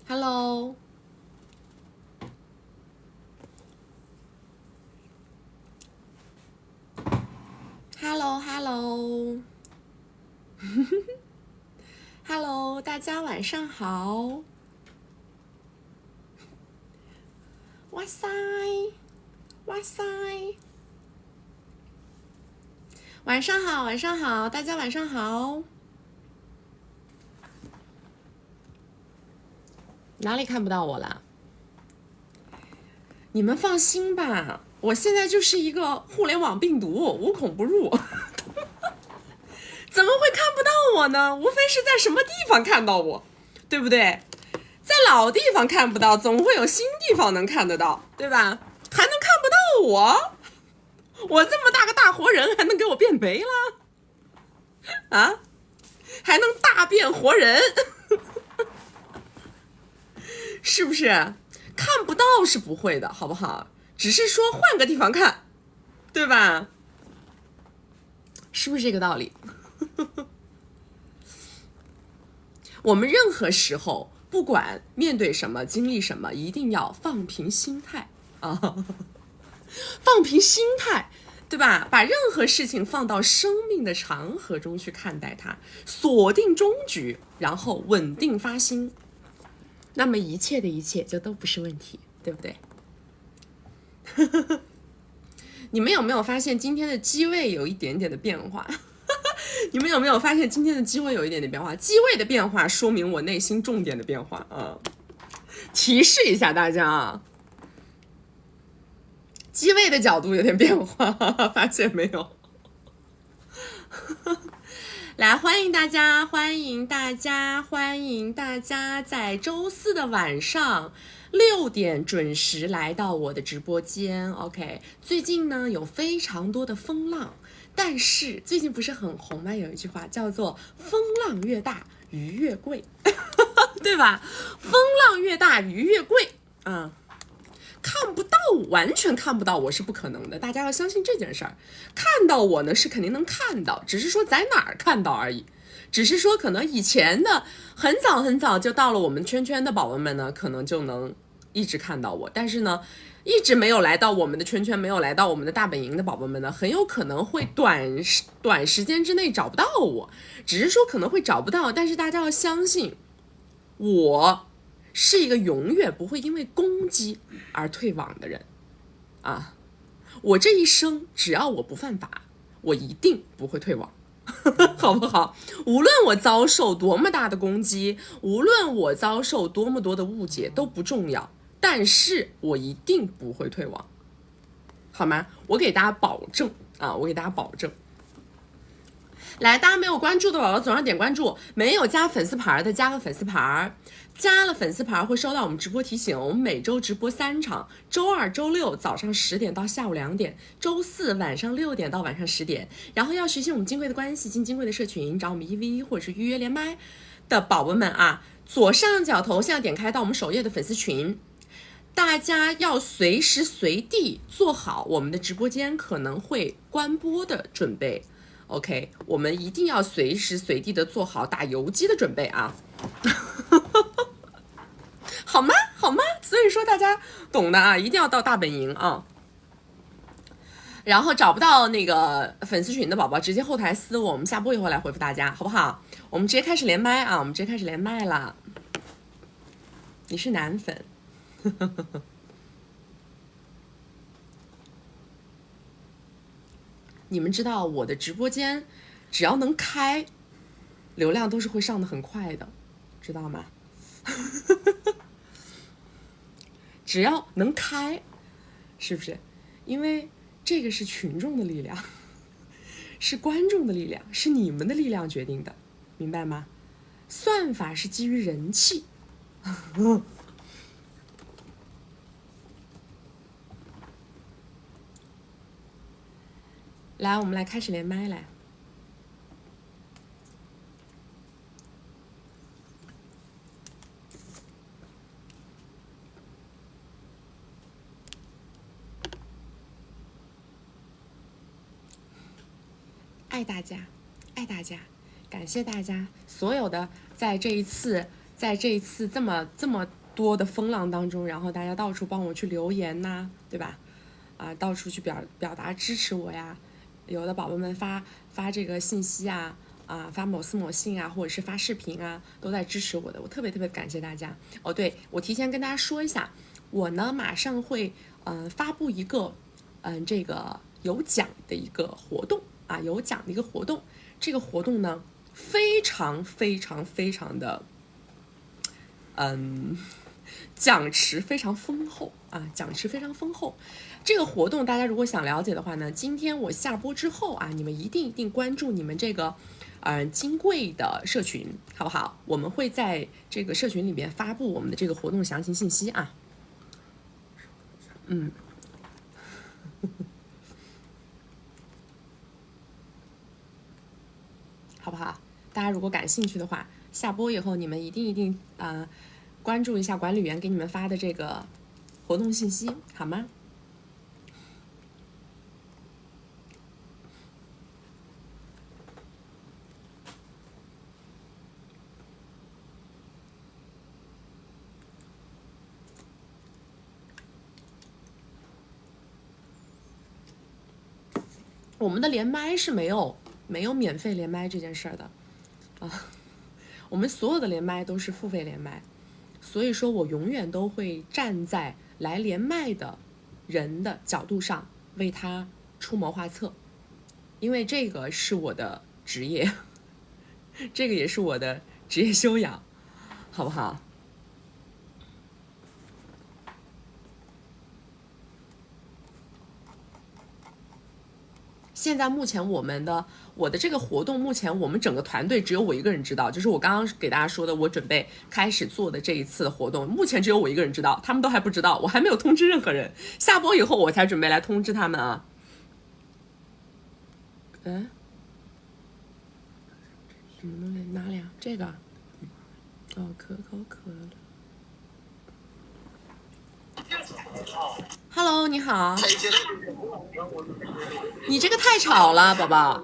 Hello， Hello， 大家晚上好。哇塞，哇塞，晚上好，晚上好，大家晚上好。哪里看不到我了？你们放心吧，我现在就是一个互联网病毒，无孔不入。怎么会看不到我呢？无非是在什么地方看到我，对不对？在老地方看不到，总会有新地方能看得到，对吧？还能看不到我？我这么大个大活人，还能给我变没了？啊？还能大变活人？是不是？看不到是不会的，好不好？只是说换个地方看，对吧？是不是这个道理？我们任何时候，不管面对什么，经历什么，一定要放平心态啊！放平心态，对吧？把任何事情放到生命的长河中去看待它，锁定终局，然后稳定发心，那么一切的一切就都不是问题，对不对？你们有没有发现今天的机位有一点点的变化？你们有没有发现今天的机位有一点点变化？机位的变化说明我内心重点的变化啊！提示一下大家啊，机位的角度有点变化，发现没有？来，欢迎大家，欢迎大家，欢迎大家在周四的晚上6点准时来到我的直播间。OK， 最近呢有非常多的风浪，但是最近不是很红吗？有一句话叫做“风浪越大，鱼越贵”，对吧？风浪越大，鱼越贵啊。看不到，完全看不到我是不可能的，大家要相信这件事儿。看到我呢是肯定能看到，只是说在哪儿看到而已。只是说可能以前的很早很早就到了我们圈圈的宝宝们呢，可能就能一直看到我，但是呢一直没有来到我们的圈圈，没有来到我们的大本营的宝宝们呢，很有可能会短时间之内找不到我。只是说可能会找不到，但是大家要相信我是一个永远不会因为攻击而退网的人啊！我这一生只要我不犯法，我一定不会退网，好不好？无论我遭受多么大的攻击，无论我遭受多么多的误解都不重要，但是我一定不会退网，好吗？我给大家保证啊，我给大家保证。来，大家没有关注的宝宝左上点关注，没有加粉丝牌的加个粉丝牌，加了粉丝牌会收到我们直播提醒。我们每周直播3场，周二、周六早上10点到下午2点，周四晚上6点到晚上10点。然后要学习我们金贵的关系，进金贵的社群，找我们1v1或者是预约连麦的宝宝们啊，左上角头像点开到我们首页的粉丝群。大家要随时随地做好我们的直播间可能会关播的准备。OK， 我们一定要随时随地的做好打游击的准备啊，好吗？好吗？所以说大家懂的啊，一定要到大本营啊。然后找不到那个粉丝群的宝宝，直接后台私我们下播以后来回复大家，好不好？我们直接开始连麦啊，我们直接开始连麦了。你是男粉。你们知道我的直播间只要能开，流量都是会上的很快的，知道吗？只要能开，是不是？因为这个是群众的力量，是观众的力量，是你们的力量决定的，明白吗？算法是基于人气。来，我们来开始连麦来。爱大家，爱大家，感谢大家所有的在这一次这么多的风浪当中，然后大家到处帮我去留言呐，对吧？到处去表达支持我呀。有的宝宝们发这个信息啊，发某私某信啊，或者是发视频啊，都在支持我的，我特别特别感谢大家。哦，对，我提前跟大家说一下，我呢马上会发布一个这个有奖的一个活动啊，有奖的一个活动。这个活动呢非常非常非常的奖池非常丰厚啊，奖池非常丰厚。这个活动大家如果想了解的话呢，今天我下播之后啊，你们一定关注你们这个金贵的社群，好不好？我们会在这个社群里面发布我们的这个活动详情信息啊。好不好？大家如果感兴趣的话，下播以后你们一定关注一下管理员给你们发的这个活动信息，好吗？我们的连麦是没有免费连麦这件事儿的我们所有的连麦都是付费连麦，所以说我永远都会站在来连麦的人的角度上为他出谋划策，因为这个是我的职业，这个也是我的职业修养，好不好？现在目前我的这个活动，目前我们整个团队只有我一个人知道，就是我刚刚给大家说的，我准备开始做的这一次的活动，目前只有我一个人知道，他们都还不知道，我还没有通知任何人，下播以后我才准备来通知他们啊。哪里啊？这个哦，可口可乐。Hello， 你好。你这个太吵了，宝宝。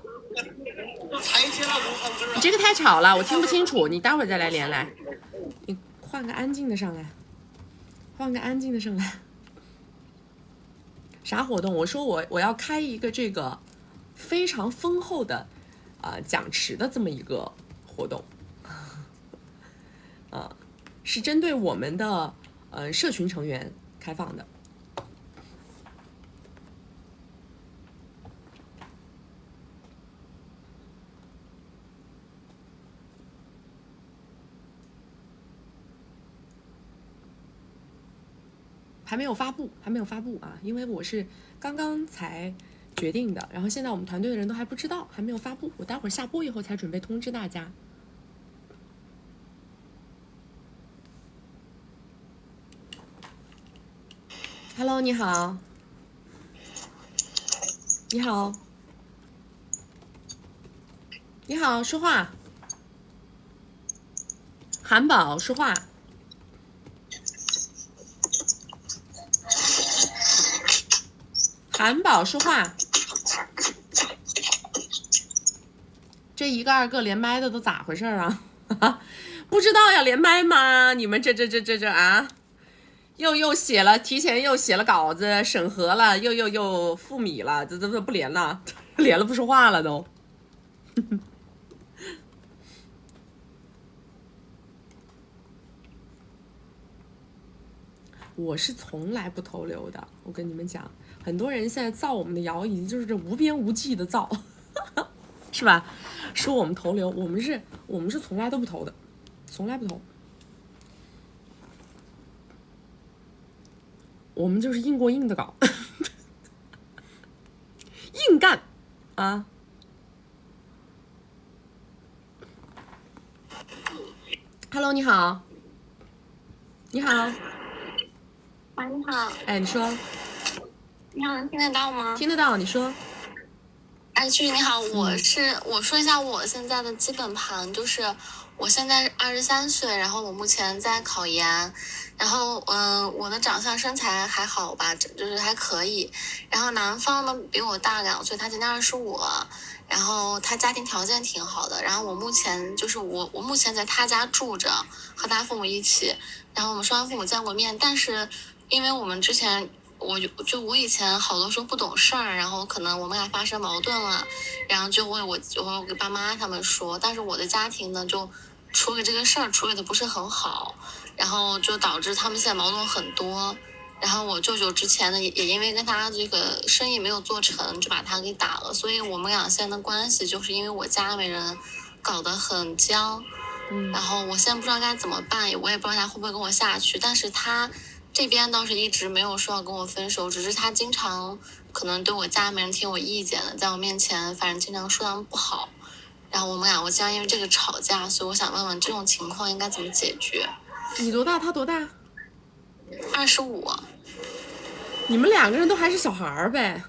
你这个太吵了，我听不清楚。你待会儿再来连来。你换个安静的上来，换个安静的上来。啥活动？我说我要开一个这个非常丰厚的奖池的这么一个活动，是针对我们的社群成员开放的。还没有发布啊，因为我是刚刚才决定的，然后现在我们团队的人都还不知道，还没有发布，我待会儿下播以后才准备通知大家。Hello， 你好，你好，你好，说话，韩宝说话。韩宝说话，这一个二个连麦的都咋回事啊？不知道要连麦吗？你们这啊，又写了，提前又写了稿子，审核了，又付米了，这不连了，连了不说话了都。我是从来不投流的，我跟你们讲。很多人现在造我们的谣，已经就是这无边无际的造，是吧？说我们投流，我们是从来都不投的，从来不投。我们就是硬过硬的搞，硬干啊！Hello， 你好，你好，你好，哎，你说，你好，能听得到吗？听得到，你说，哎，旭你好，我说一下我现在的基本盘，就是我现在23岁，然后我目前在考研，然后我的长相身材还好吧，就是还可以，然后男方呢比我大2岁，他今年25，然后他家庭条件挺好的，然后我目前就是我目前在他家住着，和他父母一起，然后我们双方父母见过面，但是因为我们之前。我以前好多时候不懂事儿，然后可能我们俩发生矛盾了，然后就我给爸妈他们说，但是我的家庭呢就处理这个事儿处理的不是很好，然后就导致他们现在矛盾很多。然后我舅舅之前呢也因为跟他这个生意没有做成，就把他给打了，所以我们俩现在的关系就是因为我家里面人搞得很僵，然后我现在不知道该怎么办，我也不知道他会不会跟我下去，但是他这边倒是一直没有说要跟我分手，只是他经常可能对我家里面人挺有意见的，在我面前反正经常说他们不好，然后我们俩经常因为这个吵架，所以我想问问这种情况应该怎么解决。你多大？他多大？25。你们2个人都还是小孩儿呗？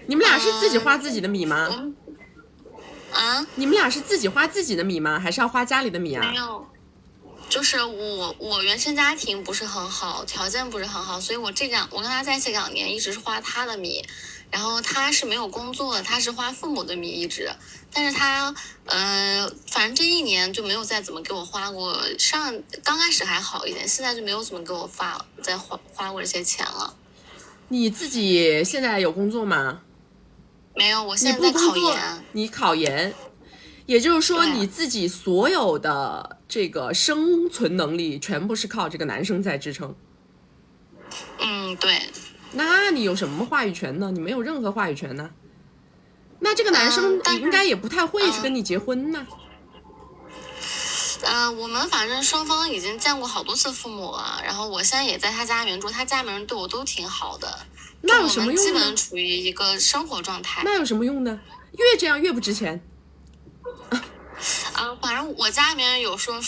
你们俩是自己花自己的米吗？你们俩是自己花自己的米吗？还是要花家里的米啊？没有，就是我原生家庭不是很好，条件不是很好，所以我跟他在一起2年，一直是花他的米，然后他是没有工作的，他是花父母的米一直，但是他反正这1年就没有再怎么给我花过，刚开始还好一点，现在就没有怎么给我再花过这些钱了。你自己现在有工作吗？没有，我现在在考研。你考研，也就是说你自己所有的这个生存能力全部是靠这个男生在支撑。对。那你有什么话语权呢？你没有任何话语权呢。那这个男生应该也不太会去跟你结婚呢。我们反正双方已经见过好多次父母了，然后我现在也在他家里面住，他家里面人对我都挺好的。那有什么用呢？基本处于一个生活状态。那有什么用呢？越这样越不值钱。反正我家里面有说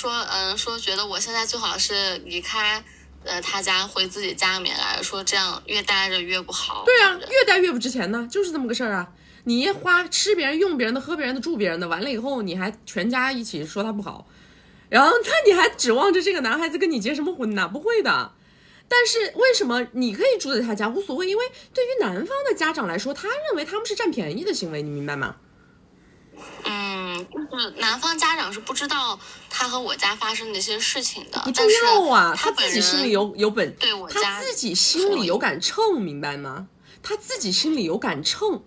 觉得我现在最好是离开他家回自己家里面来，说这样越待着越不好。对啊，越待越不值钱呢，就是这么个事儿啊。你吃别人用别人的喝别人的住别人的，完了以后你还全家一起说他不好，然后那你还指望着这个男孩子跟你结什么婚呢？不会的。但是为什么你可以住在他家无所谓？因为对于男方的家长来说，他认为他们是占便宜的行为，你明白吗？就是男方家长是不知道他和我家发生的一些事情的，不重要啊，他自己心里有对我家他自己心里有杆秤，明白吗？他自己心里有杆秤。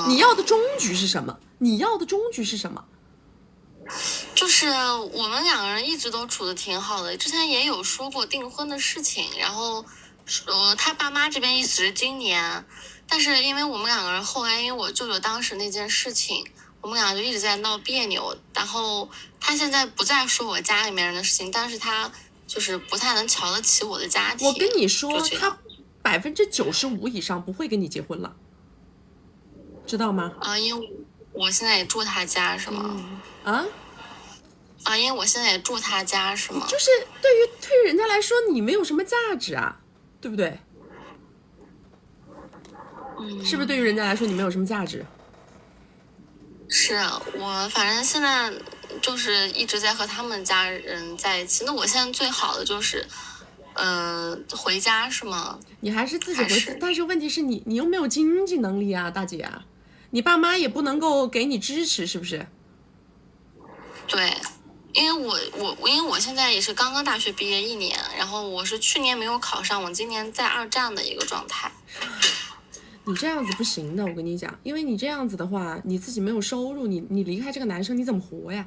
你要的终局是什么？就是我们2个人一直都处得挺好的，之前也有说过订婚的事情，然后他爸妈这边意思是今年，但是因为我们2个人后来因为我舅舅当时那件事情，我们俩就一直在闹别扭，然后他现在不再说我家里面人的事情，但是他就是不太能瞧得起我的家庭。我跟你说，他95%以上不会跟你结婚了，知道吗？因为我现在也住他家是吗？因为我现在也住他家是吗？就是对于人家来说你没有什么价值啊，对不对？是不是对于人家来说你没有什么价值？是我反正现在就是一直在和他们家人在一起。那我现在最好的就是回家是吗？你还是自己回，但是问题是你又没有经济能力啊，大姐啊，你爸妈也不能够给你支持，是不是？对，因为我现在也是刚刚大学毕业1年，然后我是去年没有考上，我今年在2战的一个状态。你这样子不行的，我跟你讲，因为你这样子的话，你自己没有收入，你离开这个男生你怎么活呀？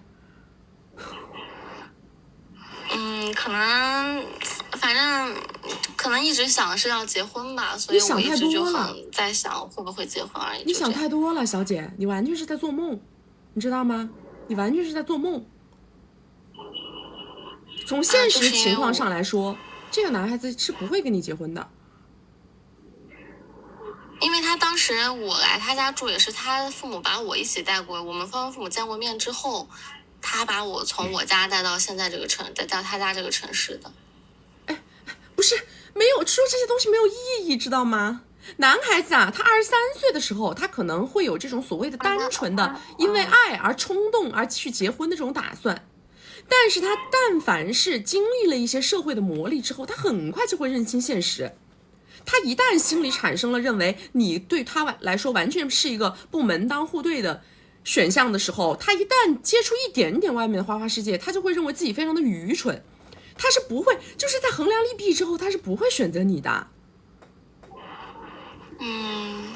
可能一直想是要结婚吧，所以我一直就很在想会不会结婚而已。你想太多了，小姐，你完全是在做梦，你知道吗？你完全是在做梦。从现实情况上来说，这个男孩子是不会跟你结婚的。因为他当时我来他家住也是他父母把我一起带过，我们双方父母见过面之后，他把我从我家带到现在这个带到他家这个城市的。不是，没有说这些东西没有意义，知道吗？男孩子啊，他23岁的时候，他可能会有这种所谓的单纯的因为爱而冲动而去结婚的这种打算，但是他但凡是经历了一些社会的磨砺之后，他很快就会认清现实。他一旦心里产生了认为你对他来说完全是一个不门当户对的选项的时候，他一旦接触一点点外面的花花世界，他就会认为自己非常的愚蠢，他是不会，就是在衡量利弊之后，他是不会选择你的。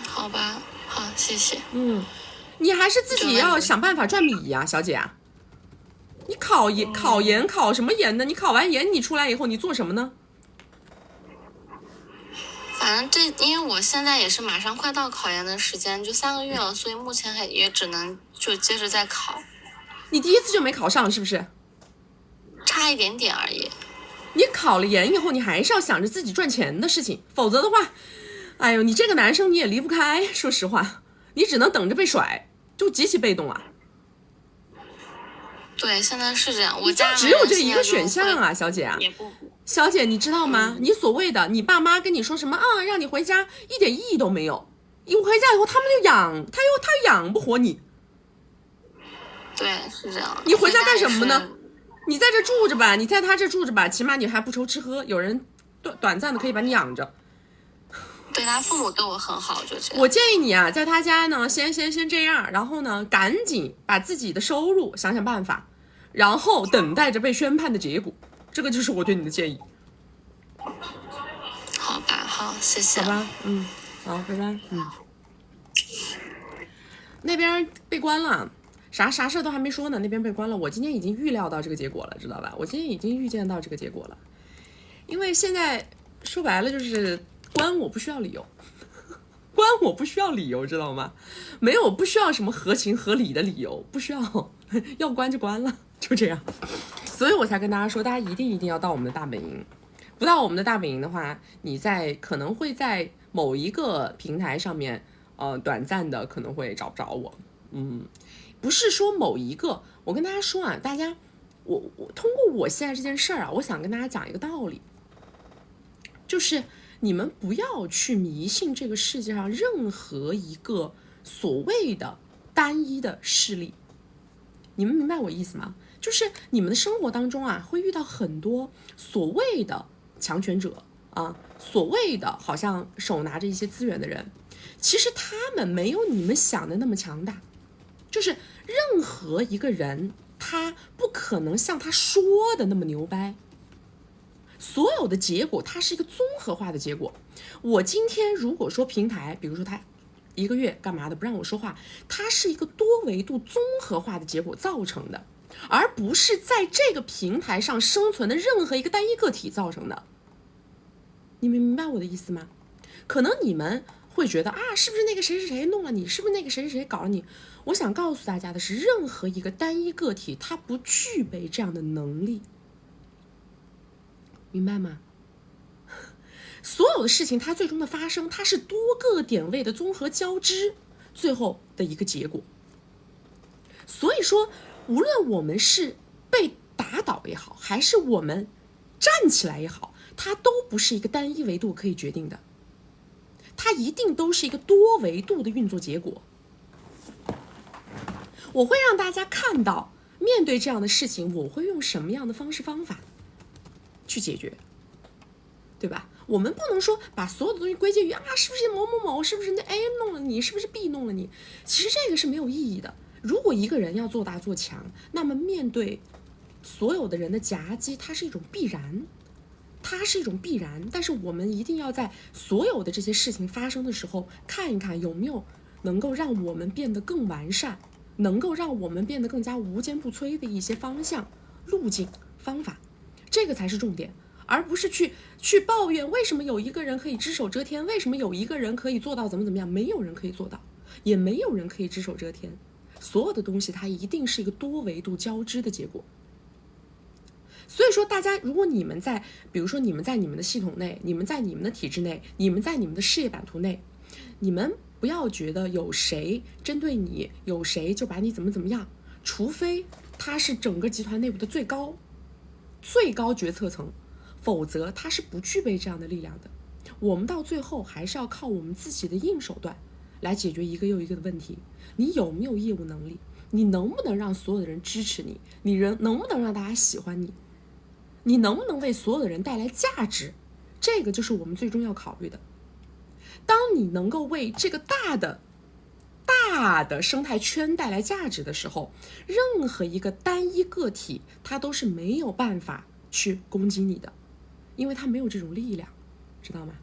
好吧，好，谢谢。你还是自己要想办法赚米呀，小姐啊。你考研考什么研呢？你考完研你出来以后你做什么呢？反正因为我现在也是马上快到考研的时间，就3个月了，所以目前也只能就接着再考。你第一次就没考上是不是？差一点点而已。你考了研以后，你还是要想着自己赚钱的事情，否则的话，哎呦，你这个男生你也离不开，说实话，你只能等着被甩，就极其被动啊。对，现在是这样，我家只有这一个选项啊，小姐啊。也不小姐，你知道吗？你所谓的你爸妈跟你说什么啊，让你回家一点意义都没有。你回家以后，他们就他养不活你。对，是这样。你回家干什么呢？你在这住着吧，你在他这住着吧，起码你还不愁吃喝，有人短暂的可以把你养着。对，他父母对我很好，就这样。我建议你啊，在他家呢，先这样，然后呢，赶紧把自己的收入想办法，然后等待着被宣判的结果。这个就是我对你的建议。好吧，好，谢谢。好吧，好，拜拜。那边被关了，啥事都还没说呢，那边被关了。我今天已经预料到这个结果了，知道吧？我今天已经预见到这个结果了，因为现在说白了就是关我不需要理由，关我不需要理由，知道吗？没有，不需要什么合情合理的理由，不需要，要关就关了，就这样。所以我才跟大家说，大家一定要到我们的大本营。不到我们的大本营的话，你可能会在某一个平台上面，短暂的可能会找不着我。不是说某一个，我跟大家说啊，大家，我通过我现在这件事儿啊，我想跟大家讲一个道理，就是你们不要去迷信这个世界上任何一个所谓的单一的势力。你们明白我意思吗？就是你们的生活当中啊，会遇到很多所谓的强权者啊，所谓的好像手拿着一些资源的人，其实他们没有你们想的那么强大。就是任何一个人，他不可能像他说的那么牛掰。所有的结果，它是一个综合化的结果。我今天如果说平台，比如说他1个月干嘛的不让我说话，它是一个多维度综合化的结果造成的，而不是在这个平台上生存的任何一个单一个体造成的。你们明白我的意思吗？可能你们会觉得啊，是不是那个谁谁谁弄了你，是不是那个谁谁谁搞了你？我想告诉大家的是，任何一个单一个体它不具备这样的能力，明白吗？所有的事情它最终的发生，它是多个点位的综合交织最后的一个结果。所以说，无论我们是被打倒也好，还是我们站起来也好，它都不是一个单一维度可以决定的，它一定都是一个多维度的运作结果。我会让大家看到，面对这样的事情，我会用什么样的方式方法去解决，对吧？我们不能说把所有的东西归结于啊，是不是某某某，是不是那 A 弄了你，是不是 B 弄了你？其实这个是没有意义的。如果一个人要做大做强，那么面对所有的人的夹击，它是一种必然，它是一种必然。但是我们一定要在所有的这些事情发生的时候，看一看有没有能够让我们变得更完善，能够让我们变得更加无坚不摧的一些方向、路径、方法，这个才是重点，而不是去抱怨为什么有一个人可以只手遮天，为什么有一个人可以做到怎么样，没有人可以做到，也没有人可以只手遮天。所有的东西它一定是一个多维度交织的结果。所以说大家，如果你们在，比如说你们在你们的系统内，你们在你们的体制内，你们在你们的事业版图内，你们不要觉得有谁针对你，有谁就把你怎么样，除非他是整个集团内部的最高决策层，否则他是不具备这样的力量的。我们到最后还是要靠我们自己的硬手段来解决一个又一个的问题。你有没有业务能力？你能不能让所有的人支持你？你能不能让大家喜欢你？你能不能为所有的人带来价值？这个就是我们最终要考虑的。当你能够为这个大的生态圈带来价值的时候，任何一个单一个体它都是没有办法去攻击你的，因为它没有这种力量，知道吗？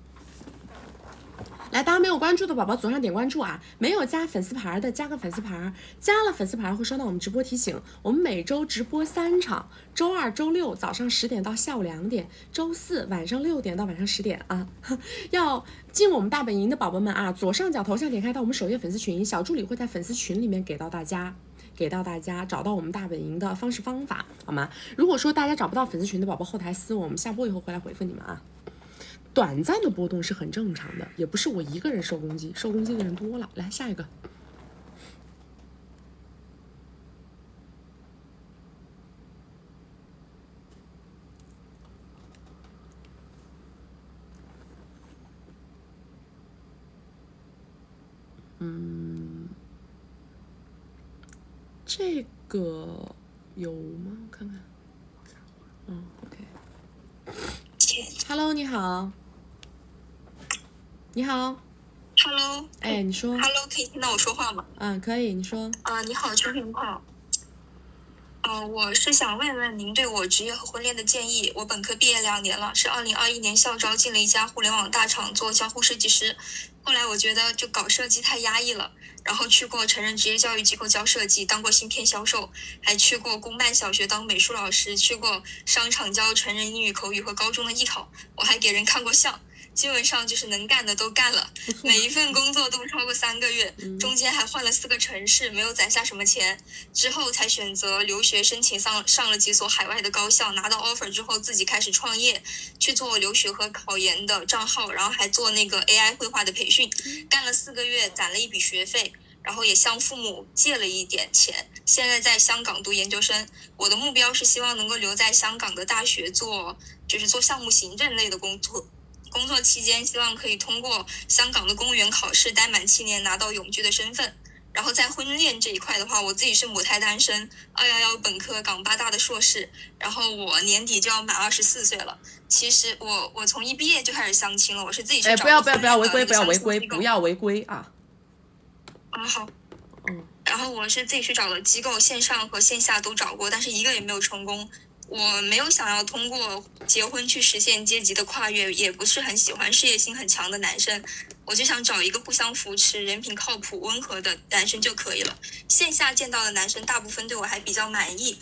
来，大家没有关注的宝宝左上点关注啊！没有加粉丝牌的加个粉丝牌，加了粉丝牌会收到我们直播提醒。我们每周直播3场，周二、周六早上10点到下午2点，周四晚上6点到晚上10点啊！要进我们大本营的宝宝们啊，左上角头像点开到我们首页粉丝群，小助理会在粉丝群里面给到大家找到我们大本营的方式方法，好吗？如果说大家找不到粉丝群的宝宝，后台私我们下播以后回来回复你们啊。短暂的波动是很正常的，也不是我一个人受攻击，受攻击的人多了。来下一个，这个有吗？我看看。OK。Hello， 你好。你好 ，Hello， 哎，你说 ，Hello， 可以听到我说话吗？可以，你说。你好，秋萍好。我是想问问您对我职业和婚恋的建议。我本科毕业2年了，是2021年校招进了一家互联网大厂做交互设计师。后来我觉得就搞设计太压抑了，然后去过成人职业教育机构教设计，当过芯片销售，还去过公办小学当美术老师，去过商场教成人英语口语和高中的艺考，我还给人看过相。基本上就是能干的都干了，每一份工作都不超过3个月，中间还换了4个城市，没有攒下什么钱，之后才选择留学申请上了几所海外的高校，拿到 offer 之后自己开始创业，去做留学和考研的账号，然后还做那个 AI 绘画的培训，干了4个月，攒了一笔学费，然后也向父母借了一点钱，现在在香港读研究生。我的目标是希望能够留在香港的大学做项目行政类的工作。工作期间希望可以通过香港的公务员考试待满7年拿到永居的身份。然后在婚恋这一块的话，我自己是母胎单身，211本科港8大的硕士，然后我年底就要满24岁了。其实我从一毕业就开始相亲了，我是自己去找。不要违规，不要违规啊！好。然后我是自己去找了机构，线上和线下都找过，但是一个也没有成功。我没有想要通过结婚去实现阶级的跨越，也不是很喜欢事业心很强的男生，我就想找一个互相扶持、人品靠谱、温和的男生就可以了。线下见到的男生大部分对我还比较满意，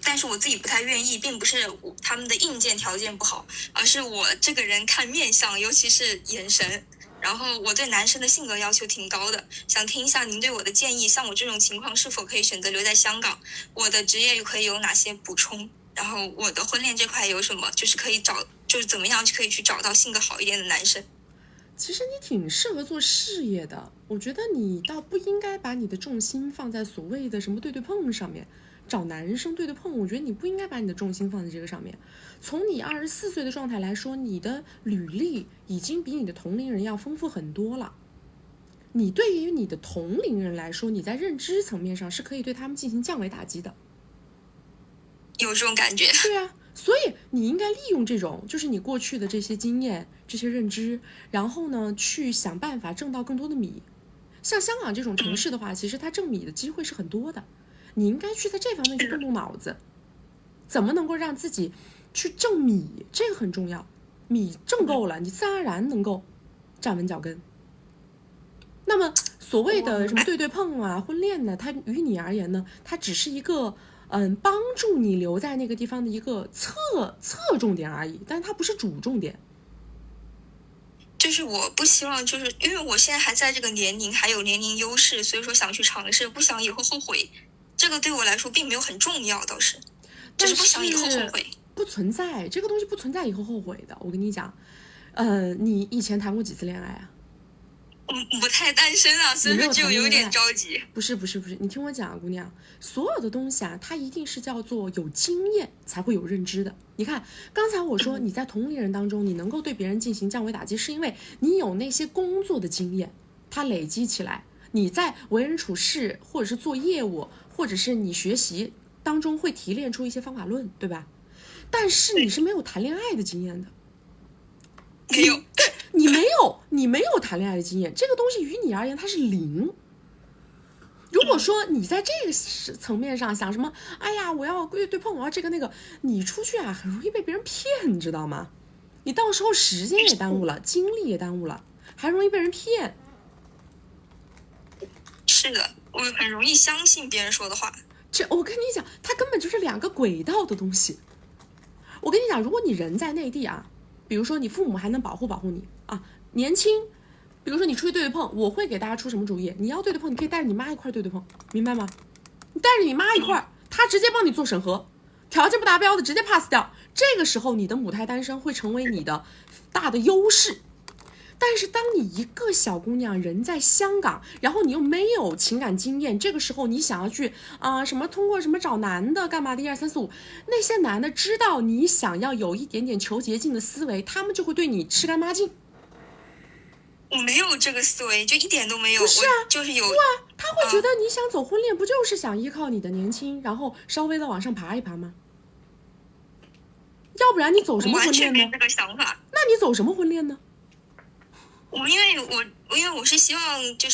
但是我自己不太愿意，并不是他们的硬件条件不好，而是我这个人看面相，尤其是眼神。然后我对男生的性格要求挺高的，想听一下您对我的建议，像我这种情况是否可以选择留在香港，我的职业又可以有哪些补充，然后我的婚恋这块有什么，就是可以怎么样可以去找到性格好一点的男生。其实你挺适合做事业的，我觉得你倒不应该把你的重心放在所谓的什么对碰上面，找男生对碰，我觉得你不应该把你的重心放在这个上面。从你24岁的状态来说，你的履历已经比你的同龄人要丰富很多了。你对于你的同龄人来说，你在认知层面上是可以对他们进行降维打击的。有这种感觉。对啊，所以你应该利用这种，就是你过去的这些经验、这些认知，然后呢，去想办法挣到更多的米。像香港这种城市的话，其实它挣米的机会是很多的。你应该去在这方面去动脑子，怎么能够让自己去挣米，这个很重要。米挣够了，你自然而然能够站稳脚跟。那么所谓的什么对碰啊、婚恋呢，它于你而言呢，它只是一个帮助你留在那个地方的一个侧重点而已，但它不是主重点。就是我不希望，就是因为我现在还在这个年龄，还有年龄优势，所以说想去尝试，不想以后后悔。这个对我来说并没有很重要，倒是，就是不想以后后悔。不存在这个东西，不存在以后后悔的。我跟你讲，你以前谈过几次恋爱啊？我不太单身啊，所以说就有点着急。不是，你听我讲啊，姑娘，所有的东西啊，它一定是叫做有经验才会有认知的。你看，刚才我说你在同龄人当中，你能够对别人进行降维打击，是因为你有那些工作的经验，它累积起来，你在为人处事，或者是做业务，或者是你学习当中会提炼出一些方法论，对吧？但是你是没有谈恋爱的经验的。没有，你没有谈恋爱的经验，这个东西于你而言它是零。如果说你在这个层面上想什么，哎呀，我要对碰，我要这个那个，你出去啊很容易被别人骗，你知道吗？你到时候时间也耽误了，精力也耽误了，还容易被人骗。是的，我很容易相信别人说的话。我跟你讲，它根本就是两个轨道的东西。我跟你讲，如果你人在内地啊，比如说你父母还能保护你啊，年轻，比如说你出去对碰，我会给大家出什么主意？你要对碰，你可以带着你妈一块对碰，明白吗？你带着你妈一块，她直接帮你做审核，条件不达标的直接 pass 掉。这个时候你的母胎单身会成为你的大的优势。但是当你一个小姑娘人在香港，然后你又没有情感经验，这个时候你想要去什么通过什么找男的干嘛的1、2、3、4、5，那些男的知道你想要有一点点求捷径的思维，他们就会对你吃干抹净。我没有这个思维，就一点都没有。不是啊，就是有。他会觉得你想走婚恋，不就是想依靠你的年轻，然后稍微的往上爬一爬吗？要不然你走什么婚恋呢？完全没这个想法。那你走什么婚恋呢？因为我是希望就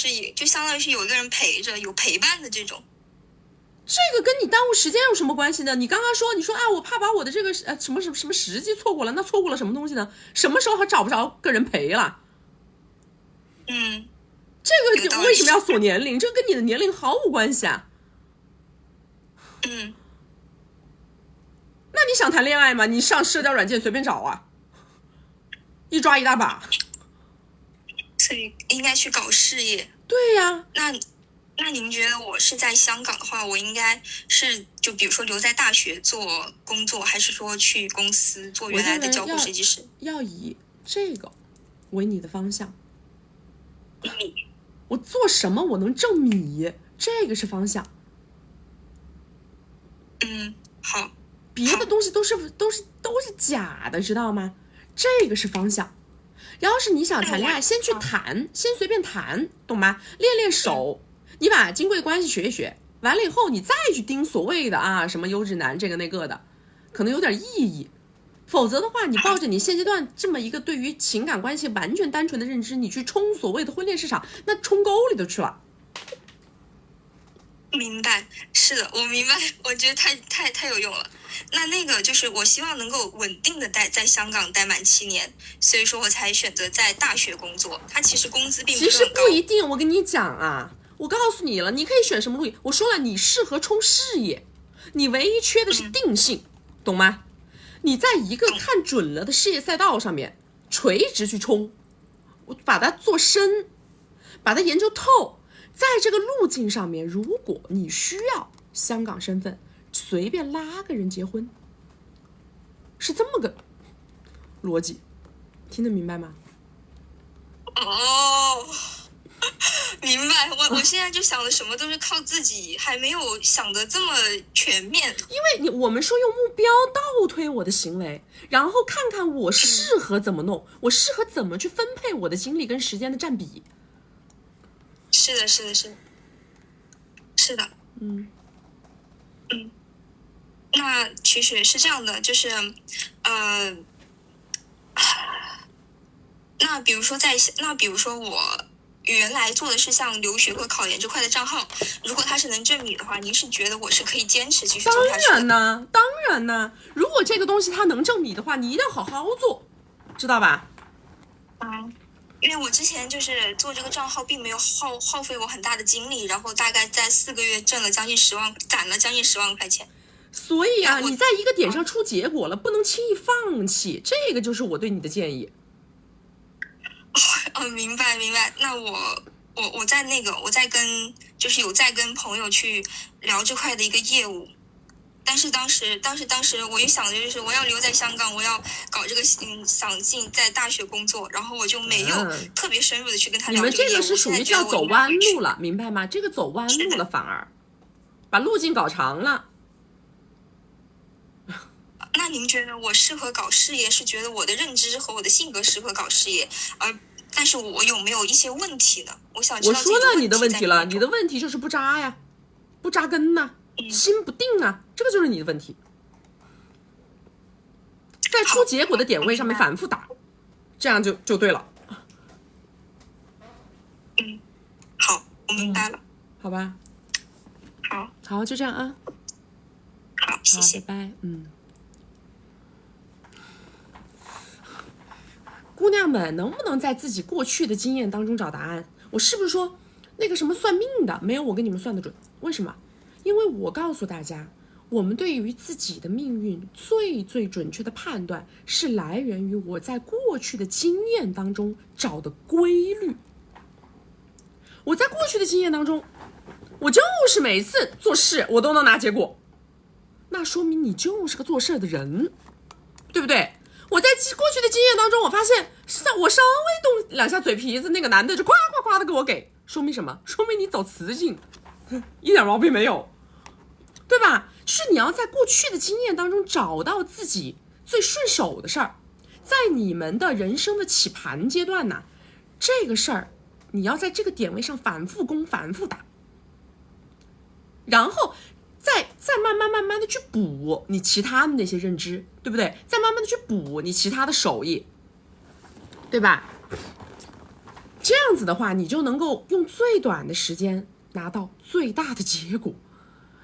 相当于是有一个人陪着，有陪伴的这种。这个跟你耽误时间有什么关系呢？你刚刚说，你说我怕把我的这个什么时机错过了，那错过了什么东西呢？什么时候还找不着个人陪了？这个为什么要锁年龄？这个跟你的年龄毫无关系啊。那你想谈恋爱吗？你上社交软件随便找啊，一抓一大把。所以应该去搞事业。对呀。那您觉得我是在香港的话，我应该是就比如说留在大学做工作，还是说去公司做原来的交互设计师？要以这个为你的方向。我做什么我能挣米，这个是方向。好。别的东西都是假的，知道吗？这个是方向。然后是你想谈恋爱，先去谈，先随便谈，懂吗？练练手，你把金贵关系学一学，完了以后你再去盯所谓的什么优质男这个那个的，可能有点意义。否则的话，你抱着你现阶段这么一个对于情感关系完全单纯的认知，你去冲所谓的婚恋市场，那冲沟里头去了。明白，是的，我明白，我觉得太有用了。那个就是我希望能够稳定的在香港待满7年，所以说我才选择在大学工作。它其实工资并不是很高。其实不一定，我跟你讲啊，我告诉你了，你可以选什么路径。我说了，你适合冲事业，你唯一缺的是定性，懂吗？你在一个看准了的事业赛道上面垂直去冲，我把它做深，把它研究透。在这个路径上面，如果你需要香港身份，随便拉个人结婚，是这么个逻辑，听得明白吗？明白。我现在就想的什么都是靠自己，还没有想的这么全面。因为我们说用目标倒推我的行为，然后看看我适合怎么弄，我适合怎么去分配我的精力跟时间的占比。是的。那其实是这样的，就是那比如说我原来做的是像留学和考研这块的账号，如果它是能挣米的话，您是觉得我是可以坚持继续做下去的？当然呢，如果这个东西它能挣米的话，你一定要好好做，知道吧？因为我之前就是做这个账号并没有耗费我很大的精力，然后大概在4个月挣了将近10万，攒了将近10万块钱。所以你在一个点上出结果了，不能轻易放弃，这个就是我对你的建议。明白。那我在跟朋友去聊这块的一个业务，但是当时我也想着，就是我要留在香港，我要搞这个想进在大学工作，然后我就没有特别深入的去跟他聊你们这个业务。这个是属于叫走弯路了，明白吗？这个走弯路了，反而把路径搞长了。那您觉得我适合搞事业，是觉得我的认知和我的性格适合搞事业，但是我有没有一些问题呢？我想知道。我说了你的问题了，你的问题就是不扎呀，不扎根呐，心不定啊，这个就是你的问题。在出结果的点位上面反复打，这样就对了。好，我明白了。好吧。好，就这样啊。好，谢谢。拜拜。姑娘们，能不能在自己过去的经验当中找答案？我是不是说那个什么算命的没有我跟你们算的准？为什么？因为我告诉大家，我们对于自己的命运最准确的判断是来源于我在过去的经验当中找的规律。我在过去的经验当中，我就是每次做事我都能拿结果，那说明你就是个做事的人，对不对？我在过去的经验当中，我发现我稍微动两下嘴皮子，那个男的就夸夸夸的给我给，说明什么？说明你走雌性，一点毛病没有，对吧？就是你要在过去的经验当中找到自己最顺手的事儿，在你们的人生的起盘阶段呢，这个事儿你要在这个点位上反复攻、反复打，然后再慢慢的去补你其他的那些认知，对不对？再慢慢的去补你其他的手艺，对吧？这样子的话，你就能够用最短的时间拿到最大的结果，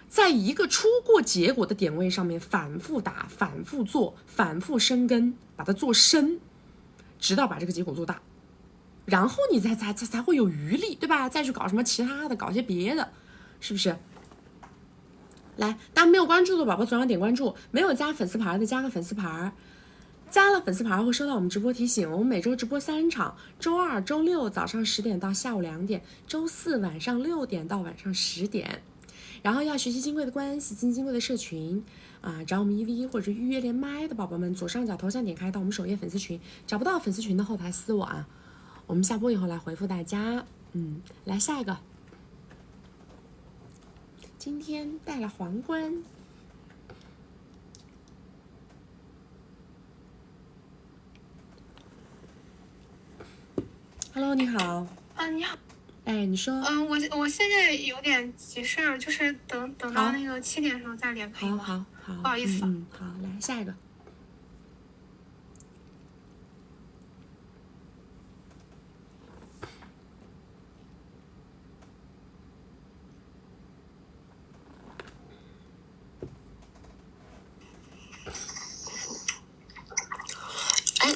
在一个出过结果的点位上面反复打、反复做、反复生根，把它做深，直到把这个结果做大，然后你才会有余力，对吧？再去搞什么其他的，搞些别的，是不是？来，大家没有关注的宝宝左上点关注，没有加粉丝牌的加个粉丝牌，加了粉丝牌会收到我们直播提醒。我们每周直播3场，周二、周六早上10点到下午2点，周四晚上6点到晚上10点。然后要学习金贵的关系，进金贵的社群啊，找我们EV或者预约连麦的宝宝们，左上角头像点开到我们首页粉丝群，找不到粉丝群的后台私我啊，我们下播以后来回复大家。来下一个。今天戴了皇冠。Hello， 你好。你好。哎，你说。我现在有点急事儿，就是等到那个7点的时候再连可以吗？好，不好意思。好，来下一个。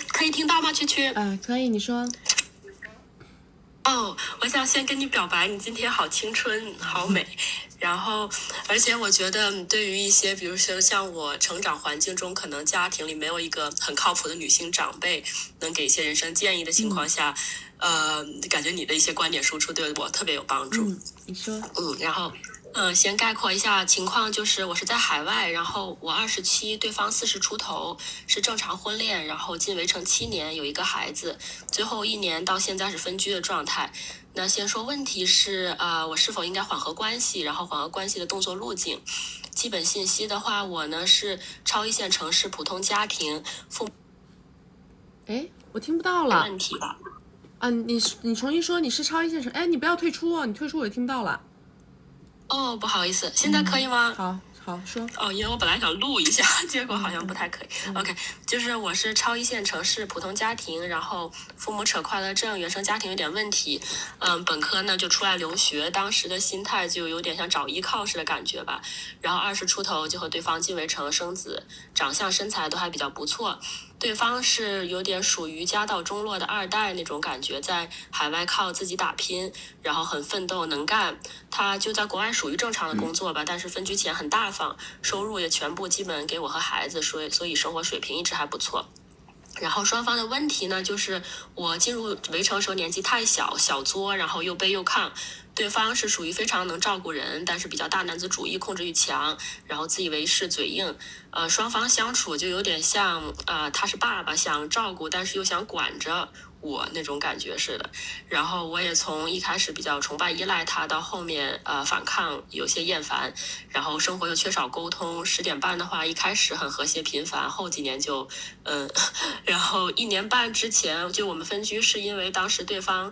可以听到吗，蛐蛐？可以，你说。我想先跟你表白，你今天好青春，好美。然后，而且我觉得对于一些，比如说像我成长环境中，可能家庭里没有一个很靠谱的女性长辈，能给一些人生建议的情况下，感觉你的一些观点输出对我特别有帮助。你说。然后。先概括一下情况，就是我是在海外，然后我27，对方40出头，是正常婚恋，然后进围城7年，有一个孩子，最后1年到现在是分居的状态。那先说问题是，我是否应该缓和关系，然后缓和关系的动作路径。基本信息的话，我呢是超一线城市普通家庭，我听不到了。问题吧？你重新说，你是超一线城，你不要退出哦，你退出我就听不到了。不好意思，现在可以吗？好说。因为我本来想录一下，结果好像不太可以。OK， 就是我是超一线城市普通家庭，然后父母扯快乐症，原生家庭有点问题。本科呢就出来留学，当时的心态就有点像找依靠式的感觉吧。然后20出头就和对方进围城生子，长相身材都还比较不错。对方是有点属于家道中落的2代那种感觉，在海外靠自己打拼，然后很奋斗能干。他就在国外属于正常的工作吧，但是分居前很大方，收入也全部基本给我和孩子，所以生活水平一直还不错。然后双方的问题呢，就是我进入围城时候年纪太小，小作，然后又卑又亢，对方是属于非常能照顾人，但是比较大男子主义，控制欲强，然后自以为是，嘴硬。双方相处就有点像他是爸爸，想照顾，但是又想管着我那种感觉似的。然后我也从一开始比较崇拜依赖他，到后面反抗，有些厌烦，然后生活又缺少沟通。10点半的话，一开始很和谐频繁，后几年就然后1年半之前就我们分居，是因为当时对方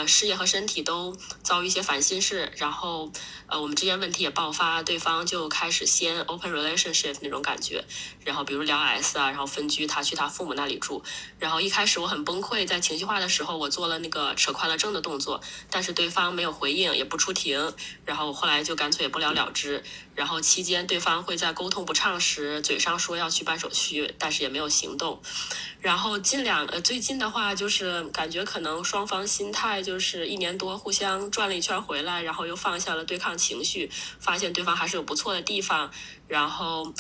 事业和身体都遭遇一些烦心事，然后我们之间问题也爆发，对方就开始先 open relationship 那种感觉，然后比如聊 S 啊，然后分居，他去他父母那里住。然后一开始我很崩溃，在情绪化的时候我做了那个扯快乐正的动作，但是对方没有回应，也不出庭，然后后来就干脆不了了之。然后期间对方会在沟通不畅时嘴上说要去办手续，但是也没有行动。然后最近的话，就是感觉可能双方心态就是1年多互相转了一圈回来，然后又放下了对抗情绪，发现对方还是有不错的地方，然后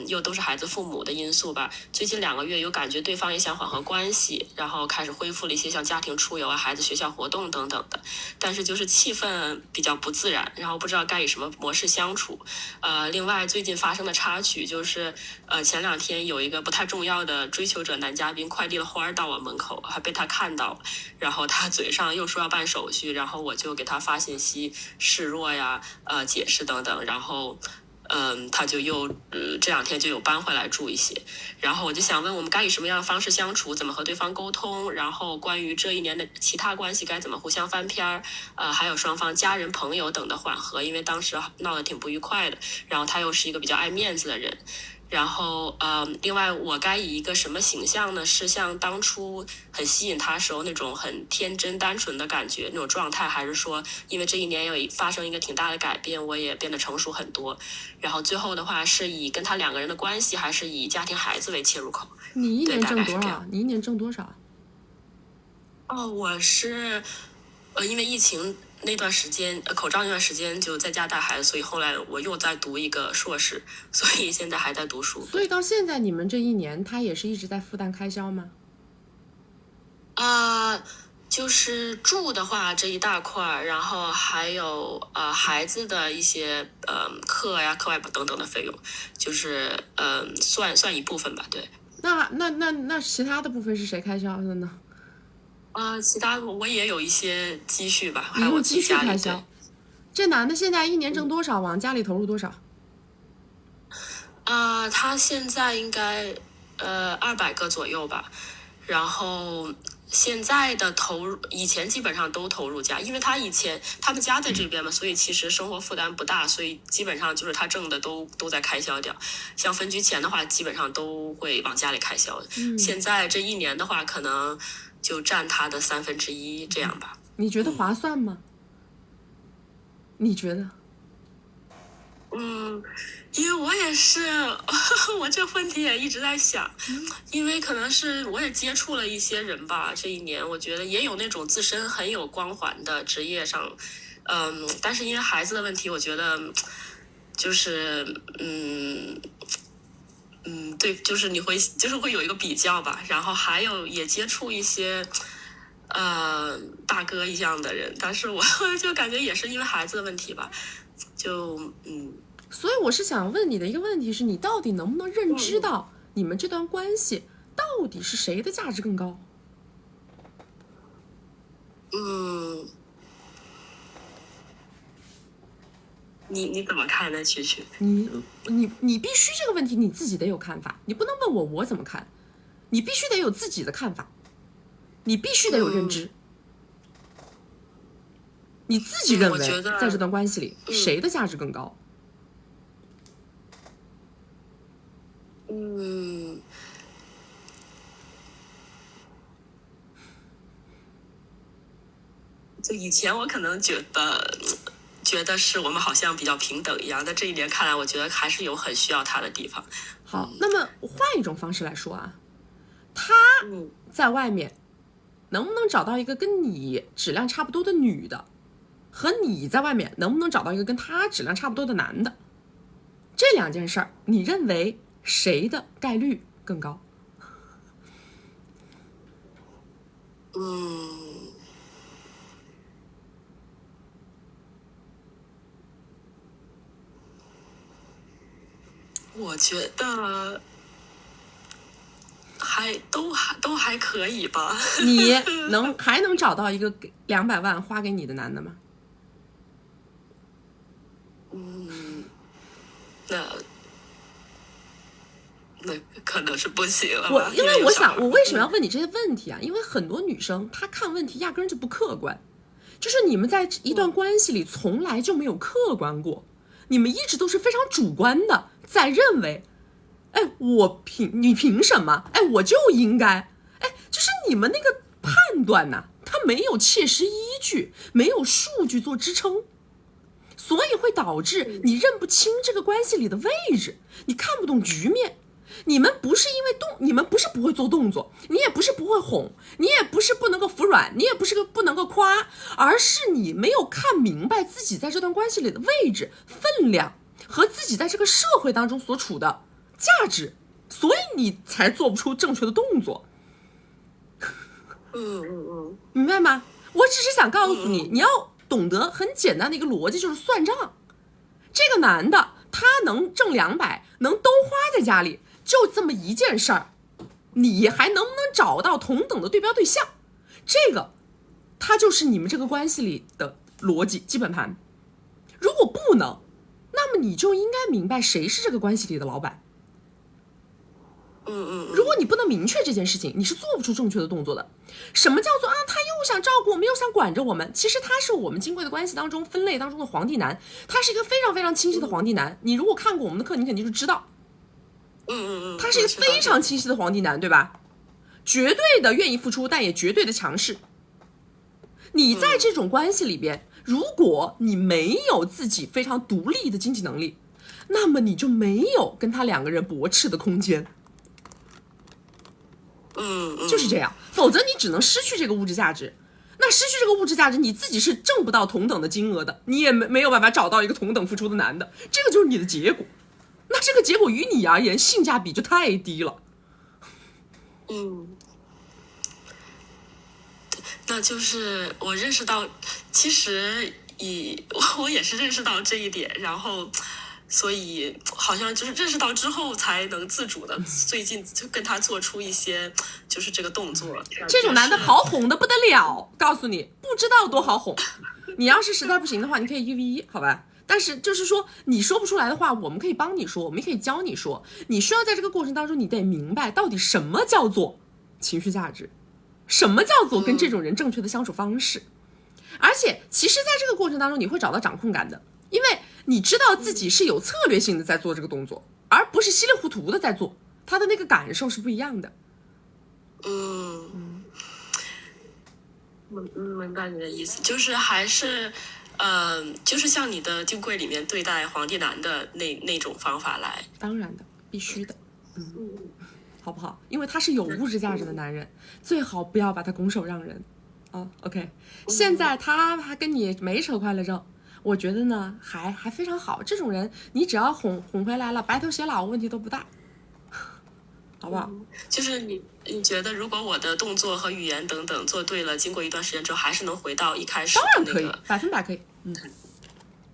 又都是孩子父母的因素吧。最近2个月有感觉对方也想缓和关系，然后开始恢复了一些像家庭出游啊、孩子学校活动等等的，但是就是气氛比较不自然，然后不知道该以什么模式相处。另外最近发生的插曲就是前2天有一个不太重要的追求者男嘉宾快递了花到我门口，还被他看到，然后他嘴上又说要办手续，然后我就给他发信息示弱呀、解释等等，然后他就又这2天就有搬回来住一些。然后我就想问，我们该以什么样的方式相处，怎么和对方沟通，然后关于这1年的其他关系该怎么互相翻篇还有双方家人朋友等的缓和，因为当时闹得挺不愉快的，然后他又是一个比较爱面子的人。然后另外我该以一个什么形象呢？是像当初很吸引他时候那种很天真单纯的感觉那种状态，还是说因为这1年有发生一个挺大的改变，我也变得成熟很多？然后最后的话是以跟他2个人的关系，还是以家庭孩子为切入口？你1年挣多少？大概是这样。你1年挣多少？我是因为疫情那段时间，口罩那段时间就在家带孩子，所以后来我又在读一个硕士，所以现在还在读书。所以到现在你们这1年，他也是一直在负担开销吗？就是住的话这一大块，然后还有孩子的一些课呀、课外等等的费用，就是算一部分吧，对。那其他的部分是谁开销的呢？其他我也有一些积蓄吧，还你有我用积蓄家里开销。这男的现在1年挣多少？往家里投入多少？他现在应该200个左右吧，然后现在的投入，以前基本上都投入家，因为他以前他们家在这边嘛，所以其实生活负担不大，所以基本上就是他挣的都在开销掉。像分居前的话，基本上都会往家里开销。现在这1年的话，可能就占他的1/3这样吧。你觉得划算吗？你觉得？因为我也是，我这问题也一直在想，因为可能是我也接触了一些人吧，这1年我觉得也有那种自身很有光环的职业上，但是因为孩子的问题，我觉得就是对，就是你会有一个比较吧，然后还有也接触一些大哥一样的人，但是我就感觉也是因为孩子的问题吧，就所以我是想问你的一个问题是，你到底能不能认知到你们这段关系到底是谁的价值更高？你怎么看呢，曲曲？你必须这个问题你自己得有看法，你不能问我怎么看，你必须得有自己的看法，你必须得有认知。你自己认为在这段关系里谁的价值更高？就以前我可能觉得是我们好像比较平等一样，但这1年看来，我觉得还是有很需要他的地方。好，那么换一种方式来说啊，他在外面能不能找到一个跟你质量差不多的女的，和你在外面能不能找到一个跟他质量差不多的男的，这2件事儿，你认为谁的概率更高？我觉得都还可以吧。你还能找到一个200万花给你的男的吗？那可能是不行了吧。因为我想，我为什么要问你这些问题啊？因为很多女生她看问题压根就不客观，就是你们在一段关系里从来就没有客观过，你们一直都是非常主观的在认为，哎，你凭什么？哎，我就应该，哎，就是你们那个判断呐，它没有切实依据，没有数据做支撑。所以会导致你认不清这个关系里的位置，你看不懂局面。你们不是因为你们不是不会做动作，你也不是不会哄，你也不是不能够服软，你也不是不能够夸，而是你没有看明白自己在这段关系里的位置、分量和自己在这个社会当中所处的价值，所以你才做不出正确的动作。明白吗？我只是想告诉你，你要懂得很简单的一个逻辑，就是算账。这个男的他能挣200，能都花在家里，就这么一件事儿，你还能不能找到同等的对标对象？这个它就是你们这个关系里的逻辑基本盘。如果不能，那么你就应该明白谁是这个关系里的老板。如果你不能明确这件事情，你是做不出正确的动作的。什么叫做他又想照顾我们，又想管着我们？其实他是我们金贵的关系当中分类当中的皇帝男，他是一个非常非常清晰的皇帝男。你如果看过我们的课，你肯定就知道，他是一个非常清晰的皇帝男，对吧？绝对的愿意付出，但也绝对的强势。你在这种关系里边，如果你没有自己非常独立的经济能力，那么你就没有跟他2个人驳斥的空间。就是这样，否则你只能失去这个物质价值。那失去这个物质价值，你自己是挣不到同等的金额的，你也没有办法找到一个同等付出的男的，这个就是你的结果。那这个结果于你而言，性价比就太低了。那就是我认识到，其实我也是认识到这一点，然后所以好像就是认识到之后才能自主的，最近就跟他做出一些就是这个动作。这种男的好哄的不得了，告诉你，不知道多好哄。你要是实在不行的话，你可以1v1，好吧？但是就是说你说不出来的话，我们可以帮你说，我们可以教你说。你需要在这个过程当中，你得明白到底什么叫做情绪价值，什么叫做跟这种人正确的相处方式。而且其实在这个过程当中，你会找到掌控感的，因为你知道自己是有策略性的在做这个动作，而不是稀里糊涂的在做，他的那个感受是不一样的。明白你的意思，就是还是就是像你的金柜里面对待皇帝男的那种方法来。当然的，必须的。好不好？因为他是有物质价值的男人，最好不要把他拱手让人啊。OK， 现在他还跟你没扯快乐症，我觉得呢还非常好。这种人你只要哄回来了，白头偕老问题都不大，好不好？就是你觉得如果我的动作和语言等等做对了，经过一段时间之后，还是能回到一开始的当然可以，100%可以。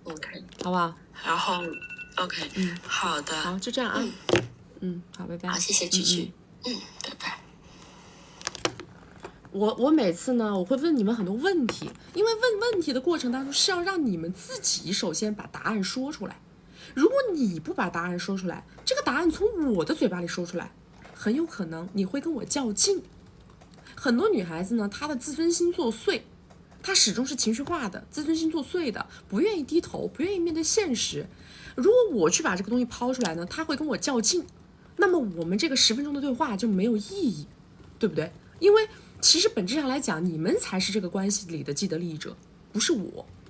OK， 好不好？然后 OK，好的，好，就这样啊。好，拜拜。好，谢谢菊菊。拜拜。我每次呢，我会问你们很多问题，因为问问题的过程当中是要让你们自己首先把答案说出来。如果你不把答案说出来，这个答案从我的嘴巴里说出来，很有可能你会跟我较劲。很多女孩子呢，她的自尊心作祟，她始终是情绪化的，自尊心作祟的，不愿意低头，不愿意面对现实。如果我去把这个东西抛出来呢，她会跟我较劲，那么我们这个10分钟的对话就没有意义，对不对？因为其实本质上来讲，你们才是这个关系里的既得利益者，不是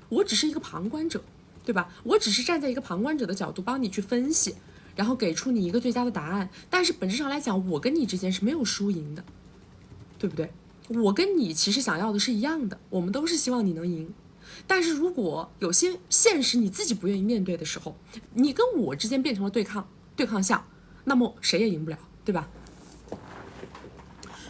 我只是一个旁观者，对吧？我只是站在一个旁观者的角度帮你去分析，然后给出你一个最佳的答案。但是本质上来讲，我跟你之间是没有输赢的，对不对？我跟你其实想要的是一样的，我们都是希望你能赢。但是如果有些现实你自己不愿意面对的时候，你跟我之间变成了对抗项，那么谁也赢不了，对吧？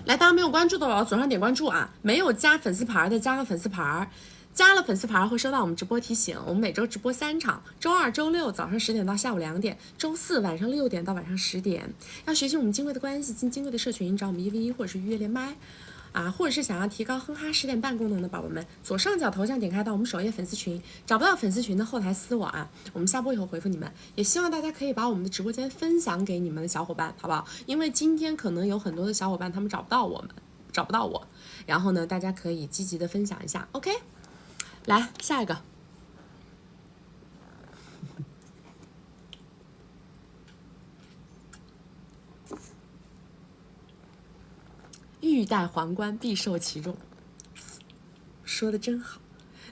来，大家没有关注的了，左上点关注啊！没有加粉丝牌的加个粉丝牌，加了粉丝牌会收到我们直播提醒，我们每周直播3场，周2、周6早上10点到下午2点，周4晚上6点到晚上10点。要学习我们金贵的关系，进金贵的社群，找我们1v1或者是预约连麦啊，或者是想要提高哼哈10点半功能的宝宝们，左上角头像点开到我们首页粉丝群，找不到粉丝群的后台私我啊，我们下播以后回复你们。也希望大家可以把我们的直播间分享给你们的小伙伴，好不好？因为今天可能有很多的小伙伴他们找不到我，然后呢，大家可以积极的分享一下 ，OK？ 来下一个。欲戴皇冠，必受其重。说的真好，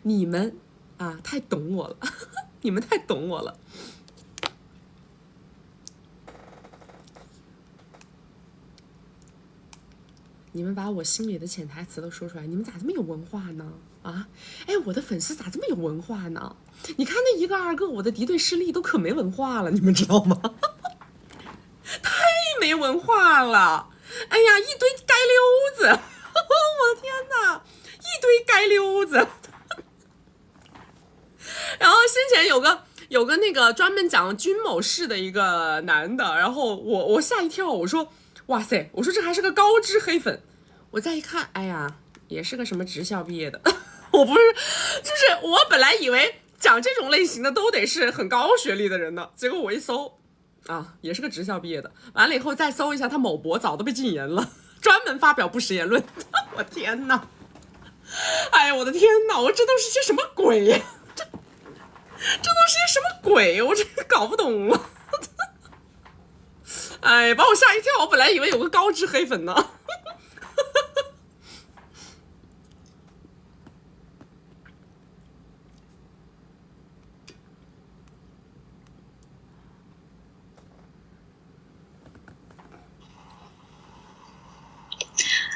你们啊太懂我了，你们太懂我了。你们把我心里的潜台词都说出来，你们咋这么有文化呢？啊，哎，我的粉丝咋这么有文化呢？你看那1个2个，我的敌对势力都可没文化了，你们知道吗？太没文化了。哎呀，一堆街溜子，我的天哪，一堆街溜子。然后先前有个那个专门讲军某事的一个男的，然后我吓一跳，我说哇塞，我说这还是个高知黑粉。我再一看，哎呀，也是个什么职校毕业的。我不是，就是我本来以为讲这种类型的都得是很高学历的人呢，结果我一搜。啊，也是个职校毕业的。完了以后再搜一下，他某博早都被禁言了，专门发表不实言论。我天哪！哎呀，我的天哪！我这都是些什么鬼呀？这都是些什么鬼？我真是搞不懂了。哎，把我吓一跳！我本来以为有个高知黑粉呢。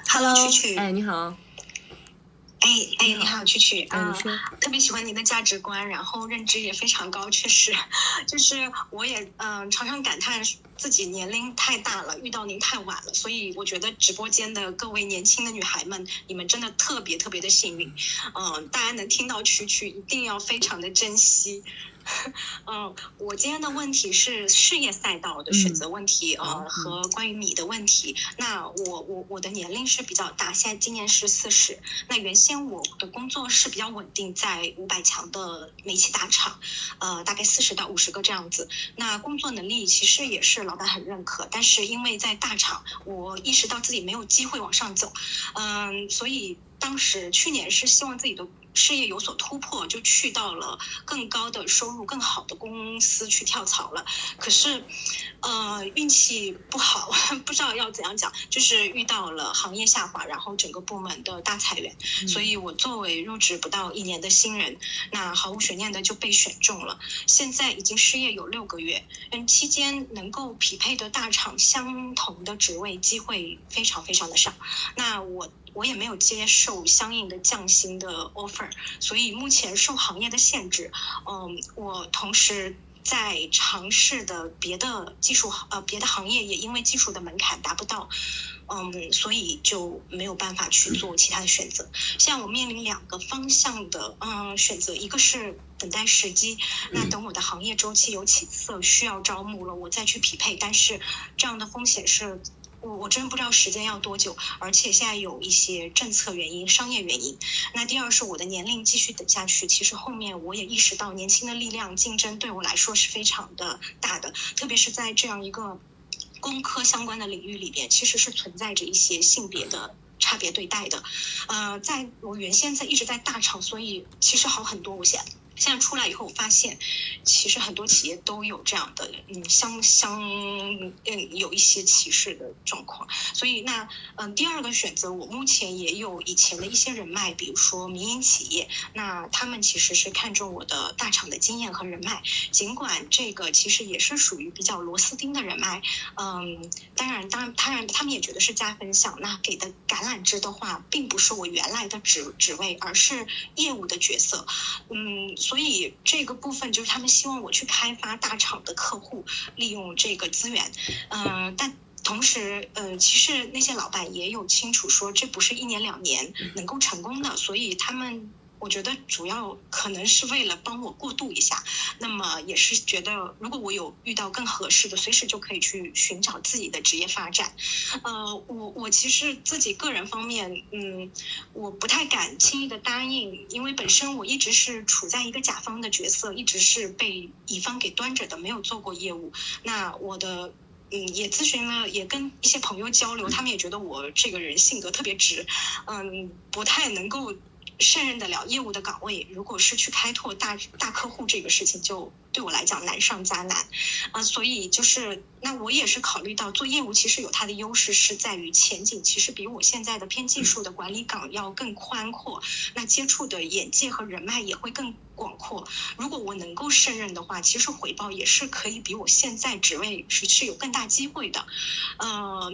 Hello， 曲曲。哎，你好。你好，曲曲啊，你说。特别喜欢你的价值观，然后认知也非常高，确实，就是我也常常感叹自己年龄太大了，遇到您太晚了，所以我觉得直播间的各位年轻的女孩们，你们真的特别特别的幸运，大家能听到曲曲一定要非常的珍惜。我今天的问题是事业赛道的选择问题，和关于你的问题。那我的年龄是比较大，现在今年是40。那原先我的工作是比较稳定，在500强的煤气大厂，大概40到50个这样子。那工作能力其实也是老板很认可，但是因为在大厂，我意识到自己没有机会往上走，所以当时去年是希望自己的事业有所突破，就去到了更高的收入更好的公司去跳槽了。可是运气不好，不知道要怎样讲，就是遇到了行业下滑，然后整个部门的大裁员，所以我作为入职不到1年的新人，那毫无悬念的就被选中了。现在已经失业有6个月，期间能够匹配的大厂相同的职位机会非常非常的少，那我也没有接受相应的降薪的 offer， 所以目前受行业的限制，我同时在尝试的别的行业也因为技术的门槛达不到，所以就没有办法去做其他的选择。现在我面临2个方向的选择，一个是等待时机，那等我的行业周期有起色，需要招募了，我再去匹配，但是这样的风险是我真不知道时间要多久，而且现在有一些政策原因、商业原因。那第二是我的年龄继续等下去，其实后面我也意识到年轻的力量竞争对我来说是非常的大的，特别是在这样一个工科相关的领域里边，其实是存在着一些性别的差别对待的。在我原先一直在大厂，所以其实好很多。我现在出来以后，我发现其实很多企业都有这样的有一些歧视的状况。所以第二个选择，我目前也有以前的一些人脉，比如说民营企业，那他们其实是看中我的大厂的经验和人脉，尽管这个其实也是属于比较螺丝钉的人脉，当然他们也觉得是加分项。那给的橄榄枝的话，并不是我原来的职位，而是业务的角色，所以这个部分就是他们希望我去开发大厂的客户，利用这个资源，但同时其实那些老板也有清楚说这不是1年2年能够成功的，所以我觉得主要可能是为了帮我过渡一下，那么也是觉得如果我有遇到更合适的，随时就可以去寻找自己的职业发展。我其实自己个人方面，我不太敢轻易的答应，因为本身我一直是处在一个甲方的角色，一直是被乙方给端着的，没有做过业务。那我的也咨询了，也跟一些朋友交流，他们也觉得我这个人性格特别直，不太能够胜任得了业务的岗位。如果是去开拓大客户这个事情，就对我来讲难上加难所以就是那我也是考虑到做业务其实有它的优势，是在于前景其实比我现在的偏技术的管理岗要更宽阔，那接触的眼界和人脉也会更广阔。如果我能够胜任的话，其实回报也是可以比我现在职位是有更大机会的。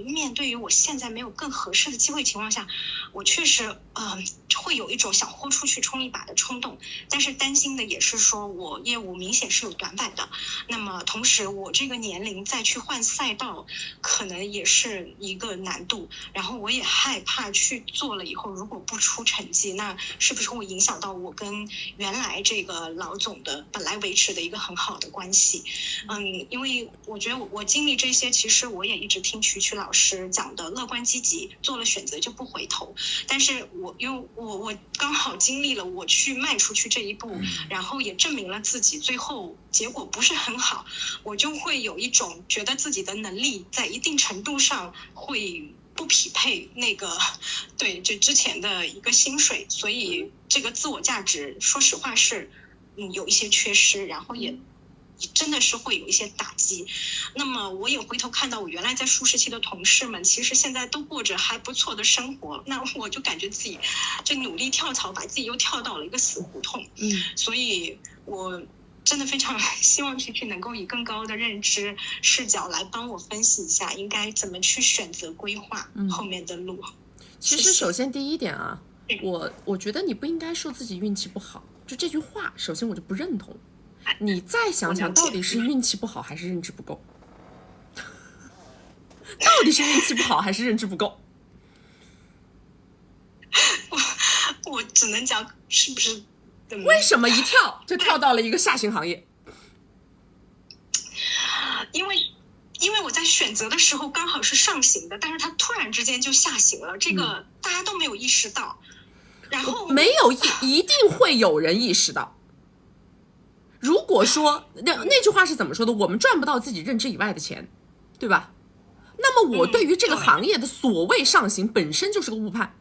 面对于我现在没有更合适的机会情况下，我确实会有一种想豁出去冲一把的冲动，但是担心的也是说我业务明显是有短板的，那么同时我这个年龄再去换赛道可能也是一个难度，然后我也害怕去做了以后如果不出成绩，那是不是会影响到我跟原来这个老总的本来维持的一个很好的关系。因为我觉得我经历这些，其实我也一直听曲老师讲的乐观积极，做了选择就不回头，但是因为我刚好经历了我去迈出去这一步，然后也证明了自己，最后结果不是很好，我就会有一种觉得自己的能力在一定程度上会不匹配那个对这之前的一个薪水，所以这个自我价值说实话是有一些缺失，然后也真的是会有一些打击。那么我也回头看到我原来在舒适期的同事们，其实现在都过着还不错的生活，那我就感觉自己这努力跳槽把自己又跳到了一个死胡同。所以我真的非常希望曲能够以更高的认知视角来帮我分析一下应该怎么去选择规划后面的路。其实首先第一点啊，我觉得你不应该说自己运气不好，就这句话首先我就不认同。你再想想到底是运气不好还是认知不够，到底是运气不好还是认知不够？我只能讲是不是为什么一跳就跳到了一个下行行业？因为我在选择的时候刚好是上行的，但是它突然之间就下行了，这个大家都没有意识到，然后没有一定会有人意识到。如果说那句话是怎么说的？我们赚不到自己认知以外的钱，对吧？那么我对于这个行业的所谓上行本身就是个误判。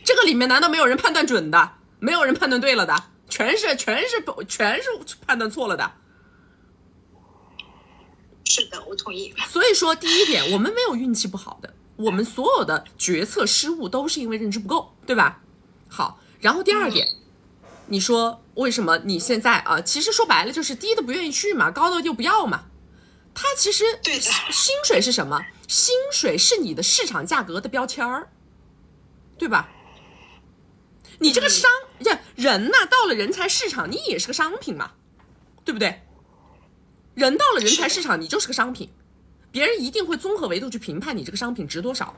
这个里面难道没有人判断准的？没有人判断对了的？全是判断错了的。是的，我同意。所以说，第一点，我们没有运气不好的，我们所有的决策失误都是因为认知不够，对吧？好。然后第二点，你说为什么你现在其实说白了就是低的不愿意去嘛，高的又不要嘛。它其实对的，薪水是什么？薪水是你的市场价格的标签儿，对吧？你这个人呐，到了人才市场，你也是个商品嘛，对不对？人到了人才市场，你就是个商品，别人一定会综合维度去评判你这个商品值多少。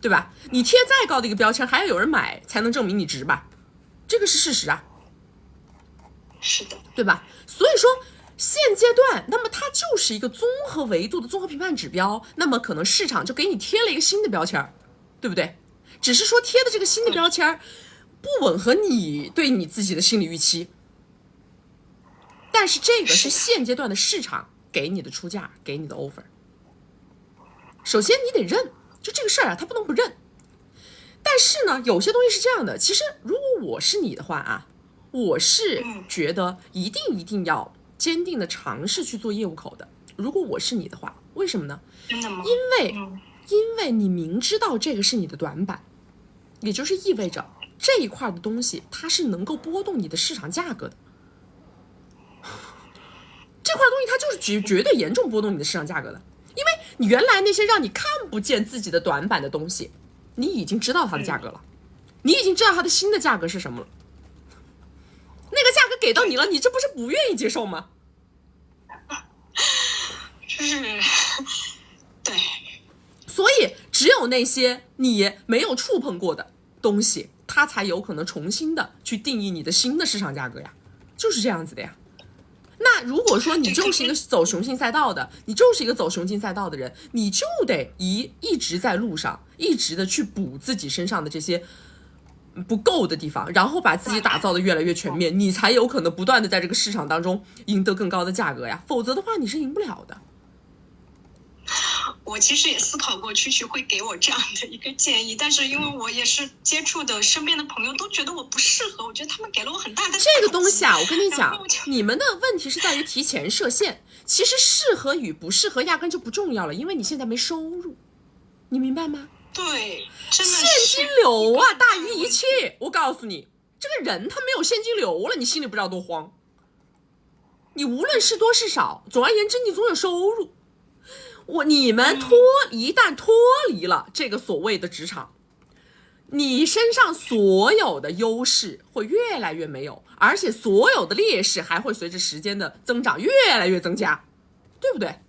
对吧？你贴再高的一个标签，还要有人买才能证明你值吧？这个是事实啊。是的，对吧？所以说现阶段，那么它就是一个综合维度的综合评判指标，那么可能市场就给你贴了一个新的标签，对不对？只是说贴的这个新的标签不吻合你对你自己的心理预期，但是这个是现阶段的市场给你的出价，给你的 offer。首先你得认。就这个事儿啊，他不能不认。但是呢，有些东西是这样的，其实如果我是你的话啊，我是觉得一定要坚定的尝试去做业务口的。如果我是你的话，为什么呢？真的吗？因为你明知道这个是你的短板，也就是意味着这一块的东西它是能够波动你的市场价格的。这块东西它就是绝对严重波动你的市场价格的。因为你原来那些让你看不见自己的短板的东西，你已经知道它的价格了，你已经知道它的新的价格是什么了。那个价格给到你了，你这不是不愿意接受吗？就是对。所以只有有那些你没有触碰过的东西，它才有可能重新的去定义你的新的市场价格呀，就是这样子的呀。那如果说你就是一个走雄性赛道的，你就是一个走雄性赛道的人，你就得一直在路上，一直的去补自己身上的这些不够的地方，然后把自己打造的越来越全面，你才有可能不断的在这个市场当中赢得更高的价格呀，否则的话你是赢不了的。我其实也思考过蛐蛐会给我这样的一个建议，但是因为我也是接触的身边的朋友都觉得我不适合，我觉得他们给了我很大的这个东西啊，我跟你讲，然后你们的问题是在于提前设限，其实适合与不适合压根就不重要了，因为你现在没收入，你明白吗？对，真的现金流啊大于一切。我告诉你，这个人他没有现金流了，你心里不知道多慌。你无论是多是少，总而言之你总有收入。你们一旦脱离了这个所谓的职场，你身上所有的优势会越来越没有，而且所有的劣势还会随着时间的增长越来越增加，对不对？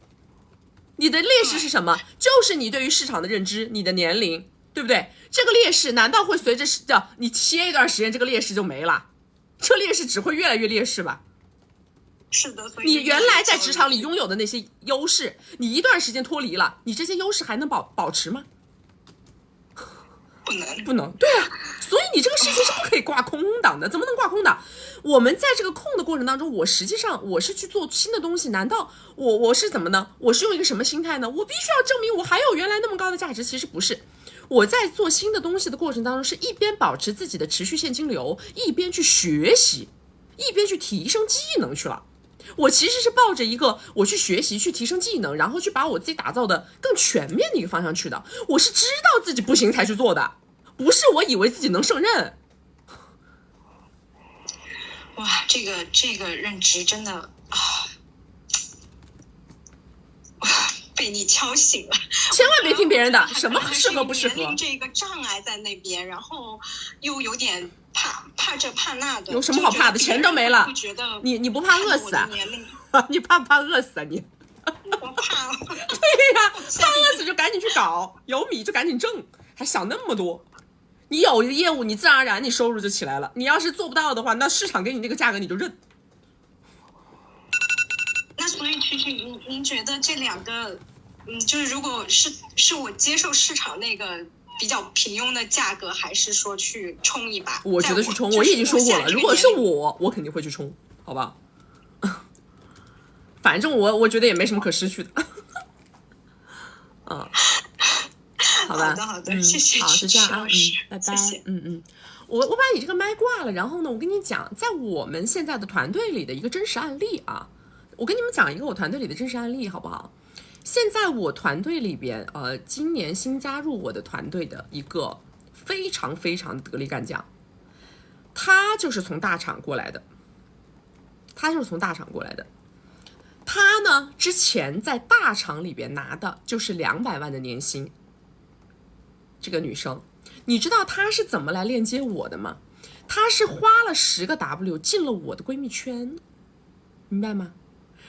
你的劣势是什么？就是你对于市场的认知，你的年龄，对不对？这个劣势难道会随着你歇一段时间，这个劣势就没了？这劣势只会越来越劣势吧？是的，所以你原来在职场里拥有的那些优势，你一段时间脱离了，你这些优势还能保持吗？不能，对啊，所以你这个事情是不可以挂空档的，怎么能挂空档？我们在这个空的过程当中，实际上我是去做新的东西，难道我是怎么呢？我是用一个什么心态呢？我必须要证明我还有原来那么高的价值，其实不是。我在做新的东西的过程当中，是一边保持自己的持续现金流，一边去学习，一边去提升技能去了。我其实是抱着一个我去学习去提升技能，然后去把我自己打造的更全面的一个方向去的。我是知道自己不行才去做的，不是我以为自己能胜任。哇，这个认知真的啊，被你敲醒了。千万别听别人的，什么适合不适合？年龄这个障碍在那边，然后又有点怕这怕那的。有什么好怕的？钱都没了，你不怕饿死啊？你怕不怕饿死啊你？我怕。对呀，怕饿死就赶紧去搞，有米就赶紧挣，还想那么多。你有一个业务，你自然而然你收入就起来了。你要是做不到的话，那市场给你那个价格你就认。那所以蛐蛐，您觉得这两个，就是如果是我接受市场那个比较平庸的价格，还是说去冲一把？我觉得去冲，我已经说过了。如果是我肯定会去冲，好吧？反正我觉得也没什么可失去的。好吧，好的，谢谢。好，就这样啊，拜拜。谢谢。我把你这个麦挂了，然后呢，我跟你讲，在我们现在的团队里的一个真实案例啊，我跟你们讲一个我团队里的真实案例，好不好？现在我团队里边，今年新加入我的团队的一个非常非常得力干将，他就是从大厂过来的，他呢，之前在大厂里边拿的就是200万的年薪。这个女生，你知道她是怎么来链接我的吗？她是花了10个 W 进了我的闺蜜圈，明白吗？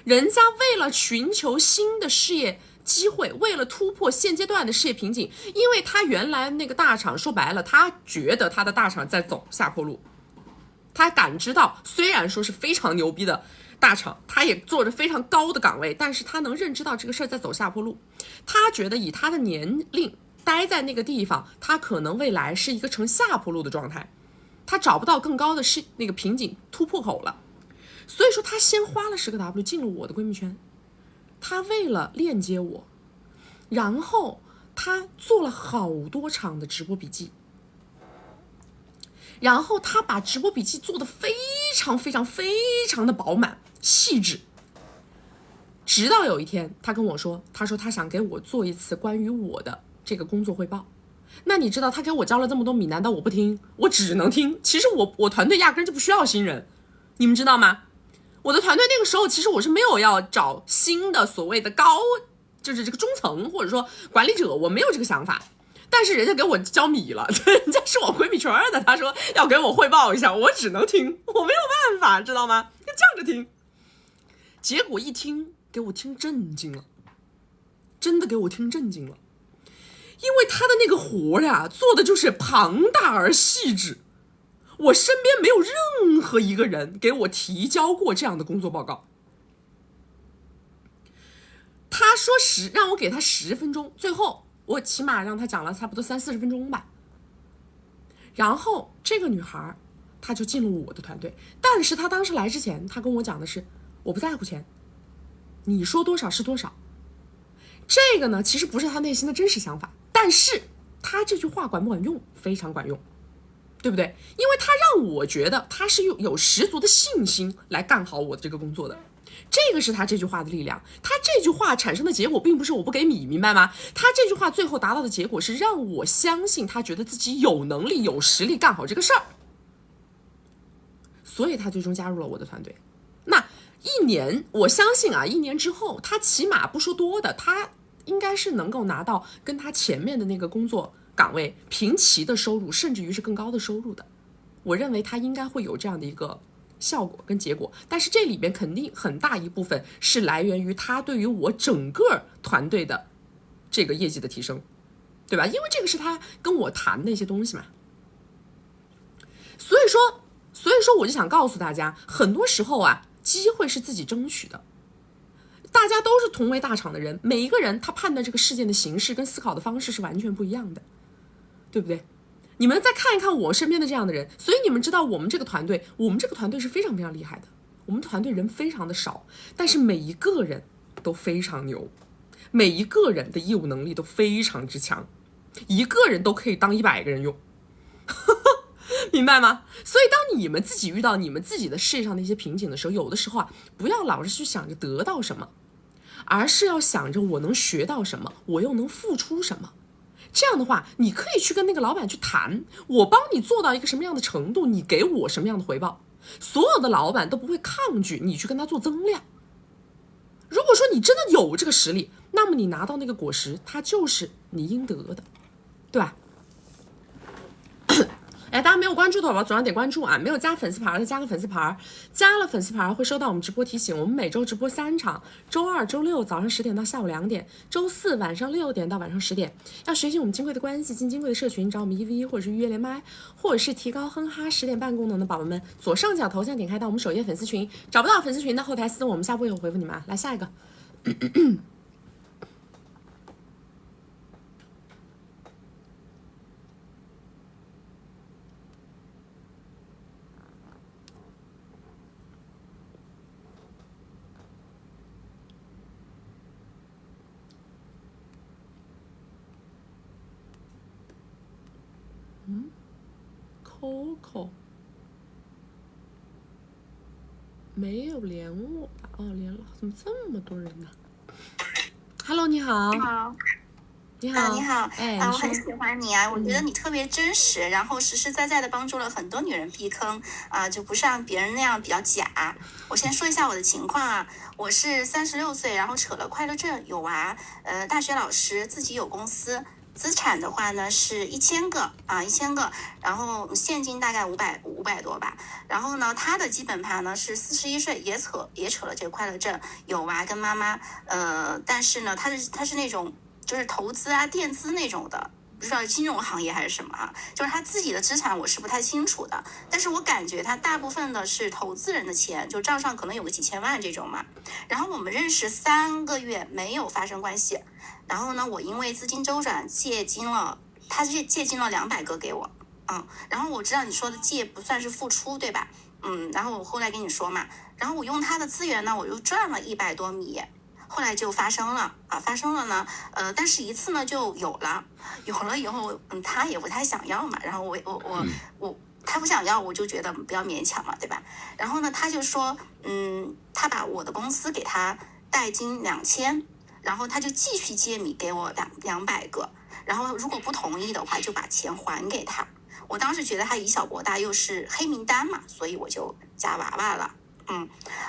人家为了寻求新的事业机会，为了突破现阶段的事业瓶颈，因为她原来那个大厂，说白了，她觉得她的大厂在走下坡路，她感知到虽然说是非常牛逼的大厂，他也做着非常高的岗位，但是他能认知到这个事儿在走下坡路。他觉得以他的年龄待在那个地方，他可能未来是一个呈下坡路的状态，他找不到更高的那个瓶颈突破口了。所以说他先花了10个 W 进入我的闺蜜圈，他为了链接我，然后他做了好多场的直播笔记，然后他把直播笔记做得非常非常非常的饱满细致，直到有一天他跟我说，他说他想给我做一次关于我的这个工作汇报。那你知道他给我教了这么多米，难道我不听？我只能听。其实我团队压根就不需要新人，你们知道吗？我的团队那个时候其实我是没有要找新的所谓的就是这个中层或者说管理者，我没有这个想法。但是人家给我教米了，人家是我闺蜜圈的，他说要给我汇报一下，我只能听，我没有办法，知道吗？就犟着听。结果一听，给我听震惊了，真的给我听震惊了。因为他的那个活呀，做的就是庞大而细致。我身边没有任何一个人给我提交过这样的工作报告。他说让我给他10分钟，最后我起码让他讲了差不多30-40分钟吧。然后这个女孩她就进了我的团队，但是她当时来之前，她跟我讲的是我不在乎钱，你说多少是多少。这个呢，其实不是她内心的真实想法，但是她这句话管不管用？非常管用，对不对？因为她让我觉得她是有十足的信心来干好我的这个工作的。这个是他这句话的力量，他这句话产生的结果并不是我不给米，明白吗？他这句话最后达到的结果是让我相信他觉得自己有能力有实力干好这个事儿，所以他最终加入了我的团队。那1年，我相信啊，1年之后他起码不说多的，他应该是能够拿到跟他前面的那个工作岗位平齐的收入，甚至于是更高的收入的。我认为他应该会有这样的一个效果跟结果，但是这里边肯定很大一部分是来源于他对于我整个团队的这个业绩的提升，对吧？因为这个是他跟我谈的一些东西嘛。所以说我就想告诉大家，很多时候啊，机会是自己争取的。大家都是同为大厂的人，每一个人他判断这个事件的形式跟思考的方式是完全不一样的，对不对？你们再看一看我身边的这样的人，所以你们知道我们这个团队是非常非常厉害的。我们团队人非常的少，但是每一个人都非常牛，每一个人的业务能力都非常之强，一个人都可以当100个人用明白吗？所以当你们自己遇到你们自己的事业上的一些瓶颈的时候，有的时候啊，不要老是去想着得到什么，而是要想着我能学到什么，我又能付出什么。这样的话，你可以去跟那个老板去谈，我帮你做到一个什么样的程度，你给我什么样的回报。所有的老板都不会抗拒你去跟他做增量。如果说你真的有这个实力，那么你拿到那个果实，它就是你应得的，对吧？哎，大家没有关注的宝宝左上点关注啊！没有加粉丝牌的加个粉丝牌，加了粉丝牌会收到我们直播提醒。我们每周直播3场，周2、周6早上10点到下午2点，周4晚上6点到晚上10点。要学习我们金贵的关系，进金贵的社群，找我们1v1或者是预约连麦，或者是提高哼哈10点半功能的宝宝们，左上角头像点开到我们首页粉丝群，找不到粉丝群的后台私我们下播以后回复你们啊。来下一个。Coco 没有连我吧？哦，连了，怎么这么多人呢 ？Hello， 你好。你好。你好，你好，哎，我很喜欢你啊！我觉得你特别真实，然后实实在在的帮助了很多女人避坑啊，就不像别人那样比较假。我先说一下我的情况啊，我是36岁，然后扯了快乐证，有娃，大学老师，自己有公司。资产的话呢是1000个啊，1000个，然后现金大概500多吧。然后呢，他的基本盘呢是41岁，也扯了这个快乐证，有娃跟妈妈。但是呢，他是那种就是投资啊、电资那种的，不知道金融行业还是什么啊。就是他自己的资产我是不太清楚的，但是我感觉他大部分的是投资人的钱，就账上可能有个几千万这种嘛。然后我们认识3个月没有发生关系。然后呢，我因为资金周转借金了，他借金了200个给我，然后我知道你说的借不算是付出，对吧？然后我后来跟你说嘛，然后我用他的资源呢，我又赚了100多米，后来就发生了呢，但是一次呢就有了以后，他也不太想要嘛，然后我他不想要，我就觉得不要勉强嘛，对吧？然后呢，他就说，他把我的公司给他代金2000。然后他就继续借米给我200个，然后如果不同意的话，就把钱还给他。我当时觉得他以小博大，又是黑名单嘛，所以我就夹娃娃了。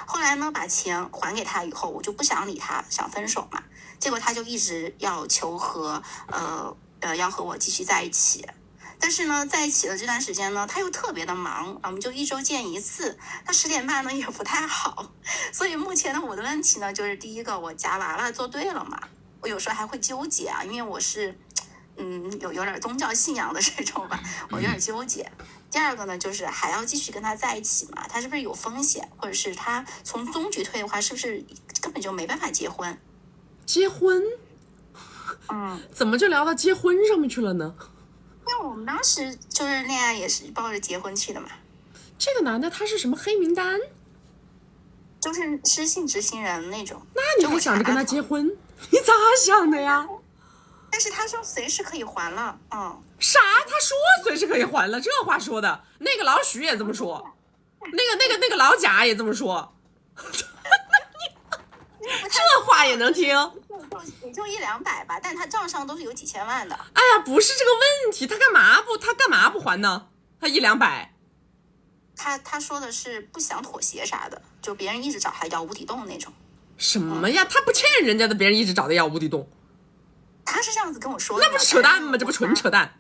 后来呢，把钱还给他以后，我就不想理他，想分手嘛。结果他就一直要求和，要和我继续在一起。但是呢，在一起的这段时间呢，他又特别的忙，我们就1周见1次。他10点半呢也不太好，所以目前呢，我的问题呢，就是第一个，我夹娃娃做对了嘛？我有时候还会纠结啊，因为我是有点宗教信仰的这种吧，我有点纠结。第二个呢，就是还要继续跟他在一起嘛，他是不是有风险，或者是他从宗局退的话，是不是根本就没办法结婚？结婚？怎么就聊到结婚上面去了呢？因为我们当时就是恋爱也是抱着结婚去的嘛。这个男的他是什么黑名单？就是失信执行人那种。那你还想着跟他结婚？你咋想的呀？但是他说随时可以还了，啥？他说随时可以还了，这话说的。那个老许也这么说，那个老贾也这么说。这话也能听？也就100-200吧，但他账上都是有几千万的。哎呀，不是这个问题，他干嘛不还呢？他100-200。他说的是不想妥协啥的，就别人一直找他要无底洞那种。什么呀？他不欠人家的，别人一直找他要无底洞。他是这样子跟我说的。那不是扯淡吗？这不纯扯淡。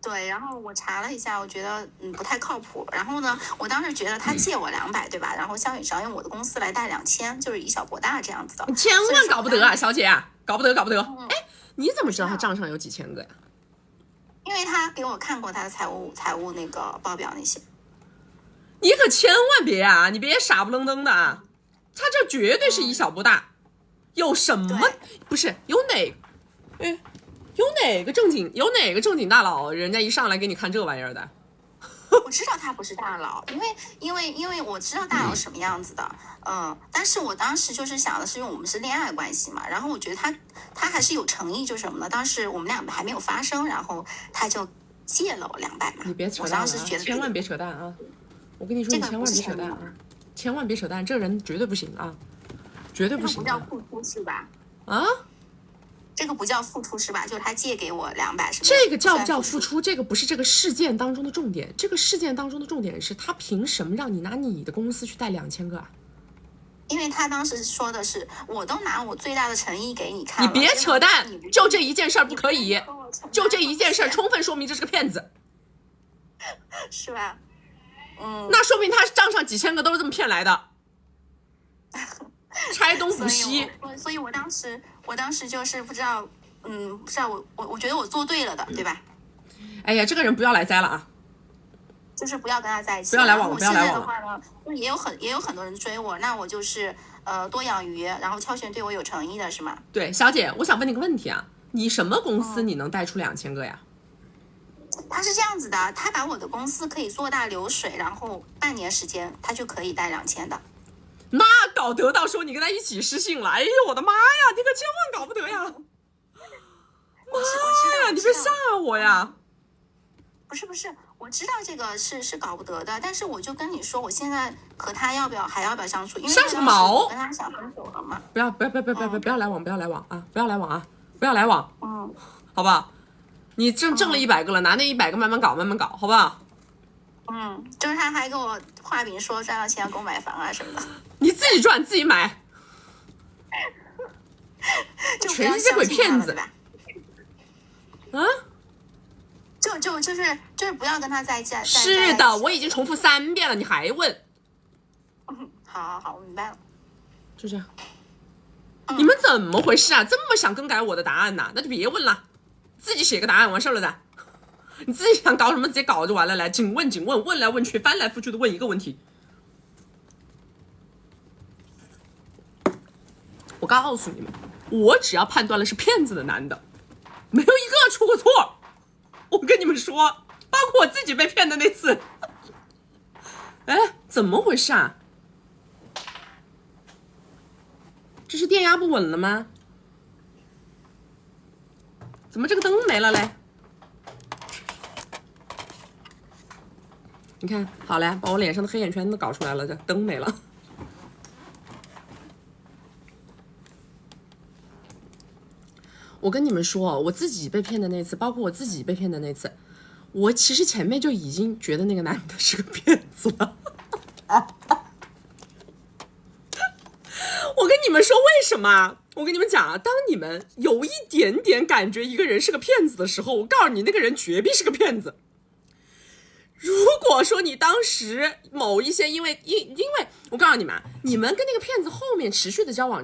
对，然后我查了一下，我觉得不太靠谱。然后呢，我当时觉得他借我200，对吧？然后肖宇章用我的公司来贷2000，就是以小博大这样子的。你千万搞不得啊，小姐啊，搞不得。哎，你怎么知道他账上有几千个呀？因为他给我看过他的财务那个报表那些。你可千万别啊！你别傻不愣登的啊！他这绝对是以小博大。有什么不是有哪个正经大佬，人家一上来给你看这玩意儿的？我知道他不是大佬，因为我知道大佬什么样子的，但是我当时就是想的是，因为我们是恋爱关系嘛，然后我觉得他还是有诚意，就是什么呢？当时我们俩还没有发生，然后他就借了我200嘛。你别扯淡了，千万别扯淡啊！我跟你说，你千万别扯淡啊！千万别扯淡，这个人绝对不行啊，绝对不行。这个不叫付出是吧？啊？这个不叫付出是吧？就是他借给我200是吧？这个叫不叫付出？这个不是这个事件当中的重点。这个事件当中的重点是他凭什么让你拿你的公司去贷2000个啊？因为他当时说的是，我都拿我最大的诚意给你看了。你别扯淡，就这一件事儿不可以，就这一件事儿充分说明这是个骗子，是吧？那说明他账上几千个都是这么骗来的，拆东补西。所以我当时就是不知道，我觉得我做对了的，对吧？哎呀，这个人不要来栽了啊！就是不要跟他在一起。不要来往了，不要来往了。现在的话呢，也有很多人追我，那我就是多养鱼，然后挑选对我有诚意的，是吗？对，小姐，我想问你个问题啊，你什么公司你能贷出2000个呀？他是这样子的，他把我的公司可以做大流水，然后半年时间他就可以贷2000的。那搞得到时候你跟他一起失信了，哎呦我的妈呀，你可千万搞不得呀！妈呀，你别吓我呀！不是，我知道这个是搞不得的，但是我就跟你说，我现在和他还要不要相处？因为相处毛，我跟他想分手了嘛。不要来往，不要来往啊！不要来往啊！不要来往，好不好？你挣了100个了，拿那100个慢慢搞，好不好？就是他还给我画饼说赚到钱要给我买房啊什么的。你自己赚自己买，全是这鬼骗子啊！就是不要跟他在一起。是的，我已经重复3遍了，你还问？好，我明白了。就这样。你们怎么回事啊？这么想更改我的答案呢？那就别问了，自己写个答案完事了的。你自己想搞什么，直接搞就完了。来，请问，问来问去，翻来覆去的问一个问题。我告诉你们，我只要判断了是骗子的男的，没有一个出过错。我跟你们说，包括我自己被骗的那次。哎，怎么回事啊？这是电压不稳了吗？怎么这个灯没了嘞？你看，好嘞，把我脸上的黑眼圈都搞出来了，这灯没了。我跟你们说，我自己被骗的那次，包括我自己被骗的那次，我其实前面就已经觉得那个男的是个骗子了。我跟你们说为什么？我跟你们讲啊，当你们有一点点感觉一个人是个骗子的时候，我告诉你，那个人绝逼是个骗子。如果说你当时某一些因为我告诉你们，你们跟那个骗子后面持续的交往，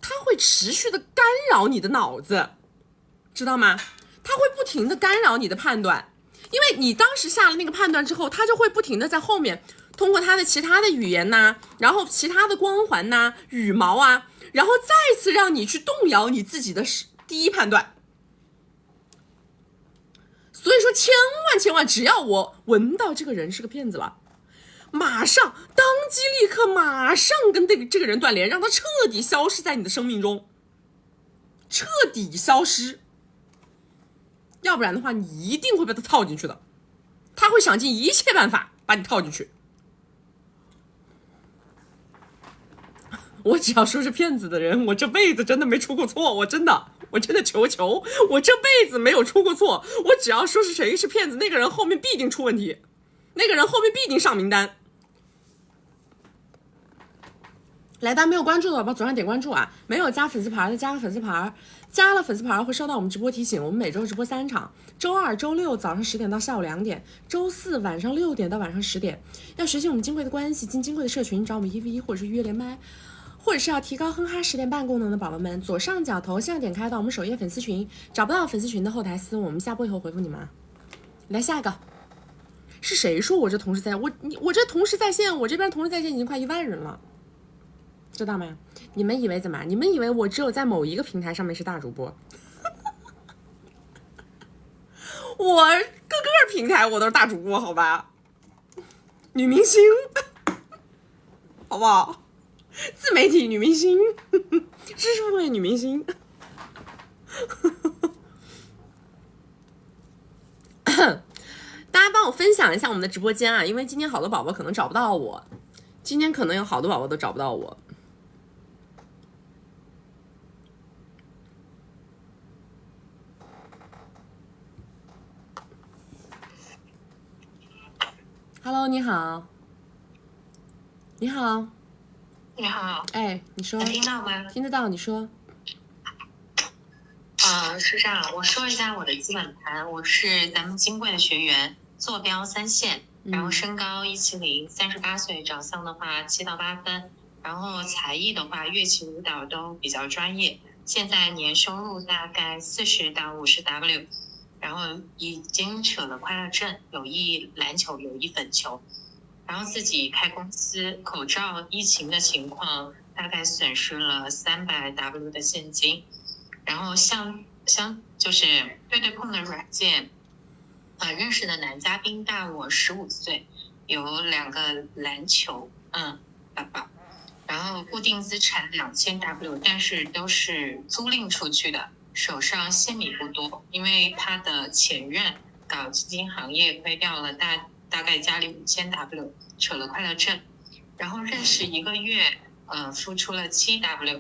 他会持续的干扰你的脑子，知道吗？他会不停的干扰你的判断，因为你当时下了那个判断之后，他就会不停的在后面通过他的其他的语言呐，然后其他的光环呐、羽毛啊，然后再次让你去动摇你自己的第一判断。所以说千万，只要我闻到这个人是个骗子了，马上当机立刻马上跟这个人断联，让他彻底消失在你的生命中，彻底消失。要不然的话，你一定会被他套进去的，他会想尽一切办法把你套进去。我只要说是骗子的人，我这辈子真的没出过错，我真的求，我这辈子没有出过错。我只要说是谁是骗子，那个人后面必定出问题，那个人后面必定上名单。来，大家没有关注的宝宝左上点关注啊！没有加粉丝牌的加个粉丝牌，加了粉丝牌会收到我们直播提醒。我们每周直播3场，周二、周六早上10点到下午2点，周四晚上6点到晚上10点。要学习我们金贵的关系，进金贵的社群，找我们1v1或者是预约连麦，或者是要提高哼哈10点半功能的宝宝们，左上角头像点开到我们首页粉丝群，找不到粉丝群的后台私我们下播以后回复你们。来下一个，是谁说我这同时在我这同时在线，我这边同时在线已经快1万人了。知道吗？你们以为怎么？你们以为我只有在某一个平台上面是大主播？我各个平台我都是大主播，好吧？女明星，好不好？自媒体女明星，知识分子女明星。大家帮我分享一下我们的直播间啊，因为今天好多宝宝可能找不到我，今天可能有好多宝宝都找不到我。Hello， 你好，你好，你好，哎，你说，能听到吗？听得到，你说。是这样，我说一下我的基本盘，我是咱们金贵的学员，坐标3线，然后身高170， 38岁，长相的话7到8分，然后才艺的话乐器舞蹈都比较专业，现在年收入大概40到50W。然后已经扯了快乐证，有一篮球，有一粉球，然后自己开公司，口罩疫情的情况大概损失了300W 的现金，然后像就是对碰的软件，认识的男嘉宾大我15岁，有2个篮球，爸爸，然后固定资产2000W， 但是都是租赁出去的。手上现米不多，因为他的前任搞基金行业亏掉了大概家里5000W， 扯了快乐证，然后认识1个月，付出了7W，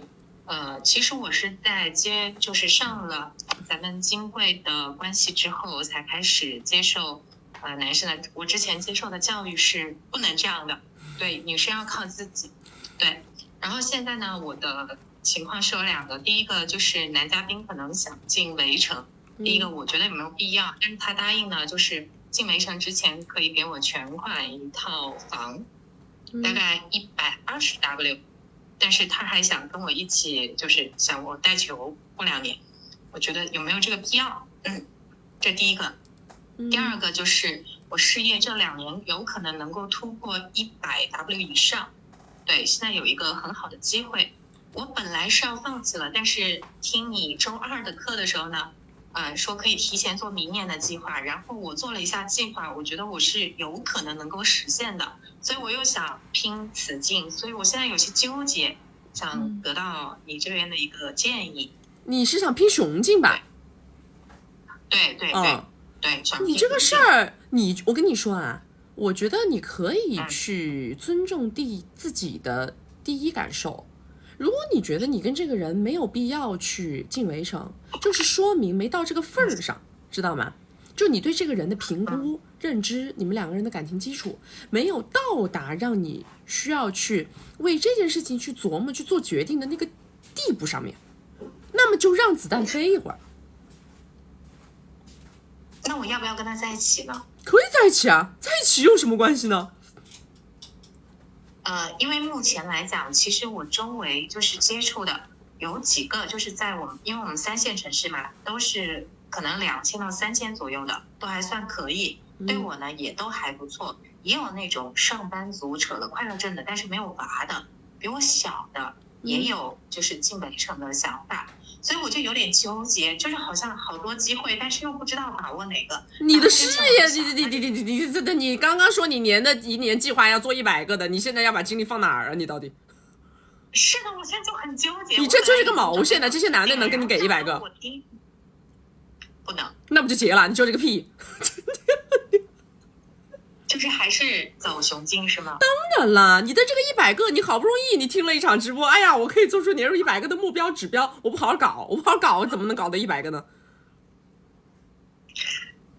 其实我是在就是上了咱们金贵的关系之后，才开始接受男生的。我之前接受的教育是不能这样的，对，女生要靠自己，对。然后现在呢，我的情况是有2个，第一个就是男嘉宾可能想进围城，第一个我觉得有没有必要，但是他答应呢，就是进围城之前可以给我全款一套房，大概120W，但是他还想跟我一起，就是想我带球过2年，我觉得有没有这个必要？这第一个。第二个就是我事业这2年有可能能够突破100W 以上，对，现在有一个很好的机会。我本来是要放弃了，但是听你周2的课的时候呢，说可以提前做明年的计划，然后我做了一下计划，我觉得我是有可能能够实现的，所以我又想拼此劲，所以我现在有些纠结，想得到你这边的一个建议。你是想拼雄劲吧？对，你这个事儿，我跟你说啊，我觉得你可以去尊重自己的第一感受。如果你觉得你跟这个人没有必要去进围城，就是说明没到这个份儿上，知道吗？就你对这个人的评估、认知，你们2个人的感情基础没有到达让你需要去为这件事情去琢磨、去做决定的那个地步上面，那么就让子弹飞一会儿。那我要不要跟他在一起呢？可以在一起啊，在一起有什么关系呢？因为目前来讲，其实我周围就是接触的有几个，就是因为我们3线城市嘛，都是可能2000到3000左右的，都还算可以。对我呢也都还不错，也有那种上班族扯了快乐证的，但是没有娃的，比我小的，也有就是进北城的想法。所以我就有点纠结，就是好像好多机会，但是又不知道把握哪个。你的事业，你刚刚说你一年计划要做100个的，你现在要把精力放哪儿啊？你到底？是的，我现在就很纠结。你这就是个毛线的，这些男的能跟你给100个？不能。那不就结了？你纠结个屁！就是还是走雄竞是吗？当然了，你的这个100个，你好不容易你听了一场直播，哎呀，我可以做出年入100个的目标指标，我不好好搞，我怎么能搞得100个呢？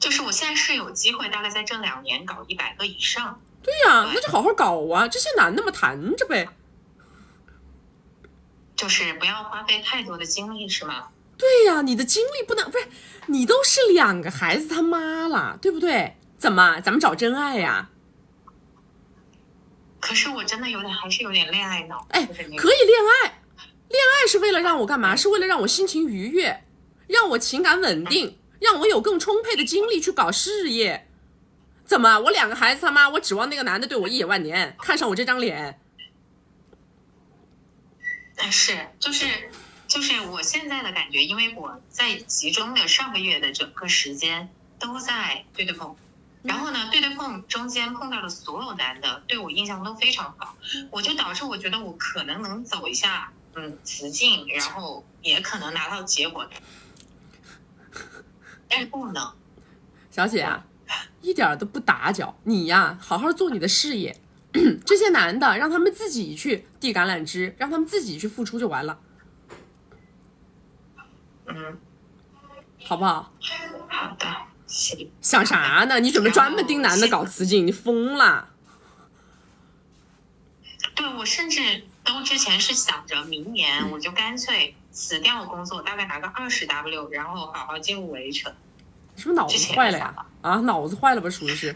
就是我现在是有机会，大概在这2年搞100个以上。对呀，那就好好搞啊！这些男的嘛，谈着呗。就是不要花费太多的精力是吗？对呀，你的精力不是你都是2个孩子他妈了，对不对？怎么咱们找真爱呀？可是我真的还是有点恋爱脑。哎，可以恋爱，恋爱是为了让我干嘛？是为了让我心情愉悦，让我情感稳定，让我有更充沛的精力去搞事业。怎么我2个孩子他妈，我指望那个男的对我一眼万年，看上我这张脸？就是我现在的感觉，因为我在集中的上个月的整个时间都在对对碰。然后呢，对对碰中间碰到的所有男的对我印象都非常好，我就导致我觉得我可能能走一下雌竞，然后也可能拿到结果，但是不能。小姐啊，一点都不打搅你呀，好好做你的事业。这些男的让他们自己去递橄榄枝，让他们自己去付出就完了。好不好？好的。想啥呢？你准备专门盯男的搞雌竞？你疯了？对，我甚至都之前是想着明年我就干脆辞掉工作，大概拿个20W，然后好好进入围城。是不是脑子坏了呀？啊，脑子坏了吧？属于是。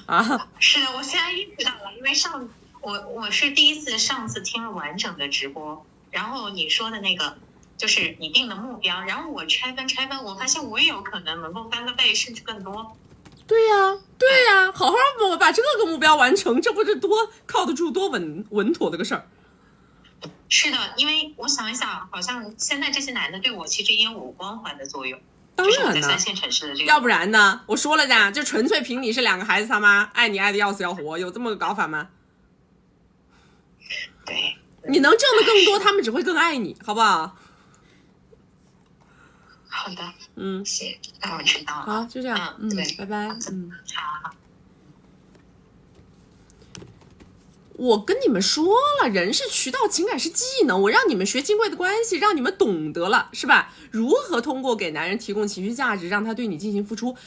啊，是的，我现在意识到了，因为我是第一次上次听了完整的直播，然后你说的那个。就是你定的目标，然后我拆分，我发现我也有可能能够翻个倍，甚至更多。对呀，好好把这个目标完成，这不是多靠得住、多稳妥的个事儿。是的，因为我想一想，好像现在这些男的对我其实也有我光环的作用。当然呢，在3线城市的这个，要不然呢？我说了的，就纯粹凭你是2个孩子他妈，爱你爱的要死要活，有这么个搞法吗？对，你能挣得更多，他们只会更爱你，好不好？好的，谢，那我知道了。好，就这样，对，拜拜，好。我跟你们说了，人是渠道，情感是技能，我让你们学金贵的关系，让你们懂得了，是吧？如何通过给男人提供情绪价值，让他对你进行付出，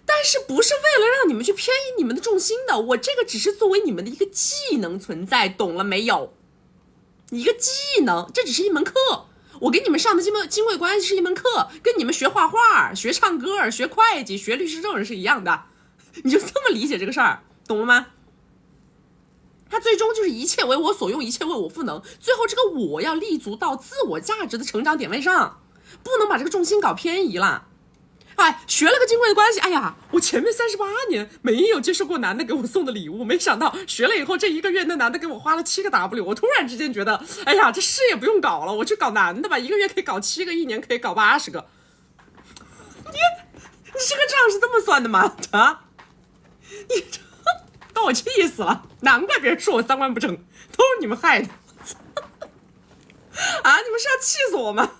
但是不是为了让你们去偏移你们的重心的，我这个只是作为你们的一个技能存在，懂了没有？一个技能，这只是一门课。我给你们上的金贵关系是一门课，跟你们学画画、学唱歌、学会计、学律师证是一样的，你就这么理解这个事儿，懂了吗？它最终就是一切为我所用，一切为我赋能，最后这个我要立足到自我价值的成长点位上，不能把这个重心搞偏移了。哎，学了个金贵的关系，哎呀，我前面38年没有接受过男的给我送的礼物，没想到学了以后这1个月那男的给我花了7个 W， 我突然之间觉得，哎呀，这事业不用搞了，我去搞男的吧，1个月可以搞7个，1年可以搞80个。你这个账是这么算的吗？啊，你这把我气死了，难怪别人说我3观不正，都是你们害的。啊，你们是要气死我吗？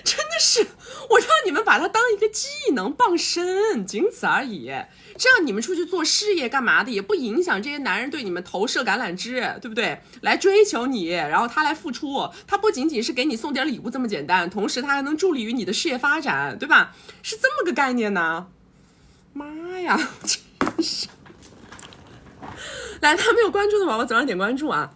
真的是，我让你们把它当一个技能傍身，仅此而已。这样你们出去做事业干嘛的，也不影响这些男人对你们投射橄榄枝，对不对？来追求你，然后他来付出，他不仅仅是给你送点礼物这么简单，同时他还能助力于你的事业发展，对吧？是这么个概念呢。妈呀，真是！来，他没有关注的宝宝，早上点关注啊！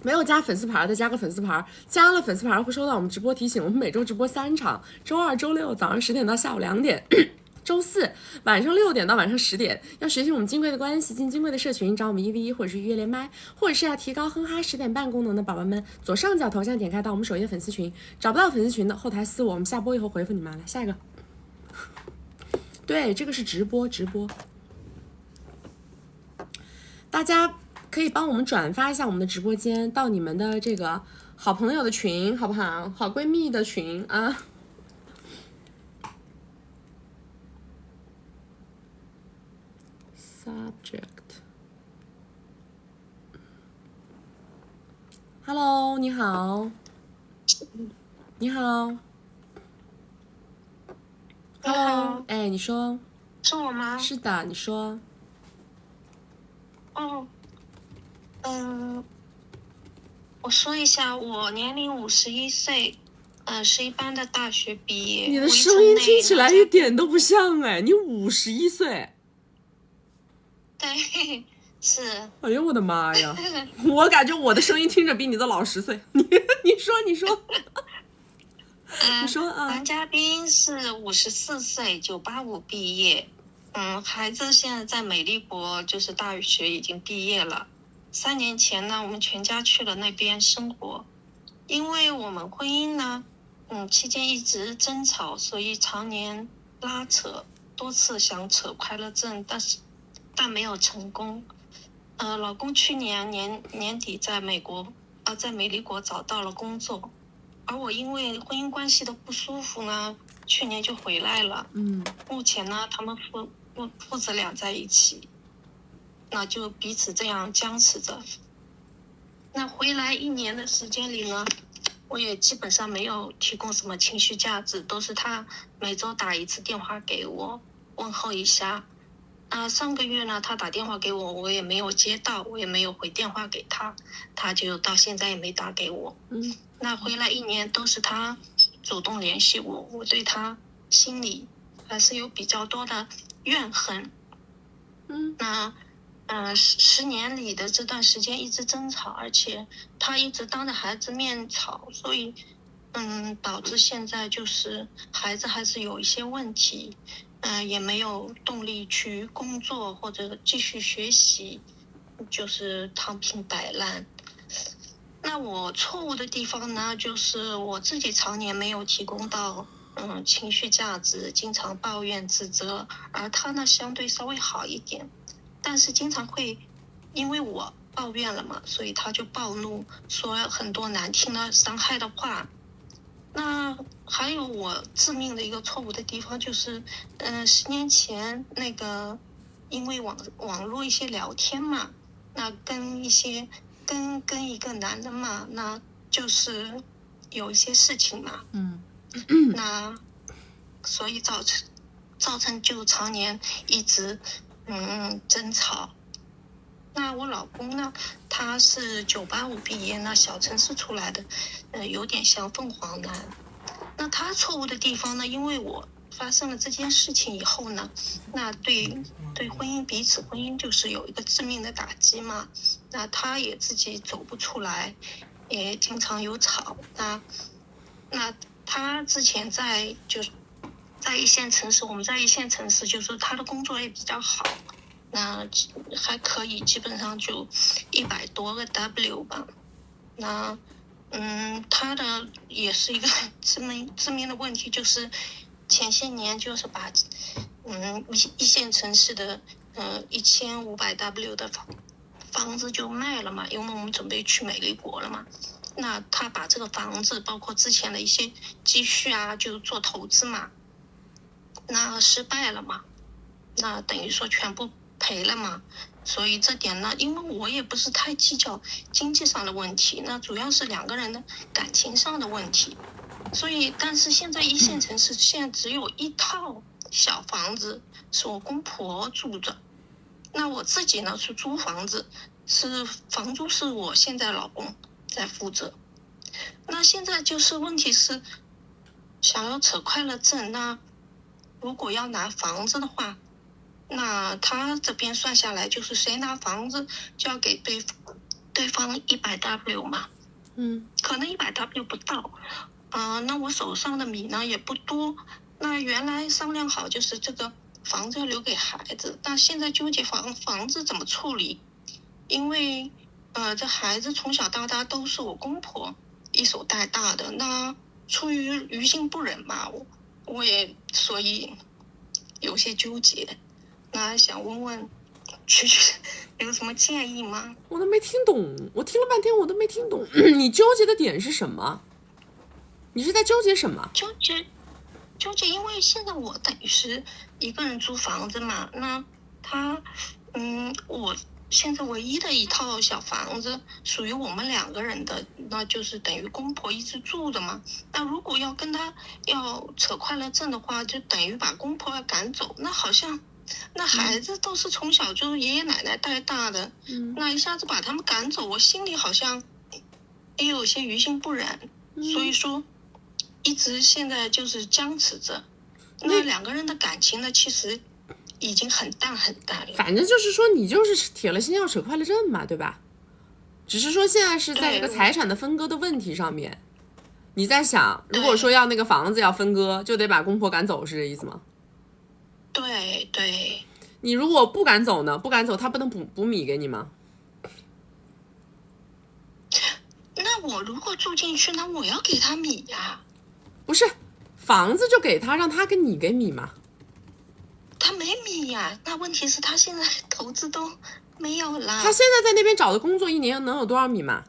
没有加粉丝牌的加个粉丝牌，加了粉丝牌会收到我们直播提醒。我们每周直播3场，周2、周6早上10点到下午2点，周四晚上6点到晚上10点，要学习我们金贵的关系，进金贵的社群，找我们1v1或者是约连麦，或者是要提高哼哈10点半功能的宝宝们，左上角头像点开到我们首页粉丝群，找不到粉丝群的后台私我，我们下播以后回复你们。来下一个，对，这个是直播，大家可以帮我们转发一下我们的直播间到你们的这个好朋友的群，好不好？好闺蜜的群啊。Subject。Hello， 你好。你好。Hello， 哎，你说。是我吗？是的，你说。哦，我说一下，我年龄51岁，是一般的大学毕业。你的声音听起来一点都不像哎，你51岁。对，是。哎呦我的妈呀！我感觉我的声音听着比你都老10岁。你说。你说啊。男嘉宾是54岁，985毕业。孩子现在在美丽国，就是大学已经毕业了。3年前呢，我们全家去了那边生活，因为我们婚姻呢，期间一直争吵，所以常年拉扯，多次想扯快乐证，但没有成功。老公去年年底在美丽国找到了工作，而我因为婚姻关系的不舒服呢，去年就回来了。目前呢，他们父子俩在一起，那就彼此这样僵持着。那回来1年的时间里呢，我也基本上没有提供什么情绪价值，都是他每周打1次电话给我问候一下。上个月呢，他打电话给我，我也没有接到，我也没有回电话给他，他就到现在也没打给我。那回来1年都是他主动联系我，我对他心里还是有比较多的怨恨。那10年里的这段时间一直争吵，而且他一直当着孩子面吵，所以导致现在就是孩子还是有一些问题，也没有动力去工作或者继续学习，就是躺平摆烂。那我错误的地方呢，就是我自己常年没有提供到情绪价值，经常抱怨自责，而他呢相对稍微好一点，但是经常会因为我抱怨了嘛，所以他就暴怒，说很多难听的伤害的话。那还有我致命的一个错误的地方就是10年前那个因为网络一些聊天嘛，那跟一个男人嘛，那就是有一些事情嘛，那所以造成就常年一直争吵。那我老公呢，他是985毕业，那小城市出来的，有点像凤凰男。那他错误的地方呢，因为我发生了这件事情以后呢，那对彼此婚姻就是有一个致命的打击嘛。那他也自己走不出来，也经常有吵。那他之前在一线城市，我们在一线城市，就是他的工作也比较好。那还可以，基本上就100多个 W 吧。那他的也是一个致命的问题，就是前些年就是把一线城市的1500 W 的房子就卖了嘛，因为我们准备去美丽国了嘛。那他把这个房子包括之前的一些积蓄啊，就做投资嘛，那失败了嘛，那等于说全部赔了嘛。所以这点呢，因为我也不是太计较经济上的问题，那主要是2个人的感情上的问题。所以但是现在一线城市现在只有1套小房子是我公婆住着，那我自己呢是租房子，是房租是我现在老公在负责。那现在就是问题是想要扯快乐证，那如果要拿房子的话，那他这边算下来就是谁拿房子就要给对方100 W 嘛，可能100 W 不到，那我手上的米呢也不多，那原来商量好就是这个房子要留给孩子，但现在纠结房子怎么处理，因为这孩子从小到大都是我公婆一手带大的，那出于于心不忍嘛，我也所以有些纠结，那想问问曲曲有什么建议吗？我都没听懂，我听了半天我都没听懂，你纠结的点是什么？你是在纠结什么？纠结，因为现在我等于是一个人租房子嘛，那我现在唯一的一套小房子属于我们2个人的，那就是等于公婆一直住的嘛。那如果要跟他要扯快乐证的话，就等于把公婆要赶走，那好像那孩子都是从小就是爷爷奶奶带大的，那一下子把他们赶走，我心里好像也有些于心不忍，所以说一直现在就是僵持着。那2个人的感情呢，其实已经很淡很淡了。反正就是说你就是铁了心要扯快乐证嘛，对吧？只是说现在是在这个财产的分割的问题上面，你在想，如果说要那个房子要分割，就得把公婆赶走，是这意思吗？对对。你如果不赶走呢？不赶走，他不能补米给你吗？那我如果住进去，那我要给他米呀。不是，房子就给他，让他跟你给米嘛。他没米呀，那问题是他现在投资都没有了。他现在在那边找的工作，1年能有多少米嘛？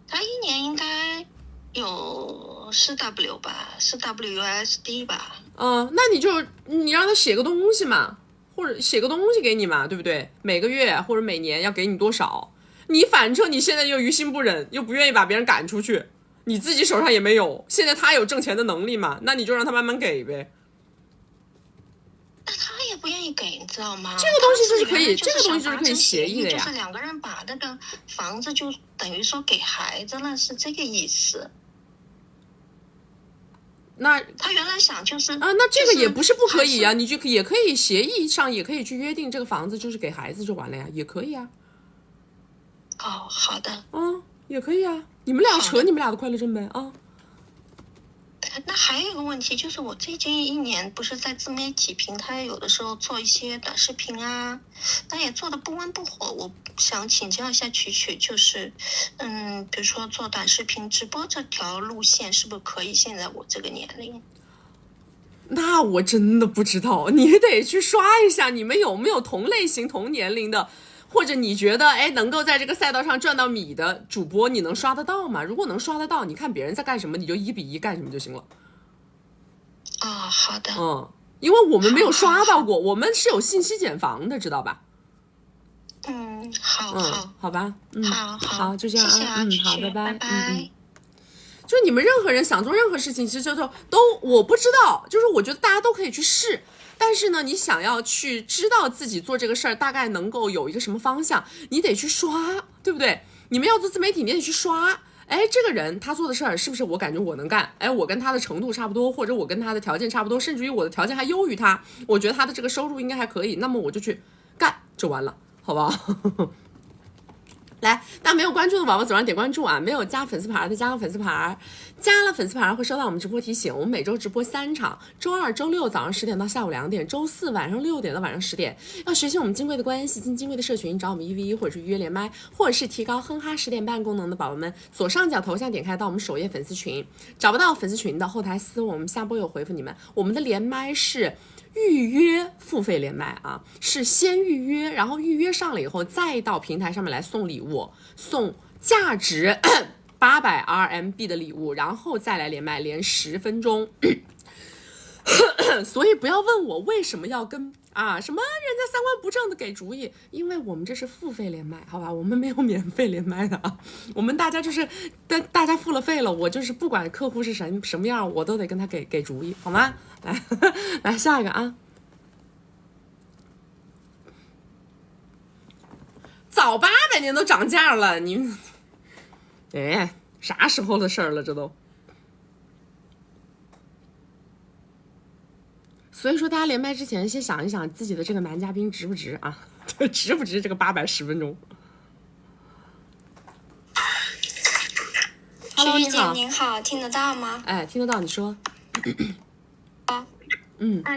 他1年应该有4W 吧，4WUSD 吧。那你让他写个东西嘛，或者写个东西给你嘛，对不对？每个月或者每年要给你多少？你反正你现在又于心不忍，又不愿意把别人赶出去，你自己手上也没有，现在他有挣钱的能力嘛，那你就让他慢慢给呗。那他也不愿意给，你知道吗？这个东西就是可以，这个东西就是可以协议的呀。就是2个人把那个房子就等于说给孩子了，是这个意思。那他原来想就是那这个也不是不可以啊，你就也可以协议上也可以去约定这个房子就是给孩子就完了呀，也可以啊。哦，好的。也可以啊，你们俩扯你们俩的快乐证呗啊。那还有一个问题就是，我最近1年不是在自媒体平台有的时候做一些短视频啊，那也做的不温不火。我想请教一下曲曲，就是比如说做短视频直播这条路线是不是可以？现在我这个年龄，那我真的不知道，你得去刷一下你们有没有同类型同年龄的，或者你觉得能够在这个赛道上赚到米的主播，你能刷得到吗？如果能刷得到，你看别人在干什么，你就1比1干什么就行了。好的。因为我们没有刷到过，我们是有信息茧房的，知道吧？好吧，好，就这样啊，好，拜拜，拜拜。就你们任何人想做任何事情，其实都我不知道，就是我觉得大家都可以去试。但是呢，你想要去知道自己做这个事儿大概能够有一个什么方向，你得去刷，对不对？你们要做自媒体，你得去刷。这个人他做的事儿是不是我感觉我能干？我跟他的程度差不多，或者我跟他的条件差不多，甚至于我的条件还优于他，我觉得他的这个收入应该还可以，那么我就去干就完了，好不好？来，大家没有关注的宝宝左上点关注啊，没有加粉丝牌的加个粉丝牌，加了粉丝牌会收到我们直播提醒。我们每周直播3场，周2、周6早上10点到下午2点，周4晚上6点到晚上10点。要学习我们金贵的关系，进金贵的社群，找我们1v1或者是预约连麦，或者是提高哼哈10点半功能的宝宝们，左上角头像点开到我们首页粉丝群，找不到粉丝群的后台私我们下播有回复你们。我们的连麦是预约付费连麦啊，是先预约，然后预约上了以后，再到平台上面来送礼物，送价值800 RMB 的礼物，然后再来连麦，连10分钟。所以不要问我为什么要跟什么人家三观不正的给主意，因为我们这是付费连麦，好吧，我们没有免费连麦的啊。我们大家就是大家付了费了，我就是不管客户是什么样，我都得跟他给主意，好吗？来下一个啊。早800年都涨价了，你啥时候的事儿了这都。所以说大家连麦之前先想一想自己的这个男嘉宾值不值啊？值不值这个810分钟 ？Hello， 你好，您好，听得到吗？听得到，你说。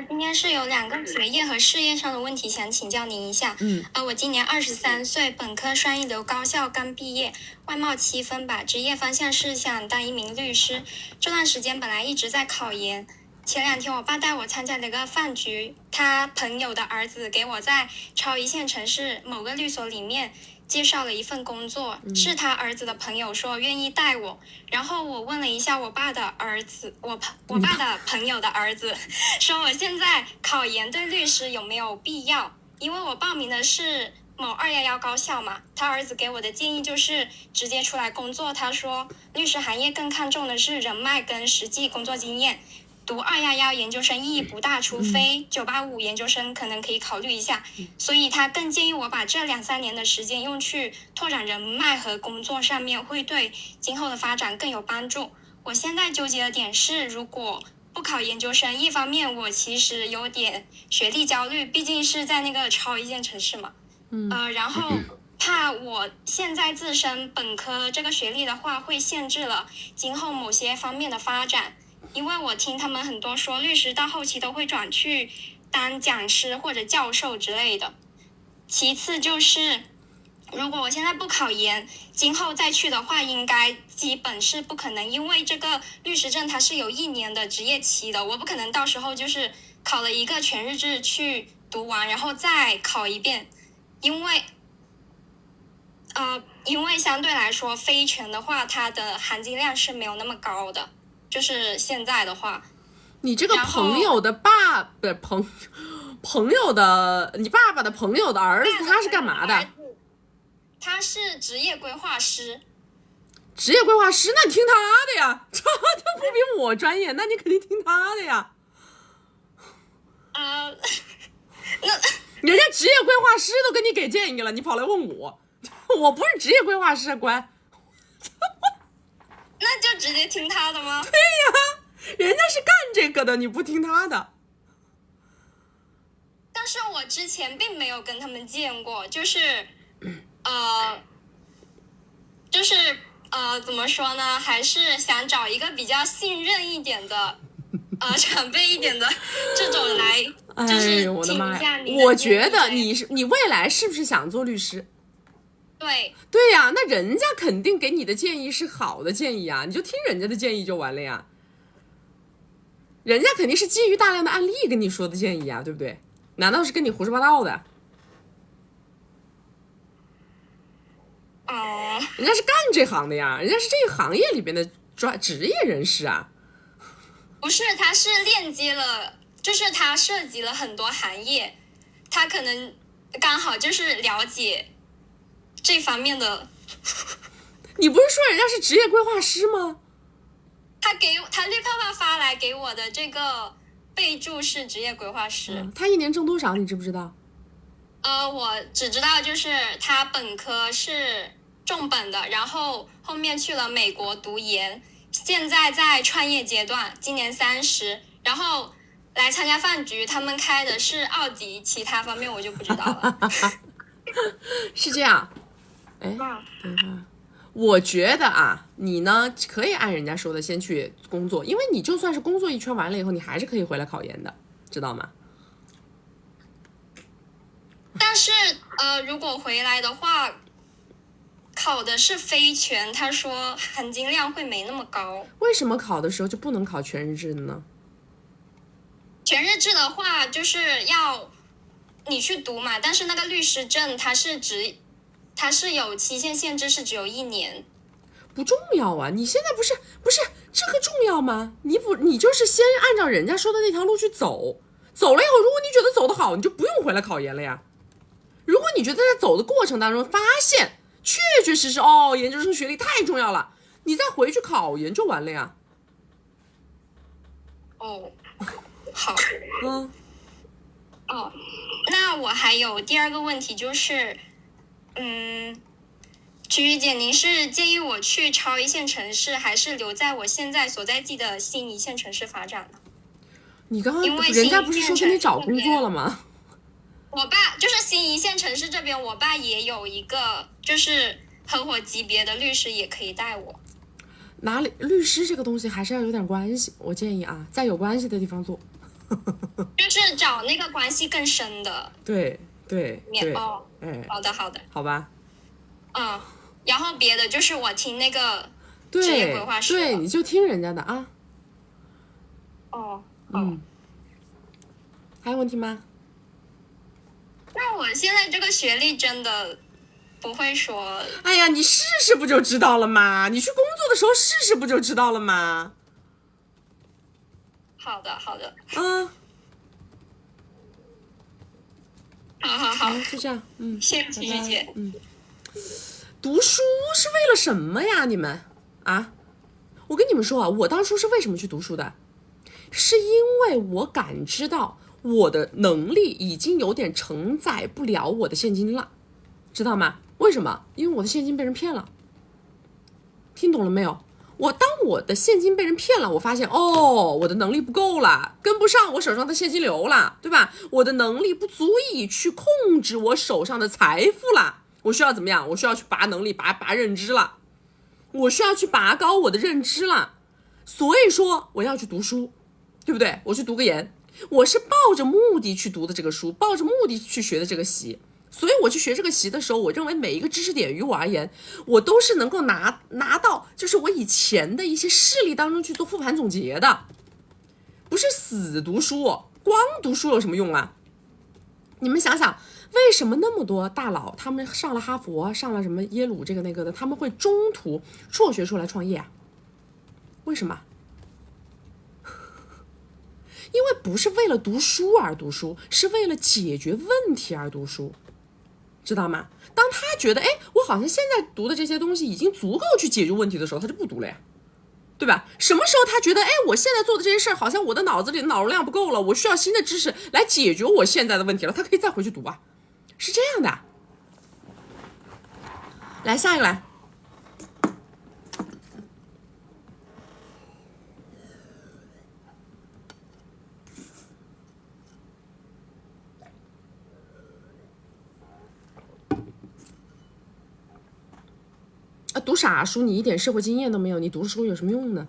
今天是有2个学业和事业上的问题想请教您一下。我今年23岁，本科双一流高校刚毕业，外贸7分吧，职业方向是想当一名律师。这段时间本来一直在考研，前2天我爸带我参加了一个饭局，他朋友的儿子给我在超一线城市某个律所里面介绍了一份工作，是他儿子的朋友说愿意带我，然后我问了一下我爸的儿子，我爸的朋友的儿子，说我现在考研对律师有没有必要？因为我报名的是某211高校嘛，他儿子给我的建议就是直接出来工作，他说律师行业更看重的是人脉跟实际工作经验。读211研究生意义不大，除非985研究生可能可以考虑一下，所以他更建议我把这2-3年的时间用去拓展人脉和工作上面，会对今后的发展更有帮助。我现在纠结的点是，如果不考研究生，一方面我其实有点学历焦虑，毕竟是在那个超一线城市嘛，然后怕我现在自身本科这个学历的话，会限制了今后某些方面的发展。因为我听他们很多说，律师到后期都会转去当讲师或者教授之类的。其次就是，如果我现在不考研，今后再去的话，应该基本是不可能，因为这个律师证它是有1年的职业期的，我不可能到时候就是考了一个全日制去读完，然后再考一遍，因为相对来说非全的话，它的含金量是没有那么高的。就是现在的话，你这个朋友的爸的朋友的，你爸爸的朋友的儿子，他是干嘛的？他是职业规划师。职业规划师，那你听他的呀，这不比我专业，那你肯定听他的呀。那人家职业规划师都跟你给建议了，你跑来问我，我不是职业规划师，乖。那就直接听他的吗？对呀，人家是干这个的，你不听他的。但是我之前并没有跟他们见过，怎么说呢？还是想找一个比较信任一点的，长辈一点的这种来，就是听一下你的。我觉得你未来是不是想做律师？对呀，那人家肯定给你的建议是好的建议啊，你就听人家的建议就完了呀。人家肯定是基于大量的案例跟你说的建议啊，对不对？难道是跟你胡说八道的？人家是干这行的呀，人家是这个行业里边的职业人士啊。不是，他是链接了，就是他涉及了很多行业，他可能刚好就是了解这方面的。你不是说人家是职业规划师吗？他绿泡泡发来给我的这个备注是职业规划师。他1年挣多少你知不知道？我只知道就是他本科是重本的，然后后面去了美国读研，现在在创业阶段，今年30，然后来参加饭局，他们开的是奥迪，其他方面我就不知道了。是这样。我觉得啊，你呢可以按人家说的先去工作，因为你就算是工作一圈完了以后，你还是可以回来考研的，知道吗？但是如果回来的话，考的是非全，他说含金量会没那么高。为什么考的时候就不能考全日制的呢？全日制的话，就是要你去读嘛，但是那个律师证它是有期限限制，是只有1年。不重要啊，你现在不是这个重要吗？你就是先按照人家说的那条路去走了以后，如果你觉得走得好，你就不用回来考研了呀。如果你觉得在走的过程当中发现确确实实研究生学历太重要了，你再回去考研就完了呀。好。那我还有第2个问题就是，曲玉姐，您是建议我去超一线城市，还是留在我现在所在地的新一线城市发展呢？你刚刚人家不是说跟你找工作了吗？我爸就是新一线城市这边，我爸也有一个就是合伙级别的律师，也可以带我。哪里律师这个东西还是要有点关系，我建议啊，在有关系的地方做。就是找那个关系更深的。对对对，哦，哎，好的好的，好吧。嗯，然后别的就是我听那个职业规划师，对，你就听人家的啊。哦，还有问题吗？那我现在这个学历真的不会说。哎呀，你试试不就知道了吗？你去工作的时候试试不就知道了吗？好的好的，好，就这样，谢谢学姐。读书是为了什么呀？你们啊，我跟你们说啊，我当初是为什么去读书的？是因为我感知到我的能力已经有点承载不了我的现金了，知道吗？为什么？因为我的现金被人骗了。听懂了没有？当我的现金被人骗了，我发现我的能力不够了，跟不上我手上的现金流了，对吧？我的能力不足以去控制我手上的财富了。我需要怎么样？我需要去拔能力，拔认知了，我需要去拔高我的认知了。所以说我要去读书，对不对？我去读个研，我是抱着目的去读的这个书，抱着目的去学的这个习。所以我去学这个习的时候，我认为每一个知识点于我而言，我都是能够拿到，就是我以前的一些事例当中去做复盘总结的，不是死读书，光读书有什么用啊？你们想想，为什么那么多大佬他们上了哈佛，上了什么耶鲁这个那个的，他们会中途辍学出来创业啊？为什么？因为不是为了读书而读书，是为了解决问题而读书，知道吗？当他觉得我好像现在读的这些东西已经足够去解决问题的时候，他就不读了呀，对吧？什么时候他觉得我现在做的这些事儿好像我的脑子里的脑容量不够了，我需要新的知识来解决我现在的问题了，他可以再回去读啊，是这样的。来下一个来。读啥书？你一点社会经验都没有，你读书有什么用呢？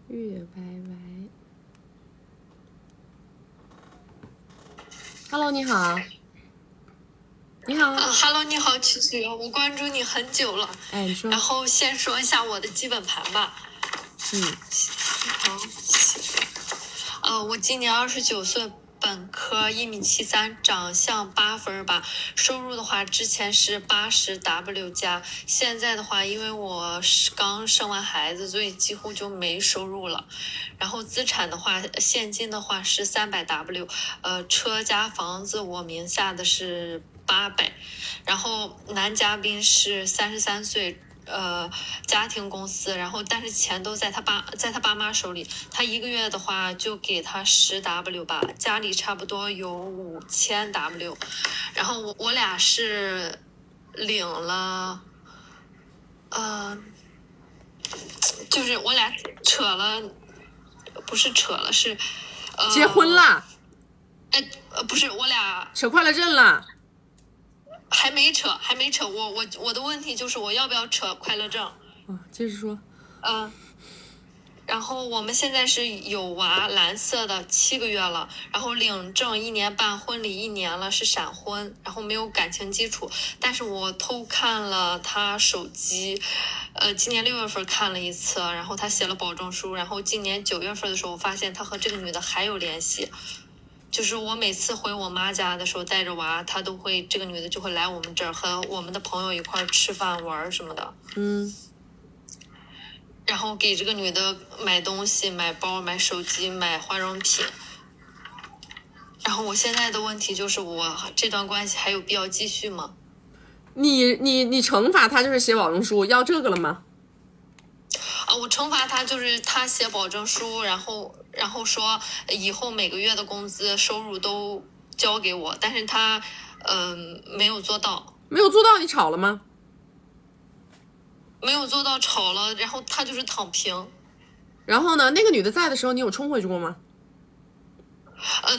月歪歪 ，Hello， 你好，你好，Hello， 你好，曲曲，我关注你很久了，你说，然后先说一下我的基本盘吧，我今年29岁。本科1.73米，长相8分吧。收入的话，之前是80W 加，现在的话，因为我刚生完孩子，所以几乎就没收入了。然后资产的话，现金的话是300W，车加房子我名下的是800。然后男嘉宾是33岁。家庭公司，然后但是钱都在他爸妈手里，他一个月的话就给他10W 吧，家里差不多有5000W，然后我俩是领了，就是我俩不是扯了，是结婚了，不是，我俩扯快乐证了。还没扯，我的问题就是我要不要扯快乐证？接着说。然后我们现在是有娃，蓝色的7个月了，然后领证1年半，婚礼1年了，是闪婚，然后没有感情基础。但是我偷看了他手机，今年6月份看了一次，然后他写了保证书，然后今年9月份的时候，我发现他和这个女的还有联系。就是我每次回我妈家的时候带着娃，这个女的就会来我们这儿和我们的朋友一块吃饭玩什么的。然后给这个女的买东西，买包，买手机，买化妆品。然后我现在的问题就是，我这段关系还有必要继续吗？你惩罚他就是写保证书，要这个了吗？我惩罚他就是他写保证书，然后说以后每个月的工资收入都交给我，但是他没有做到。没有做到，你吵了吗？没有做到，吵了，然后他就是躺平。然后呢，那个女的在的时候，你有冲回去过吗？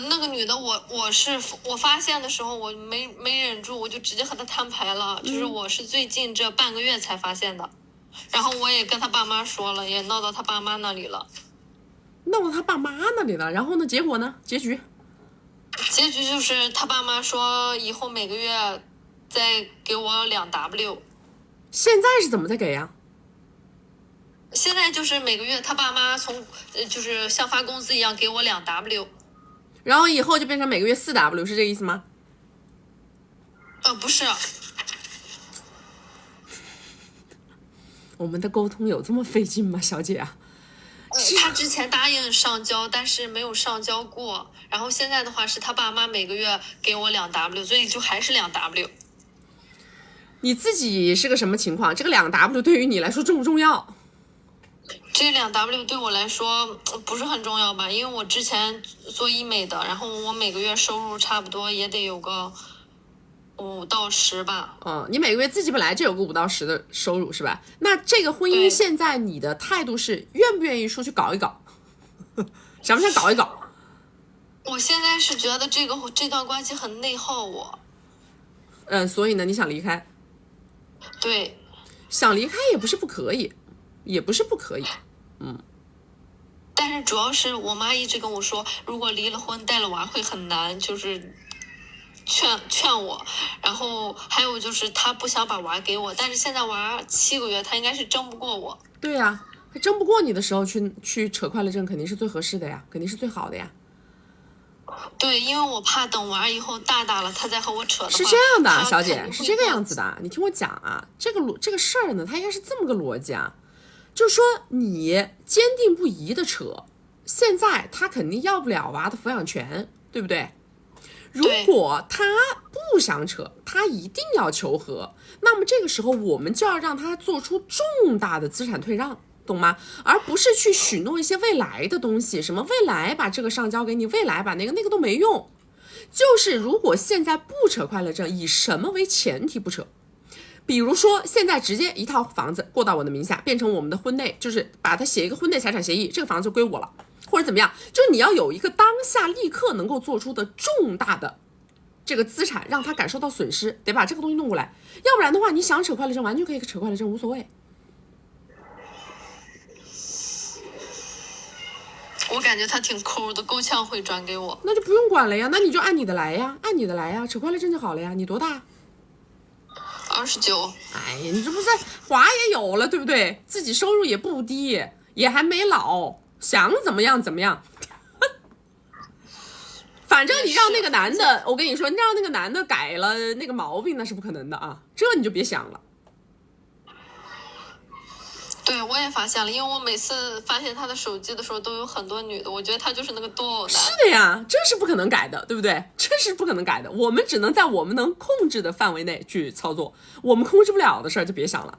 那个女的我发现的时候我没忍住，我就直接和她摊牌了。就是我是最近这半个月才发现的。然后我也跟他爸妈说了，也闹到他爸妈那里了。闹到他爸妈那里了，然后呢？结果呢？结局就是他爸妈说以后每个月再给我2W。现在是怎么在给呀？现在就是每个月他爸妈就是像发工资一样给我2W。然后以后就变成每个月4W，是这个意思吗？不是。我们的沟通有这么费劲吗，小姐啊？他之前答应上交，但是没有上交过。然后现在的话是他爸妈每个月给我2W，所以就还是2W。你自己是个什么情况？这个2W 对于你来说重不重要？这2W 对我来说不是很重要吧，因为我之前做医美的，然后我每个月收入差不多也得有个5到10吧。你每个月自己本来就有个5到10的收入是吧？那这个婚姻现在你的态度是愿不愿意说去搞一搞？想不想搞一搞？我现在是觉得这段关系很内耗我。所以呢，你想离开？对，想离开也不是不可以，也不是不可以。但是主要是我妈一直跟我说，如果离了婚带了娃会很难，就是劝我。然后还有就是她不想把娃给我，但是现在娃7个月，她应该是争不过我。对呀，争不过你的时候去扯快乐证肯定是最合适的呀，肯定是最好的呀。对，因为我怕等娃以后大了，她再和我扯的话。是这样的，小姐，是这个样子的。你听我讲啊，这个事儿呢，它应该是这么个逻辑啊，就是说你坚定不移的扯，现在他肯定要不了娃的抚养权，对不对？如果他不想扯，他一定要求和，那么这个时候我们就要让他做出重大的资产退让，懂吗？而不是去许诺一些未来的东西，什么未来把这个上交给你，未来把那个都没用。就是如果现在不扯快乐证，以什么为前提不扯？比如说现在直接一套房子过到我的名下，变成我们的婚内，就是把它写一个婚内财产协议，这个房子就归我了，或者怎么样，就是你要有一个当下立刻能够做出的重大的这个资产，让他感受到损失，得把这个东西弄过来，要不然的话，你想扯快乐证完全可以扯快乐证，无所谓。我感觉他挺抠的，够呛会转给我。那就不用管了呀，那你就按你的来呀，按你的来呀，扯快乐证就好了呀。你多大？29。哎呀，你这不是娃也有了，对不对？自己收入也不低，也还没老，想怎么样怎么样。反正你让那个男的，我跟你说，你让那个男的改了那个毛病，那是不可能的啊，这你就别想了。对，我也发现了，因为我每次发现他的手机的时候都有很多女的，我觉得他就是那个多偶男。是的呀，这是不可能改的，对不对？这是不可能改的，我们只能在我们能控制的范围内去操作，我们控制不了的事儿就别想了。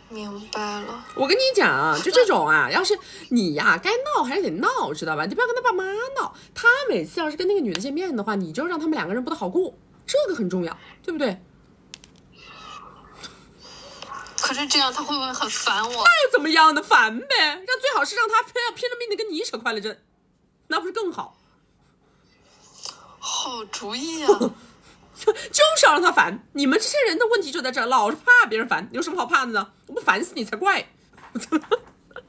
明白了。我跟你讲啊，就这种啊，要是你呀，该闹还是得闹，知道吧？你不要跟他爸妈闹。他每次要是跟那个女的见面的话，你就让他们2个人不得好过，这个很重要，对不对？可是这样他会不会很烦我？那又怎么样的，烦呗？最好是让他非要拼了命的跟你扯快乐证，那不是更好？好主意啊！就是要让他烦。你们这些人的问题就在这儿，老是怕别人烦，有什么好怕的呢？我不烦死你才怪！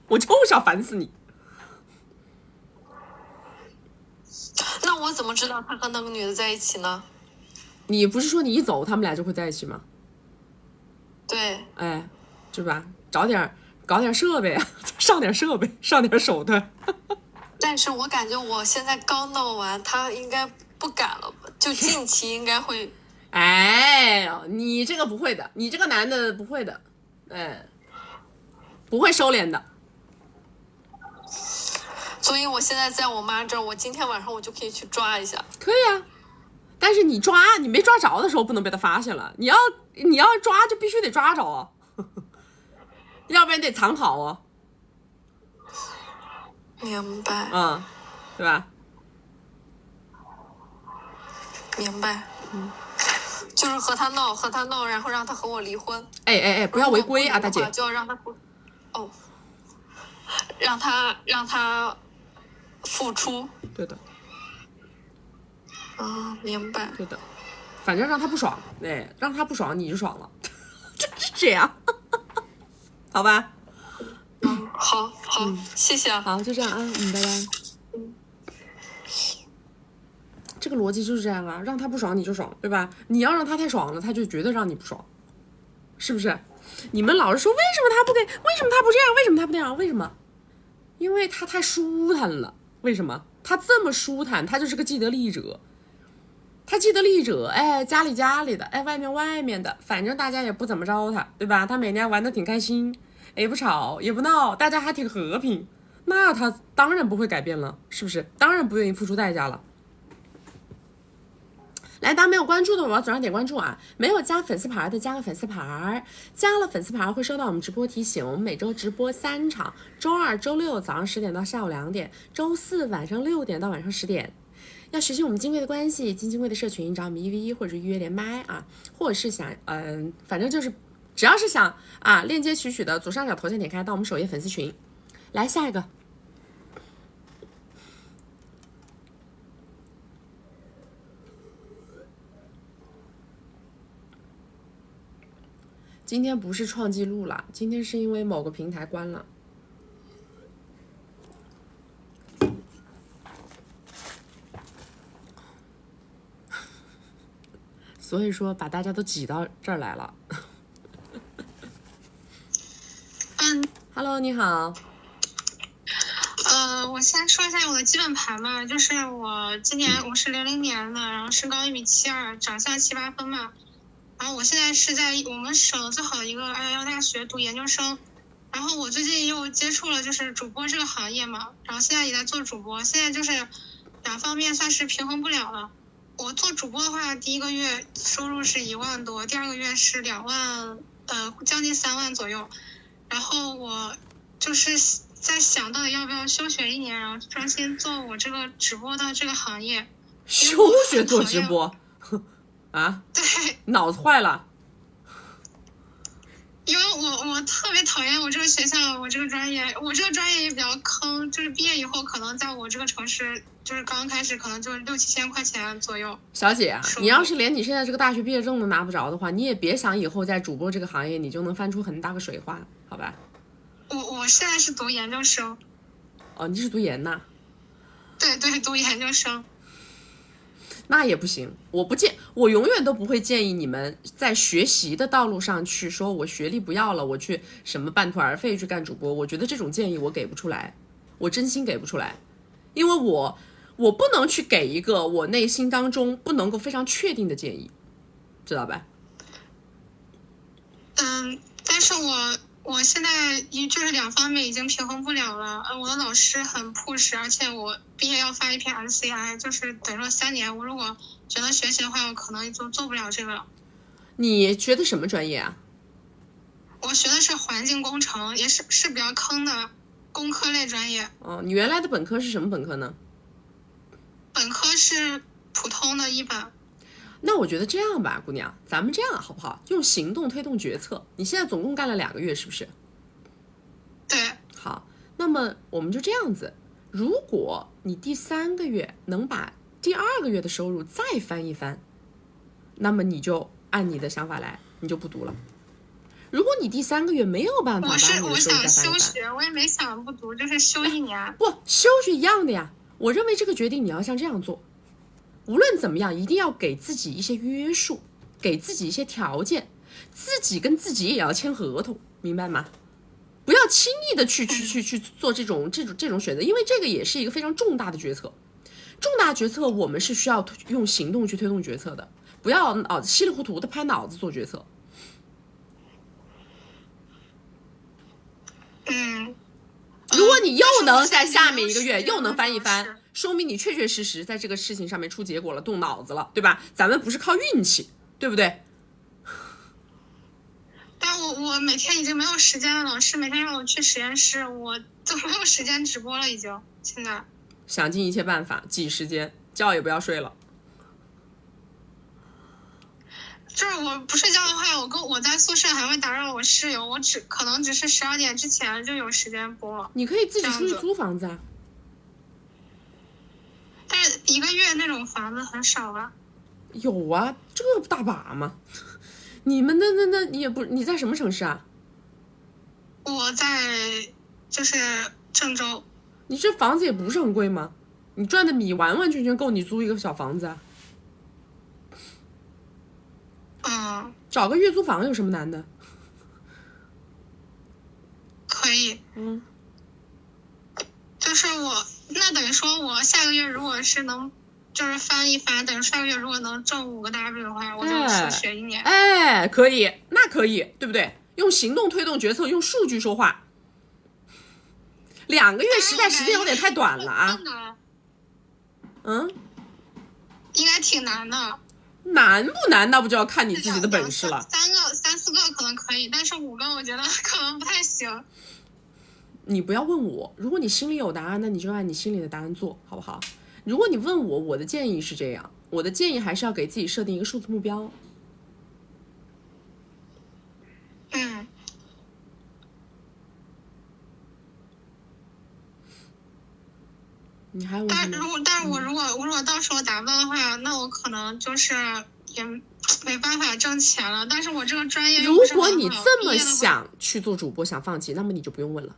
我就是要烦死你。那我怎么知道他和那个女的在一起呢？你不是说你一走他们俩就会在一起吗？对，哎，是吧？搞点设备啊，上点设备，上点手段。但是我感觉我现在刚闹完，他应该不敢了吧？就近期应该会。哎，你这个不会的，你这个男的不会的，哎，不会收敛的。所以我现在在我妈这儿，我今天晚上我就可以去抓一下。可以啊，但是你没抓着的时候不能被他发现了，你要抓就必须得抓着啊，要不然得藏好啊。明白。对吧？明白。就是和他闹，然后让他和我离婚。哎，不要违规啊，大姐。就要让他让他付出。对的。明白。对的，反正让他不爽，让他不爽你就爽了。这样，好吧？好，谢谢啊。好，就这样啊，拜拜。这个逻辑就是这样啊，让他不爽你就爽，对吧？你要让他太爽了，他就绝对让你不爽，是不是？你们老是说为什么他不给，为什么他不这样，为什么他不那样，为什么？因为他太舒坦了。为什么？他这么舒坦，他就是个既得利益者。他既得利益者，哎，家里的，哎，外面的，反正大家也不怎么着他，对吧？他每天玩的挺开心，也不吵也不闹，大家还挺和平，那他当然不会改变了，是不是？当然不愿意付出代价了。来，大家没有关注的，我要左上点关注啊！没有加粉丝牌的，加个粉丝牌，加了粉丝牌会收到我们直播提醒。我们每周直播3场，周二、周六早上10点到下午2点，周四晚上6点到晚上10点。要学习我们金贵的关系，进金贵的社群，找我们1v1或者预约连麦啊，或者是想反正就是只要是想啊链接取的，左上角头像点开到我们首页粉丝群。来下一个。今天不是创纪录了，今天是因为某个平台关了。所以说把大家都挤到这儿来了。Hello， 你好。我先说一下我的基本盘吧，就是我今年我是00年的，然后身高1.72米，长相7、8分吧。然后我现在是在我们省最好的一个211大学读研究生。然后我最近又接触了就是主播这个行业嘛，然后现在也在做主播，现在就是两方面算是平衡不了了。我做主播的话，第一个月收入是1万多，第二个月是2万，将近3万左右。然后我就是在想到底要不要休学1年，然后专心做我这个直播的这个行业。休学做直播？啊？对，脑子坏了。因为我特别讨厌我这个学校，我这个专业，我这个专业也比较坑，就是毕业以后可能在我这个城市，就是刚开始可能就6、7千块钱左右。小姐啊，你要是连你现在这个大学毕业证都拿不着的话，你也别想以后在主播这个行业你就能翻出很大个水花，好吧？我现在是读研究生。哦，你是读研呐？对，读研究生。那也不行，我永远都不会建议你们在学习的道路上去说我学历不要了，我去什么半途而废去干主播。我觉得这种建议我给不出来，我真心给不出来，因为我不能去给一个我内心当中不能够非常确定的建议，知道吧？但是我现在就是两方面已经平衡不了了。我的老师很 push， 而且我毕业要发一篇 SCI， 就是等于说3年，我如果选择学习的话，我可能就做不了这个了。你学的什么专业啊？我学的是环境工程，也是比较坑的工科类专业。哦，你原来的本科是什么本科呢？本科是普通的一本。那我觉得这样吧，姑娘，咱们这样好不好？用行动推动决策。你现在总共干了2个月，是不是？对。好，那么我们就这样子，如果你第3个月能把第2个月的收入再翻一番，那么你就按你的想法来，你就不读了。如果你第3个月没有办法把你的收入再翻一番，我想休学，我也没想不读，就是休1年。不，休学一样的呀。我认为这个决定你要像这样做。无论怎么样，一定要给自己一些约束，给自己一些条件，自己跟自己也要签合同，明白吗？不要轻易的去做这种选择，因为这个也是一个非常重大的决策。重大决策我们是需要用行动去推动决策的，不要脑子稀里糊涂的拍脑子做决策。如果你又能在下面1个月又能翻一番，说明你确确实实在这个事情上面出结果了，动脑子了，对吧？咱们不是靠运气，对不对？但我每天已经没有时间了，老师每天让我去实验室，我都没有时间直播了，已经现在。想尽一切办法挤时间，觉也不要睡了。就是我不睡觉的话，我在宿舍还会打扰我室友，我可能只是12点之前就有时间播。你可以自己出去租房子啊。但是1个月那种房子很少啊。有啊，这个大把嘛。你们那你也不你在什么城市啊？我在就是郑州。你这房子也不是很贵吗？你赚的米完完全全够你租一个小房子啊。找个月租房有什么难的？可以。就是那等于说我下个月如果是能就是翻一翻，等于下个月如果能挣5个 W 的话，我就去学1年。可以，那可以，对不对？用行动推动决策，用数据说话。2个月实在时间有点太短了啊。应该挺难的。难不难？那不就要看你自己的本事了。3、4个可能可以，但是5个我觉得可能不太行。你不要问我，如果你心里有答案，那你就按你心里的答案做，好不好？如果你问我，我的建议是这样，我的建议还是要给自己设定一个数字目标。你还有问题吗？但是我如果到时候达不到的话，那我可能就是也没办法挣钱了。但是我这个专业，如果你这么想去做主播，想放弃，那么你就不用问了。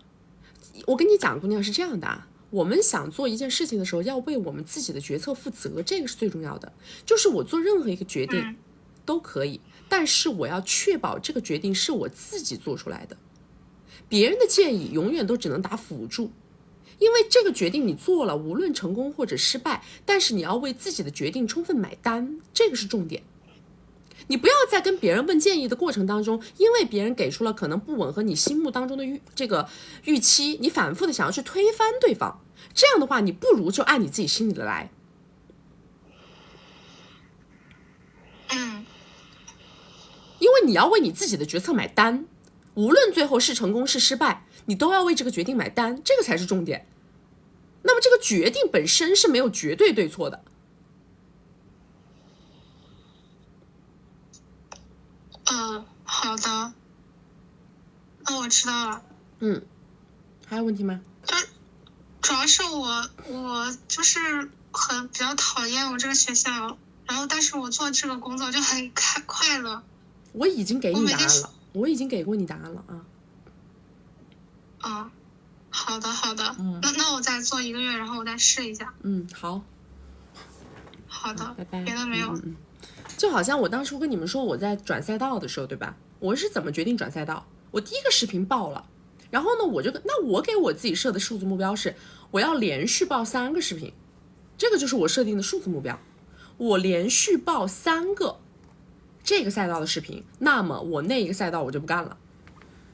我跟你讲，姑娘是这样的啊，我们想做一件事情的时候，要为我们自己的决策负责，这个是最重要的。就是我做任何一个决定都可以，但是我要确保这个决定是我自己做出来的，别人的建议永远都只能打辅助。因为这个决定你做了，无论成功或者失败，但是你要为自己的决定充分买单，这个是重点。你不要在跟别人问建议的过程当中，因为别人给出了可能不吻合你心目当中的预期，你反复的想要去推翻对方，这样的话，你不如就按你自己心里的来。因为你要为你自己的决策买单，无论最后是成功是失败，你都要为这个决定买单，这个才是重点。那么这个决定本身是没有绝对对错的。好的，那我知道了。还有问题吗？主要是我就是比较讨厌我这个学校，然后但是我做这个工作就很快乐。我已经给你答案了，我已经给过你答案了啊。好的。那我再做1个月，然后我再试一下。好的，拜拜。别的没有。就好像我当初跟你们说我在转赛道的时候，对吧？我是怎么决定转赛道？我第一个视频爆了，然后呢，我给我自己设的数字目标是，我要连续爆3个视频，这个就是我设定的数字目标。我连续爆3个这个赛道的视频，那么我那一个赛道我就不干了。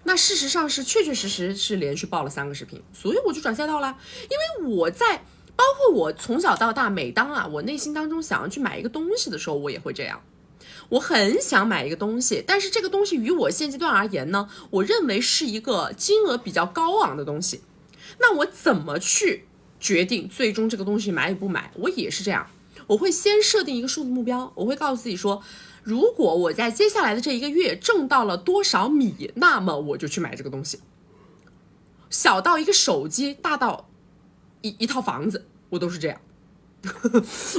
那事实上是确实是连续爆了3个视频，所以我就转赛道啦。因为包括我从小到大，每当我内心当中想要去买一个东西的时候，我也会这样。我很想买一个东西，但是这个东西于我现阶段而言呢，我认为是一个金额比较高昂的东西。那我怎么去决定最终这个东西买与不买？我也是这样，我会先设定一个数字目标，我会告诉自己说，如果我在接下来的这1个月挣到了多少米，那么我就去买这个东西。小到一个手机，大到一套房子，我都是这样。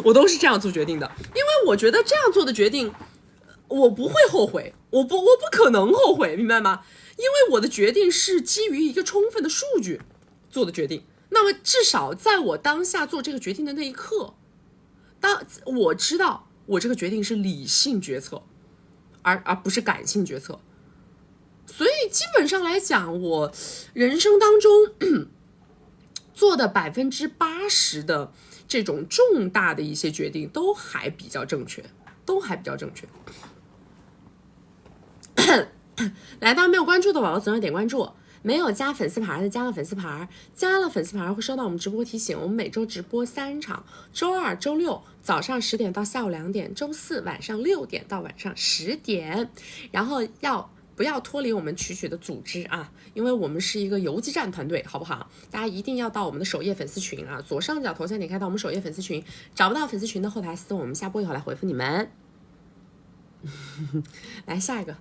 我都是这样做决定的，因为我觉得这样做的决定我不会后悔，我不可能后悔，明白吗？因为我的决定是基于一个充分的数据做的决定。那么至少在我当下做这个决定的那一刻，当我知道我这个决定是理性决策，而不是感性决策。所以基本上来讲，我人生当中做的80%的这种重大的一些决定都还比较正确。来到没有关注的宝宝总要点关注，没有加粉丝牌的加了粉丝牌，加了粉丝牌会收到我们直播提醒。我们每周直播3场，周2、周6早上10点到下午2点，周4晚上6点到晚上10点。然后不要脱离我们曲的组织啊，因为我们是一个游击战团队，好不好？大家一定要到我们的首页粉丝群啊，左上角头像点开到我们首页粉丝群，找不到粉丝群的后台私我们下播以后来回复你们。来下一个。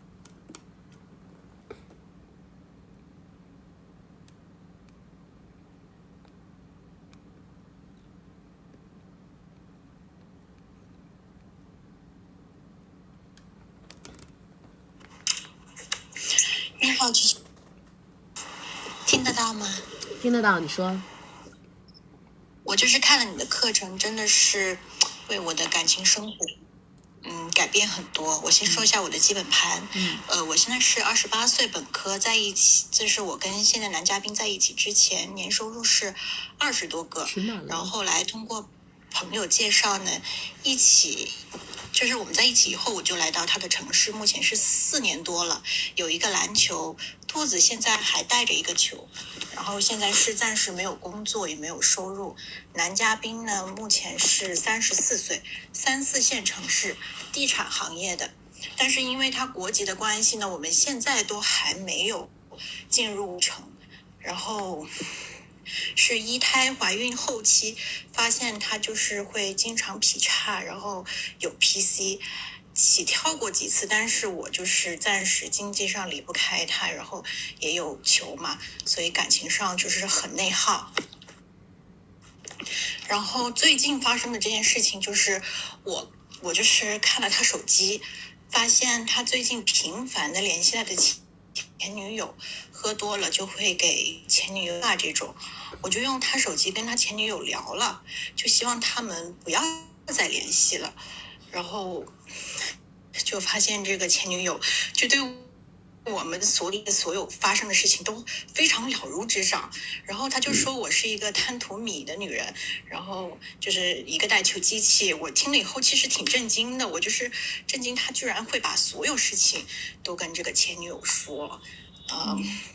你好，听得到吗？听得到，你说。我就是看了你的课程，真的是为我的感情生活改变很多。我先说一下我的基本盘。我现在是28岁，本科在一起，这是我跟现在男嘉宾在一起之前，年收入是20多个，然后后来通过朋友介绍呢，一起。就是我们在一起以后，我就来到他的城市，目前是4年多了，有一个篮球，兔子现在还带着一个球，然后现在是暂时没有工作，也没有收入。男嘉宾呢，目前是34岁，3、4线城市，地产行业的，但是因为他国籍的关系呢，我们现在都还没有进入城，然后。是1胎怀孕后期发现他就是会经常劈叉，然后有 PC 起跳过几次，但是我就是暂时经济上离不开他，然后也有球嘛，所以感情上就是很内耗。然后最近发生的这件事情就是我就是看了他手机，发现他最近频繁的联系他的前女友，喝多了就会给前女友这种，我就用他手机跟他前女友聊了，就希望他们不要再联系了，然后就发现这个前女友就对我们所有发生的事情都非常了如指掌，然后他就说我是一个贪图米的女人，然后就是一个带球机器。我听了以后其实挺震惊的，我就是震惊他居然会把所有事情都跟这个前女友说。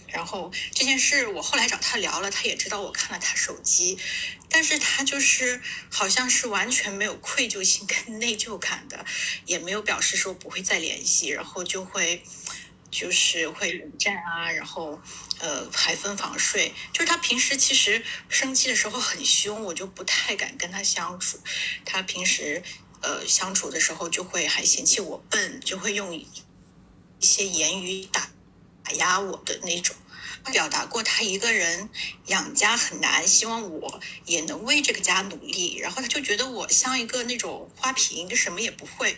然后这件事我后来找他聊了，他也知道我看了他手机，但是他就是好像是完全没有愧疚心跟内疚感的，也没有表示说不会再联系，然后就是会冷战啊，然后还分房睡，就是他平时其实生气的时候很凶，我就不太敢跟他相处。他平时相处的时候就会还嫌弃我笨，就会用一些言语打压我的那种。表达过他一个人养家很难，希望我也能为这个家努力，然后他就觉得我像一个那种花瓶，就什么也不会。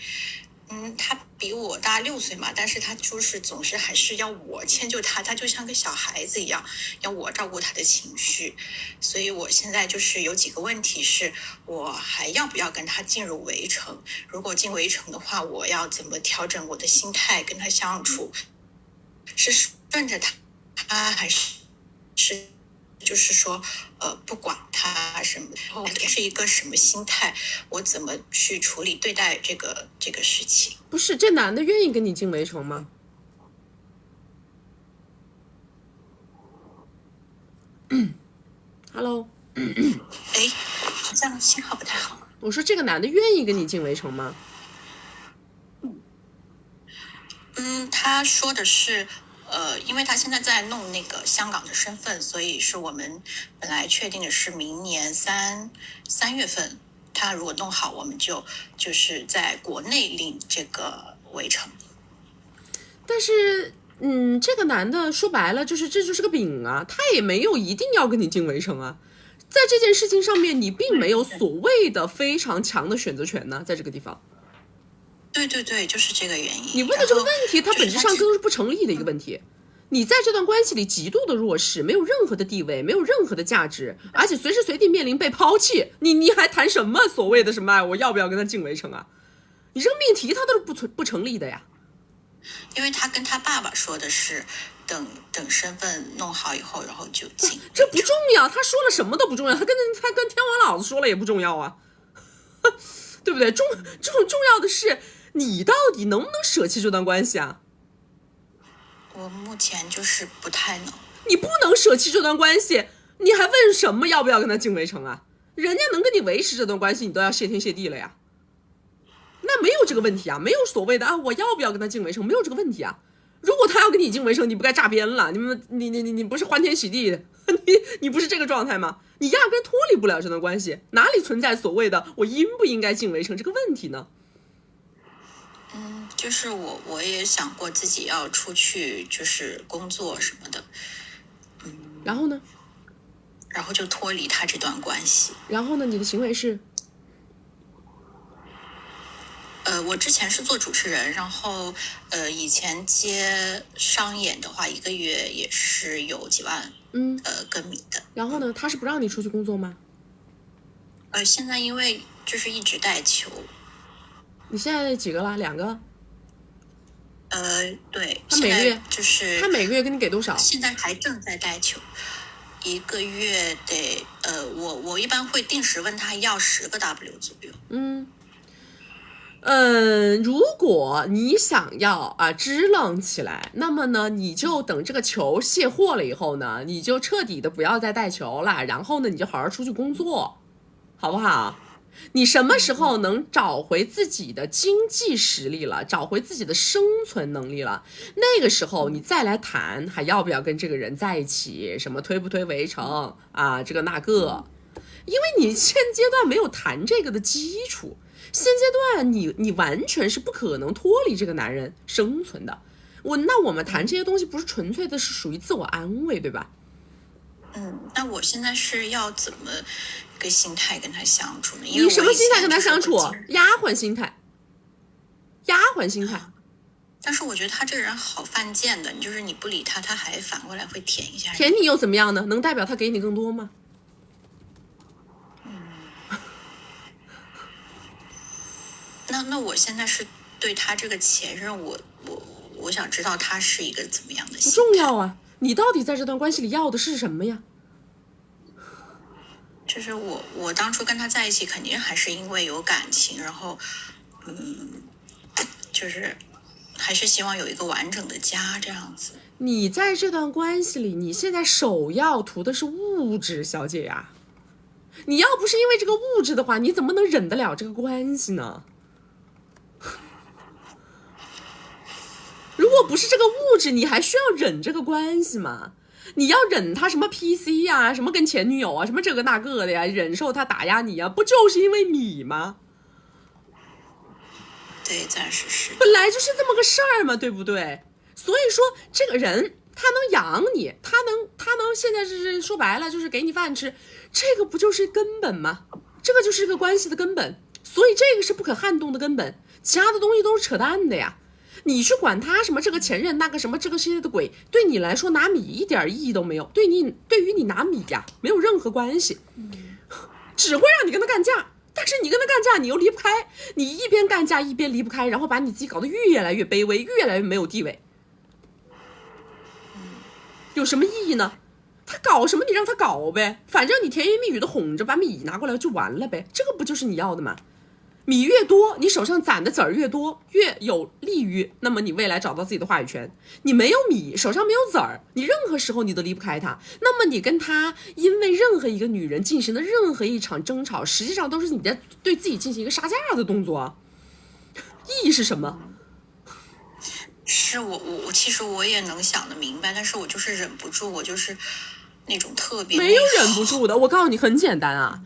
他比我大6岁嘛，但是他就是总是还是要我迁就他，他就像个小孩子一样，要我照顾他的情绪。所以我现在就是有几个问题是，我还要不要跟他进入围城？如果进围城的话，我要怎么调整我的心态跟他相处？是顺着他还是就是说不管他什么，然后是一个什么心态，我怎么去处理对待这个事情？不是，这男的愿意跟你进围城吗？Hello， 好像信号不太好。我说这个男的愿意跟你进围城吗？他说的是。因为他现在在弄那个香港的身份，所以是我们本来确定的是明年3月份，他如果弄好，我们就是在国内领这个围城。但是，这个男的说白了就是这就是个饼啊，他也没有一定要跟你进围城啊，在这件事情上面，你并没有所谓的非常强的选择权呢，在这个地方。对，就是这个原因。你问的这个问题，它本质上都是不成立的一个问题。你在这段关系里极度的弱势，没有任何的地位，没有任何的价值，而且随时随地面临被抛弃，你还谈什么所谓的什么我要不要跟他进围城啊？你这个命题它都是不成立的呀。因为他跟他爸爸说的是等身份弄好以后，然后就进。这不重要，他说了什么都不重要，他跟天王老子说了也不重要啊，对不对？重要的是你到底能不能舍弃这段关系啊？我目前就是不太能。你不能舍弃这段关系，你还问什么要不要跟他进围城啊？人家能跟你维持这段关系，你都要谢天谢地了呀。那没有这个问题啊，没有所谓的我要不要跟他进围城，没有这个问题啊。如果他要跟你进围城，你不该炸边了？你不是欢天喜地的，你不是这个状态吗？你压根脱离不了这段关系，哪里存在所谓的我应不应该进围城这个问题呢？就是我也想过自己要出去，就是工作什么的，然后呢？然后就脱离他这段关系。然后呢？你的行为是？我之前是做主持人，然后以前接商演的话，一个月也是有几万跟米的。然后呢，他是不让你出去工作吗？现在因为就是一直带球。你现在几个了？2个？对。他每个月就是他每个月给你给多少？现在还正在带球，一个月得我一般会定时问他要10个 W 左右。如果你想要支棱起来，那么呢，你就等这个球卸货了以后呢，你就彻底的不要再带球了，然后呢，你就好好出去工作，好不好？你什么时候能找回自己的经济实力了，找回自己的生存能力了，那个时候你再来谈还要不要跟这个人在一起，什么推不推围城啊，这个那个，因为你现阶段没有谈这个的基础。现阶段你完全是不可能脱离这个男人生存的。那我们谈这些东西不是纯粹的是属于自我安慰，对吧？那我现在是要怎么一个心态跟他相处呢？因为你什么心态跟他相处？丫鬟心态。但是我觉得他这个人好犯贱的，就是你不理他，他还反过来会舔一下。舔你又怎么样呢？能代表他给你更多吗？那我现在是对他这个前任，我想知道他是一个怎么样的心态。不重要啊，你到底在这段关系里要的是什么呀？就是我当初跟他在一起，肯定还是因为有感情，然后就是还是希望有一个完整的家这样子。你在这段关系里，你现在首要图的是物质，小姐呀。你要不是因为这个物质的话，你怎么能忍得了这个关系呢？如果不是这个物质，你还需要忍这个关系吗？你要忍他什么 PC 呀，什么跟前女友啊，什么这个那个的呀，忍受他打压你呀，不就是因为你吗？对，暂时是。本来就是这么个事儿嘛，对不对？所以说这个人他能养你，他能现在是说白了就是给你饭吃，这个不就是根本吗？这个就是个关系的根本，所以这个是不可撼动的根本，其他的东西都是扯淡的呀。你去管他什么这个前任那个什么这个世界的鬼，对你来说拿米一点意义都没有，对于你拿米呀没有任何关系，只会让你跟他干架。但是你跟他干架你又离不开，你一边干架一边离不开，然后把你自己搞得越来越卑微，越来越没有地位，有什么意义呢？他搞什么你让他搞呗，反正你甜言蜜语的哄着，把米拿过来就完了呗，这个不就是你要的吗？米越多，你手上攒的籽儿越多，越有利于那么你未来找到自己的话语权。你没有米，手上没有籽儿，你任何时候你都离不开他。那么你跟他因为任何一个女人进行的任何一场争吵，实际上都是你在对自己进行一个杀价的动作，意义是什么？是我其实我也能想得明白，但是我就是忍不住，我就是那种特别没有忍不住的。我告诉你很简单啊。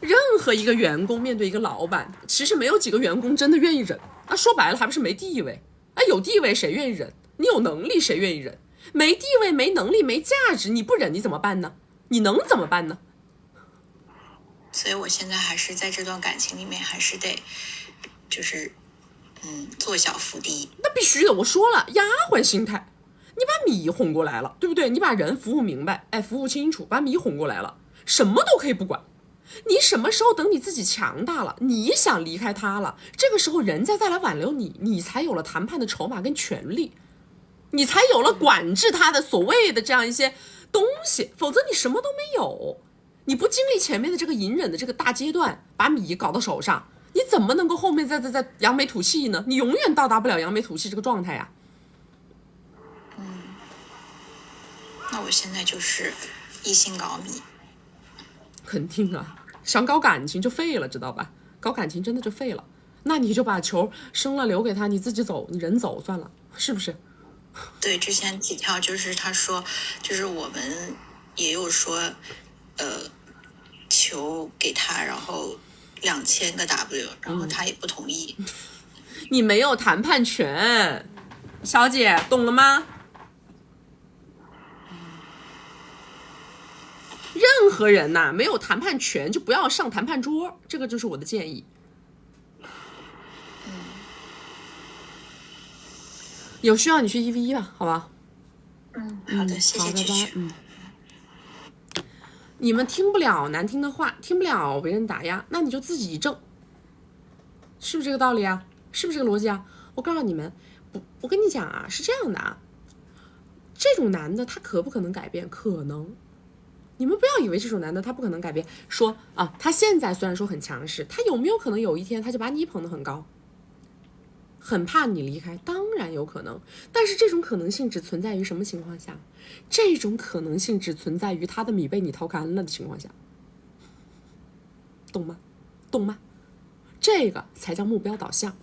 任何一个员工面对一个老板，其实没有几个员工真的愿意忍。说白了还不是没地位。有地位谁愿意忍？你有能力谁愿意忍？没地位没能力没价值，你不忍你怎么办呢？你能怎么办呢？所以我现在还是在这段感情里面还是得就是做小伏低。那必须的，我说了，丫鬟心态，你把米哄过来了，对不对？你把人服务明白，服务清楚，把米哄过来了，什么都可以不管。你什么时候等你自己强大了，你想离开他了，这个时候人家再来挽留你，你才有了谈判的筹码跟权利，你才有了管制他的所谓的这样一些东西，否则你什么都没有。你不经历前面的这个隐忍的这个大阶段，把米搞到手上，你怎么能够后面再扬眉吐气呢？你永远到达不了扬眉吐气这个状态呀。那我现在就是一心搞米。肯定啊，想搞感情就废了，知道吧？搞感情真的就废了。那你就把球生了留给他，你自己走，你人走算了，是不是？对，之前几条就是他说，就是我们也有说，球给他，然后2000个 W， 然后他也不同意。你没有谈判权，小姐，懂了吗？任何人呐，没有谈判权就不要上谈判桌，这个就是我的建议。有需要你去1v1吧，好吧？好的，谢谢继续。你们听不了难听的话，听不了别人打压，那你就自己挣，是不是这个道理啊？是不是这个逻辑啊？我告诉你们，我跟你讲啊，是这样的啊，这种男的他可不可能改变？可能。你们不要以为这种男的他不可能改变，说啊，他现在虽然说很强势，他有没有可能有一天他就把你捧得很高，很怕你离开？当然有可能，但是这种可能性只存在于什么情况下？这种可能性只存在于他的米被你掏干了的情况下，懂吗？懂吗？这个才叫目标导向。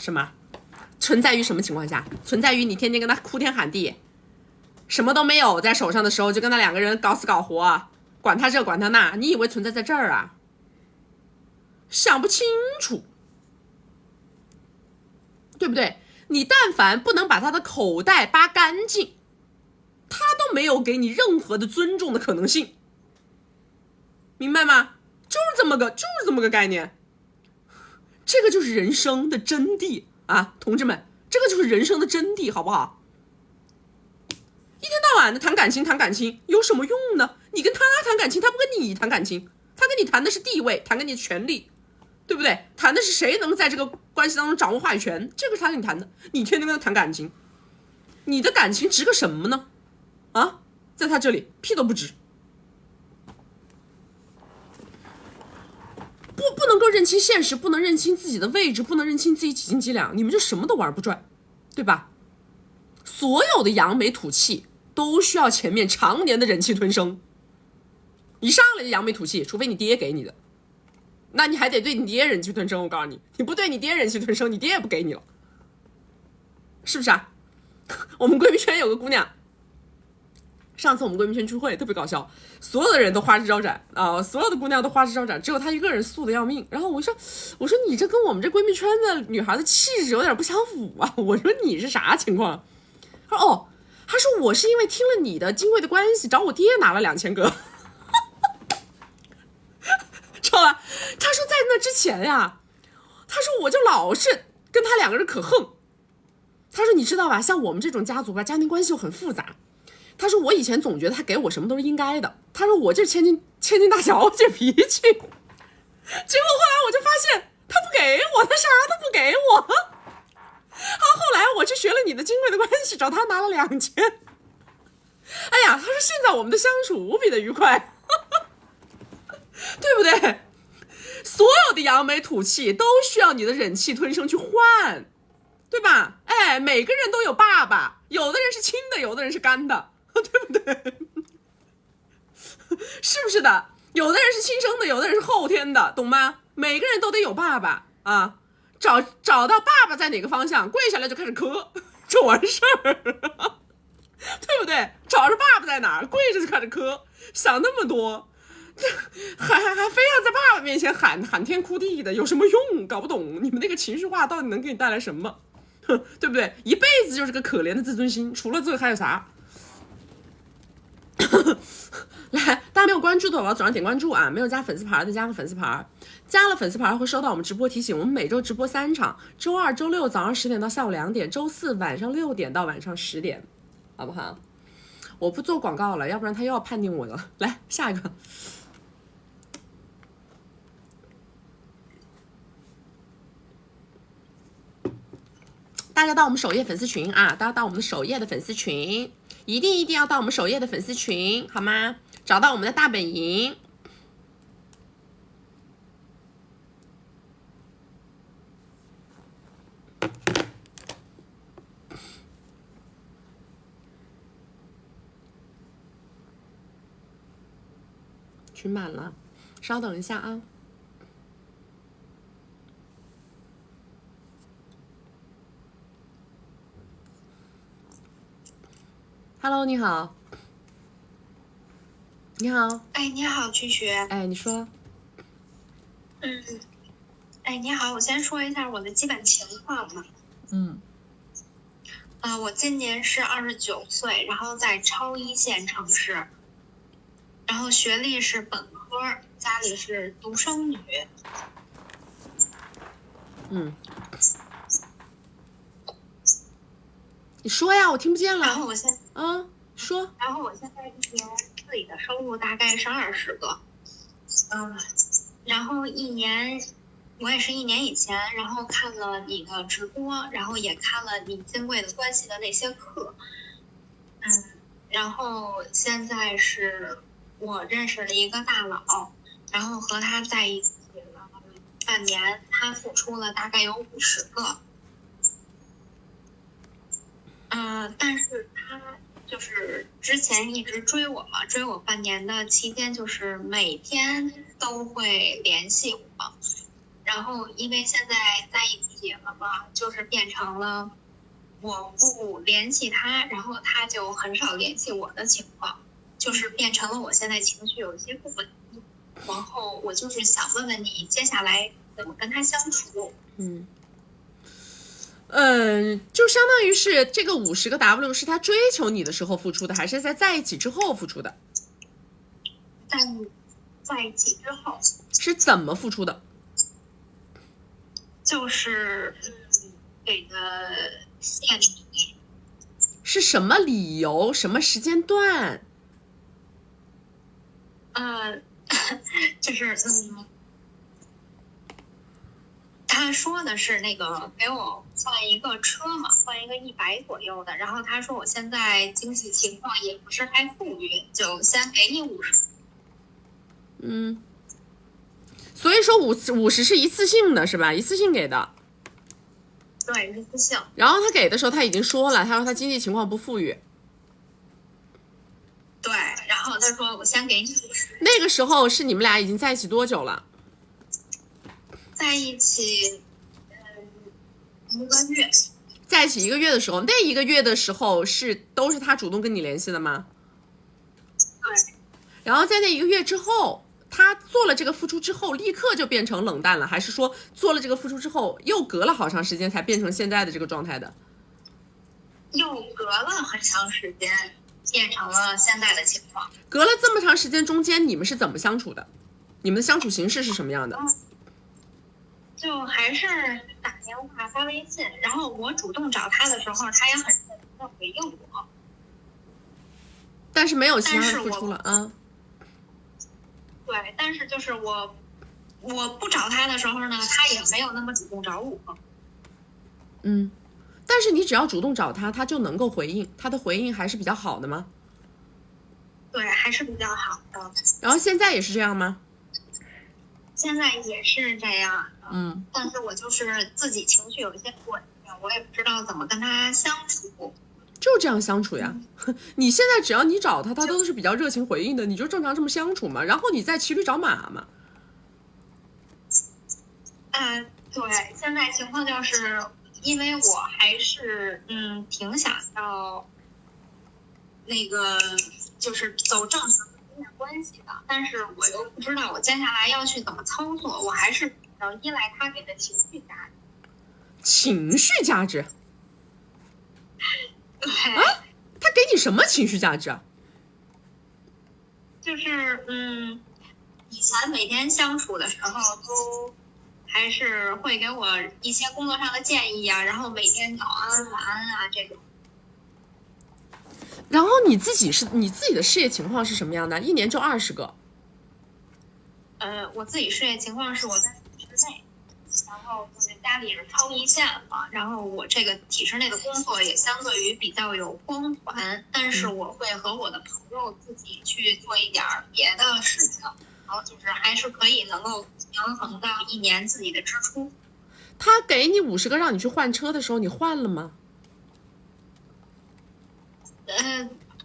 什么？存在于什么情况下？存在于你天天跟他哭天喊地，什么都没有在手上的时候，就跟他2个人搞死搞活，管他这管他那，你以为存在在这儿啊？想不清楚，对不对？你但凡不能把他的口袋扒干净，他都没有给你任何的尊重的可能性，明白吗？就是这么个概念。这个就是人生的真谛啊，同志们，这个就是人生的真谛，好不好？一天到晚的谈感情有什么用呢？你跟他谈感情，他不跟你谈感情，他跟你谈的是地位，谈跟你的权利，对不对？谈的是谁能在这个关系当中掌握话语权，这个是他跟你谈的。你天天跟他谈感情，你的感情值个什么呢？啊，在他这里屁都不值。不能够认清现实，不能认清自己的位置，不能认清自己几斤几两，你们就什么都玩不转，对吧？所有的扬眉吐气都需要前面常年的忍气吞声，一上来就扬眉吐气，除非你爹给你的，那你还得对你爹忍气吞声。我告诉你，你不对你爹忍气吞声，你爹也不给你了，是不是啊？我们闺蜜圈有个姑娘，上次我们闺蜜圈聚会特别搞笑，所有的人都花枝招展啊，所有的姑娘都花枝招展，只有她一个人素的要命。然后我说你这跟我们这闺蜜圈的女孩的气质有点不相符啊。我说你是啥情况？她说她说我是因为听了你的金贵的关系，找我爹拿了2000个。知道吧？她说在那之前呀，她说我就老是跟他2个人可横。她说你知道吧，像我们这种家族吧，家庭关系又很复杂。他说我以前总觉得他给我什么都是应该的，他说我这千金大小姐脾气，结果后来我就发现他不给我，他啥都不给我。后来我去学了你的金贵的关系，找他拿了2000。哎呀，他说现在我们的相处无比的愉快，对不对？所有的扬眉吐气都需要你的忍气吞声去换，对吧？哎，每个人都有爸爸，有的人是亲的，有的人是干的，对不对？是不是的？有的人是亲生的，有的人是后天的，懂吗？每个人都得有爸爸啊，找到爸爸在哪个方向，跪下来就开始磕，就完事儿，对不对？找着爸爸在哪儿，跪着就开始磕，想那么多，还非要在爸爸面前喊天哭地的，有什么用？搞不懂你们那个情绪化到底能给你带来什么？对不对？一辈子就是个可怜的自尊心，除了这个还有啥？来，大家没有关注的，我要左上点关注啊！没有加粉丝牌的加个粉丝牌，加了粉丝牌会收到我们直播提醒。我们每周直播3场，周2、周6早上10点到下午2点，周4晚上6点到晚上10点，好不好？我不做广告了，要不然他又要判定我了。来，下一个。大家到我们首页粉丝群啊！大家到我们的首页的粉丝群，一定要到我们首页的粉丝群，好吗？找到我们的大本营。群满了，稍等一下啊。Hello， 你好。你好。哎，你好，君学。哎，你说。哎，你好，我先说一下我的基本情况嘛。我今年是29岁，然后在超一线城市，然后学历是本科，家里是独生女。你说呀，我听不见了。然后我现说。然后我现在一年自己的收入大概是20个，然后一年，我也是1年以前，然后看了你的直播，然后也看了你金贵的关系的那些课，然后现在是我认识了一个大佬，然后和他在一起了半年，他付出了大概有50个，但是他就是之前一直追我嘛，追我半年的期间，就是每天都会联系我，然后因为现在在一起了嘛，就是变成了我不联系他，然后他就很少联系我的情况，就是变成了我现在情绪有一些不稳定，然后我就是想问问你，接下来怎么跟他相处？就相当于是这个50个 W 是他追求你的时候付出的，还是在一起之后付出的？在一起之后。是怎么付出的？就是给的现金。是什么理由？什么时间段？就是他说的是那个给我换一个车嘛，换一个100左右的，然后他说我现在经济情况也不是太富裕，就先给你50。所以说50是一次性的是吧？一次性给的。对，一次性。然后他给的时候他已经说了，他说他经济情况不富裕。对，然后他说我先给你50。那个时候是你们俩已经在一起多久了？在一起1个月。在一起1个月的时候，那1个月的时候都是他主动跟你联系的吗？对。然后在那1个月之后，他做了这个付出之后，立刻就变成冷淡了，还是说做了这个付出之后，又隔了好长时间才变成现在的这个状态的？又隔了很长时间，变成了现在的情况。隔了这么长时间中间，你们是怎么相处的？你们的相处形式是什么样的？就还是打电话发微信，然后我主动找他的时候，他也很热情的回应我，但是没有其他的付出了对，但是就是我不找他的时候呢，他也没有那么主动找我。但是你只要主动找他，他就能够回应，他的回应还是比较好的吗？对，还是比较好的。然后现在也是这样吗？现在也是这样的，但是我就是自己情绪有一些不稳定，我也不知道怎么跟他相处。就这样相处呀，你现在只要你找他，他都是比较热情回应的，你就正常这么相处嘛，然后你再骑驴找马嘛。对，现在情况就是因为我还是挺想要那个就是走正常的关系的，但是我又不知道我接下来要去怎么操作，我还是比较依赖他给的情绪价值。情绪价值？对他给你什么情绪价值啊？就是以前每天相处的时候都还是会给我一些工作上的建议啊，然后每天早安晚安啊这种。然后你自己的事业情况是什么样的？一年就20个。我自己事业情况是我在体制内，然后家里是超一线嘛，然后我这个体制内的工作也相对于比较有光环，但是我会和我的朋友自己去做一点别的事情，然后就是还是可以能够平衡到一年自己的支出。他给你50个让你去换车的时候，你换了吗？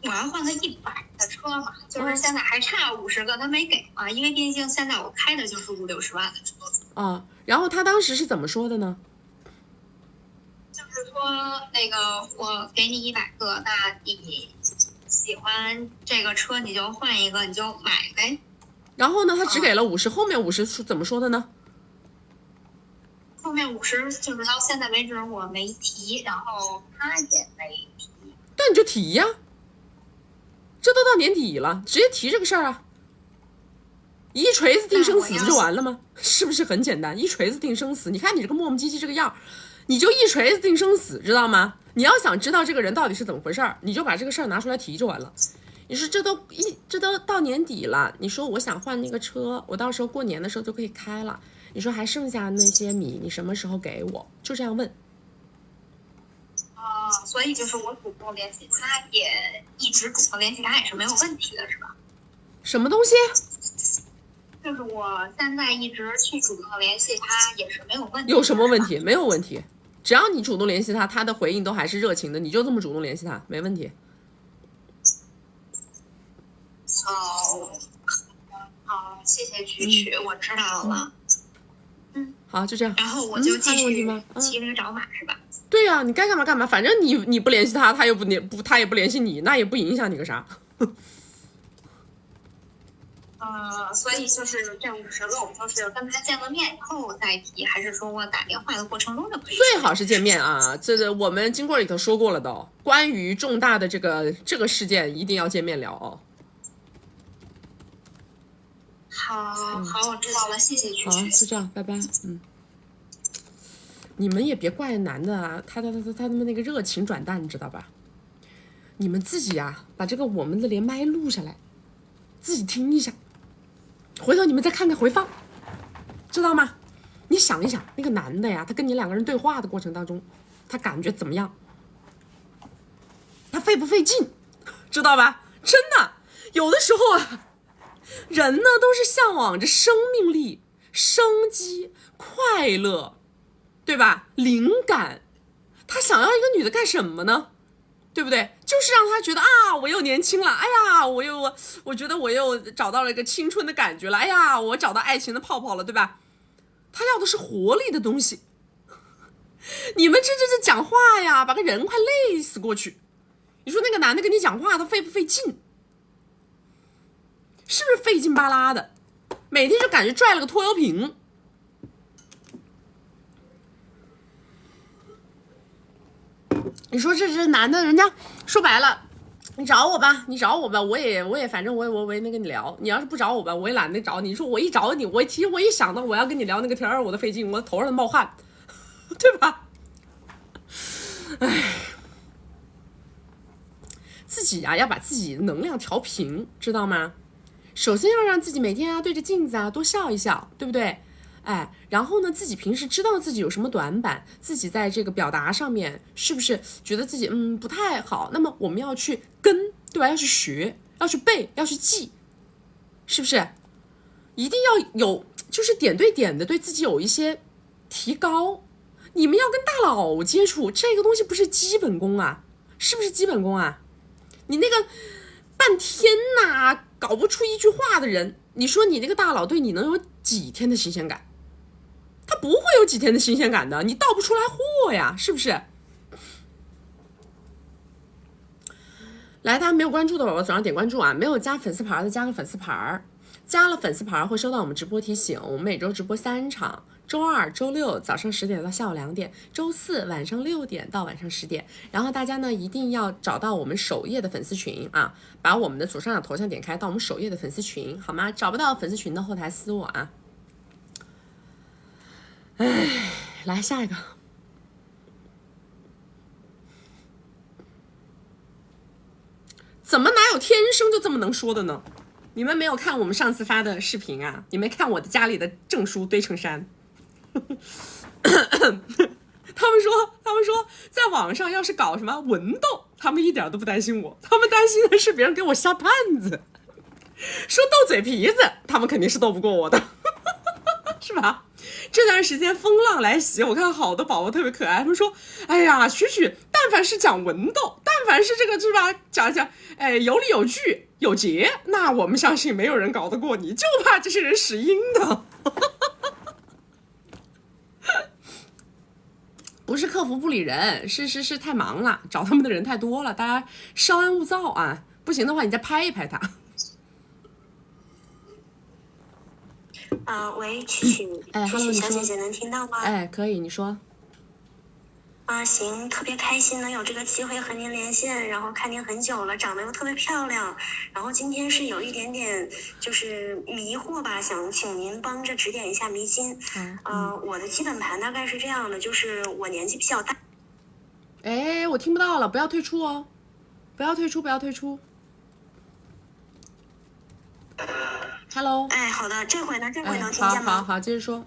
我要换个100的车嘛，就是现在还差50个，他没给嘛，因为毕竟现在我开的就是50-60万的车。然后他当时是怎么说的呢？就是说那个我给你100个，那你喜欢这个车你就换一个，你就买呗。然后呢，他只给了50，后面50是怎么说的呢？后面50就是到现在为止我没提，然后他也没提。但你就提呀，这都到年底了，直接提这个事儿啊，一锤子定生死不就完了吗？是不是很简单？一锤子定生死。你看你这个磨磨唧唧这个样，你就一锤子定生死，知道吗？你要想知道这个人到底是怎么回事儿，你就把这个事儿拿出来提就完了。你说这都到年底了，你说我想换那个车，我到时候过年的时候就可以开了，你说还剩下那些米，你什么时候给我？就这样问。所以就是我主动联系他，也一直主动联系他也是没有问题的，是吧？什么东西？就是我现在一直去主动联系他也是没有问题。有什么问题？没有问题，只要你主动联系他，他的回应都还是热情的，你就这么主动联系他，没问题。好，谢谢曲曲，我知道了。好，就这样。然后我就继续骑驴找马，是吧？对呀，你该干嘛干嘛，反正你不联系他，他也不联系你，那也不影响你个啥。所以就是这50个，我就是跟他见了面以后再提，还是说我打电话的过程中就可以？最好是见面啊！这个我们经过里头说过了的，关于重大的这个事件，一定要见面聊哦。好，我知道了，谢谢曲曲。好，就这样，拜拜。你们也别怪男的啊，他们那个热情转淡，你知道吧？你们自己啊，把这个我们的连麦录下来，自己听一下，回头你们再看看回放，知道吗？你想一想，那个男的呀，他跟你两个人对话的过程当中，他感觉怎么样？他费不费劲？知道吧？真的，有的时候啊，人呢都是向往着生命力、生机、快乐，对吧？灵感，他想要一个女的干什么呢？对不对？就是让他觉得啊，我又年轻了，哎呀，我觉得我又找到了一个青春的感觉了，哎呀，我找到爱情的泡泡了，对吧？他要的是活力的东西。你们这讲话呀，把个人快累死过去。你说那个男的跟你讲话，他费不费劲？是不是费劲巴拉的？每天就感觉拽了个拖油瓶。你说这男的，人家说白了，你找我吧，我也反正我也能跟你聊。你要是不找我吧，我也懒得找你。说我一找你，我一想到我要跟你聊那个天儿，我都费劲，我头上冒汗，对吧？哎，自己啊要把自己能量调平，知道吗？首先要让自己每天啊对着镜子啊多笑一笑，对不对？哎，然后呢，自己平时知道自己有什么短板，自己在这个表达上面是不是觉得自己不太好，那么我们要去跟，对吧？要去学，要去背，要去记，是不是？一定要有，就是点对点的对自己有一些提高。你们要跟大佬接触，这个东西不是基本功啊，是不是基本功啊？你那个半天呐搞不出一句话的人，你说你那个大佬对你能有几天的新鲜感？他不会有几天的新鲜感的，你倒不出来货呀，是不是？来，大家没有关注的宝宝，早上点关注啊！没有加粉丝牌的加个粉丝牌，加了粉丝牌会收到我们直播提醒。我们每周直播3场，周二、周六早上10点到下午2点，周四晚上6点到晚上10点。然后大家呢一定要找到我们首页的粉丝群啊，把我们的左上角头像点开到我们首页的粉丝群，好吗？找不到粉丝群的后台私我啊。哎，来下一个。怎么哪有天生就这么能说的呢？你们没有看我们上次发的视频啊？你没看我的家里的证书堆成山？他们说在网上要是搞什么文斗，他们一点都不担心我，他们担心的是别人给我下绊子。说斗嘴皮子，他们肯定是斗不过我的，是吧？这段时间风浪来袭，我看好多宝宝特别可爱，他们说：“哎呀，曲曲，但凡是讲文斗，但凡是这个是吧，讲，哎，有理有据有节，那我们相信没有人搞得过你，就怕这些人使阴的。”不是客服不理人，是太忙了，找他们的人太多了，大家稍安勿躁啊！不行的话，你再拍一拍他。喂，曲曲，哎，Hello，小姐姐能听到吗？哎，可以，你说。行，特别开心能有这个机会和您连线，然后看您很久了，长得又特别漂亮，然后今天是有一点点就是迷惑吧，想请您帮着指点一下迷津。我的基本盘大概是这样的，就是我年纪比较大。哎，我听不到了，不要退出哦，不要退出，不要退出。Hello。哎，好的，这回能听见吗？好，接着说，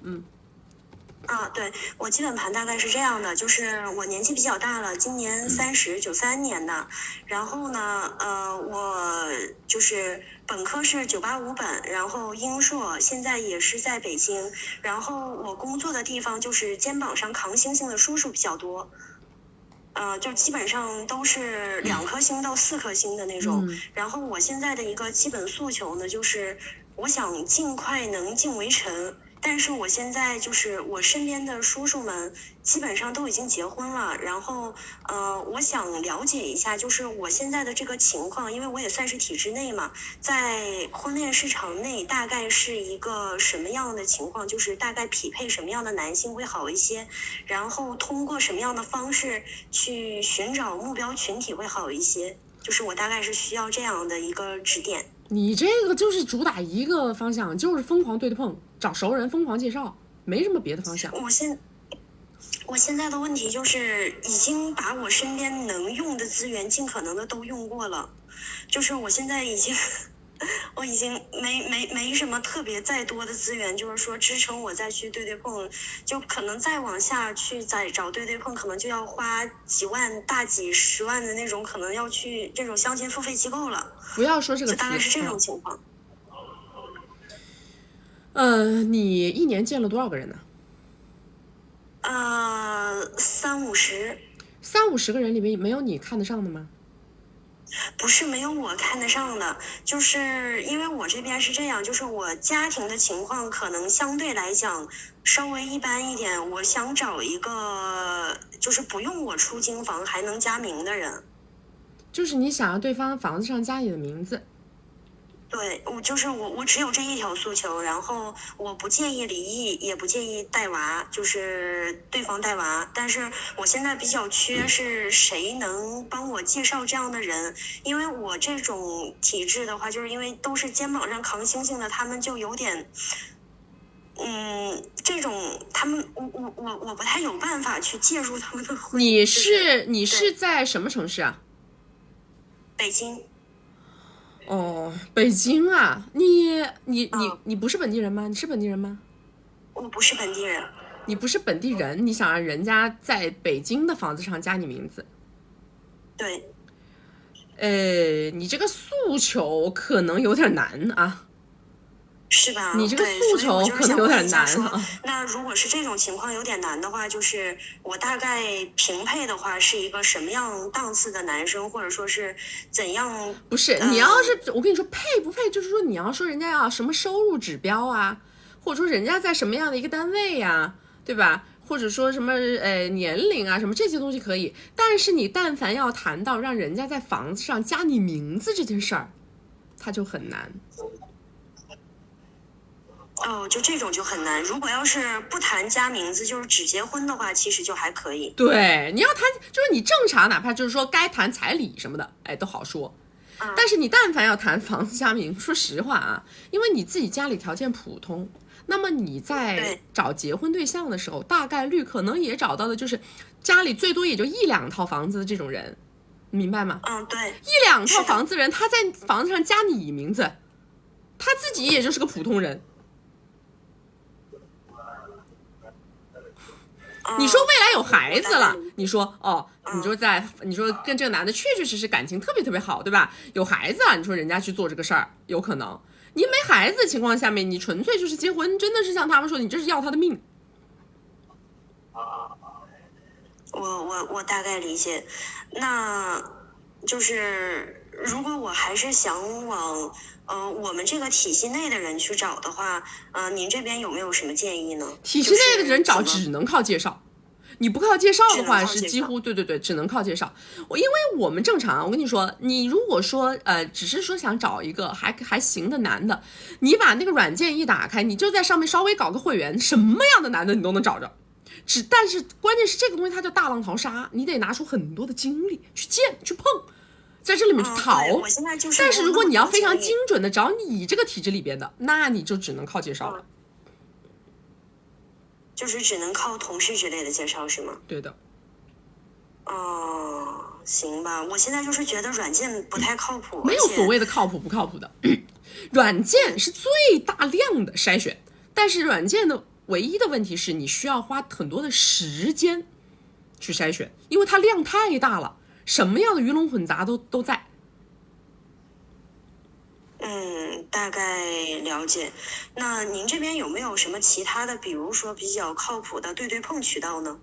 对，我基本盘大概是这样的，就是我年纪比较大了，今年30， 93年的，然后呢，我就是本科是985本，然后英硕现在也是在北京，然后我工作的地方就是肩膀上扛星星的叔叔比较多。就基本上都是2颗星到4颗星的那种。然后我现在的一个基本诉求呢，就是我想尽快能进围城。但是我现在就是我身边的叔叔们基本上都已经结婚了，然后我想了解一下，就是我现在的这个情况，因为我也算是体制内嘛，在婚恋市场内大概是一个什么样的情况，就是大概匹配什么样的男性会好一些，然后通过什么样的方式去寻找目标群体会好一些，就是我大概是需要这样的一个指点。你这个就是主打一个方向，就是疯狂对对碰，找熟人疯狂介绍，没什么别的方向。我现在的问题就是已经把我身边能用的资源尽可能的都用过了，就是我现在已经没什么特别再多的资源，就是说支撑我再去对对碰，就可能再往下去再找对对碰，可能就要花几万大几10万的那种，可能要去这种相亲付费机构了。不要说这个词，就大概是这种情况。你一年见了多少个人呢？30-50。30-50个人里面没有你看得上的吗？不是没有我看得上的，就是因为我这边是这样，就是我家庭的情况可能相对来讲稍微一般一点，我想找一个就是不用我出京房还能加名的人。就是你想要对方房子上加你的名字。对，我只有这一条诉求，然后我不介意离异，也不介意带娃，就是对方带娃，但是我现在比较缺是谁能帮我介绍这样的人，因为我这种体质的话，就是因为都是肩膀上扛星星的，他们就有点，这种他们我不太有办法去介入他们的婚姻。你是在什么城市啊？北京。哦，北京啊，你不是本地人吗？你是本地人吗？我不是本地人。你不是本地人，你想让人家在北京的房子上加你名字？对。你这个诉求可能有点难啊。是吧？你这个诉求可能有点难啊。那如果是这种情况有点难的话，就是我大概平配的话是一个什么样档次的男生，或者说是怎样？不是，你要是我跟你说配不配，就是说你要说人家要什么收入指标啊，或者说人家在什么样的一个单位呀，对吧？或者说什么年龄啊什么这些东西可以，但是你但凡要谈到让人家在房子上加你名字这件事儿，它就很难。就这种就很难。如果要是不谈加名字，就是只结婚的话，其实就还可以。对，你要谈就是你正常，哪怕就是说该谈彩礼什么的，都好说。但是你但凡要谈房子加名，说实话啊，因为你自己家里条件普通，那么你在找结婚对象的时候，大概率可能也找到的就是家里最多也就1-2套房子的这种人，明白吗？对。1-2套房子人，他在房子上加你名字，他自己也就是个普通人。你说未来有孩子了，你说你说跟这个男的确确实实感情特别特别好，对吧？有孩子了，你说人家去做这个事儿，有可能。你没孩子的情况下面，你纯粹就是结婚，真的是像他们说，你这是要他的命。我大概理解，那就是如果我还是想往我们这个体系内的人去找的话，您这边有没有什么建议呢？体系内的人找只能靠介绍，你不靠介绍的话是几乎对，只能靠介绍。因为我们正常，我跟你说，你如果说只是说想找一个还行的男的，你把那个软件一打开，你就在上面稍微搞个会员，什么样的男的你都能找着。但是关键是这个东西它叫大浪淘沙，你得拿出很多的精力去见去碰，在这里面去淘。我现在就是但是如果你要非常精准的找你这个体制里边的，那你就只能靠介绍了。就是只能靠同事之类的介绍是吗？对的。哦，行吧，我现在就是觉得软件不太靠谱。没有所谓的靠谱不靠谱的，软件是最大量的筛选，但是软件的唯一的问题是你需要花很多的时间去筛选，因为它量太大了，什么样的鱼龙混杂都在。大概了解。那您这边有没有什么其他的，比如说比较靠谱的对碰渠道呢？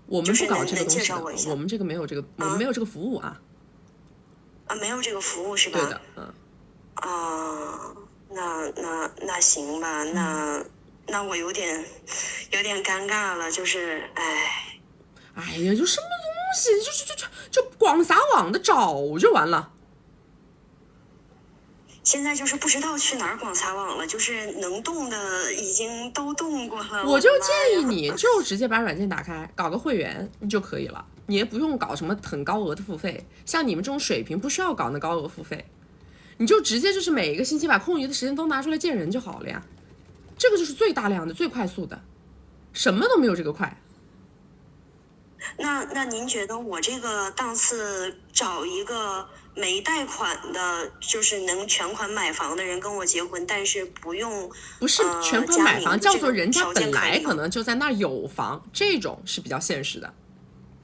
我们不搞这个东西的，我们这个没有这个，我们没有这个服务啊。没有这个服务是吧？对的，那行吧，那我有点尴尬了，就是哎呀，就什么东西，就广撒网的找就完了。现在就是不知道去哪儿广撒网了，就是能动的已经都动过了。我就建议你就直接把软件打开，搞个会员就可以了，你也不用搞什么很高额的付费。像你们这种水平不需要搞那高额付费，你就直接就是每一个星期把空余的时间都拿出来见人就好了呀。这个就是最大量的、最快速的，什么都没有这个快。那您觉得我这个档次找一个没贷款的，就是能全款买房的人跟我结婚，但是不是全款买房，叫做人家本来可能就在那儿有房，这种是比较现实的，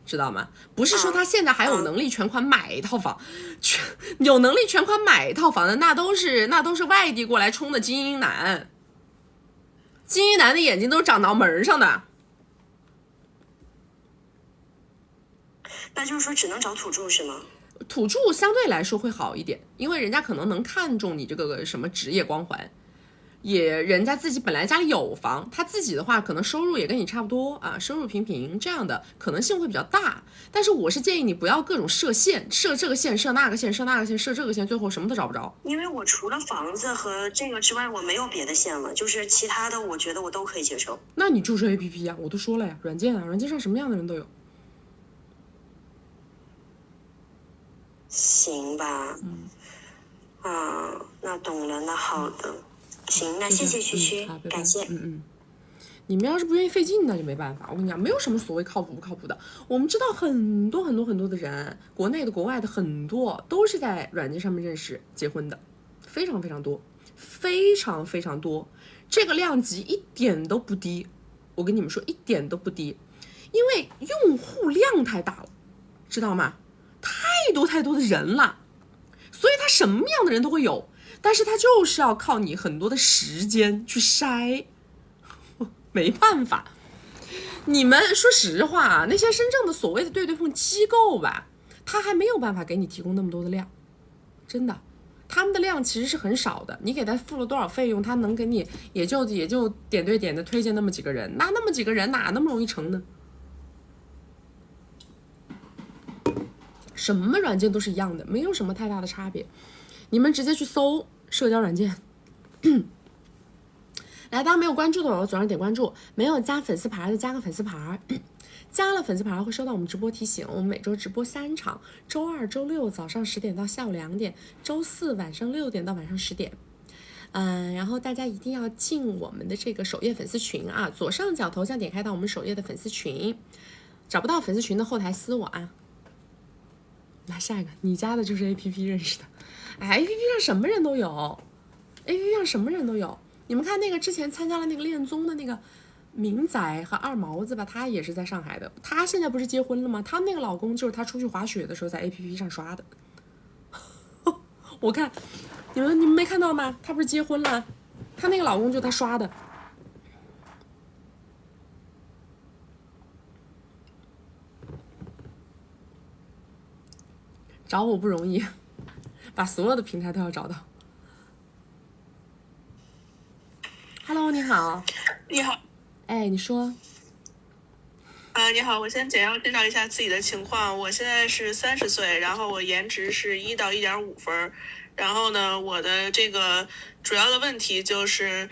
知道吗？不是说他现在还有能力全款买一套房，有能力全款买一套房的那都是外地过来冲的精英男，精英男的眼睛都是长脑门上的。那就是说只能找土著是吗？土著相对来说会好一点，因为人家可能能看中你这个什么职业光环，也人家自己本来家里有房，他自己的话可能收入也跟你差不多啊，收入平平，这样的可能性会比较大。但是我是建议你不要各种设限，设这个线，设那个线，设那个线，设这个线，最后什么都找不着。因为我除了房子和这个之外，我没有别的线了，就是其他的我觉得我都可以接受。那你注册 APP 啊，我都说了呀，软件啊，软件上什么样的人都有。行吧，那懂了，那好的，行，那谢谢区区，感谢。你们要是不愿意费劲，那就没办法。我跟你讲，没有什么所谓靠谱不靠谱的。我们知道很多的人，国内的、国外的很多都是在软件上面认识、结婚的，非常非常多，非常非常多。这个量级一点都不低，我跟你们说，一点都不低，因为用户量太大了，知道吗？太多的人了，所以他什么样的人都会有，但是他就是要靠你很多的时间去筛，没办法。你们说实话啊，那些真正的所谓的对碰机构吧，他还没有办法给你提供那么多的量，真的，他们的量其实是很少的。你给他付了多少费用，他能给你也就点对点的推荐那么几个人，那么几个人哪那么容易成呢？什么软件都是一样的，没有什么太大的差别。你们直接去搜社交软件。来，大家没有关注的我左上点关注，没有加粉丝牌的加个粉丝牌。加了粉丝牌会收到我们直播提醒，我们每周直播3场，周二、周六早上10点到下午2点，周四晚上6点到晚上10点。然后大家一定要进我们的这个首页粉丝群啊，左上角头像点开到我们首页的粉丝群，找不到粉丝群的后台私我啊。来下一个，你加的就是 APP 认识的，APP 上什么人都有，APP 上什么人都有。你们看那个之前参加了那个恋综的那个明仔和二毛子吧，他也是在上海的，他现在不是结婚了吗？他那个老公就是他出去滑雪的时候在 APP 上刷的。我看你们没看到吗？他不是结婚了，他那个老公就他刷的。找我不容易，把所有的平台都要找到。Hello， 你好。你好。哎，你说。你好，我先简要介绍一下自己的情况。我现在是30岁，然后我颜值是1到1.5分，然后呢，我的这个主要的问题就是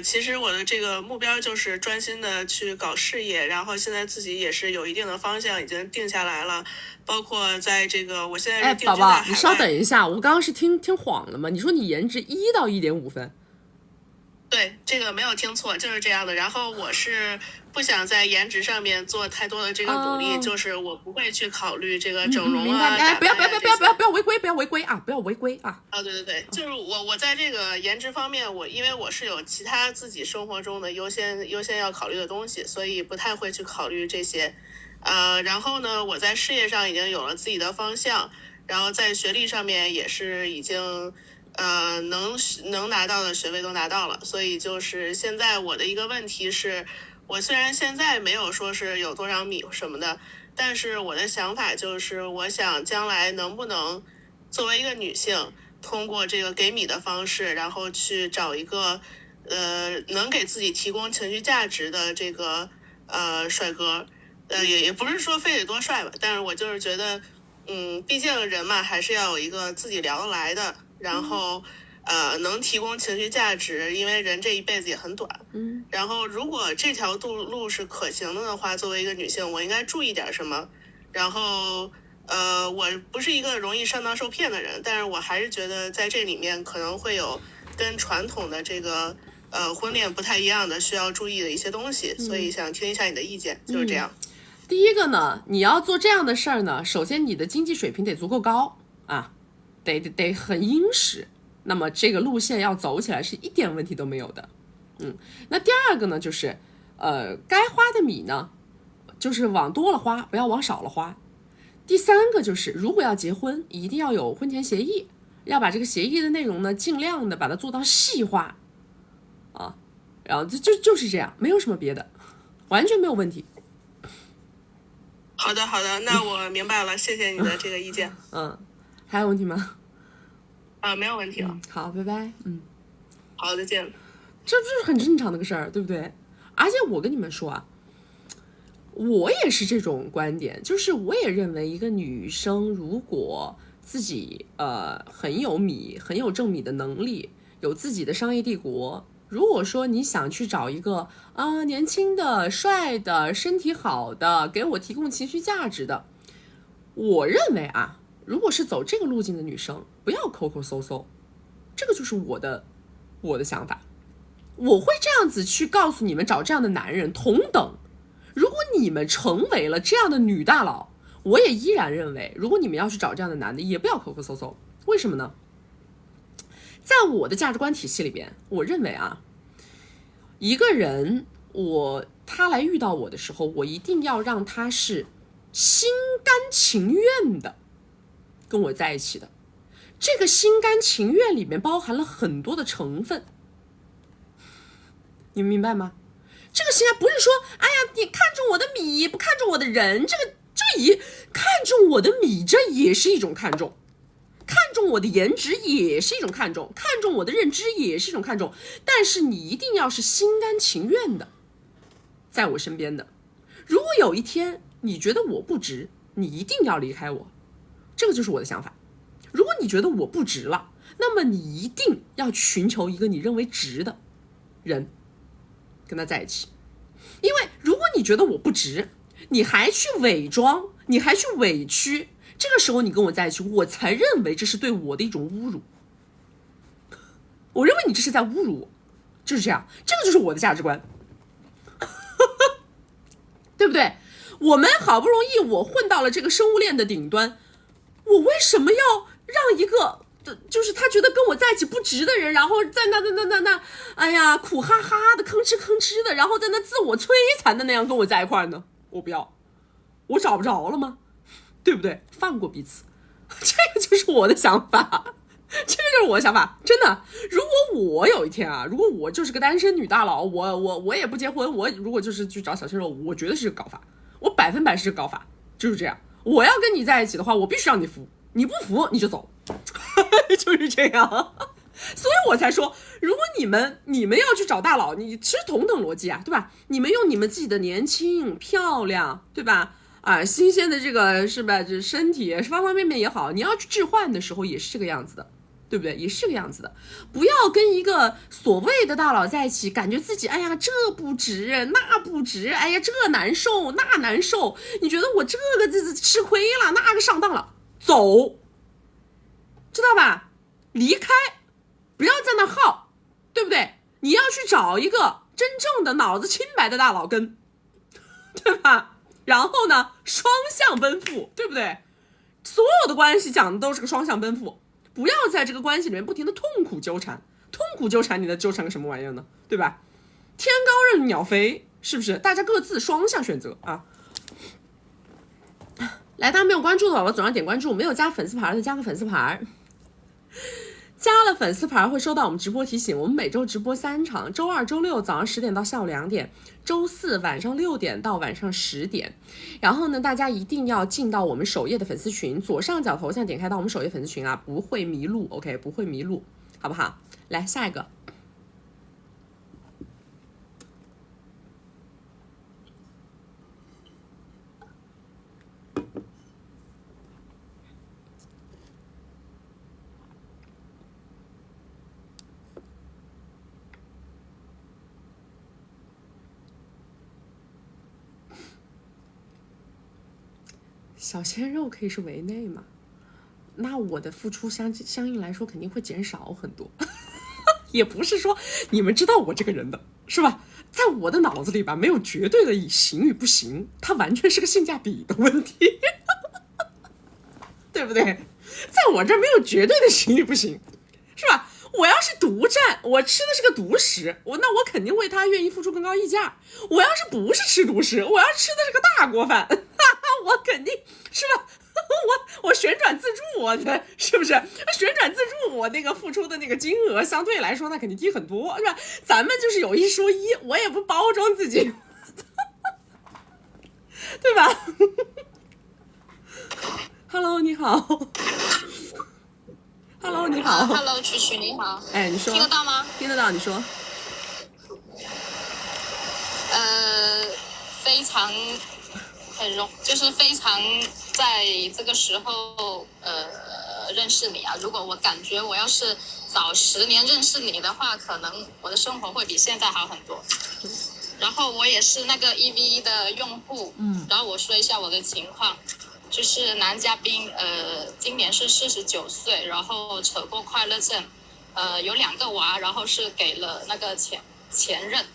其实我的这个目标就是专心的去搞事业，然后现在自己也是有一定的方向已经定下来了，包括在这个我现在是定居在海外。宝宝，你稍等一下，我刚刚是听晃了吗？你说你颜值1到1.5分？对，这个没有听错，就是这样的。然后我是不想在颜值上面做太多的这个努力，就是我不会去考虑这个整容啊。不要违规，不要违规啊！不要违规啊！对，就是我在这个颜值方面，因为我是有其他自己生活中的优先要考虑的东西，所以不太会去考虑这些。然后呢，我在事业上已经有了自己的方向，然后在学历上面也是已经。能拿到的学位都拿到了，所以就是现在我的一个问题是，我虽然现在没有说是有多少米什么的，但是我的想法就是我想将来能不能作为一个女性，通过这个给米的方式，然后去找一个能给自己提供情绪价值的这个帅哥，也不是说非得多帅吧，但是我就是觉得毕竟人嘛还是要有一个自己聊得来的，然后能提供情绪价值，因为人这一辈子也很短。然后如果这条路是可行的话，作为一个女性，我应该注意点什么？然后我不是一个容易上当受骗的人，但是我还是觉得在这里面可能会有跟传统的这个婚恋不太一样的需要注意的一些东西，所以想听一下你的意见，就是这样。第一个呢，你要做这样的事儿呢，首先你的经济水平得足够高啊。得很殷实，那么这个路线要走起来是一点问题都没有的。那第二个呢，就是该花的米呢，就是往多了花，不要往少了花。第三个就是，如果要结婚，一定要有婚前协议，要把这个协议的内容呢，尽量的把它做到细化啊。然后就是这样，没有什么别的，完全没有问题。好的，那我明白了，谢谢你的这个意见。还有问题吗？没有问题了。好，拜拜。好，再见。这不是很正常的个事儿，对不对？而且我跟你们说啊，我也是这种观点，就是我也认为一个女生如果自己很有米，很有挣米的能力，有自己的商业帝国，如果说你想去找一个年轻的、帅的、身体好的，给我提供情绪价值的，我认为啊。如果是走这个路径的女生，不要抠抠搜搜，这个就是我的想法。我会这样子去告诉你们，找这样的男人同等。如果你们成为了这样的女大佬，我也依然认为，如果你们要去找这样的男的，也不要抠抠搜搜。为什么呢？在我的价值观体系里边，我认为啊，一个人他来遇到我的时候，我一定要让他是心甘情愿的跟我在一起的。这个心甘情愿里面包含了很多的成分，你们明白吗？这个心甘不是说，哎呀，你看中我的米，不看重我的人，这也看重我的米，这也是一种看重；看重我的颜值也是一种看重；看重我的认知也是一种看重。但是你一定要是心甘情愿的，在我身边的。如果有一天你觉得我不值，你一定要离开我。这个就是我的想法。如果你觉得我不值了，那么你一定要寻求一个你认为值的人跟他在一起。因为如果你觉得我不值，你还去伪装，你还去委屈，这个时候你跟我在一起，我才认为这是对我的一种侮辱。我认为你这是在侮辱我，就是这样，这个就是我的价值观。对不对？我们好不容易我混到了这个生物链的顶端，我为什么要让一个就是他觉得跟我在一起不值的人，然后在那哎呀苦哈哈的吭哧的，然后在那自我摧残的那样跟我在一块呢？我不要，我找不着了吗？对不对？放过彼此，这个就是我的想法，这个就是我的想法，真的。如果我有一天啊，如果我就是个单身女大佬，我也不结婚，我如果就是去找小鲜肉，我觉得是个搞法，我100%是个搞法，就是这样。我要跟你在一起的话，我必须让你服，你不服你就走，就是这样。所以我才说，如果你们要去找大佬，你其实同等逻辑啊，对吧？你们用你们自己的年轻漂亮，对吧？新鲜的这个是吧？这身体方方面面也好，你要去置换的时候也是这个样子的，对不对？也是这个样子的。不要跟一个所谓的大佬在一起，感觉自己哎呀这不值那不值，哎呀这难受那难受，你觉得我这个吃亏了，那个上当了，走，知道吧？离开，不要在那耗，对不对？你要去找一个真正的脑子清白的大佬跟，对吧？然后呢，双向奔赴，对不对？所有的关系讲的都是个双向奔赴，不要在这个关系里面不停的痛苦纠缠，你的纠缠个什么玩意儿呢？对吧？天高任鸟飞，是不是？大家各自双向选择啊！来，大家没有关注的宝宝总要点关注，没有加粉丝牌的加个粉丝牌。加了粉丝牌会收到我们直播提醒，我们每周直播3场，周2、周6早上10点到下午2点，周4晚上6点到晚上10点。然后呢，大家一定要进到我们首页的粉丝群，左上角头像点开到我们首页粉丝群啊，不会迷路 ，OK， 不会迷路，好不好？来下一个。小鲜肉可以是围内嘛？那我的付出相应来说肯定会减少很多。也不是说你们知道我这个人的是吧？在我的脑子里吧，没有绝对的行与不行，它完全是个性价比的问题，对不对？在我这没有绝对的行与不行，是吧？我要是独占，我吃的是个独食，那我肯定为他愿意付出更高溢价。我要是不是吃独食，我要吃的是个大锅饭，我肯定是吧？我旋转自助，我的是不是旋转自助？我那个付出的那个金额相对来说那肯定低很多，是吧？咱们就是有一说一，我也不包装自己，对吧？Hello， 你好。Hello， 你好。Hello， 曲曲你好。哎，你说。听得到吗？听得到，你说。非常就是非常在这个时候认识你啊。如果我感觉我要是早10年认识你的话，可能我的生活会比现在好很多。然后我也是那个1v1的用户，然后我说一下我的情况。就是男嘉宾，今年是49岁，然后扯过快乐症，有2个娃，然后是给了那个前任，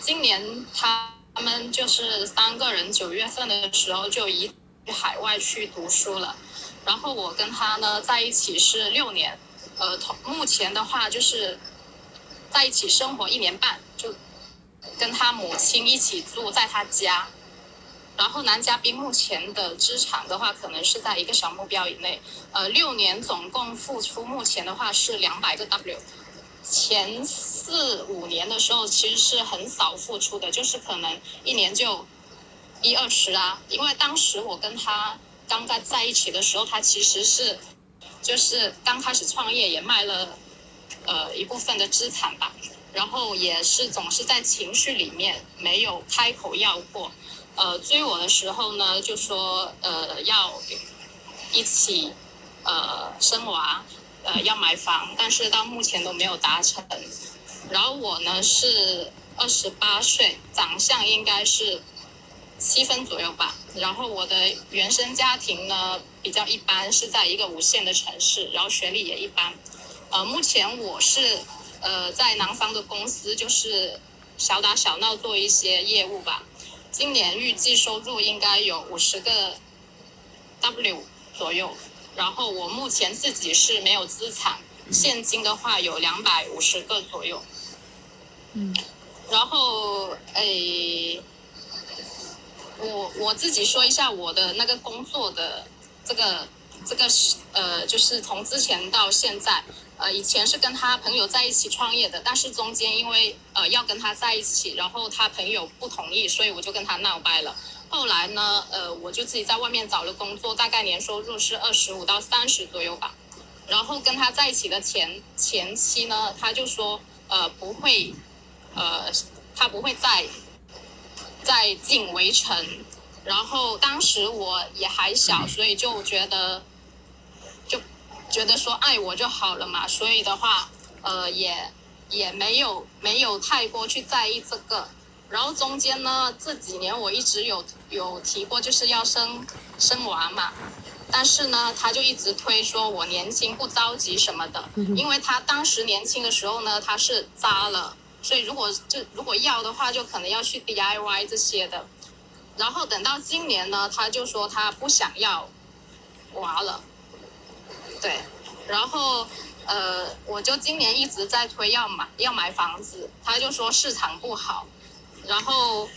今年他们就是3个人9月份的时候就移海外去读书了，然后我跟他呢在一起是6年，目前的话就是在一起生活1年半，就跟他母亲一起住在他家。然后男嘉宾目前的资产的话，可能是在一个小目标以内。6年总共付出，目前的话是200个 W。前4、5年的时候，其实是很少付出的，就是可能1年就10-20啊。因为当时我跟他刚刚在一起的时候，他其实是就是刚开始创业，也卖了一部分的资产吧。然后也是总是在情绪里面没有开口要过。追我的时候呢，就说要一起生娃，要买房，但是到目前都没有达成。然后我呢是28岁，长相应该是7分左右吧。然后我的原生家庭呢比较一般，是在一个5线的城市，然后学历也一般。目前我是在南方的公司，就是小打小闹做一些业务吧。今年预计收入应该有50个 W 左右，然后我目前自己是没有资产，现金的话有250个左右。然后我自己说一下我的那个工作的这个就是从之前到现在。以前是跟他朋友在一起创业的，但是中间因为要跟他在一起，然后他朋友不同意，所以我就跟他闹掰了。后来呢，我就自己在外面找了工作，大概年收入是25到30左右吧。然后跟他在一起的前期呢，他就说不会，他不会再进围城。然后当时我也还小，所以就觉得觉得说爱我就好了嘛，所以的话也没有太过去在意这个。然后中间呢，这几年我一直有提过就是要生娃嘛，但是呢他就一直推说我年轻不着急什么的，因为他当时年轻的时候呢他是渣了，所以如果要的话就可能要去 DIY 这些的。然后等到今年呢他就说他不想要娃了，对，然后我就今年一直在推要买房子，他就说市场不好。然后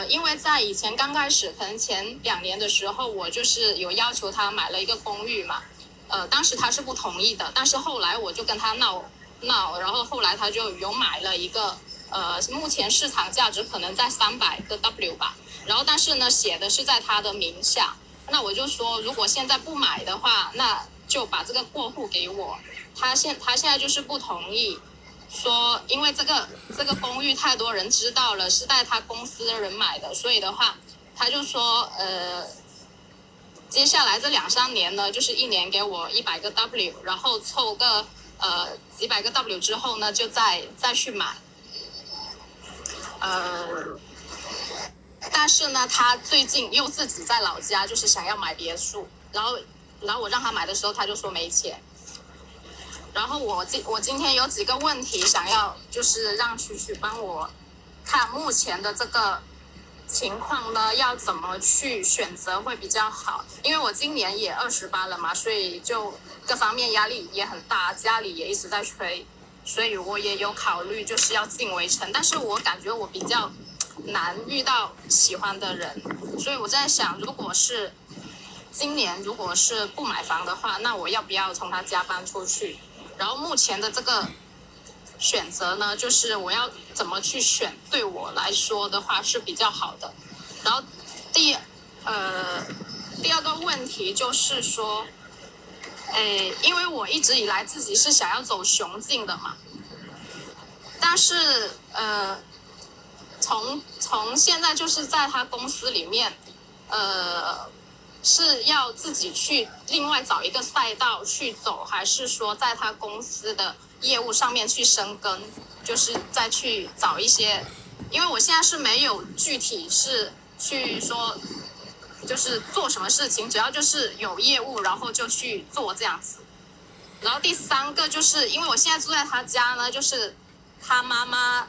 因为在以前刚开始可能前2年的时候，我就是有要求他买了一个公寓嘛，当时他是不同意的，但是后来我就跟他闹，然后后来他就有买了一个目前市场价值可能在300个 W 吧，然后但是呢写的是在他的名下，那我就说如果现在不买的话，那就把这个过户给我。他现在就是不同意，说因为这个公寓太多人知道了，是在他公司的人买的，所以的话他就说接下来这2-3年呢，就是1年给我100个 W， 然后凑个几百个 W 之后呢，就再去买。但是呢，他最近又自己在老家，就是想要买别墅，然后我让他买的时候，他就说没钱。然后我今天有几个问题想要，就是让曲曲帮我看目前的这个情况呢，要怎么去选择会比较好？因为我今年也28了嘛，所以就各方面压力也很大，家里也一直在催，所以我也有考虑就是要进围城，但是我感觉我比较难遇到喜欢的人，所以我在想，如果是今年如果是不买房的话，那我要不要从他家搬出去？然后目前的这个选择呢，就是我要怎么去选，对我来说的话是比较好的。然后第二个问题就是说，因为我一直以来自己是想要走雄竞的嘛，但是从现在就是在他公司里面，是要自己去另外找一个赛道去走，还是说在他公司的业务上面去深耕，就是再去找一些，因为我现在是没有具体是去说就是做什么事情，主要就是有业务然后就去做这样子。然后第3个就是因为我现在住在他家呢，就是他妈妈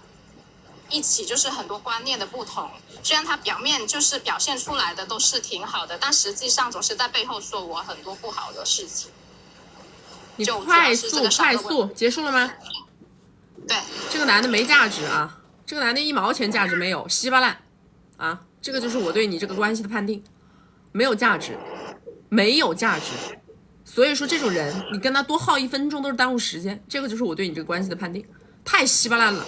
一起就是很多观念的不同，虽然他表面就是表现出来的都是挺好的，但实际上总是在背后说我很多不好的事情。你快速结束了吗？对，这个男的没价值啊，这个男的1毛钱价值没有，稀巴烂啊，这个就是我对你这个关系的判定，没有价值，没有价值。所以说这种人，你跟他多耗1分钟都是耽误时间，这个就是我对你这个关系的判定，太稀巴烂了。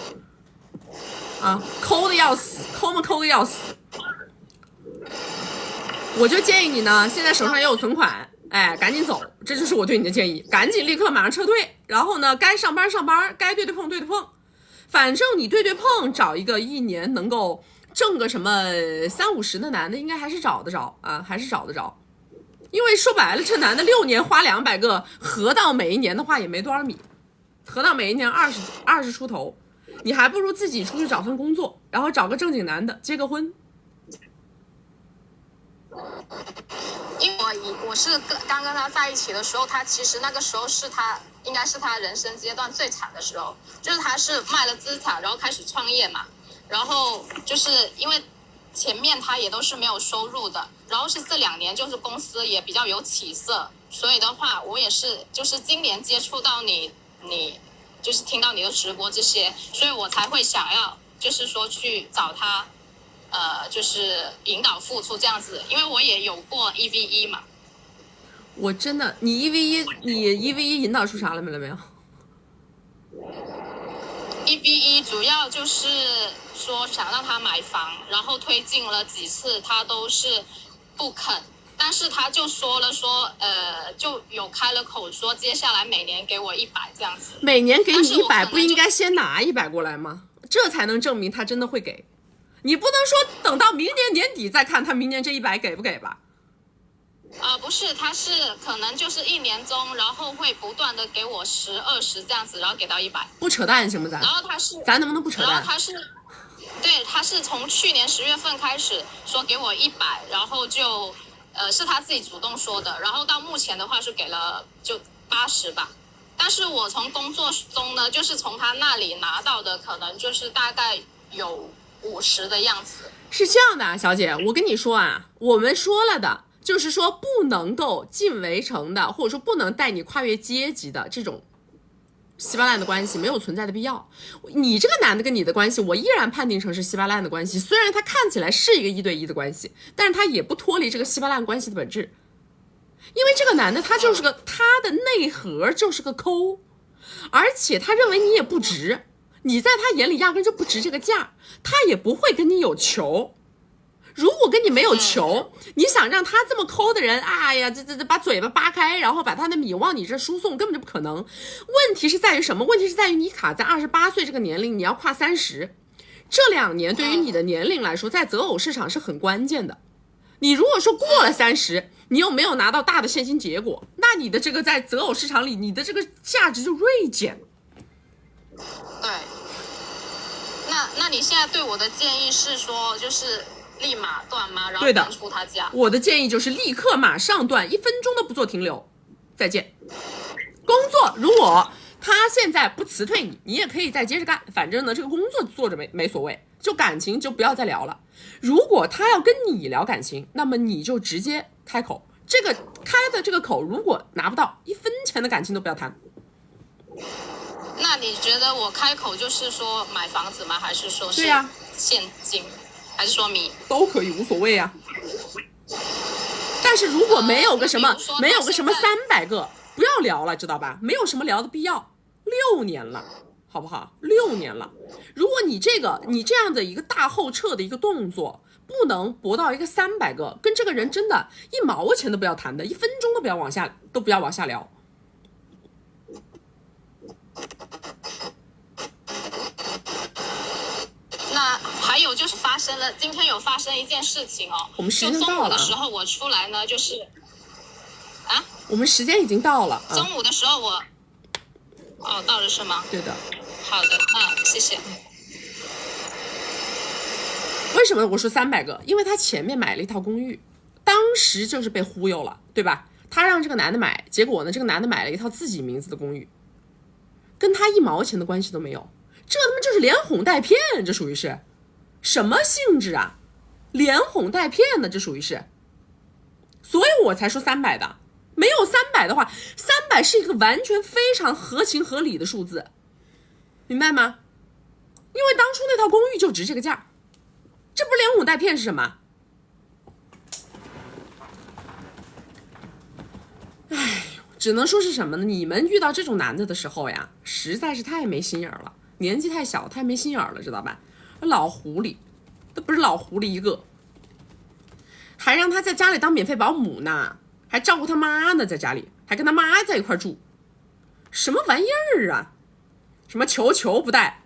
啊，抠的要死，抠的要死。我就建议你呢，现在手上也有存款，赶紧走，这就是我对你的建议，赶紧立刻马上撤退。然后呢，该上班上班，该对碰对碰，反正你对碰，找一个1年能够挣个什么30-50的男的，应该还是找得着啊，还是找得着。因为说白了，这男的6年花200个，合到每一年的话也没多少米，合到每一年20出头。你还不如自己出去找份工作，然后找个正经男的结个婚。因为我是刚跟他在一起的时候，他其实那个时候是他应该是他人生阶段最惨的时候，就是他是卖了资产，然后开始创业嘛，然后就是因为前面他也都是没有收入的，然后是这2年就是公司也比较有起色，所以的话我也是就是今年接触到你就是听到你的直播这些，所以我才会想要就是说去找他就是引导付出这样子，因为我也有过1v1嘛。我真的，你 1v1 引导出啥了没有？1v1 主要就是说想让他买房，然后推进了几次他都是不肯，但是他就说了就有开了口说接下来每年给我100这样子。每年给你100，不应该先拿100过来吗？这才能证明他真的会给。你不能说等到明年年底再看他明年这100给不给吧？不是，他是可能就是1年中，然后会不断的给我10、20这样子，然后给到100。不扯淡行不咱？然后咱能不能不扯淡？然后他是从去年10月份开始说给我100，然后是他自己主动说的，然后到目前的话是给了就80吧。但是我从工作中呢，就是从他那里拿到的，可能就是大概有50的样子。是这样的啊，小姐，我跟你说啊，我们说了的，就是说不能够进围城的，或者说不能带你跨越阶级的这种稀巴烂的关系没有存在的必要。你这个男的跟你的关系，我依然判定成是稀巴烂的关系，虽然他看起来是一个1对1的关系，但是他也不脱离这个稀巴烂关系的本质。因为这个男的他就是个，他的内核就是个抠，而且他认为你也不值，你在他眼里压根就不值这个价，他也不会跟你有求。如果跟你没有求，你想让他这么抠的人，哎呀，这把嘴巴扒开，然后把他的米往你这输送，根本就不可能。问题是在于什么？问题是在于你卡在28岁这个年龄，你要跨30，这2年对于你的年龄来说，在择偶市场是很关键的。你如果说过了30，你又没有拿到大的现金结果，那你的这个在择偶市场里，你的这个价值就锐减。对，那你现在对我的建议是说，就是立马断吗？然后搬出他家？我的建议就是立刻马上断，1分钟都不做停留，再见。工作如果他现在不辞退你，你也可以再接着干，反正呢这个工作做着没所谓，就感情就不要再聊了。如果他要跟你聊感情，那么你就直接开口，这个开的这个口如果拿不到1分钱的感情都不要谈。那你觉得我开口就是说买房子吗？还是说是现金？还是说米都可以，无所谓啊。但是如果没有个什么300个，不要聊了，知道吧？没有什么聊的必要。6年了，好不好？6年了。如果你这样的一个大后撤的一个动作，不能博到一个300个，跟这个人真的1毛钱都不要谈的，1分钟都不要往下聊。那还有就是今天有发生一件事情哦。我们时间就到了。中午的时候我出来呢，就是我们时间已经到了。中午的时候到了是吗？对的。好的，谢谢。为什么我说300个？因为他前面买了一套公寓，当时就是被忽悠了，对吧？他让这个男的买，结果呢，这个男的买了一套自己名字的公寓，跟他1毛钱的关系都没有。这他妈就是连哄带骗，这属于是什么性质啊？连哄带骗的，这属于是。所以我才说300的，没有300的话，300是一个完全非常合情合理的数字，明白吗？因为当初那套公寓就值这个价，这不是连哄带骗是什么？哎，只能说是什么呢？你们遇到这种男的的时候呀，实在是太没心眼了。年纪太小，太没心眼了，知道吧？老狐狸，都不是老狐狸一个，还让他在家里当免费保姆呢，还照顾他妈呢，在家里还跟他妈在一块住，什么玩意儿啊？什么球不带，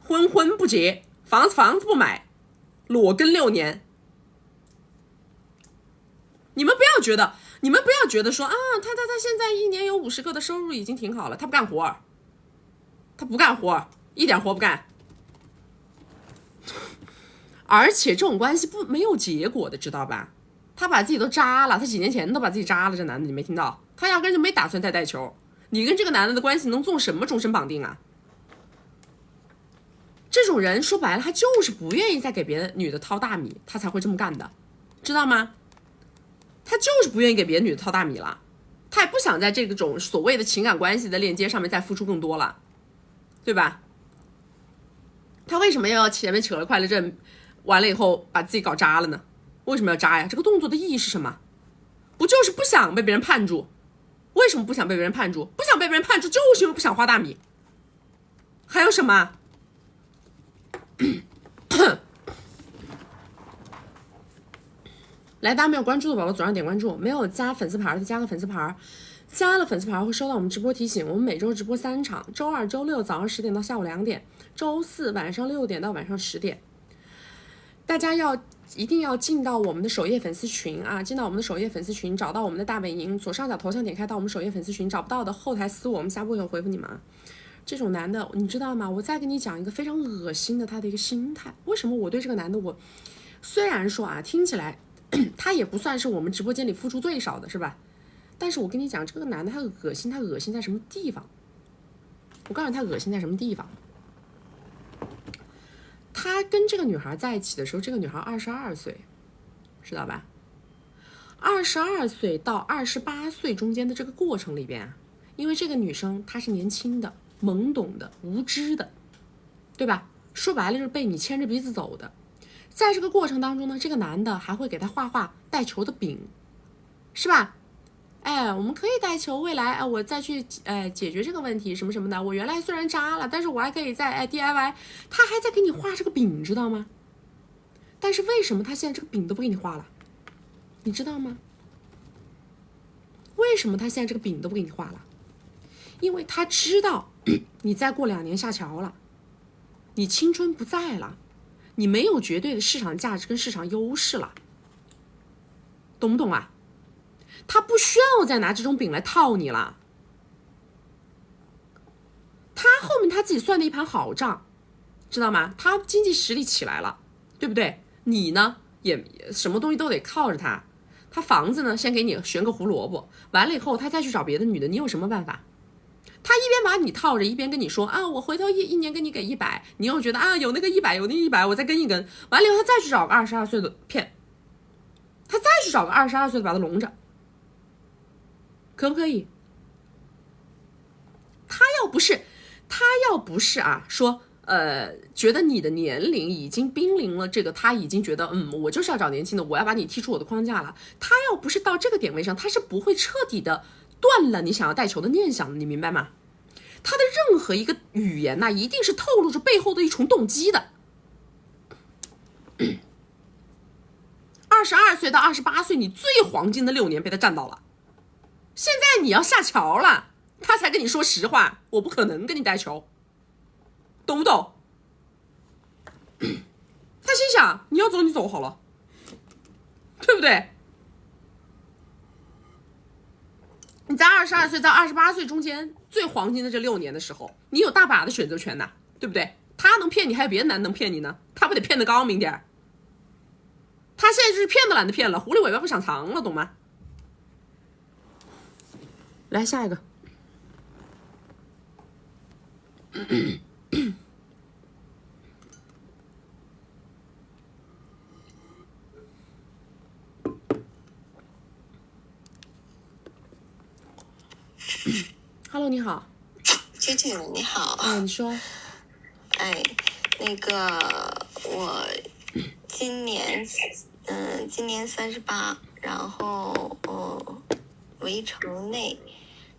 婚不结，房子不买，裸跟6年。你们不要觉得说啊，他现在1年有50个的收入已经挺好了，他不干活。他不干活，一点活不干，而且这种关系没有结果的，知道吧？他把自己都扎了，他几年前都把自己扎了。这男的你没听到？他压根就没打算再带球。你跟这个男的的关系能做什么终身绑定啊？这种人说白了，他就是不愿意再给别的女的掏大米，他才会这么干的，知道吗？他就是不愿意给别的女的掏大米了，他也不想在这种所谓的情感关系的链接上面再付出更多了。对吧？他为什么要前面扯了快乐证，完了以后把自己搞渣了呢？为什么要渣呀？这个动作的意义是什么？不就是不想被别人判住？为什么不想被别人判住？不想被别人判住，就是因为不想花大米。还有什么？来，大家没有关注的宝宝左上点关注，没有加粉丝牌的加个粉丝牌。加了粉丝牌会收到我们直播提醒，我们每周直播3场，周2、周6早上10点到下午2点，周4晚上6点到晚上10点。大家要一定要进到我们的首页粉丝群啊，进到我们的首页粉丝群，找到我们的大本营，左上角头像点开到我们首页粉丝群，找不到的后台私我们下播有回复你们啊。这种男的你知道吗？我再跟你讲一个非常恶心的他的一个心态。为什么我对这个男的，我虽然说啊听起来他也不算是我们直播间里付出最少的是吧，但是我跟你讲这个男的他恶心，他恶心在什么地方？我告诉你他恶心在什么地方。他跟这个女孩在一起的时候，这个女孩22岁，知道吧？22岁到28岁中间的这个过程里边，因为这个女生她是年轻的、懵懂的、无知的，对吧？说白了就是被你牵着鼻子走的。在这个过程当中呢，这个男的还会给她画带球的饼，是吧？我们可以带球，未来我再去解决这个问题什么什么的。我原来虽然渣了，但是我还可以再DIY。他还在给你画这个饼，知道吗？但是为什么他现在这个饼都不给你画了？你知道吗？为什么他现在这个饼都不给你画了？因为他知道你再过2年下桥了，你青春不在了，你没有绝对的市场价值跟市场优势了，懂不懂啊？他不需要再拿这种饼来套你了。他后面他自己算的一盘好账，知道吗？他经济实力起来了，对不对？你呢也什么东西都得靠着他。他房子呢先给你悬个胡萝卜，完了以后他再去找别的女的，你有什么办法？他一边把你套着，一边跟你说啊，我回头一年给你给100，你又觉得啊有那个100有那100，我再跟一根。完了以后他再去找个22岁的骗，他再去找个22岁的把他笼着。可不可以？他要不是啊，说觉得你的年龄已经濒临了这个，他已经觉得我就是要找年轻的，我要把你踢出我的框架了。他要不是到这个点位上，他是不会彻底的断了你想要带球的念想的，你明白吗？他的任何一个语言呐，一定是透露着背后的一重动机的。22岁到28岁，你最黄金的6年被他占到了。现在你要下桥了，他才跟你说实话，我不可能跟你带球，懂不懂？他心想你要走你走好了，对不对？你在22岁到28岁中间最黄金的这6年的时候，你有大把的选择权呐，对不对？他能骗你，还有别的男能骗你呢，他不得骗得高明点？他现在就是骗都懒得骗了，狐狸尾巴不想藏了，懂吗？来下一个。Hello， 你好。姐姐你好。你说。那个我今年38，然后围城内，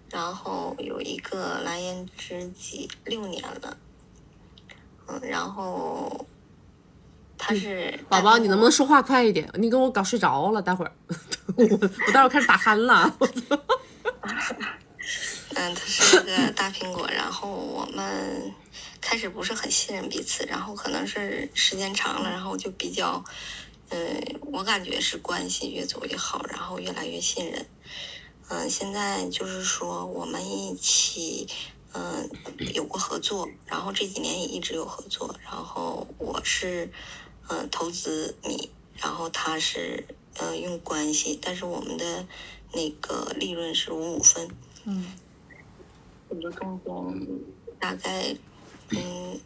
然后有一个蓝颜知己6年了，然后他是宝宝，你能不能说话快一点？你跟我搞睡着了，待会儿我待会儿开始打鼾了。他是个大苹果，然后我们开始不是很信任彼此，然后可能是时间长了，然后就比较，我感觉是关系越走越好，然后越来越信任。现在就是说我们一起，有过合作，然后这几年也一直有合作，然后我是，投资米，然后他是，用关系，但是我们的那个利润是5-5分。这个中间大概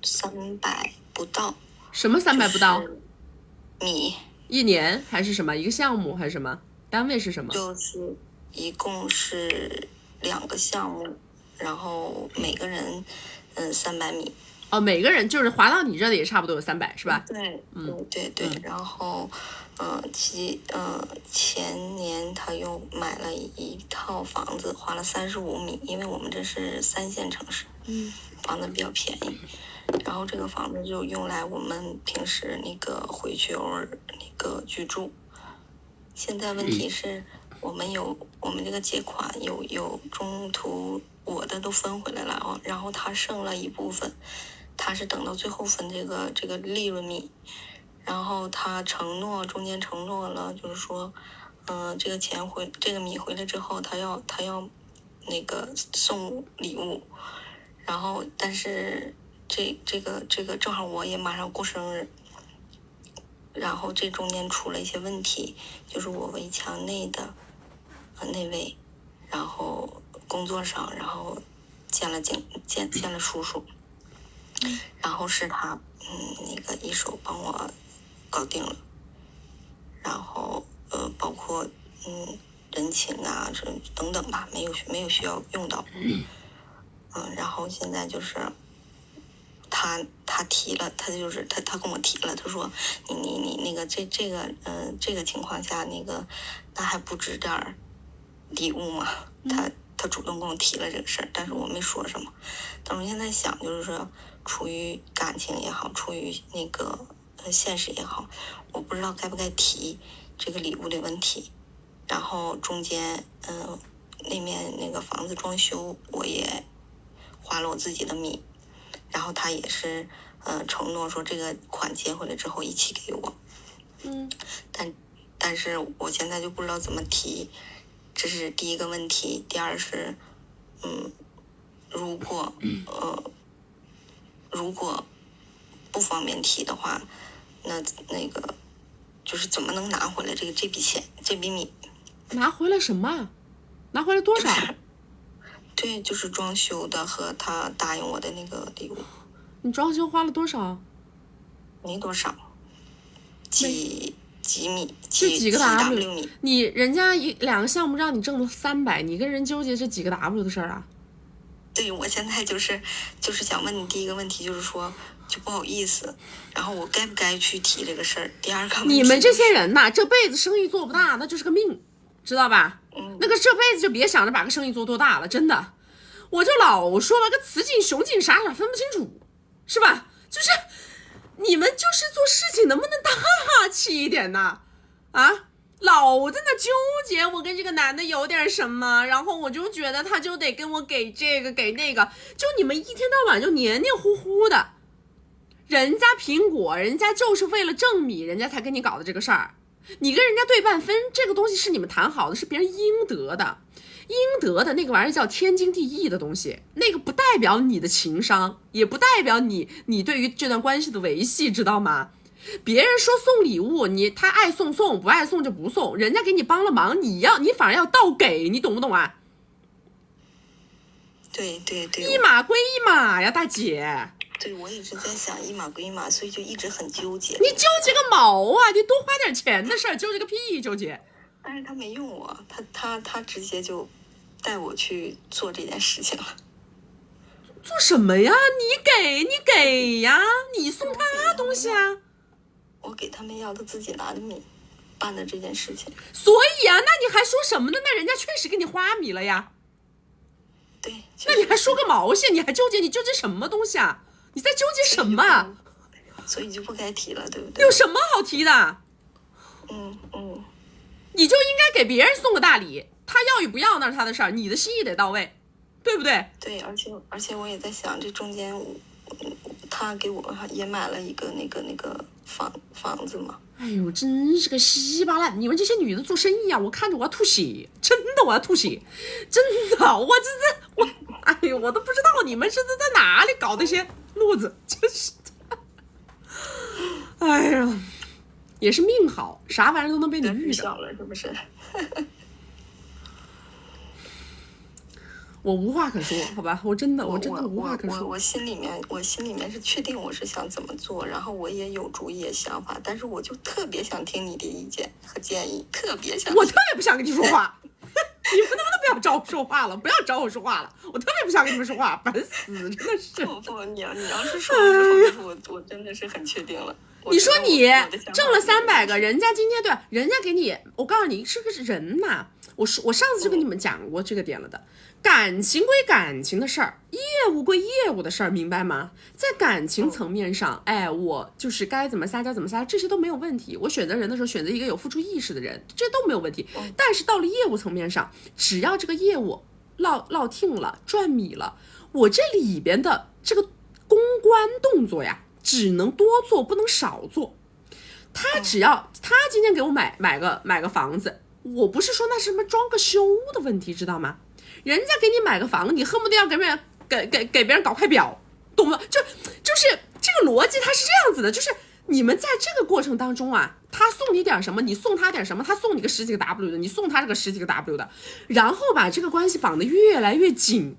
300不到。什么300不到？米1年还是什么？一个项目还是什么？单位是什么？就是一共是2个项目，然后每个人300米。哦，每个人就是划到你这里也差不多有300是吧？对，对，然后前年他又买了一套房子，花了35米，因为我们这是3线城市，房子比较便宜，然后这个房子就用来我们平时那个回去偶尔那个居住。现在问题是我们这个借款有中途我的都分回来了，然后他剩了一部分，他是等到最后分这个利润米。然后他中间承诺了，就是说，这个米回来之后，他要那个送礼物，然后但是这个正好我也马上过生日，然后这中间出了一些问题，就是我围墙内的那位，然后工作上，然后见了叔叔，然后是他那个一手帮我搞定了，然后包括人情啊这等等吧，没有需要用到，然后现在就是他提了，他跟我提了，他说你那个这个情况下那还不值点礼物吗？他主动跟我提了这个事儿，但是我没说什么。但是我现在想，就是说出于感情也好，出于那个现实也好，我不知道该不该提这个礼物的问题。然后中间那面那个房子装修我也花了我自己的米，然后他也是承诺说这个款结回来之后一起给我，但是我现在就不知道怎么提，这是第一个问题。第二是如果不方便提的话，那个就是怎么能拿回来这笔钱这笔米？拿回来什么？拿回来多少？对，就是装修的和他答应我的那个礼物。你装修花了多少？没多少，几米，就几个 W 米。你人家两个项目让你挣了300，你跟人纠结这几个 W 的事儿啊？对，我现在就是想问你第一个问题，就是说就不好意思，然后我该不该去提这个事儿？第二个问题，你们这些人呐，这辈子生意做不大，那就是个命，知道吧？那个这辈子就别想着把个生意做多大了，真的。我就老说了，个雌竞雄竞傻分不清楚，是吧？就是你们就是做事情能不能大气一点呢？啊，老在那纠结我跟这个男的有点什么，然后我就觉得他就得跟我给这个给那个，就你们一天到晚就黏黏糊糊的。人家苹果，人家就是为了挣米，人家才跟你搞的这个事儿。你跟人家对半分，这个东西是你们谈好的，是别人应得的。应得的那个玩意儿叫天经地义的东西，那个不代表你的情商，也不代表你对于这段关系的维系，知道吗？别人说送礼物，他爱送，不爱送就不送，人家给你帮了忙，你反而要倒给，你懂不懂啊？对，一码归一码呀，大姐。对，我一直在想一码归一码，所以就一直很纠结。你纠结个毛啊！你多花点钱的事儿，纠结个屁！纠结。但是他没用我，他直接就带我去做这件事情了。做什么呀？你给呀！你送他东西啊！我给他们要他自己拿的米办的这件事情。所以啊，那你还说什么呢？那人家确实给你花米了呀。对。那你还说个毛线？你还纠结？你纠结什么东西啊？你在纠结什么？所以就不该提了，对不对？有什么好提的？你就应该给别人送个大礼，他要与不要那是他的事儿，你的心意得到位，对不对？对，而且我也在想，这中间他给我也买了一个那个房子嘛。哎呦，真是个稀巴烂！你们这些女的做生意啊，我看着我要吐血，真的我要吐血，真的，哎呦，我都不知道你们是在哪里搞这些路子，就是，哎呀，也是命好，啥玩意儿都能被你遇上了，是不是？我无话可说，好吧，我真的无话可说。我心里面是确定我是想怎么做，然后我也有主意、想法，但是我就特别想听你的意见和建议，特别想。我特别不想跟你说话，你们能不能不要找我说话了？不要找我说话了，我特别不想跟你们说话，烦死，真的是。不，你要是说了之后，我真的是很确定了。你说你挣了300个，人家今天对，人家给你，我告诉你是个人呐。我上次就跟你们讲过这个点了的，感情归感情的事儿，业务归业务的事儿，明白吗？在感情层面上，我就是该怎么撒娇怎么撒娇，这些都没有问题。我选择人的时候，选择一个有付出意识的人，这都没有问题。但是到了业务层面上，只要这个业务落听了，赚米了，我这里边的这个公关动作呀，只能多做，不能少做。他只要他今天给我买个房子，我不是说那是什么装个修的问题，知道吗？人家给你买个房，你恨不得要给别人搞块表，懂吗？就是这个逻辑，它是这样子的，就是你们在这个过程当中啊，他送你点什么，你送他点什么，他送你个10几个 W 的，你送他这个10几个 W 的，然后把这个关系绑得越来越紧。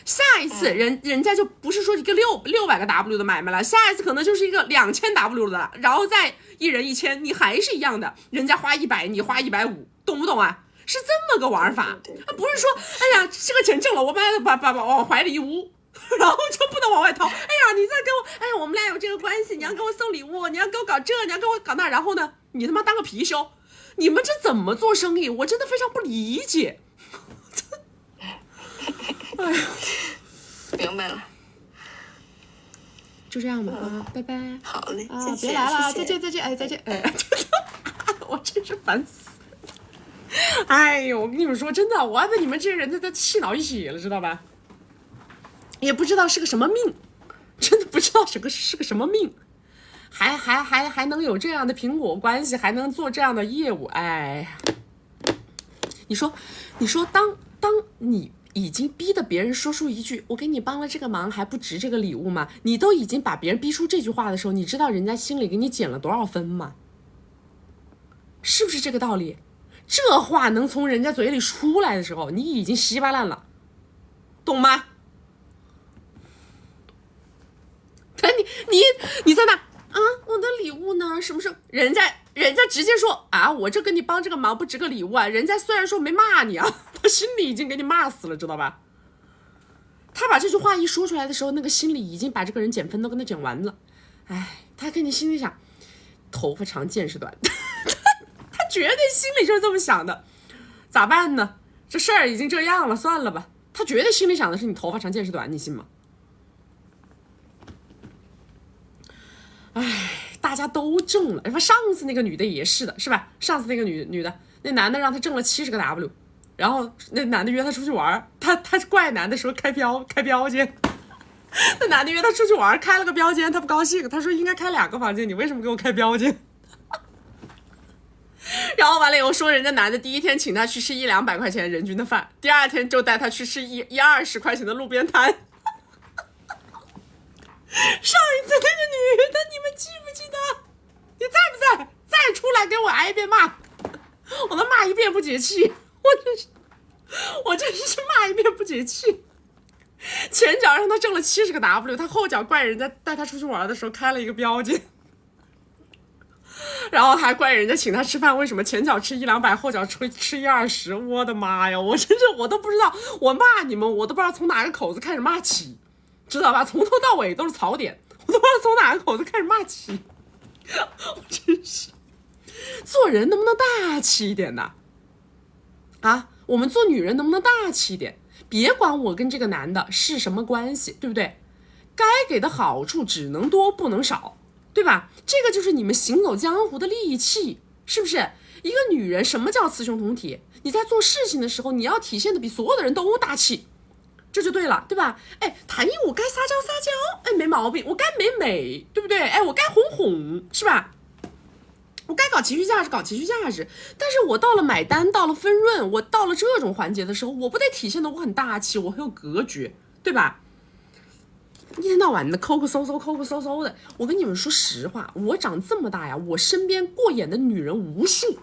下一次人家就不是说一个600个 W 的买卖了，下一次可能就是一个2000 W 的了，然后再一人1000，你还是一样的，人家花100，你花150，懂不懂啊？是这么个玩法，不是说哎呀这个钱挣了，我把往怀里一捂，然后就不能往外掏。哎呀，你再给我，哎呀，我们俩有这个关系，你要给我送礼物，你要给我搞这，你要给我搞那，然后呢，你他妈当个貔貅，你们这怎么做生意？我真的非常不理解。哎呀，明白了，就这样吧啊，拜拜。好嘞，啊，别来了，再见，哎，再见，哎，我真是烦死。哎呦，我跟你们说，真的，我被你们这些人在气恼一血了，知道吧？也不知道是个什么命，真的不知道是个什么命，还能有这样的苹果关系，还能做这样的业务，哎呀，你说，当你已经逼得别人说出一句"我给你帮了这个忙，还不值这个礼物吗"，你都已经把别人逼出这句话的时候，你知道人家心里给你减了多少分吗？是不是这个道理？这话能从人家嘴里出来的时候，你已经稀巴烂了，懂吗？你在那啊？我的礼物呢？什么时候？人家直接说啊，我这跟你帮这个忙不值个礼物啊。人家虽然说没骂你啊，他心里已经给你骂死了，知道吧？他把这句话一说出来的时候，那个心里已经把这个人减分都跟他减完了。哎，他跟你心里想，头发长见识短，他绝对心里就是这么想的。咋办呢？这事儿已经这样了，算了吧。他绝对心里想的是你头发长见识短，你信吗？哎，大家都挣了。上次那个女的也是的，是吧？上次那个女的，那男的让她挣了70个 W， 然后那男的约她出去玩，他怪男的说开标间，那男的约她出去玩，开了个标间，他不高兴，他说应该开2个房间，你为什么给我开标间？然后完了以后说人家男的第一天请她去吃100-200块钱人均的饭，第二天就带她去吃120块钱的路边摊。上一次那个女的，你们记不记得？你在不在？再出来给我挨一遍骂，我都骂一遍不解气。我真是骂一遍不解气。前脚让他挣了70个 W， 他后脚怪人家带他出去玩的时候开了一个标间，然后还怪人家请他吃饭，为什么前脚吃100-200，后脚吃120？我的妈呀！我都不知道，我骂你们，我都不知道从哪个口子开始骂起。知道吧？从头到尾都是槽点，我都不知道从哪个口子开始骂起。我真是，做人能不能大气一点呢？啊，我们做女人能不能大气一点？别管我跟这个男的是什么关系，对不对？该给的好处只能多不能少，对吧？这个就是你们行走江湖的利器，是不是？一个女人，什么叫雌雄同体？你在做事情的时候，你要体现的比所有的人都大气。这就对了，对吧？哎，谭毅，我该撒娇撒娇，哎，没毛病。我该美，对不对？哎，我该哄，是吧？我该搞情绪价值，搞情绪价值。但是我到了买单，到了分润，我到了这种环节的时候，我不得体现的我很大气，我很有格局，对吧？一天到晚的抠抠搜搜的。我跟你们说实话，我长这么大呀，我身边过眼的女人无数。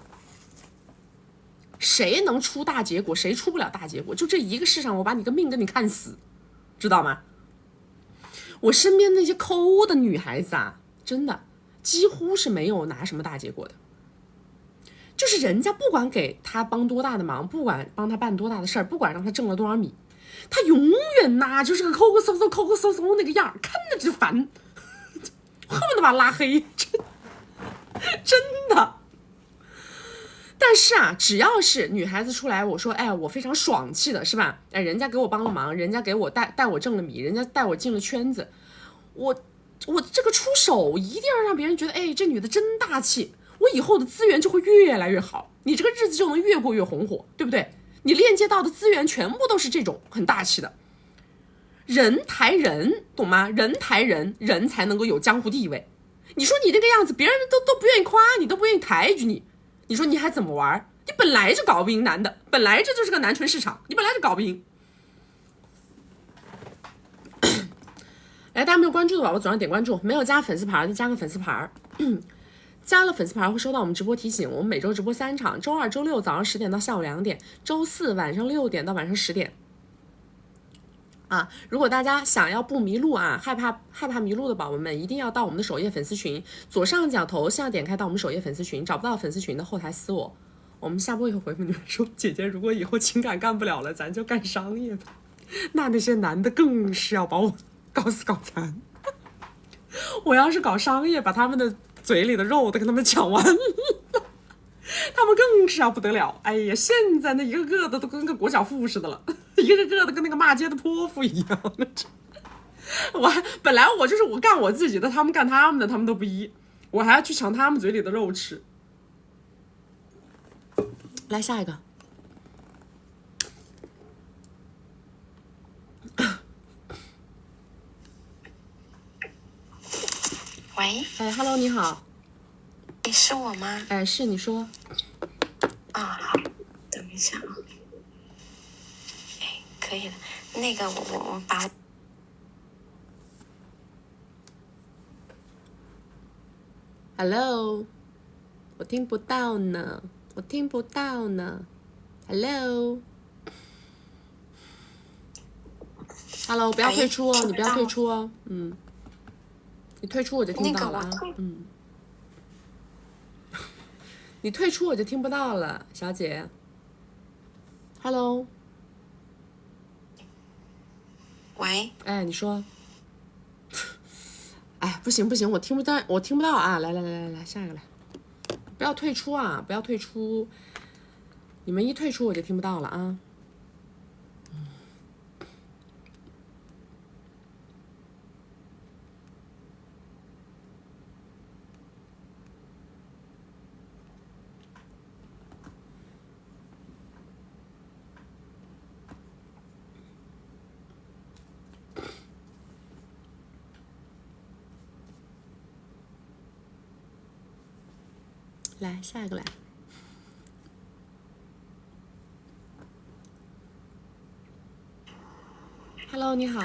谁能出大结果，谁出不了大结果，就这一个世上，我把你个命跟你看死，知道吗？我身边那些抠的女孩子啊，真的几乎是没有拿什么大结果的。就是人家不管给他帮多大的忙，不管帮他办多大的事儿，不管让他挣了多少米，他永远呐就是个抠抠搜搜那个样，看着就烦，恨不得把他拉黑，真的。但是啊，只要是女孩子出来，我说，哎，我非常爽气的，是吧？哎，人家给我帮了忙，人家给我带我挣了米，人家带我进了圈子，我这个出手一定要让别人觉得，哎，这女的真大气，我以后的资源就会越来越好，你这个日子就能越过越红火，对不对？你链接到的资源全部都是这种很大气的。人抬人，懂吗？人抬人，人才能够有江湖地位。你说你这个样子，别人都不愿意夸你，都不愿意抬举你，你说你还怎么玩？你本来就搞不赢男的，本来这就是个男纯市场，你本来就搞不赢。来，大家没有关注的宝宝左上点关注，没有加粉丝牌的加个粉丝牌。加了粉丝牌会收到我们直播提醒，我们每周直播3场，周二、周六早上10点到下午2点，周四晚上6点到晚上10点。如果大家想要不迷路啊，害怕迷路的宝宝们，一定要到我们的首页粉丝群，左上角头像点开到我们首页粉丝群，找不到粉丝群的后台私我，我们下播以后回复你们说，姐姐如果以后情感干不了了，咱就干商业吧。那些男的更是要把我搞死搞残。我要是搞商业，把他们的嘴里的肉都跟他们抢完了，他们更是要不得了。哎呀，现在那一个个的都跟个国小妇似的了，一个个的跟那个骂街的泼妇一样。本来我就是我干我自己的，他们干他们的，他们都不依，我还要去抢他们嘴里的肉吃。来下一个。喂，哎 ，Hello， 你好。是我吗？哎，是，你说。好，等一下啊。哎，可以了。那个我把。Hello， 我听不到呢，我听不到呢。Hello， 不要退出哦，你不要退出哦，你退出我就听不到了啊，你退出我就听不到了，小姐。Hello， 喂，哎，你说。哎，不行，我听不到啊！来，下一个来，不要退出啊，不要退出，你们一退出我就听不到了啊。来，下一个来。Hello， 你好。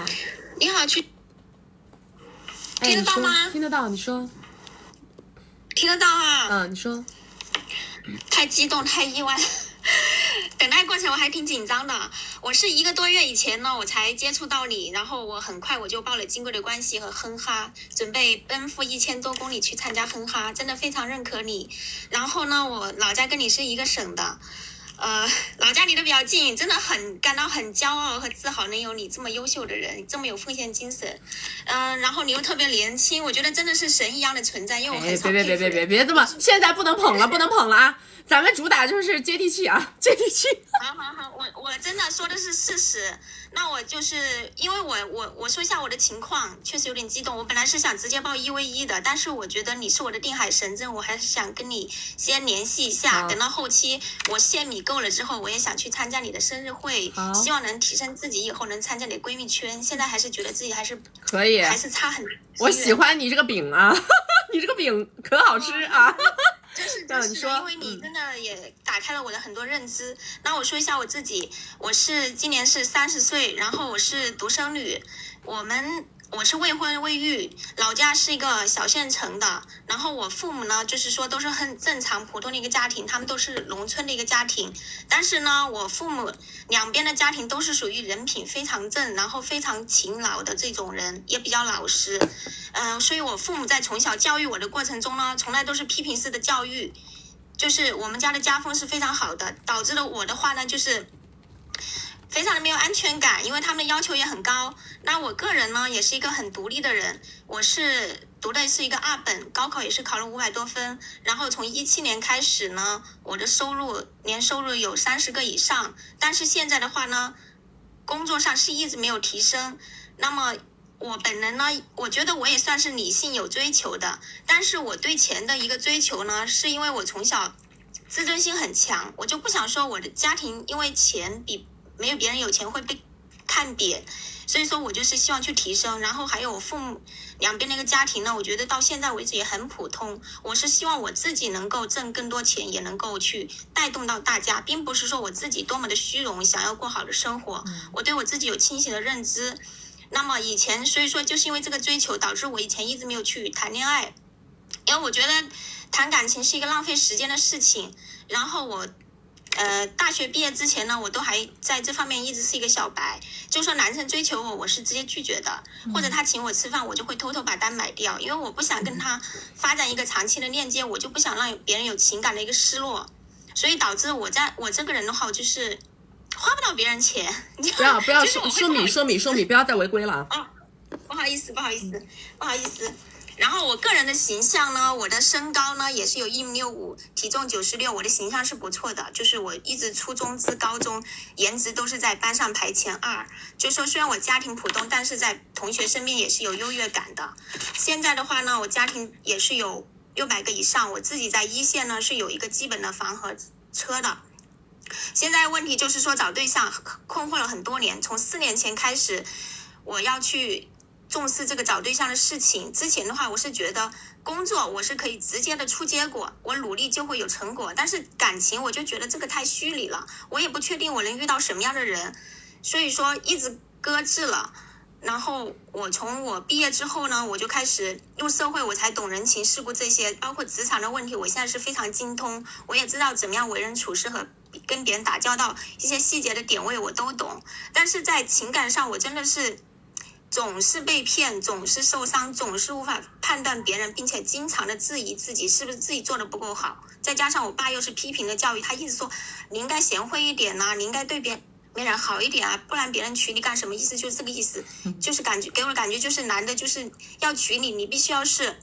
你好，听得到吗？听得到，你说。听得到啊。你说。太激动，太意外了。等待过程我还挺紧张的，我是1个多月以前呢，我才接触到你，然后我很快我就报了金贵的关系和哼哈，准备奔赴1000多公里去参加哼哈，真的非常认可你。然后呢，我老家跟你是一个省的，老家离得比较近，真的感到很骄傲和自豪，能有你这么优秀的人，这么有奉献精神，然后你又特别年轻，我觉得真的是神一样的存在，因为我很少佩服人。别这么，现在不能捧了啊！咱们主打就是接地气啊，接地气。好，我真的说的是事实。那我就是因为我说一下我的情况，确实有点激动。我本来是想直接报1v1的，但是我觉得你是我的定海神针，我还是想跟你先联系一下。等到后期我线米够了之后，我也想去参加你的生日会，希望能提升自己，以后能参加你的闺蜜圈。现在还是觉得自己还是可以，还是差很。我喜欢你这个饼啊，你这个饼可好吃啊。就是因为你真的也打开了我的很多认知。那我说一下我自己，我是今年是30岁，然后我是独生女，我是未婚未育，老家是一个小县城的，然后我父母呢，就是说都是很正常普通的一个家庭，他们都是农村的一个家庭，但是呢，我父母两边的家庭都是属于人品非常正，然后非常勤劳的这种人，也比较老实，所以我父母在从小教育我的过程中呢，从来都是批评式的教育，就是我们家的家风是非常好的，导致了我的话呢，就是非常的没有安全感，因为他们的要求也很高。那我个人呢，也是一个很独立的人，我是读的是一个2本，高考也是考了500多分，然后从17年开始呢，我的年收入有30个以上，但是现在的话呢，工作上是一直没有提升。那么我本人呢，我觉得我也算是理性有追求的，但是我对钱的一个追求呢，是因为我从小自尊心很强，我就不想说我的家庭因为钱比没有别人有钱会被看扁，所以说我就是希望去提升。然后还有我父母两边那个家庭呢，我觉得到现在为止也很普通。我是希望我自己能够挣更多钱，也能够去带动到大家，并不是说我自己多么的虚荣，想要过好的生活。我对我自己有清晰的认知。那么以前所以说就是因为这个追求，导致我以前一直没有去谈恋爱，因为我觉得谈感情是一个浪费时间的事情。然后我大学毕业之前呢，我都还在这方面一直是一个小白，就说男生追求我是直接拒绝的，或者他请我吃饭，我就会偷偷把单买掉，因为我不想跟他发展一个长期的链接，我就不想让别人有情感的一个失落，所以导致我这个人的话，我就是花不到别人钱。不要说米，不要再违规了。不好意思。然后我个人的形象呢，我的身高呢也是有1.65米，体重96，我的形象是不错的，就是我一直初中至高中颜值都是在班上排前2，就说虽然我家庭普通，但是在同学身边也是有优越感的。现在的话呢，我家庭也是有600个以上，我自己在一线呢是有一个基本的房和车的。现在问题就是说找对象困惑了很多年，从4年前开始我要去重视这个找对象的事情。之前的话我是觉得工作我是可以直接的出结果，我努力就会有成果，但是感情我就觉得这个太虚拟了，我也不确定我能遇到什么样的人，所以说一直搁置了。然后从我毕业之后呢，我就开始入社会，我才懂人情世故这些，包括职场的问题我现在是非常精通，我也知道怎么样为人处事和跟别人打交道，一些细节的点位我都懂。但是在情感上我真的是总是被骗，总是受伤，总是无法判断别人，并且经常的质疑自己是不是自己做的不够好。再加上我爸又是批评的教育，他一直说你应该贤惠一点啊，你应该对别人好一点啊，不然别人娶你干什么，意思就是这个意思，就是给我的感觉就是男的就是要娶你，你必须要是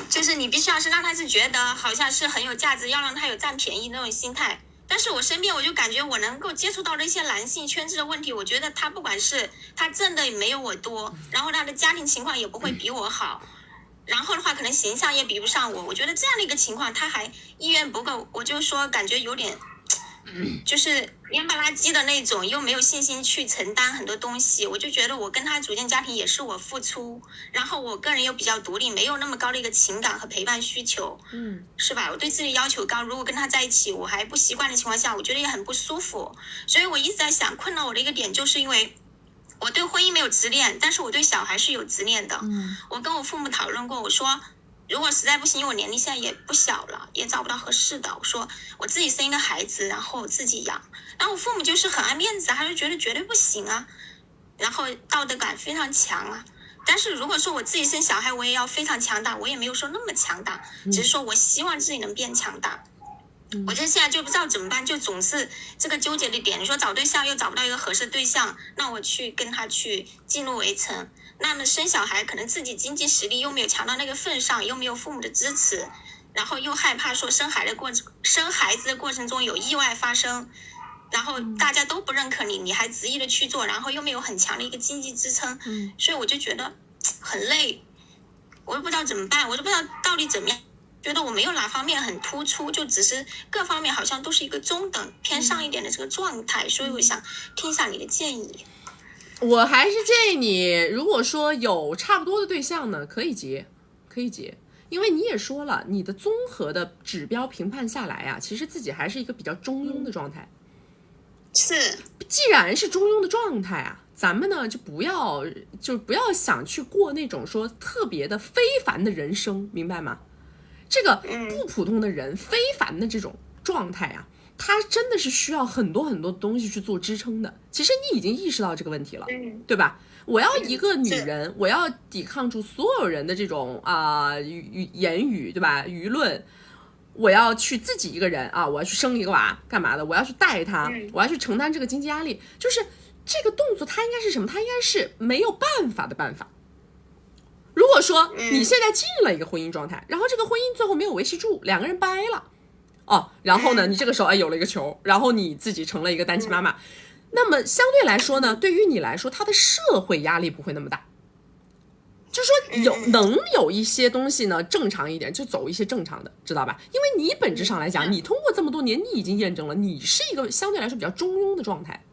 就是你必须要是让他是觉得好像是很有价值，要让他有占便宜那种心态。但是我身边我就感觉我能够接触到的一些男性圈子的问题，我觉得他不管是他挣的也没有我多，然后他的家庭情况也不会比我好，然后的话可能形象也比不上我，我觉得这样的一个情况他还意愿不够，我就说感觉有点就是蔫不拉几的那种，又没有信心去承担很多东西。我就觉得我跟他组建家庭也是我付出，然后我个人又比较独立，没有那么高的一个情感和陪伴需求，是吧？我对自己要求高，如果跟他在一起我还不习惯的情况下，我觉得也很不舒服。所以我一直在想，困扰我的一个点就是因为我对婚姻没有执念，但是我对小孩是有执念的。我跟我父母讨论过，我说如果实在不行，因为我年龄现在也不小了，也找不到合适的，我说我自己生一个孩子，然后自己养。然后我父母就是很爱面子，他就觉得绝对不行啊，然后道德感非常强啊。但是如果说我自己生小孩，我也要非常强大，我也没有说那么强大，只是说我希望自己能变强大。我这现在就不知道怎么办，就总是这个纠结的点。你说找对象又找不到一个合适对象，那我去跟他去进入围城。那么生小孩可能自己经济实力又没有强到那个份上，又没有父母的支持，然后又害怕说生孩子的过程中有意外发生，然后大家都不认可你，你还执意的去做，然后又没有很强的一个经济支撑，所以我就觉得很累，我也不知道怎么办，我都不知道到底怎么样，觉得我没有哪方面很突出，就只是各方面好像都是一个中等偏上一点的这个状态，所以我想听一下你的建议。我还是建议你，如果说有差不多的对象呢，可以结，因为你也说了，你的综合的指标评判下来啊，其实自己还是一个比较中庸的状态。是，既然是中庸的状态啊，咱们呢就不要想去过那种说特别的非凡的人生，明白吗？这个不普通的人，非凡的这种状态啊，它真的是需要很多很多的东西去做支撑的。其实你已经意识到这个问题了，对吧？我要一个女人，我要抵抗住所有人的这种言语，对吧？舆论，我要去自己一个人啊，我要去生一个娃，干嘛的？我要去带他，我要去承担这个经济压力。就是这个动作，它应该是什么？它应该是没有办法的办法。如果说你现在进了一个婚姻状态，然后这个婚姻最后没有维持住，两个人掰了。然后呢，你这个时候有了一个球，然后你自己成了一个单亲妈妈，那么相对来说呢，对于你来说，它的社会压力不会那么大。就是说能有一些东西呢正常一点，就走一些正常的，知道吧？因为你本质上来讲，你通过这么多年，你已经验证了你是一个相对来说比较中庸的状态。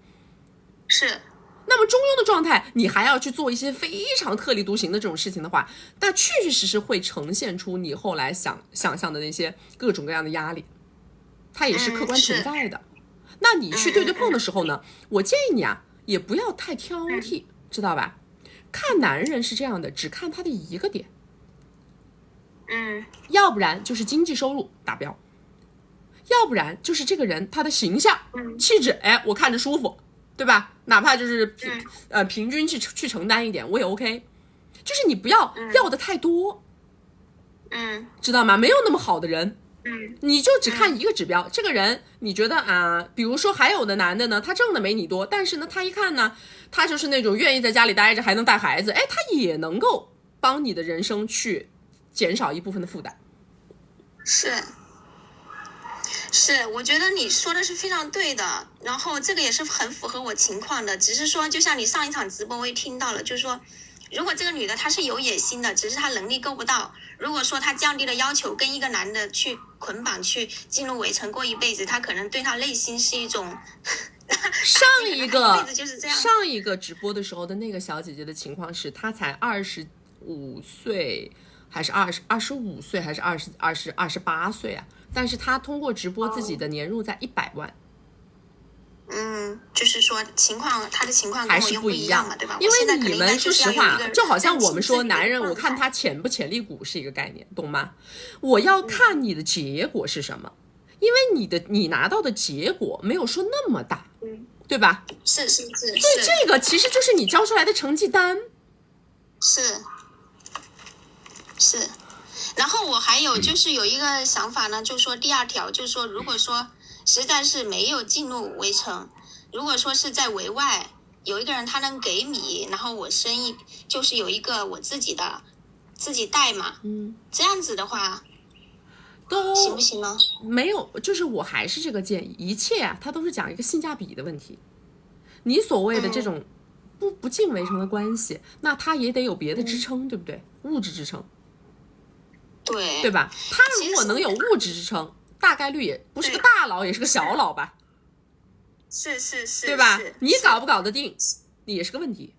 是。那么中庸的状态，你还要去做一些非常特立独行的这种事情的话，那确确实实会呈现出你后来想象的那些各种各样的压力，它也是客观存在的。那你去对碰的时候呢，我建议你啊，也不要太挑剔，知道吧？看男人是这样的，只看他的一个点，要不然就是经济收入达标，要不然就是这个人他的形象、气质，哎，我看着舒服。对吧？哪怕就是平均去承担一点，我也 OK。就是你不要要的太多，知道吗？没有那么好的人，你就只看一个指标。这个人你觉得啊，比如说还有的男的呢，他挣的没你多，但是呢，他一看呢，他就是那种愿意在家里待着还能带孩子，哎，他也能够帮你的人生去减少一部分的负担。是，我觉得你说的是非常对的，然后这个也是很符合我情况的，只是说就像你上一场直播我也听到了，就是说如果这个女的她是有野心的，只是她能力够不到，如果说她降低了要求跟一个男的去捆绑去进入围城过一辈子，她可能对她内心是一种上一个直播的时候的那个小姐姐的情况是，她才25岁还是25岁还是28岁啊，但是她通过直播自己的年入在100万。就是说他的情况跟我又不一样嘛，对吧？因为你们说实话，就好像我们说男人，我看他潜不潜力股是一个概念，懂吗？我要看你的结果是什么，因为你拿到的结果没有说那么大，对吧？是。所以这个其实就是你交出来的成绩单。是。然后我还有就是有一个想法呢，就是说第二条，就是说如果说实在是没有进入围城，如果说是在围外有一个人他能给米，然后我生意就是有一个我自己带嘛，这样子的话都行不行呢？没有，就是我还是这个建议，一切啊它都是讲一个性价比的问题。你所谓的这种不进围城的关系，那它也得有别的支撑，对不对？物质支撑，对吧？他如果能有物质支撑，大概率也不是个大佬，也是个小佬吧。是，对吧？你搞不搞得定，你也是个问题。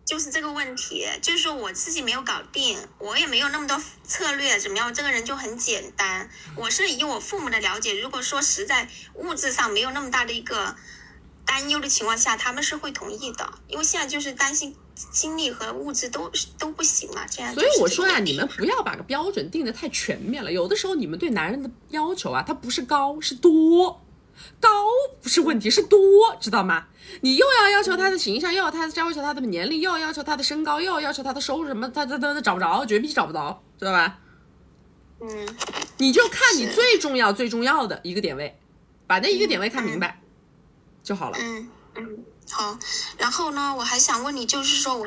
就是这个问题，就是说我自己没有搞定，我也没有那么多策略，怎么样？这个人就很简单。我是以我父母的了解，如果说实在物质上没有那么大的一个担忧的情况下，他们是会同意的，因为现在就是担心精力和物质都不行嘛，这样。所以我说啊，你们不要把个标准定得太全面了。有的时候你们对男人的要求啊，它不是高，是多。高不是问题，是多，知道吗？你又要求他的形象，又要要求他的年龄，又要求他的身高，又要求他的收入什么，他找不着，绝逼找不着，知道吧？你就看你最重要的一个点位，把那一个点位看明白就好了。好。然后呢，我还想问你，就是说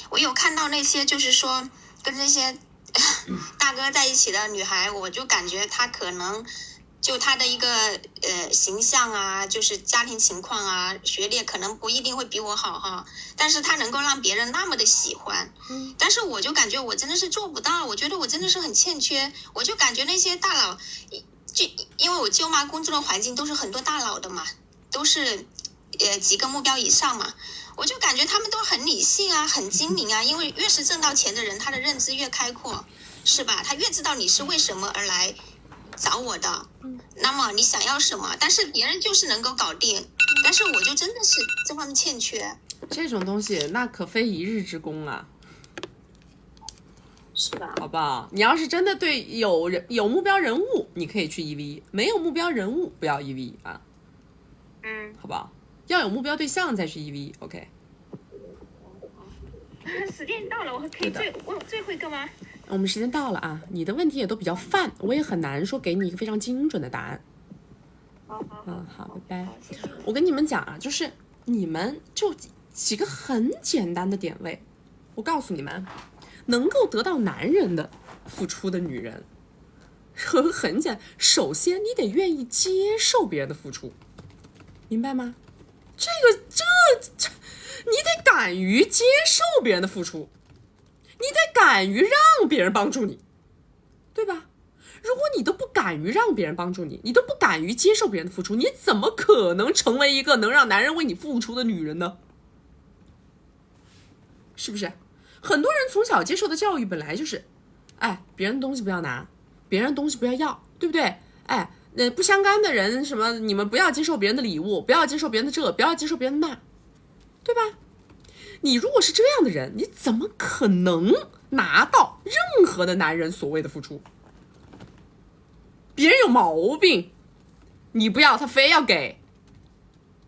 我有看到那些就是说跟那些大哥在一起的女孩，我就感觉她可能就她的一个形象啊，就是家庭情况啊，学历可能不一定会比我好哈，但是她能够让别人那么的喜欢。但是我就感觉我真的是做不到，我觉得我真的是很欠缺。我就感觉那些大佬，就因为我舅妈工作的环境都是很多大佬的嘛，都是几个目标以上嘛，我就感觉他们都很理性啊，很精明啊，因为越是挣到钱的人，他的认知越开阔，是吧？他越知道你是为什么而来找我的，那么你想要什么，但是别人就是能够搞定，但是我就真的是这方面欠缺。这种东西那可非一日之功啊，是吧？好不好？你要是真的对有目标人物，你可以去1v1，没有目标人物不要1v1啊。好不好？要有目标对象再去1v1 ，OK。时间到了，我可以问最后一个吗？我们时间到了啊，你的问题也都比较泛，我也很难说给你一个非常精准的答案。好，拜拜。我跟你们讲啊，就是你们就几个很简单的点位，我告诉你们，能够得到男人的付出的女人，很简单，首先你得愿意接受别人的付出，明白吗？这你得敢于接受别人的付出，你得敢于让别人帮助你，对吧？如果你都不敢于让别人帮助你，你都不敢于接受别人的付出，你怎么可能成为一个能让男人为你付出的女人呢？是不是？很多人从小接受的教育本来就是，哎，别人的东西不要拿，别人的东西不要要，对不对？哎，不相干的人什么，你们不要接受别人的礼物，不要接受别人的这，不要接受别人的那，对吧？你如果是这样的人，你怎么可能拿到任何的男人所谓的付出？别人有毛病，你不要他非要给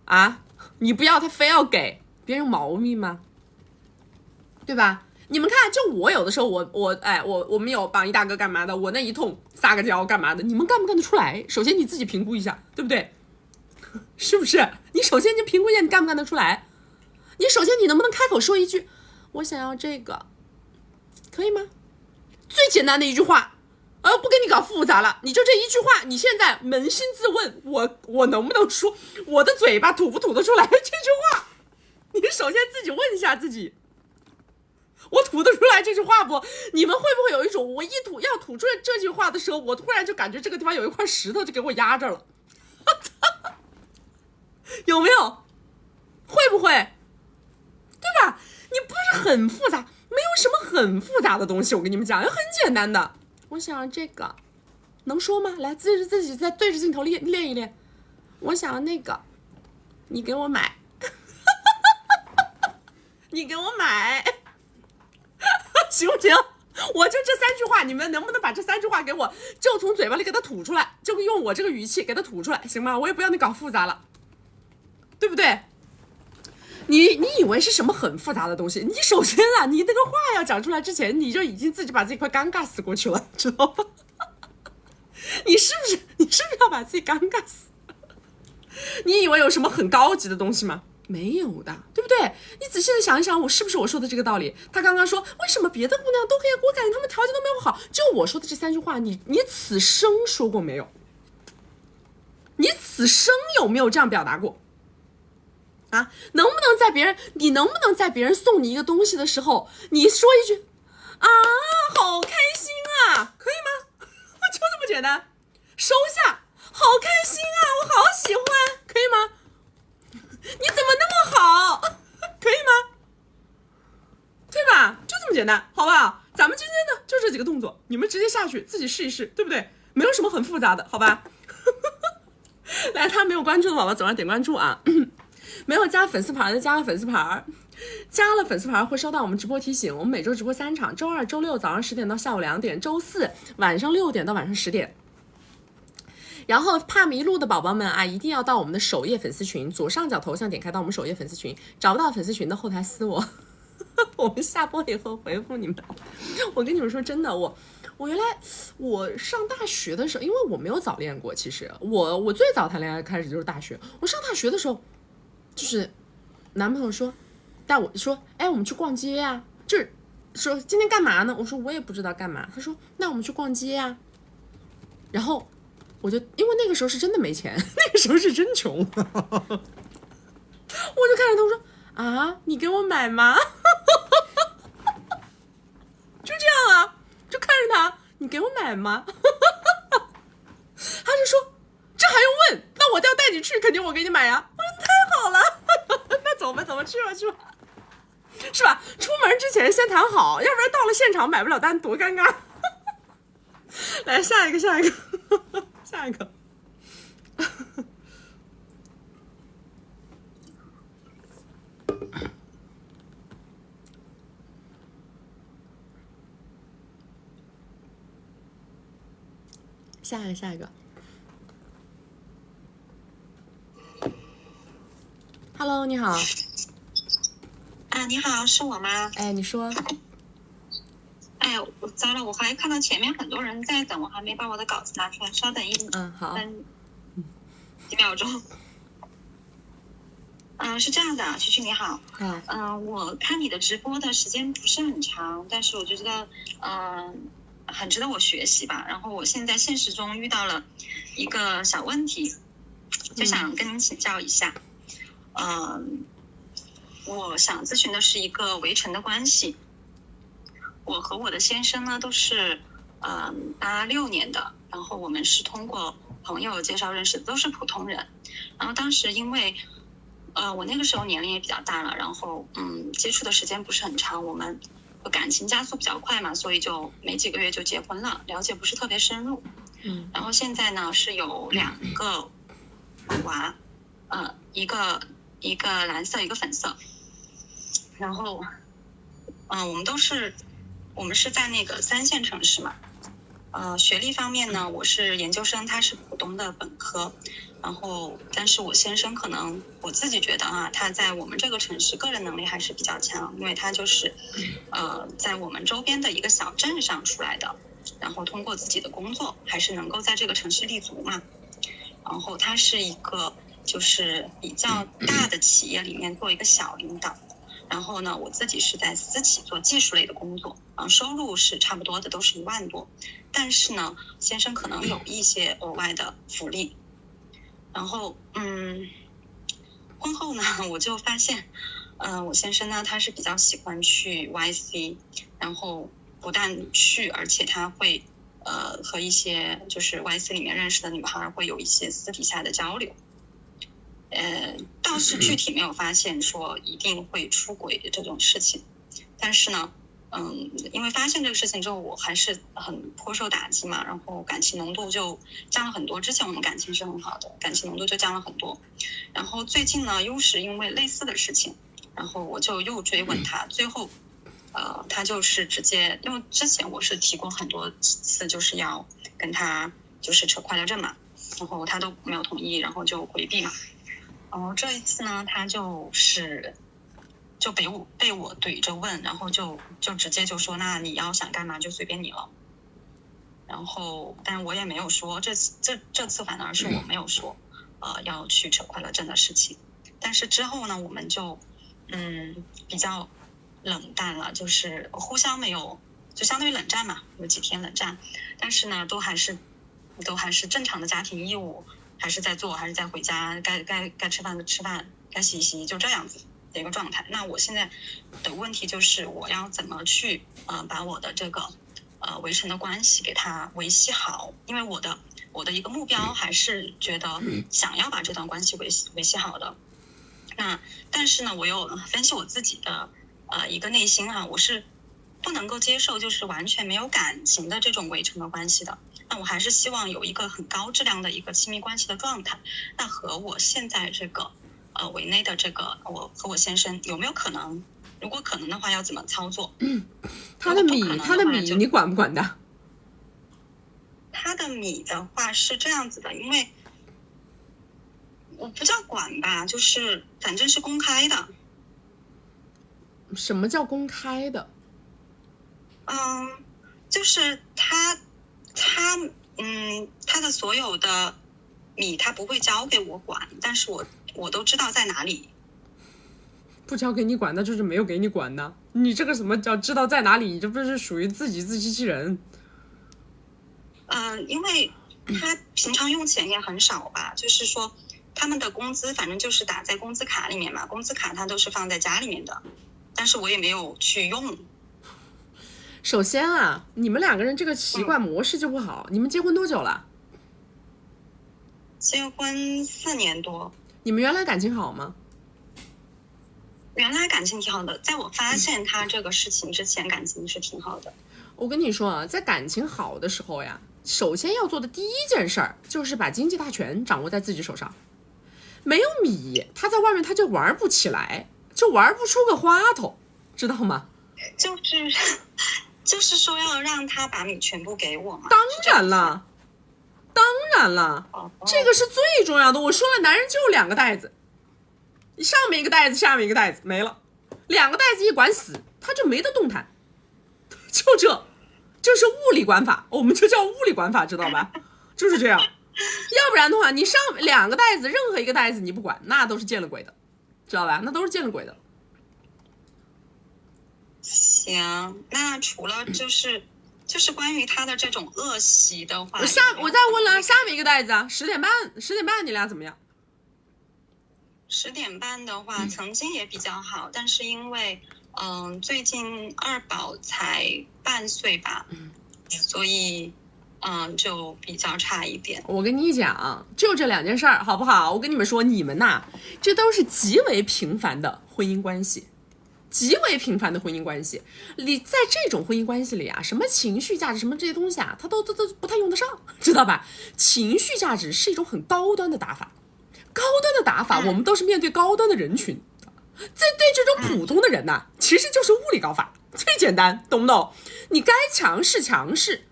啊，你不要他非要给，别人有毛病吗？对吧？你们看，就我有的时候我们有帮一大哥干嘛的，我那一通撒个娇干嘛的，你们干不干得出来？首先你自己评估一下，对不对？是不是？你首先就评估一下你干不干得出来？你首先你能不能开口说一句我想要这个，可以吗？最简单的一句话，不跟你搞复杂了，你就这一句话，你现在扪心自问，我能不能说，我的嘴巴吐不吐得出来这句话？你首先自己问一下自己，我吐得出来这句话不？你们会不会有一种我要吐出这句话的时候，我突然就感觉这个地方有一块石头就给我压着了有没有？会不会？对吧？你不是很复杂，没有什么很复杂的东西，我跟你们讲，很简单的。我想要这个，能说吗？来，自己再对着镜头练一练。我想要那个，你给我买你给我买行不行？我就这3句话，你们能不能把这3句话给我就从嘴巴里给它吐出来，就用我这个语气给它吐出来，行吗？我也不要你搞复杂了，对不对？你以为是什么很复杂的东西？你首先啊，你那个话要讲出来之前，你就已经自己把自己快尴尬死过去了，知道吗？你是不是要把自己尴尬死？你以为有什么很高级的东西吗？没有的，对不对？你仔细的想一想，我是不是我说的这个道理？他刚刚说为什么别的姑娘都可以，我感觉他们条件都没有好，就我说的这3句话，你此生说过没有？你此生有没有这样表达过？啊，你能不能在别人送你一个东西的时候，你说一句啊，好开心啊，可以吗？就这么简单，收下，好开心啊，我好喜欢，可以吗？你怎么那么好，可以吗？对吧？就这么简单，好不好？咱们今天呢，就这几个动作，你们直接下去自己试一试，对不对？没有什么很复杂的，好吧？来，他没有关注的宝宝，走上点关注啊！没有加粉丝牌的加了粉丝牌，加了粉丝牌会收到我们直播提醒。我们每周直播3场，周2、周6早上10点到下午2点，周4晚上6点到晚上10点。然后怕迷路的宝宝们啊，一定要到我们的首页粉丝群，左上角头像点开到我们首页粉丝群，找不到粉丝群的后台私我我们下播以后回复你们。我跟你们说真的，我原来我上大学的时候，因为我没有早恋过，其实我最早谈恋爱开始就是大学。我上大学的时候，就是男朋友说带我说，哎，我们去逛街呀，就是说今天干嘛呢？我说我也不知道干嘛。他说那我们去逛街呀。然后我就因为那个时候是真的没钱，那个时候是真穷，我就看着他我说啊，你给我买吗？就这样啊，就看着他，你给我买吗？他就说这还用问？那我要带你去，肯定我给你买呀。我说太好了，那走吧，去吧，是吧？出门之前先谈好，要不然到了现场买不了单，多尴尬。来下一个。下一个 Hello， 你好。啊，你好，是我吗？哎，你说。哎，我糟了，我还看到前面很多人在等，我还没把我的稿子拿出来，稍等好几秒钟。是这样的，曲曲你好。我看你的直播的时间不是很长，但是我就觉得很值得我学习吧。然后我现在现实中遇到了一个小问题，就想跟您请教一下。我想咨询的是一个围城的关系。我和我的先生呢都是86年的，然后我们是通过朋友介绍认识的，都是普通人。然后当时因为我那个时候年龄也比较大了，然后接触的时间不是很长，我们感情加速比较快嘛，所以就没几个月就结婚了，了解不是特别深入。然后现在呢是有2个娃，一个蓝色，一个粉色。然后我们是在那个3线城市嘛。学历方面呢，我是研究生，他是普通的本科。然后但是我先生可能我自己觉得他在我们这个城市个人能力还是比较强，因为他就是在我们周边的一个小镇上出来的，然后通过自己的工作还是能够在这个城市立足嘛。然后他是一个就是比较大的企业里面做一个小领导，然后呢我自己是在私企做技术类的工作，收入是差不多的，都是1万多。但是呢先生可能有一些额外的福利。然后婚后呢我就发现我先生呢他是比较喜欢去 YC， 然后不但去，而且他会和一些就是 YC 里面认识的女孩会有一些私底下的交流。倒是具体没有发现说一定会出轨的这种事情，但是呢因为发现这个事情之后我还是很颇受打击嘛，然后感情浓度就降了很多。之前我们感情是很好的，感情浓度就降了很多。然后最近呢又是因为类似的事情，然后我就又追问他，最后他就是直接，因为之前我是提过很多次就是要跟他就是扯快乐证嘛，然后他都没有同意，然后就回避嘛。然后这一次呢他就被我怼着问，然后就直接就说那你要想干嘛就随便你了。然后但我也没有说，这次反而是我没有说要去扯快乐证的事情。但是之后呢我们就比较冷淡了，就是互相没有，就相当于冷战嘛，有几天冷战，但是呢都还是正常的家庭义务还是在做，还是在回家，该吃饭的吃饭，该洗洗，就这样子的一个状态。那我现在的问题就是我要怎么去把我的这个围城的关系给它维系好，因为我的一个目标还是觉得想要把这段关系维系好的。那但是呢我又分析我自己的一个内心我是不能够接受就是完全没有感情的这种围城的关系的。那我还是希望有一个很高质量的一个亲密关系的状态。那和我现在这个委内的这个我和我先生有没有可能，如果可能的话要怎么操作？他的米你管不管的？他的米的话是这样子的，因为我不叫管吧，就是反正是公开的。什么叫公开的？就是他的所有的米他不会交给我管，但是我都知道在哪里。不交给你管那就是没有给你管的，你这个什么叫知道在哪里，这不是属于自欺欺人。因为他平常用钱也很少吧，就是说他们的工资反正就是打在工资卡里面嘛，工资卡他都是放在家里面的，但是我也没有去用。首先你们2个人这个习惯模式就不好。你们结婚多久了？结婚4年多。你们原来感情好吗？原来感情挺好的，在我发现他这个事情之前感情是挺好的。我跟你说在感情好的时候呀，首先要做的第一件事儿就是把经济大权掌握在自己手上。没有米他在外面他就玩不起来，就玩不出个花头，知道吗？就是说要让他把米全部给我吗？当然了，这个是最重要的。我说了，男人就2个袋子，上面一个袋子，下面一个袋子，没了。2个袋子一管死，他就没得动弹。就是物理管法，我们就叫物理管法，知道吧？就是这样。要不然的话，你上2个袋子，任何一个袋子你不管，那都是见了鬼的，知道吧？那都是见了鬼的。行，那除了就是关于他的这种恶习的话，我再问了，下面一个袋子10点半你俩怎么样？10点半的话，曾经也比较好，但是因为最近2宝才半岁吧，所以就比较差一点。我跟你讲，就这2件事儿，好不好？我跟你们说，你们呐，这都是极为平凡的婚姻关系，极为平凡的婚姻关系。你在这种婚姻关系里啊，什么情绪价值，什么这些东西啊，它都不太用得上，知道吧？情绪价值是一种很高端的打法，高端的打法，我们都是面对高端的人群。对这种普通的人呐，其实就是物理高法，最简单，懂不懂？你该强势强势。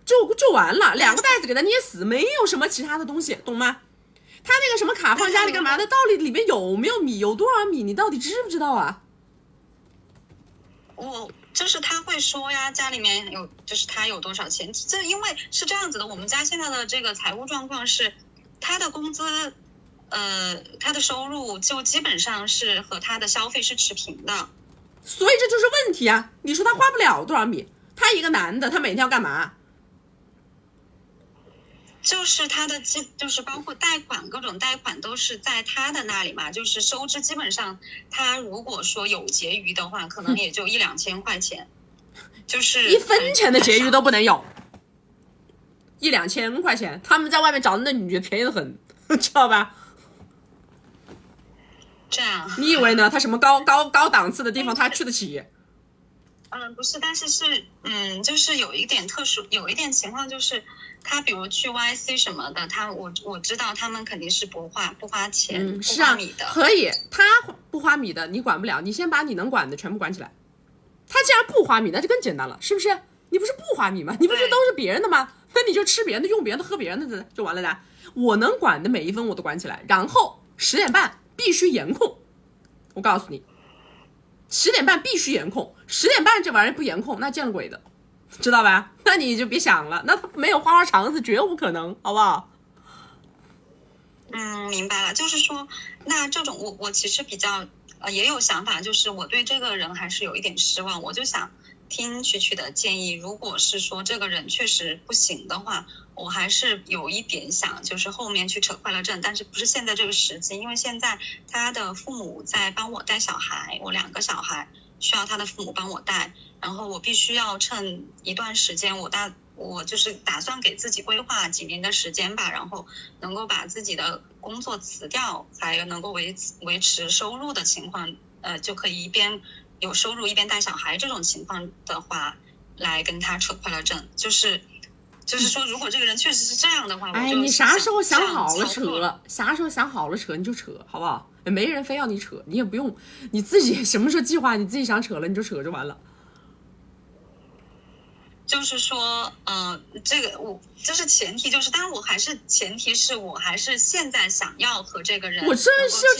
就完了，2个袋子给他捏死，没有什么其他的东西，懂吗？他那个什么卡放家里干嘛的？到底里面有没有米，有多少米，你到底知不知道啊？就是他会说呀，家里面有，就是他有多少钱。这因为是这样子的，我们家现在的这个财务状况是，他的工资，他的收入就基本上是和他的消费是持平的，所以这就是问题啊！你说他花不了多少米，他一个男的，他每天要干嘛？就是他的就是包括贷款，各种贷款都是在他的那里嘛，就是收支基本上他如果说有结余的话，可能也就1-2千块钱，就是1分钱的结余都不能有，1-2千块钱，他们在外面找的那女的便宜得很，知道吧？这样，你以为呢？他什么高档次的地方他去得起？不是，但是就是有一点特殊，有一点情况就是他比如去 YC 什么的，我知道他们肯定是不花钱，不花米的。可以，他不花米的你管不了，你先把你能管的全部管起来。他既然不花米，那就更简单了，是不是？你不是不花米吗？你不是都是别人的吗？那你就吃别人的，用别人的，喝别人的就完了的。我能管的每一分我都管起来，然后10点半必须严控。我告诉你，10点半必须严控，10点半这玩意儿不严控，那见了鬼的，知道吧？那你就别想了，那他没有花花肠子，绝无可能，好不好？明白了，就是说，那这种我其实比较也有想法，就是我对这个人还是有一点失望，我就想听曲曲的建议，如果是说这个人确实不行的话，我还是有一点想就是后面去扯快乐证，但是不是现在这个时机，因为现在他的父母在帮我带小孩，我2个小孩需要他的父母帮我带，然后我必须要趁一段时间，我就是打算给自己规划几年的时间吧，然后能够把自己的工作辞掉，还能够维持收入的情况，就可以一边有收入一边带小孩，这种情况的话来跟他扯快乐证，就是说，如果这个人确实是这样的话，你啥时候想好了扯，啥时候想好了扯你就扯，好不好？没人非要你扯，你也不用，你自己什么时候计划，你自己想扯了你就扯就完了。就是说，这个这是前提，就是当然我还是前提是我还是现在想要和这个人，我这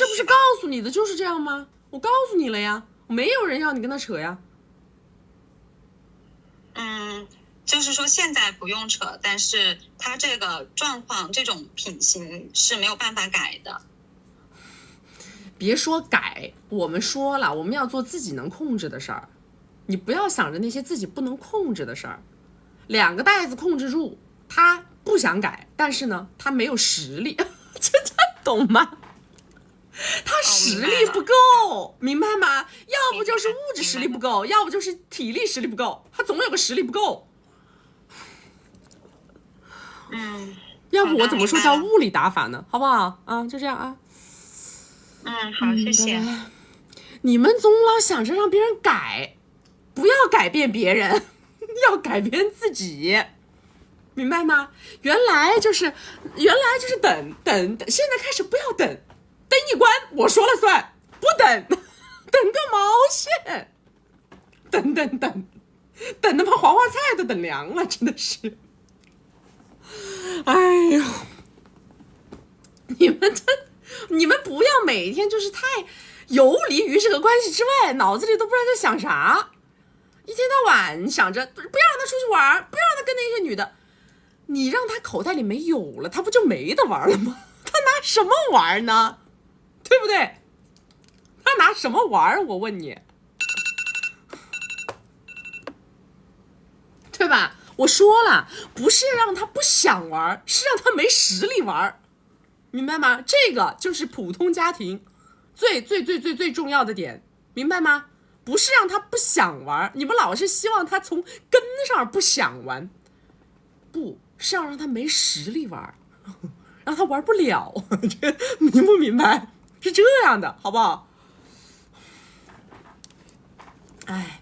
不是告诉你的就是这样吗？我告诉你了呀，没有人要你跟他扯呀。就是说现在不用扯，但是他这个状况这种品行是没有办法改的。别说改，我们说了，我们要做自己能控制的事儿，你不要想着那些自己不能控制的事儿。2个袋子控制住，他不想改，但是呢他没有实力，这懂吗？他实力不够，明白吗？要不就是物质实力不够，要不就是体力实力不够，他总有个实力不够。要不我怎么说叫物理打法呢？好不好啊？就这样啊。好，谢谢。你们总老想着让别人改，不要改变别人，要改变自己，明白吗？原来就是等，现在开始不要等，等一关我说了算，不等，等个毛线，等他妈黄花菜都等凉了，真的是。哎呦，你们不要每天就是太游离于这个关系之外，脑子里都不知道在想啥，一天到晚想着不要让他出去玩，不要让他跟那些女的，你让他口袋里没有了，他不就没得玩了吗？他拿什么玩呢？对不对？他拿什么玩？我问你，对吧？我说了，不是让他不想玩，是让他没实力玩，明白吗？这个就是普通家庭最重要的点，明白吗？不是让他不想玩，你们老是希望他从根上不想玩，不是要让他没实力玩，让他玩不了，这明不明白？是这样的，好不好？哎，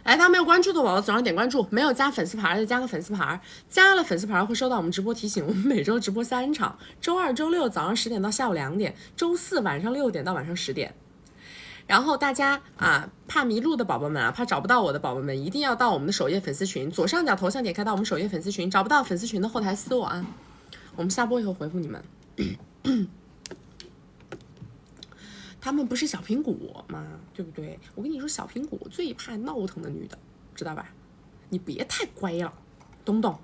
大家没有关注的宝宝左上点关注，没有加粉丝牌的加个粉丝牌，加了粉丝牌会收到我们直播提醒。我们每周直播3场，周二、周六早上10点到下午2点，周四晚上6点到晚上10点。然后大家啊，怕迷路的宝宝们啊，怕找不到我的宝宝们，一定要到我们的首页粉丝群，左上角头像点开到我们首页粉丝群，找不到粉丝群的后台私我啊，我们下播以后回复你们。他们不是小苹果吗？对不对？我跟你说，小苹果最怕闹腾的女的，知道吧？你别太乖了，懂不懂？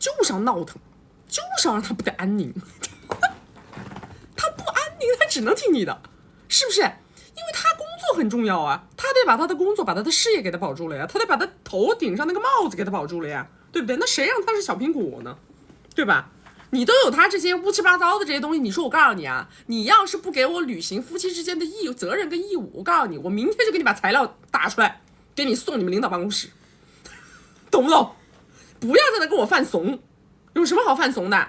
就是要闹腾，就是要让他不得安宁。他不安宁，他只能听你的，是不是？因为他工作很重要啊，他得把他的工作、把他的事业给他保住了呀，他得把他头顶上那个帽子给他保住了呀，对不对？那谁让他是小苹果呢？对吧？你都有他这些乌七八糟的这些东西，你说我告诉你啊，你要是不给我履行夫妻之间的责任跟义务，我告诉你，我明天就给你把材料打出来，给你送你们领导办公室，懂不懂？不要在那跟我犯怂，有什么好犯怂的？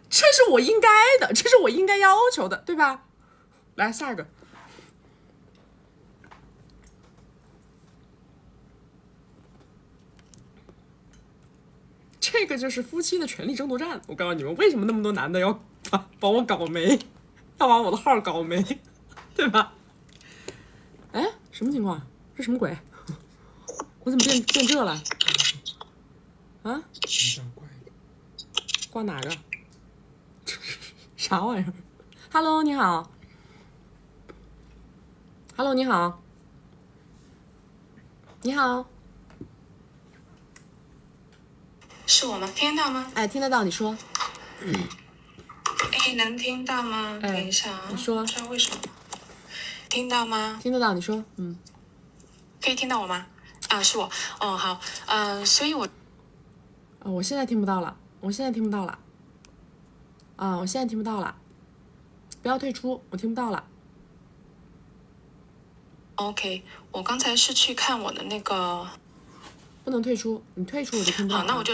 这是我应该的，这是我应该要求的，对吧？来下一个。这个就是夫妻的权力争夺战。我告诉你们，为什么那么多男的要把我搞没，要把我的号搞没，对吧？哎，什么情况？这什么鬼？我怎么变这了？啊？挂哪个？啥玩意儿 ？Hello， 你好。Hello， 你好。你好。是我吗？听得到吗？哎，听得到，你说。哎，能听到吗？等一下啊，你说。不知道为什么。听到吗？听得到，你说。可以听到我吗？啊，是我。哦，好。所以我。我现在听不到了。我现在听不到了。不要退出，我听不到了。OK， 我刚才是去看我的那个。不能退出，你退出我就听不到。好，那我就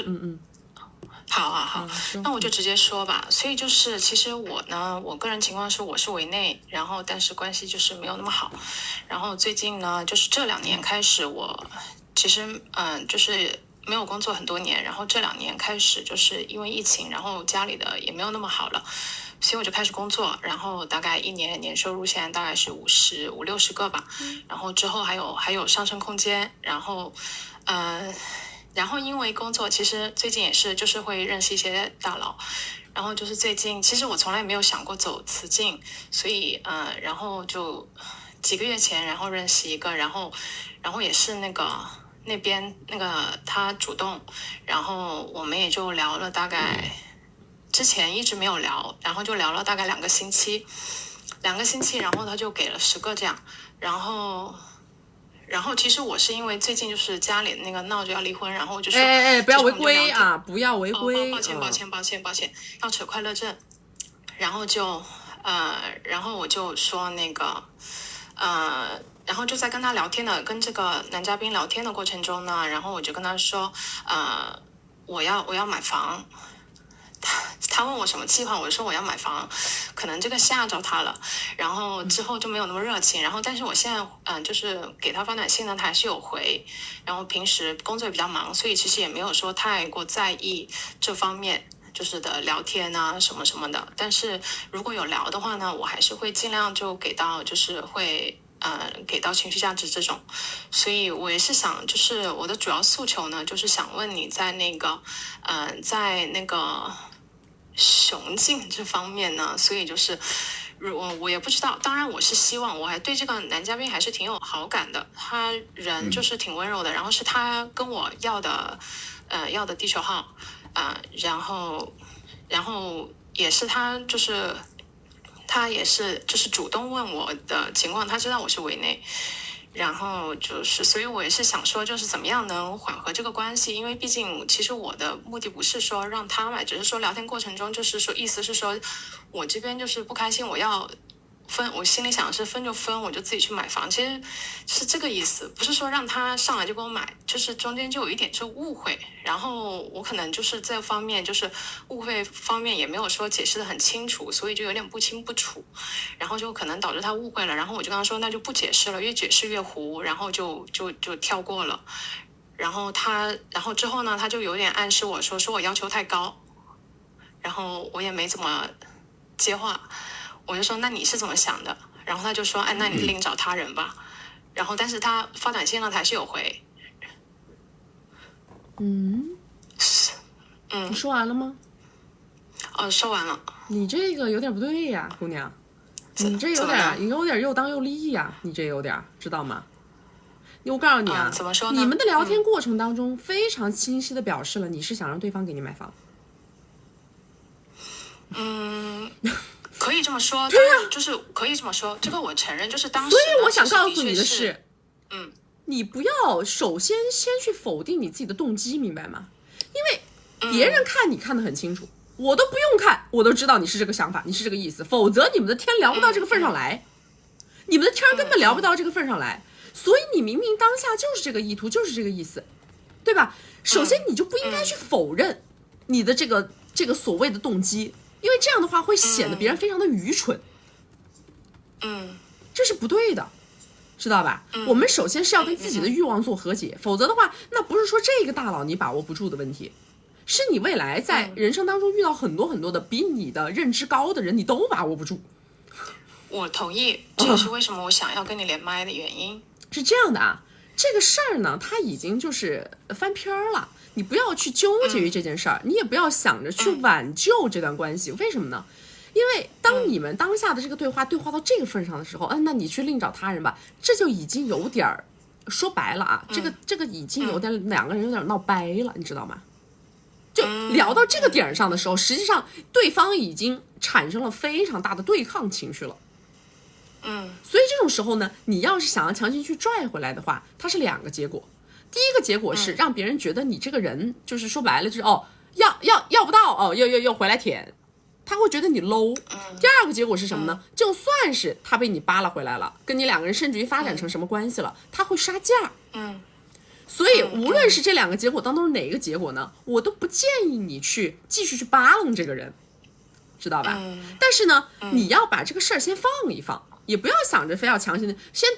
好，那我就直接说吧。所以就是，其实我呢，我个人情况是我是围内，然后但是关系就是没有那么好。然后最近呢，就是这2年开始，我其实就是没有工作很多年，然后这2年开始就是因为疫情，然后家里的也没有那么好了。所以我就开始工作，然后大概1年年收入现在大概是50-60个吧，然后之后还有上升空间，然后因为工作其实最近也是就是会认识一些大佬，然后就是最近其实我从来没有想过走雌竞，所以然后就几个月前然后认识一个，然后也是那边他主动，然后我们也就聊了大概。之前一直没有聊，然后就聊了大概2个星期，然后他就给了10个这样，然后其实我是因为最近就是家里那个闹着要离婚，然后就说不要违规啊，不要违规，抱歉，要扯快乐证，然后就然后我就说然后就在跟他聊天的跟这个男嘉宾聊天的过程中呢，然后我就跟他说我要买房。他问我什么计划，我说我要买房，可能这个吓着他了，然后之后就没有那么热情，然后但是我现在就是给他发短信呢，他还是有回，然后平时工作也比较忙，所以其实也没有说太过在意这方面就是的聊天啊什么什么的，但是如果有聊的话呢，我还是会尽量就给到就是会给到情绪价值这种，所以我也是想，就是我的主要诉求呢，就是想问你在在那个雄竞这方面呢，所以就是我也不知道，当然我是希望，我还对这个男嘉宾还是挺有好感的，他人就是挺温柔的，然后是他跟我要的地球号然后也是他就是他也是就是主动问我的情况，他知道我是围内，然后就是所以我也是想说就是怎么样能缓和这个关系，因为毕竟其实我的目的不是说让他买，只是说聊天过程中就是说意思是说我这边就是不开心，我分，我心里想的是分就分，我就自己去买房，其实是这个意思，不是说让他上来就给我买，就是中间就有一点是误会，然后我可能就是这方面就是误会方面也没有说解释的很清楚，所以就有点不清不楚，然后就可能导致他误会了，然后我就跟他说那就不解释了，越解释越糊，然后就跳过了，然后之后呢，他就有点暗示我说我要求太高，然后我也没怎么接话。我就说那你是怎么想的？然后他就说，哎，那你另找他人吧。然后但是他发短信了，他还是有回。你说完了吗？说完了。你这个有点不对呀，姑娘，你这有点又当又立呀，你这有点知道吗？我告诉你啊，怎么说呢？你们的聊天过程当中非常清晰的表示了你是想让对方给你买房。可以这么说，对呀，就是可以这么说，这个我承认，就是当时。所以我想告诉你的是，嗯，你不要首先去否定你自己的动机，明白吗？因为别人看你看得很清楚，我都不用看，我都知道你是这个想法，你是这个意思，否则你们的天聊不到这个份上来，你们的天根本聊不到这个份上来，所以你明明当下就是这个意图，就是这个意思，对吧？首先你就不应该去否认你的这个所谓的动机，因为这样的话会显得别人非常的愚蠢，这是不对的，知道吧？我们首先是要跟自己的欲望做和解，否则的话，那不是说这个大佬你把握不住的问题，是你未来在人生当中遇到很多很多的比你的认知高的人，你都把握不住。我同意，这也是为什么我想要跟你连麦的原因。是这样的啊，这个事儿呢，它已经就是翻篇了，你不要去纠结于这件事儿，你也不要想着去挽救这段关系，为什么呢？因为当你们当下的这个对话到这个份上的时候，那你去另找他人吧，这就已经有点儿，说白了啊，这个已经有点两个人有点闹掰了，你知道吗？就聊到这个点上的时候，实际上对方已经产生了非常大的对抗情绪了。所以这种时候呢，你要是想要强行去拽回来的话，它是两个结果。第一个结果是让别人觉得你这个人就是说白了就是要不到又回来舔，他会觉得你 low。第二个结果是什么呢？就算是他被你扒拉回来了，跟你两个人甚至于发展成什么关系了，他会杀价。所以无论是这两个结果当中哪一个结果呢，我都不建议你去继续去扒拉这个人，知道吧？但是呢，你要把这个事儿先放一放，也不要想着非要强行的先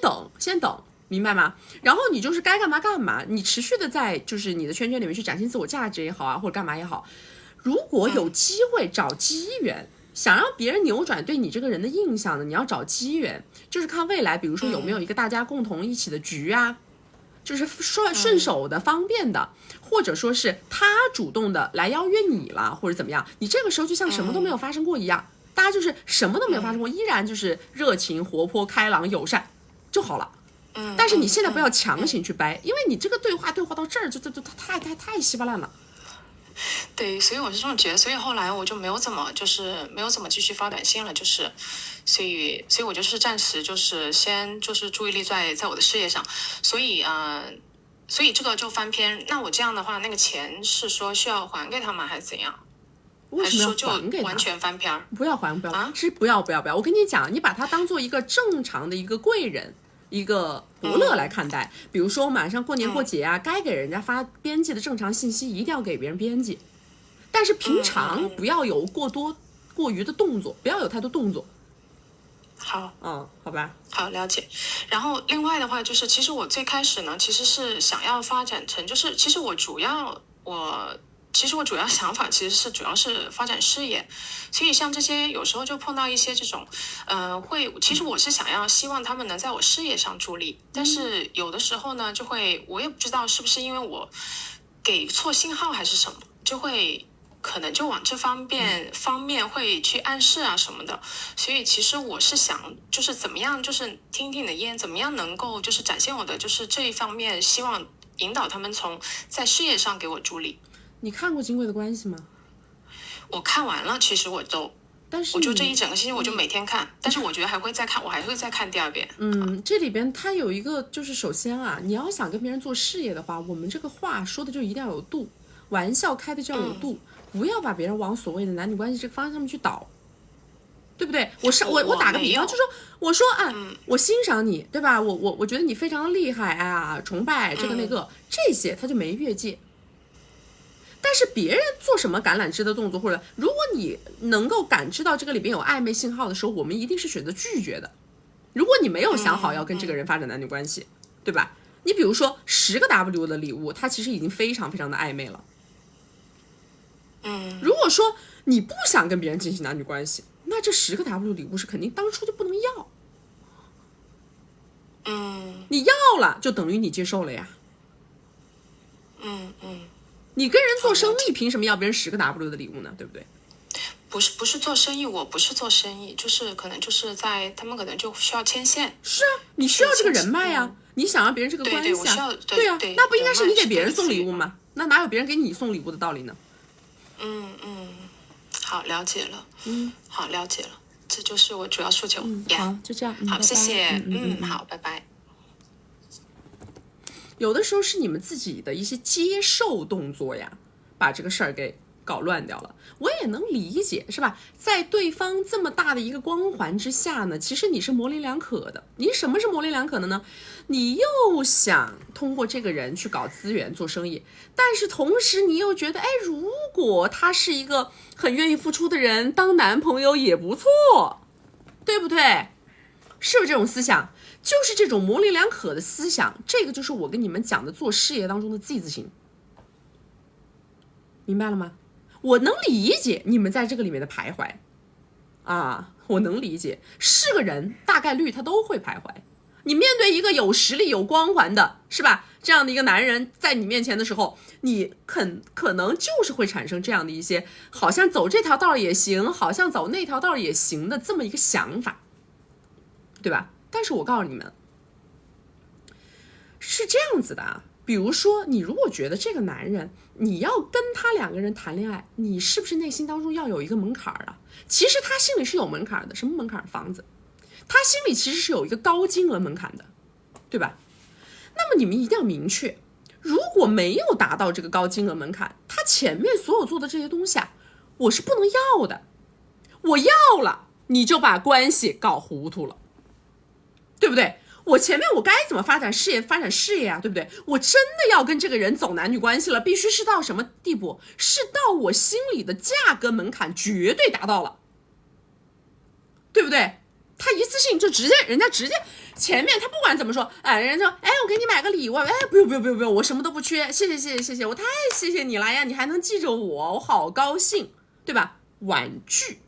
等，明白吗？然后你就是该干嘛干嘛，你持续的在就是你的圈圈里面去展现自我价值也好啊，或者干嘛也好。如果有机会找机缘，想让别人扭转对你这个人的印象呢，你要找机缘，就是看未来，比如说有没有一个大家共同一起的局啊，就是顺手的、方便的，或者说是他主动的来邀约你了，或者怎么样，你这个时候就像什么都没有发生过一样，大家就是什么都没有发生过，依然就是热情、活泼、开朗、友善就好了。但是你现在不要强行去掰，因为你这个对话到这儿就太稀巴烂了。对，所以我是这么觉得，所以后来我就没有怎么继续发短信了，就是所以我就是暂时就是先就是注意力在我的事业上，所以这个就翻篇。那我这样的话，那个钱是说需要还给他吗，还是怎样？为什么要还给他？完全翻篇？不要还，是不要。我跟你讲，你把它当做一个正常的一个贵人，一个伯乐来看待。比如说马上过年过节啊，该给人家发编辑的正常信息一定要给别人编辑，但是平常不要有过于的动作，不要有太多动作。好，好吧，好，了解。然后另外的话就是，其实我最开始呢，其实是想要发展成，就是其实我主要想法主要是发展事业，所以像这些有时候就碰到一些这种，其实我是希望他们能在我事业上助力，但是有的时候呢，就会我也不知道是不是因为我给错信号还是什么，就会可能就往这方面会去暗示啊什么的，所以其实我是想就是怎么样，就是听听你的烟，怎么样能够就是展现我的就是这一方面，希望引导他们在事业上给我助力。你看过《金贵的关系》吗？我看完了，其实我就这一整个星期我就每天看，但是我觉得我还会再看第二遍。这里边它有一个就是首先啊，你要想跟别人做事业的话，我们这个话说的就一定要有度，玩笑开的就要有度，不要把别人往所谓的男女关系这个方向上面去导，对不对？我打个比方，就说我说啊，我欣赏你，对吧？我觉得你非常厉害啊，崇拜这个那个，这些他就没越界。但是别人做什么橄榄枝的动作，或者如果你能够感知到这个里边有暧昧信号的时候，我们一定是选择拒绝的。如果你没有想好要跟这个人发展男女关系，对吧？你比如说10个 W 的礼物，它其实已经非常非常的暧昧了。如果说你不想跟别人进行男女关系，那这10个 W 礼物是肯定当初就不能要。你要了就等于你接受了呀。你跟人做生意，凭什么要别人10个 W 的礼物呢？对不对？不是做生意，我不是做生意，就是可能就是在他们可能就需要牵线。是啊，你需要这个人脉啊，你想要别人这个关系啊，对啊，那不应该是你给别人送礼物吗？那哪有别人给你送礼物的道理呢？好，了解了。好，了解了，这就是我主要诉求。好，就这样。好，拜拜谢谢。好，拜拜。有的时候是你们自己的一些接受动作呀，把这个事儿给搞乱掉了。我也能理解，是吧？在对方这么大的一个光环之下呢，其实你是模棱两可的。你什么是模棱两可的呢？你又想通过这个人去搞资源做生意，但是同时你又觉得，哎，如果他是一个很愿意付出的人，当男朋友也不错，对不对？是不是这种思想？就是这种模棱两可的思想，这个就是我跟你们讲的做事业当中的 Z 字形，明白了吗？我能理解你们在这个里面的徘徊啊，我能理解，是个人大概率他都会徘徊。你面对一个有实力有光环的，是吧？这样的一个男人在你面前的时候，你可能就是会产生这样的一些好像走这条道也行，好像走那条道也行的这么一个想法，对吧？但是我告诉你们，是这样子的啊。比如说，你如果觉得这个男人，你要跟他2个人谈恋爱，你是不是内心当中要有一个门槛啊？其实他心里是有门槛的，什么门槛？房子。他心里其实是有一个高金额门槛的，对吧？那么你们一定要明确，如果没有达到这个高金额门槛，他前面所有做的这些东西啊，我是不能要的。我要了，你就把关系搞糊涂了，对不对？我前面我该怎么发展事业啊，对不对？我真的要跟这个人走男女关系了，必须是到什么地步？是到我心里的价格门槛绝对达到了，对不对？他一次性就人家直接前面他不管怎么说，哎，人家说，哎，我给你买个礼物，哎，不用，我什么都不缺，谢谢，我太谢谢你了呀，你还能记着我好高兴，对吧？婉拒，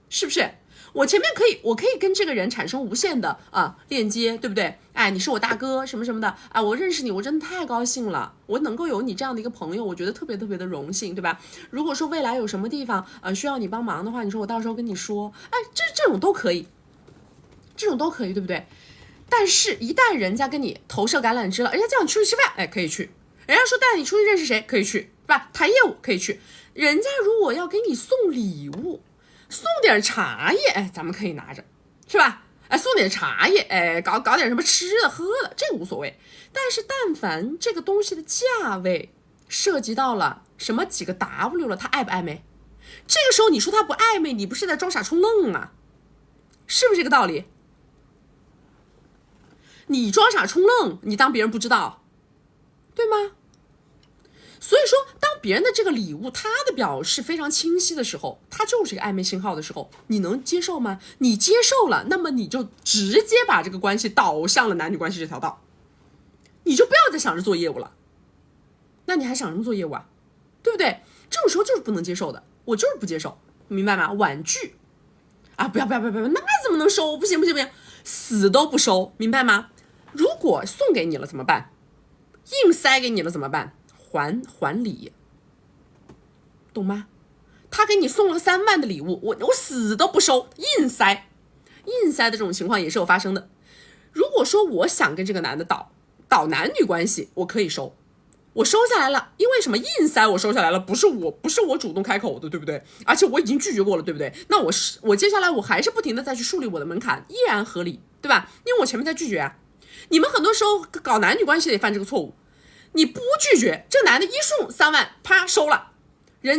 是不是？我前面我可以跟这个人产生无限的链接，对不对？哎，你是我大哥什么什么的啊，我认识你，我真的太高兴了，我能够有你这样的一个朋友，我觉得特别特别的荣幸，对吧？如果说未来有什么地方需要你帮忙的话，你说我到时候跟你说，哎，这种都可以，对不对？但是一旦人家跟你投射橄榄枝了，人家叫你出去吃饭，哎，可以去；人家说带你出去认识谁，可以去，对吧？谈业务可以去。人家如果要给你送礼物，送点茶叶，哎，咱们可以拿着，是吧？哎，送点茶叶，哎，搞点什么吃的喝的，这个无所谓。但是但凡这个东西的价位涉及到了什么几个 W 了，他暧不暧昧？这个时候你说他不暧昧，你不是在装傻充愣啊？是不是这个道理？你装傻充愣，你当别人不知道，对吗？所以说，当别人的这个礼物他的表示非常清晰的时候，他就是一个暧昧信号的时候，你能接受吗？你接受了，那么你就直接把这个关系导向了男女关系这条道，你就不要再想着做业务了。那你还想什么做业务啊？对不对？这种时候就是不能接受的，我就是不接受，明白吗？婉拒啊！不要，那怎么能收？不行，死都不收，明白吗？如果送给你了怎么办？硬塞给你了怎么办？还礼，懂吗？他给你送了个3万的礼物，我死都不收，硬塞的这种情况也是有发生的。如果说我想跟这个男的导男女关系，我可以收，我收下来了，因为什么？硬塞我收下来了，不是我主动开口的，对不对？而且我已经拒绝过了，对不对？那我接下来我还是不停的再去树立我的门槛，依然合理，对吧？因为我前面在拒绝啊。你们很多时候搞男女关系得犯这个错误，你不拒绝，这男的一送3万，啪收了，人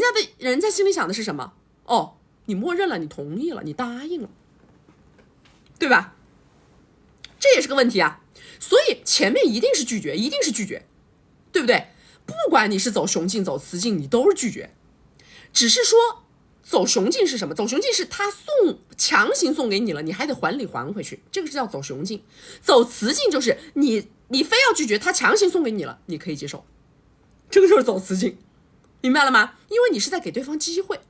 家心里想的是什么？哦，你默认了，你同意了，你答应了，对吧？这也是个问题啊。所以前面一定是拒绝，一定是拒绝，对不对？不管你是走雄竞走雌竞，你都是拒绝。只是说走雄竞是什么？走雄竞是他强行送给你了，你还得还礼还回去，这个是叫走雄竞。走雌竞就是你非要拒绝，他强行送给你了，你可以接受，这个就是走雌竞，明白了吗？因为你是在给对方机会，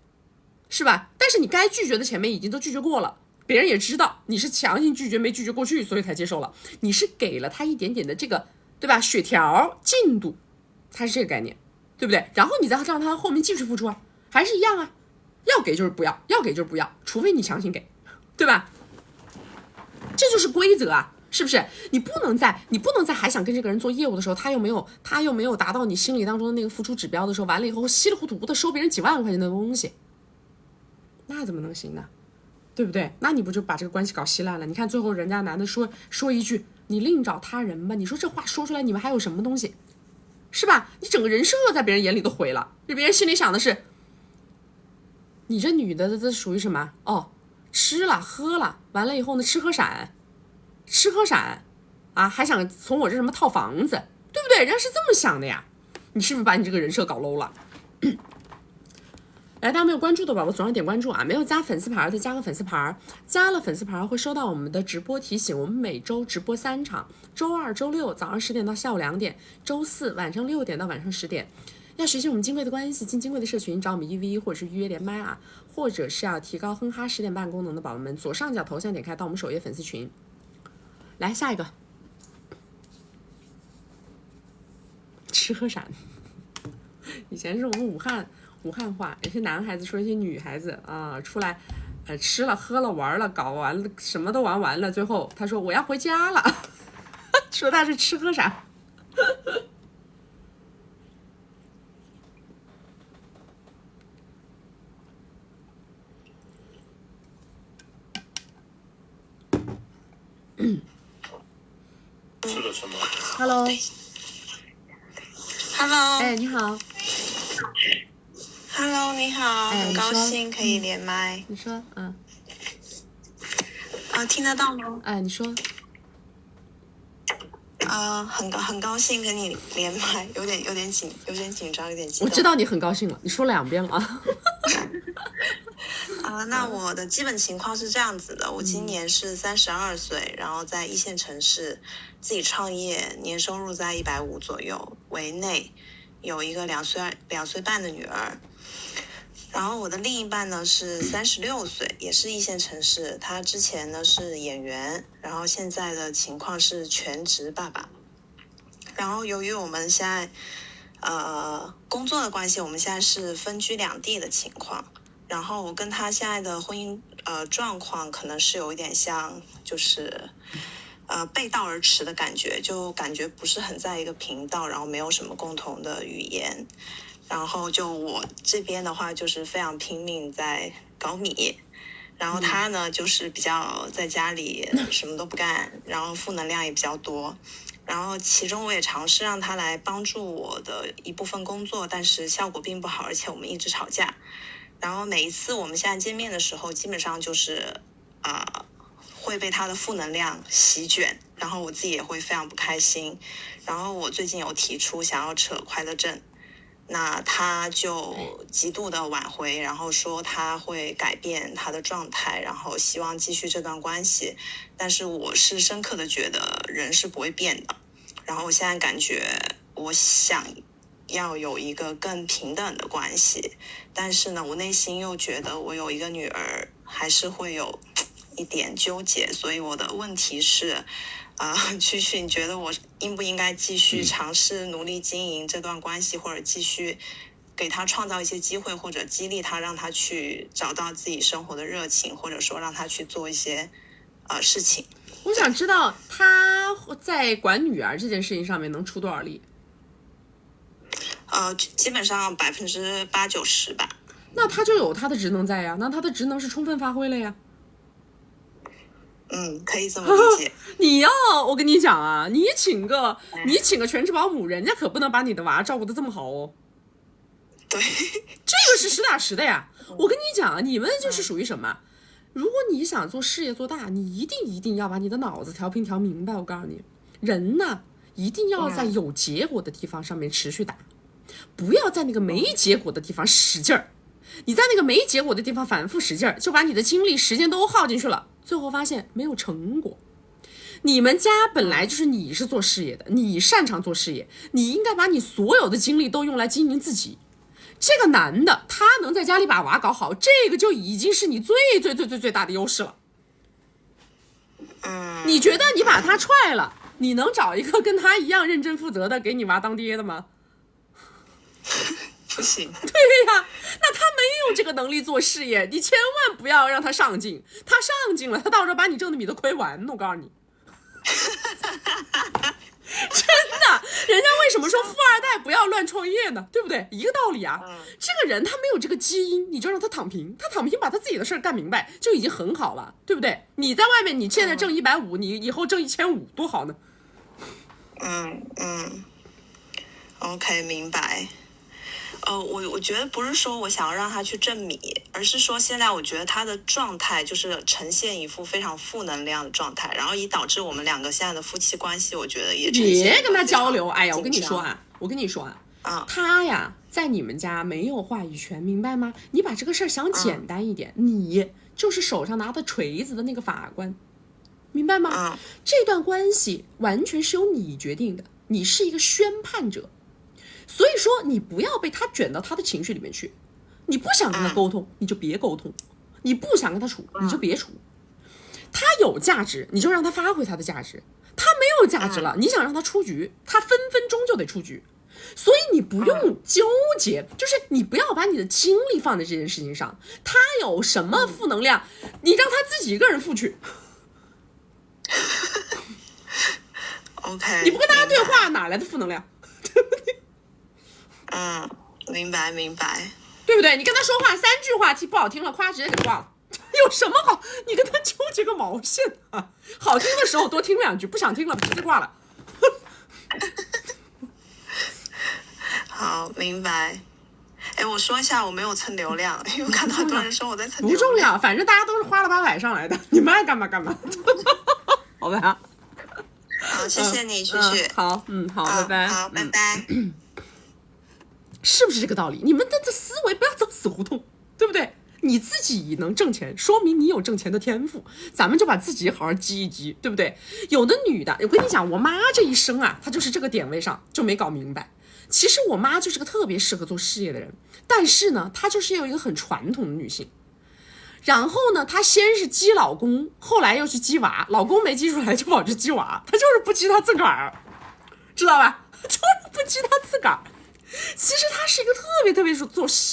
是吧？但是你该拒绝的前面已经都拒绝过了，别人也知道你是强行拒绝没拒绝过去，所以才接受了。你是给了他一点点的这个，对吧？血条进度，它是这个概念，对不对？然后你再让他后面继续付出啊，还是一样啊，要给就是不要，要给就是不要，除非你强行给，对吧？这就是规则啊，是不是？你不能在还想跟这个人做业务的时候，他又没有达到你心里当中的那个付出指标的时候，完了以后稀里糊涂的收别人几万块钱的东西，那怎么能行呢？对不对？那你不就把这个关系搞稀烂了？你看最后人家男的说一句你另找他人吧，你说这话说出来你们还有什么东西，是吧？你整个人设在别人眼里都毁了，别人心里想的是你这女的这属于什么？哦，吃了喝了，完了以后呢吃喝闪啊，还想从我这什么套房子，对不对？人家是这么想的呀，你是不是把你这个人设搞 low 了？来，大家没有关注的吧，我左上点关注啊！没有加粉丝牌的加个粉丝牌，加了粉丝牌会收到我们的直播提醒。我们每周直播3场，周二、周六早上10点到下午2点，周四晚上6点到晚上10点。要学习我们金贵的关系，进金贵的社群，找我们1v1或者是预约连麦啊，或者是要提高哼哈10点半功能的宝宝们，左上角头像点开到我们首页粉丝群。来下一个，吃喝闪。以前是我们武汉话，有些男孩子说一些女孩子啊，出来，吃了喝了玩了搞完了，什么都玩完了，最后他说我要回家了，说他是吃喝闪。吃了什么 ？Hello， 哎，你好。Hello， 你好，哎，很高兴可以连麦。你说，听得到吗？哎，你说。很高兴跟你连麦，有点紧张，有点激动。我知道你很高兴了，你说2遍了啊。那我的基本情况是这样子的，我今年是32岁，然后在1线城市自己创业，年收入在150左右为内，有一个2岁半的女儿。然后我的另一半呢是36岁，也是1线城市，他之前呢是演员，然后现在的情况是全职爸爸。然后由于我们现在工作的关系，我们现在是分居2地的情况。然后我跟他现在的婚姻状况可能是有一点像，就是背道而驰的感觉，就感觉不是很在一个频道，然后没有什么共同的语言。然后就我这边的话就是非常拼命在搞米，然后他呢就是比较在家里什么都不干，然后负能量也比较多。然后其中我也尝试让他来帮助我的一部分工作，但是效果并不好，而且我们一直吵架。然后每一次我们现在见面的时候，基本上就是会被他的负能量席卷，然后我自己也会非常不开心。然后我最近有提出想要扯快乐证，那他就极度的挽回，然后说他会改变他的状态，然后希望继续这段关系。但是我是深刻的觉得人是不会变的，然后我现在感觉我想要有一个更平等的关系，但是呢我内心又觉得我有一个女儿还是会有一点纠结。所以我的问题是蛐蛐，你觉得我应不应该继续尝试努力经营这段关系，或者继续给他创造一些机会，或者激励他，让他去找到自己生活的热情，或者说让他去做一些事情。我想知道他在管女儿这件事情上面能出多少力？基本上80%-90%吧。那他就有他的职能在呀，那他的职能是充分发挥了呀。可以这么理解。我跟你讲啊，你请个全职保姆，人家可不能把你的娃照顾得这么好哦。对，这个是实打实的呀。我跟你讲啊，你们就是属于什么？如果你想做事业做大，你一定要把你的脑子调平调明白。我告诉你，人呢一定要在有结果的地方上面持续打，不要在那个没结果的地方使劲儿。你在那个没结果的地方反复使劲儿，就把你的精力时间都耗进去了，最后发现没有成果。你们家本来就是你是做事业的，你擅长做事业，你应该把你所有的精力都用来经营自己。这个男的他能在家里把娃搞好，这个就已经是你最大的优势了。你觉得你把他踹了，你能找一个跟他一样认真负责的给你娃当爹的吗？不行。对呀，那他没有这个能力做事业，你千万不要让他上进。他上进了，他到时候把你挣的米都亏完了，我告诉你。真的，人家为什么说富二代不要乱创业呢？对不对？一个道理啊。这个人他没有这个基因，你就让他躺平，他躺平把他自己的事儿干明白就已经很好了，对不对？你在外面你现在挣150，你以后挣1500多好呢。OK， 明白。我觉得不是说我想要让他去挣米，而是说现在我觉得他的状态就是呈现一副非常负能量的状态，然后以导致我们两个现在的夫妻关系，我觉得也呈现别跟他交流。哎呀，我跟你说啊，他呀在你们家没有话语权，明白吗？你把这个事儿想简单一点，你就是手上拿的锤子的那个法官，明白吗？这段关系完全是由你决定的，你是一个宣判者。所以说你不要被他卷到他的情绪里面去，你不想跟他沟通，你就别沟通，你不想跟他处，你就别处。他有价值，你就让他发挥他的价值；他没有价值了，你想让他出局，他分分钟就得出局。所以你不用纠结，就是你不要把你的精力放在这件事情上。他有什么负能量，你让他自己一个人负去。OK， 你不跟大家对话，哪来的负能量？明白，对不对？你跟他说话3句话不好听了，夸直接给挂了，有什么好？你跟他纠结个毛线啊！好听的时候多听2句，不想听了直接挂了。好，明白。我说一下，我没有蹭流量，因为我看到很多人说我在蹭流量。不重要，反正大家都是花了800上来的，你们爱干嘛干嘛。好吧。好，谢谢你，旭旭。好，好，拜拜。好，拜拜。是不是这个道理？你们的思维不要走死胡同，对不对？你自己能挣钱，说明你有挣钱的天赋，咱们就把自己好好激一激，对不对？有的女的，我跟你讲，我妈这一生啊，她就是这个点位上就没搞明白。其实我妈就是个特别适合做事业的人，但是呢，她就是有一个很传统的女性。然后呢，她先是激老公，后来又去激娃，老公没激出来就跑去激娃，她就是不激她自个儿，知道吧？就是不激她自个儿。其实她是一个特别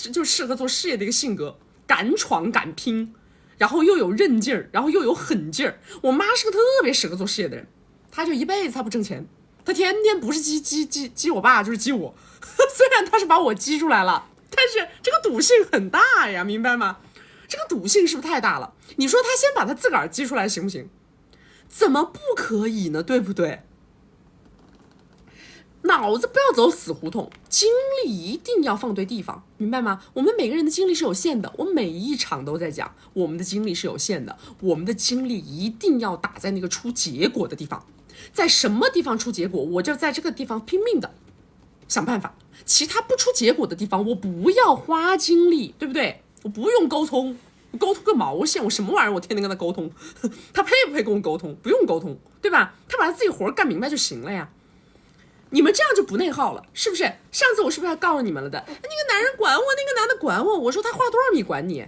就适合做事业的一个性格，敢闯敢拼，然后又有韧劲儿，然后又有狠劲儿。我妈是个特别适合做事业的人，她就一辈子她不挣钱，她天天不是激我爸就是激我。虽然她是把我激出来了，但是这个赌性很大呀，明白吗？这个赌性是不是太大了？你说她先把她自个儿激出来行不行？怎么不可以呢？对不对？脑子不要走死胡同，精力一定要放对地方，明白吗？我们每个人的精力是有限的，我每一场都在讲，我们的精力是有限的，我们的精力一定要打在那个出结果的地方，在什么地方出结果，我就在这个地方拼命的想办法，其他不出结果的地方，我不要花精力，对不对？我不用沟通，沟通个毛线，我什么玩意儿？我天天跟他沟通，他配不配跟我沟通？不用沟通，对吧？他把他自己活干明白就行了呀。你们这样就不内耗了，是不是？上次我是不是还告诉你们了的？那个男人管我，那个男的管我，我说他花多少米管你？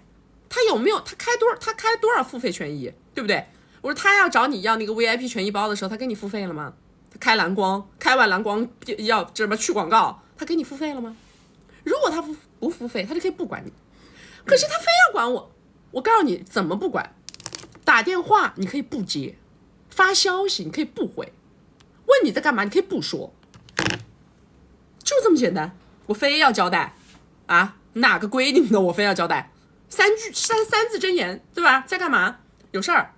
他有没有？他开多少付费权益，对不对？我说他要找你要那个 VIP 权益包的时候，他给你付费了吗？他开蓝光，开完蓝光要这什么去广告，他给你付费了吗？如果他不付费，他就可以不管你。可是他非要管我，我告诉你怎么不管。打电话你可以不接，发消息你可以不回，问你在干嘛你可以不说。就这么简单，我非要交代啊？哪个规定的我非要交代？三字真言，对吧？在干嘛？有事儿？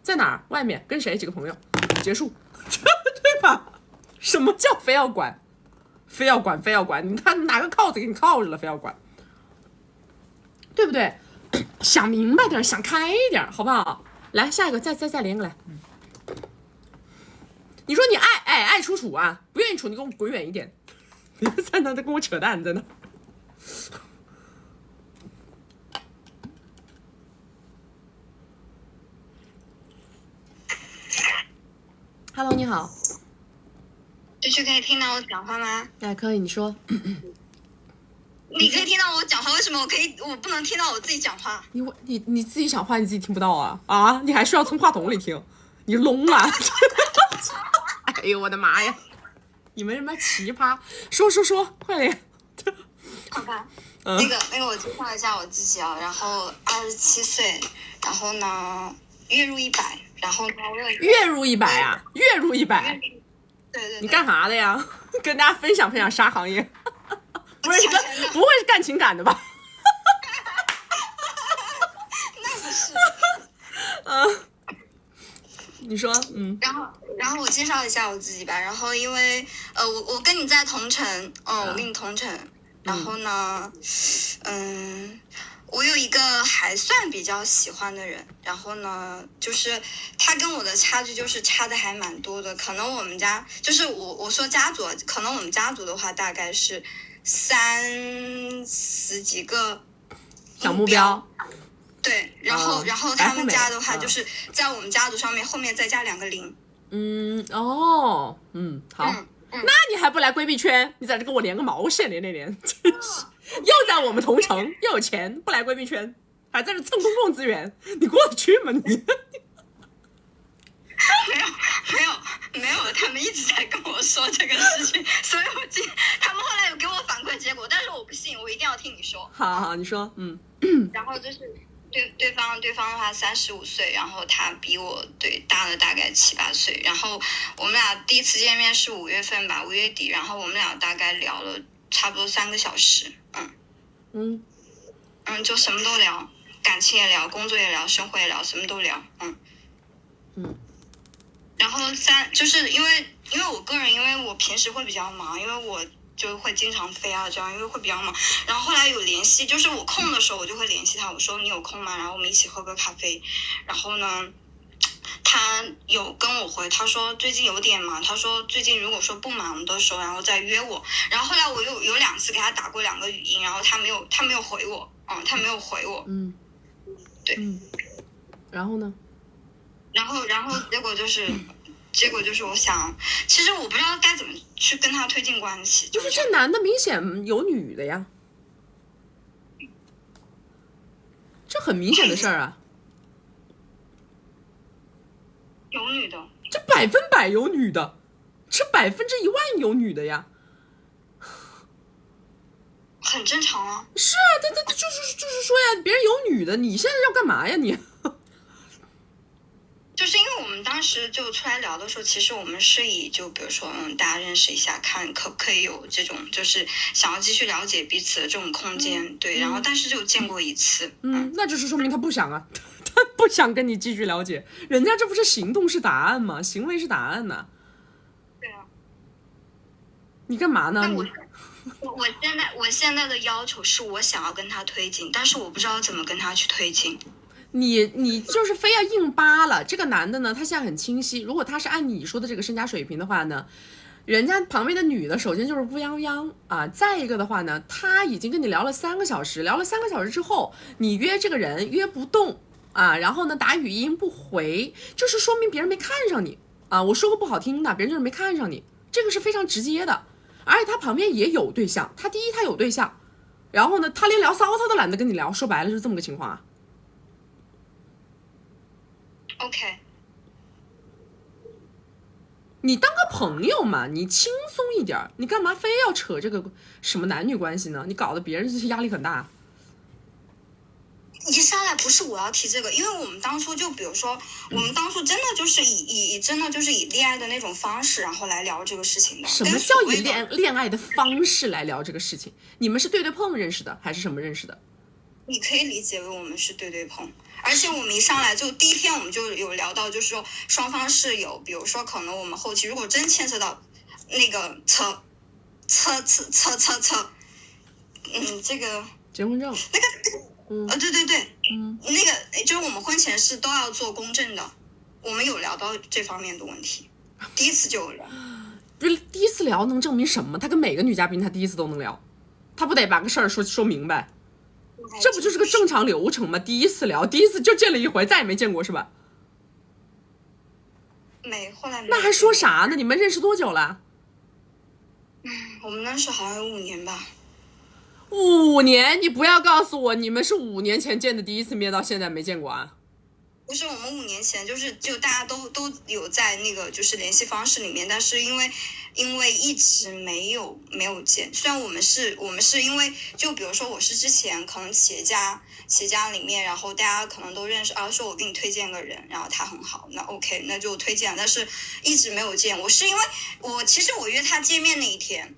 在哪儿？外面跟谁？几个朋友？结束，对吧？什么叫非要管？非要管，你看哪个铐子给你铐着了，非要管，对不对？想明白点，想开一点，好不好？来，下一个，再连个来。你说你爱处啊，不愿意处，你给我滚远一点。你们三个在跟我扯淡，真的。Hello， 你好。就是可以听到我讲话吗？哎，可以，你说。你可以听到我讲话，为什么我不能听到我自己讲话？你自己讲话你自己听不到啊？啊，你还需要从话筒里听？你聋了？哎呦我的妈呀！你们什么奇葩？说，快点。好吧。那个，我介绍一下我自己啊，然后27岁，然后呢，月入100，然后呢，月入100啊？月入100？对。你干啥的呀？跟大家分享啥行业？不会是干情感的吧？那不是。你说，然后我介绍一下我自己吧。然后因为我跟你在同城，我跟你同城。然后呢，我有一个还算比较喜欢的人，然后呢，就是他跟我的差距就是差的还蛮多的。可能我们家就是我说家族，可能我们家族的话大概是30几个小目标。对，然后他们家的话就是在我们家族上面后面再加2个0。好。那你还不来闺蜜圈？你在这跟我连个毛线，连，又在我们同城，又有钱，不来闺蜜圈，还在这蹭公共资源，你过得去吗你？没有，他们一直在跟我说这个事情，所以他们后来有给我反馈结果，但是我不信，我一定要听你说。好，你说，然后就是对方的话35岁，然后他比我大了大概7、8岁，然后我们俩第一次见面是5月份吧，5月底，然后我们俩大概聊了差不多3个小时，就什么都聊，感情也聊，工作也聊，生活也聊，什么都聊，然后就是因为我个人，因为我平时会比较忙，因为我就会经常飞啊，这样因为会比较忙。然后后来有联系，就是我空的时候我就会联系他，我说你有空吗？然后我们一起喝个咖啡。然后呢，他有跟我回，他说最近有点忙，他说最近如果说不忙的时候，然后再约我。然后后来我有2次给他打过2个语音，然后他没有回我，他没有回我。对。然后呢？然后结果就是我想，其实我不知道该怎么去跟他推进关系。就是这男的明显有女的呀，这很明显的事儿啊。有女的，这100%有女的，这100%10000有女的呀，很正常啊。是啊，他就是说呀，别人有女的，你现在要干嘛呀你？就是因为我们当时就出来聊的时候，其实我们是以就比如说大家认识一下，看可不可以有这种就是想要继续了解彼此的这种空间，对。然后但是就见过1次，那就是说明他不想啊，他不想跟你继续了解，人家这不是行动是答案吗？行为是答案呢。对啊。你干嘛呢？我现在的要求是我想要跟他推进，但是我不知道怎么跟他去推进。你就是非要硬扒了这个男的呢，他现在很清晰，如果他是按你说的这个身家水平的话呢，人家旁边的女的首先就是乌泱泱啊，再一个的话呢，他已经跟你聊了3个小时，聊了3个小时之后，你约这个人约不动啊，然后呢打语音不回，就是说明别人没看上你啊。我说个不好听的，别人就是没看上你，这个是非常直接的。而且他旁边也有对象，他有对象，然后呢他连聊骚他都懒得跟你聊，说白了是这么个情况啊。OK， 你当个朋友嘛，你轻松一点，你干嘛非要扯这个什么男女关系呢？你搞得别人压力很大。一上来不是我要提这个，因为我们当初就比如说，我们当初真的就是以恋爱的那种方式，然后来聊这个事情的。什么叫以恋爱的方式来聊这个事情？你们是对碰认识的，还是什么认识的？你可以理解为我们是对碰。而且我们一上来就第一天我们就有聊到，就是说双方是有，比如说可能我们后期如果真牵扯到那个测，这个结婚证那个，对，那个就是我们婚前是都要做公证的，我们有聊到这方面的问题，第一次就有聊。不是第一次聊能证明什么？他跟每个女嘉宾他第一次都能聊，他不得把个事儿说明白？这不就是个正常流程吗？第一次聊，第一次就见了一回，再也没见过是吧？后来没。那还说啥呢？你们认识多久了？我们那时好像有5年吧。5年？你不要告诉我你们是5年前见的第一次面，到现在没见过啊？不是，我们5年前就大家都有在那个就是联系方式里面，但是因为一直没有见。虽然我们是因为就比如说我是之前可能企业家里面，然后大家可能都认识啊，说我给你推荐个人，然后他很好，那 OK 那就推荐，但是一直没有见。我是因为其实我约他见面那一天，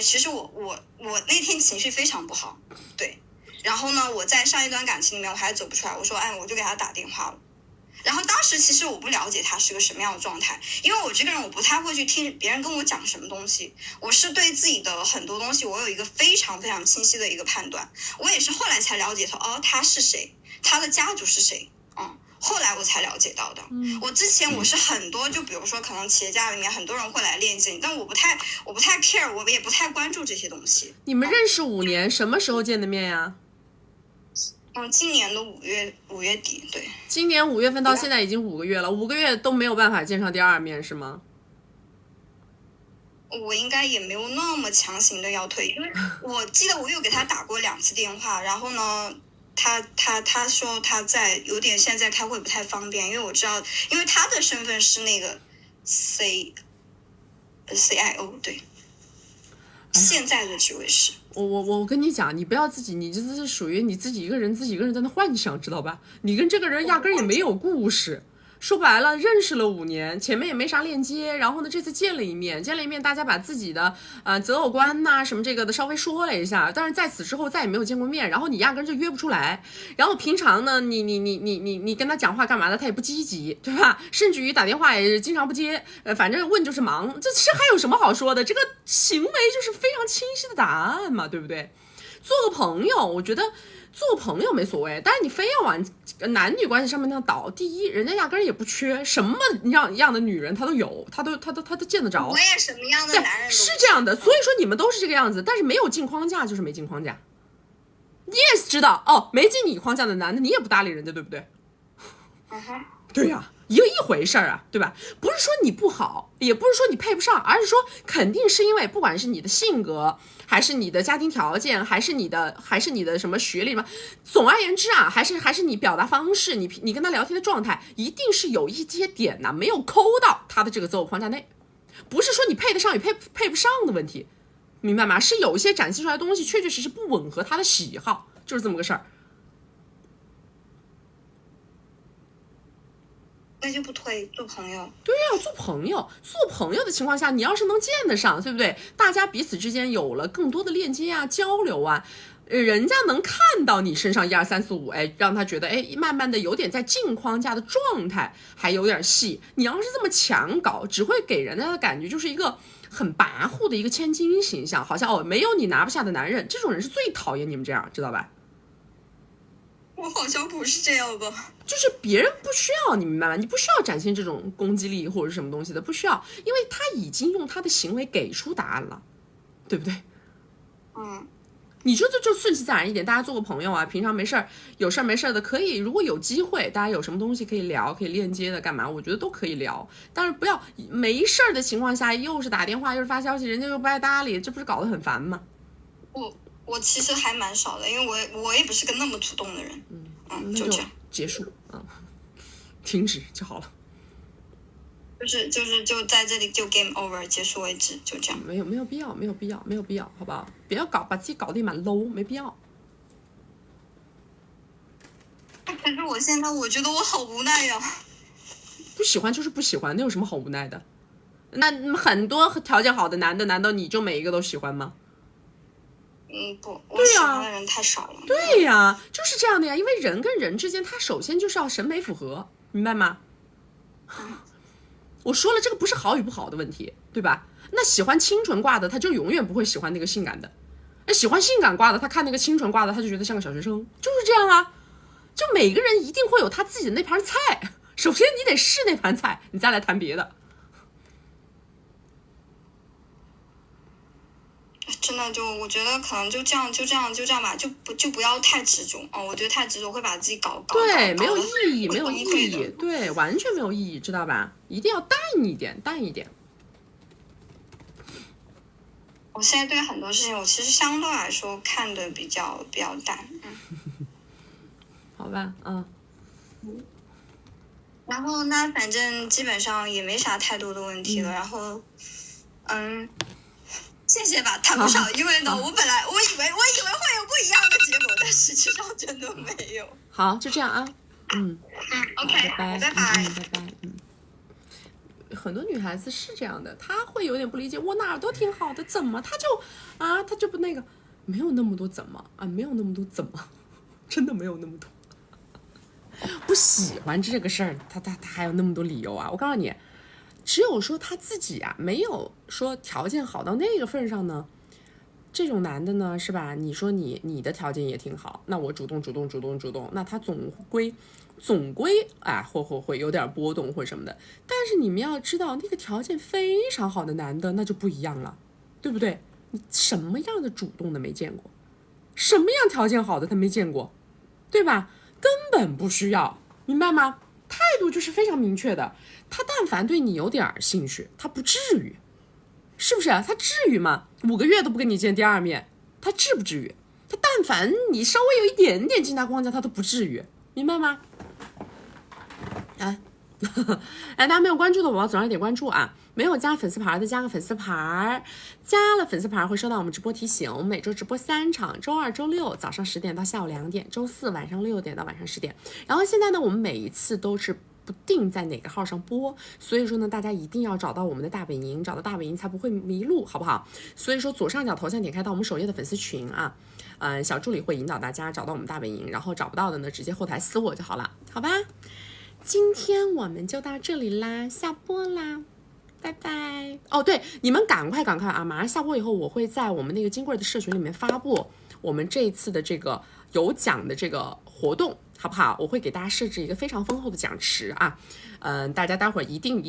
其实我那天情绪非常不好，对。然后呢，我在上一段感情里面我还走不出来，我说我就给他打电话了。然后当时其实我不了解他是个什么样的状态，因为我这个人我不太会去听别人跟我讲什么东西，我是对自己的很多东西我有一个非常非常清晰的一个判断。我也是后来才了解说他是谁，他的家族是谁，后来我才了解到的。我之前我是很多，就比如说可能企业家里面很多人会来链接你，但我不太 care， 我也不太关注这些东西。你们认识5年，什么时候见的面呀？今年的5月底，对。今年5月份到现在已经5个月了，5个月都没有办法见上第2面是吗？我应该也没有那么强行的要推，因为我记得我有给他打过2次电话，然后呢，他说他有点现在开会不太方便，因为我知道，因为他的身份是那个 CIO， 对，现在的职位是。我跟你讲，你不要你这是属于你自己一个人在那幻想，知道吧？你跟这个人压根也没有故事。说白了，认识了5年，前面也没啥链接，然后呢，这次见了一面，大家把自己的择偶观呐什么这个的稍微说了一下，但是在此之后再也没有见过面，然后你压根就约不出来，然后平常呢，你跟他讲话干嘛的，他也不积极，对吧？甚至于打电话也经常不接，反正问就是忙，这还有什么好说的？这个行为就是非常清晰的答案嘛，对不对？做个朋友，我觉得做个朋友没所谓，但是你非要往男女关系上面那倒，第一，人家压根儿也不缺，什么样的女人他都有，他都见得着。我也什么样的男人是这样的，所以说你们都是这个样子，但是没有进框架就是没进框架。你也知道没进你框架的男的，你也不搭理人家，对不对？对呀。一回事儿啊，对吧？不是说你不好，也不是说你配不上，而是说肯定是因为不管是你的性格，还是你的家庭条件，还是你的什么学历什么，总而言之啊，还是你表达方式，你跟他聊天的状态，一定是有一些点呢没有抠到他的这个择偶框架内，不是说你配得上与配不上的问题，明白吗？是有一些展现出来的东西确实不吻合他的喜好，就是这么个事儿。那就不推做朋友。对呀，做朋友的情况下，你要是能见得上，对不对？大家彼此之间有了更多的链接啊、交流啊，人家能看到你身上1、2、3、4、5，让他觉得慢慢的有点在进框架的状态，还有点戏。你要是这么强搞，只会给人家的感觉就是一个很跋扈的一个千金形象，好像没有你拿不下的男人，这种人是最讨厌你们这样，知道吧？我好像不是这样吧，就是别人不需要，你明白吗？你不需要展现这种攻击力或者什么东西的，不需要，因为他已经用他的行为给出答案了，对不对？你就顺其自然一点，大家做个朋友啊，平常没事儿有事儿没事儿的可以，如果有机会，大家有什么东西可以聊，可以链接的干嘛，我觉得都可以聊，但是不要没事儿的情况下又是打电话又是发消息，人家又不爱搭理，这不是搞得很烦吗？我其实还蛮少的，因为我也不是个那么主动的人。就这样结束停止就好了。就在这里就 game over 结束为止，就这样。没有必要，好不好？不要把自己搞得蛮 low， 没必要。可是我现在我觉得我好无奈呀。不喜欢就是不喜欢，那有什么好无奈的？那很多条件好的男的，难道你就每一个都喜欢吗？不，我喜欢的人太少了。对呀，就是这样的呀，因为人跟人之间，他首先就是要审美符合，明白吗？我说了，这个不是好与不好的问题，对吧？那喜欢清纯挂的，他就永远不会喜欢那个性感的。那喜欢性感挂的，他看那个清纯挂的，他就觉得像个小学生，就是这样啊。就每个人一定会有他自己的那盘菜，首先你得试那盘菜，你再来谈别的。真的我觉得可能就这样吧，就不要太执着哦。我觉得太执着会把自己搞对，没有意义，没有意义，对，完全没有意义，知道吧？一定要淡一点。我现在对很多事情，我其实相对来说看的比较淡，好吧，然后那反正基本上也没啥太多的问题了，然后，谢谢吧，谈不上，因为呢，我以为会有不一样的结果，但实际上真的没有。好，就这样啊，OK， 拜拜，拜拜。很多女孩子是这样的，她会有点不理解，我哪儿都挺好的，怎么她就不那个，没有那么多怎么啊，没有那么多怎么，真的没有那么多。不喜欢这个事儿，他还有那么多理由啊！我告诉你，只有说他自己啊，没有说条件好到那个份上呢，这种男的呢，是吧？你说你的条件也挺好，那我主动，那他总归啊，会有点波动或什么的。但是你们要知道，那个条件非常好的男的，那就不一样了，对不对？你什么样的主动的没见过，什么样条件好的他没见过，对吧？根本不需要，明白吗？态度就是非常明确的，他但凡对你有点兴趣，他不至于，是不是啊？他至于吗？5个月都不跟你见第二面，他至不至于？他但凡你稍微有一点点进他框架，他都不至于，明白吗？大家没有关注的，我要早上点关注啊！没有加粉丝牌的加个粉丝牌，加了粉丝牌会收到我们直播提醒。每周直播3场，周2、周6早上10点到下午2点，周4晚上6点到晚上10点。然后现在呢，我们每一次都是不定在哪个号上播，所以说呢，大家一定要找到我们的大本营，找到大本营才不会迷路，好不好？所以说左上角头像点开到我们首页的粉丝群啊，小助理会引导大家找到我们大本营，然后找不到的呢，直接后台私我就好了，好吧？今天我们就到这里啦，下播啦，拜拜。哦，对，你们赶快啊！马上下播以后，我会在我们那个金贵的社群里面发布我们这一次的这个有奖的这个活动，好不好？我会给大家设置一个非常丰厚的奖池啊，大家待会儿一定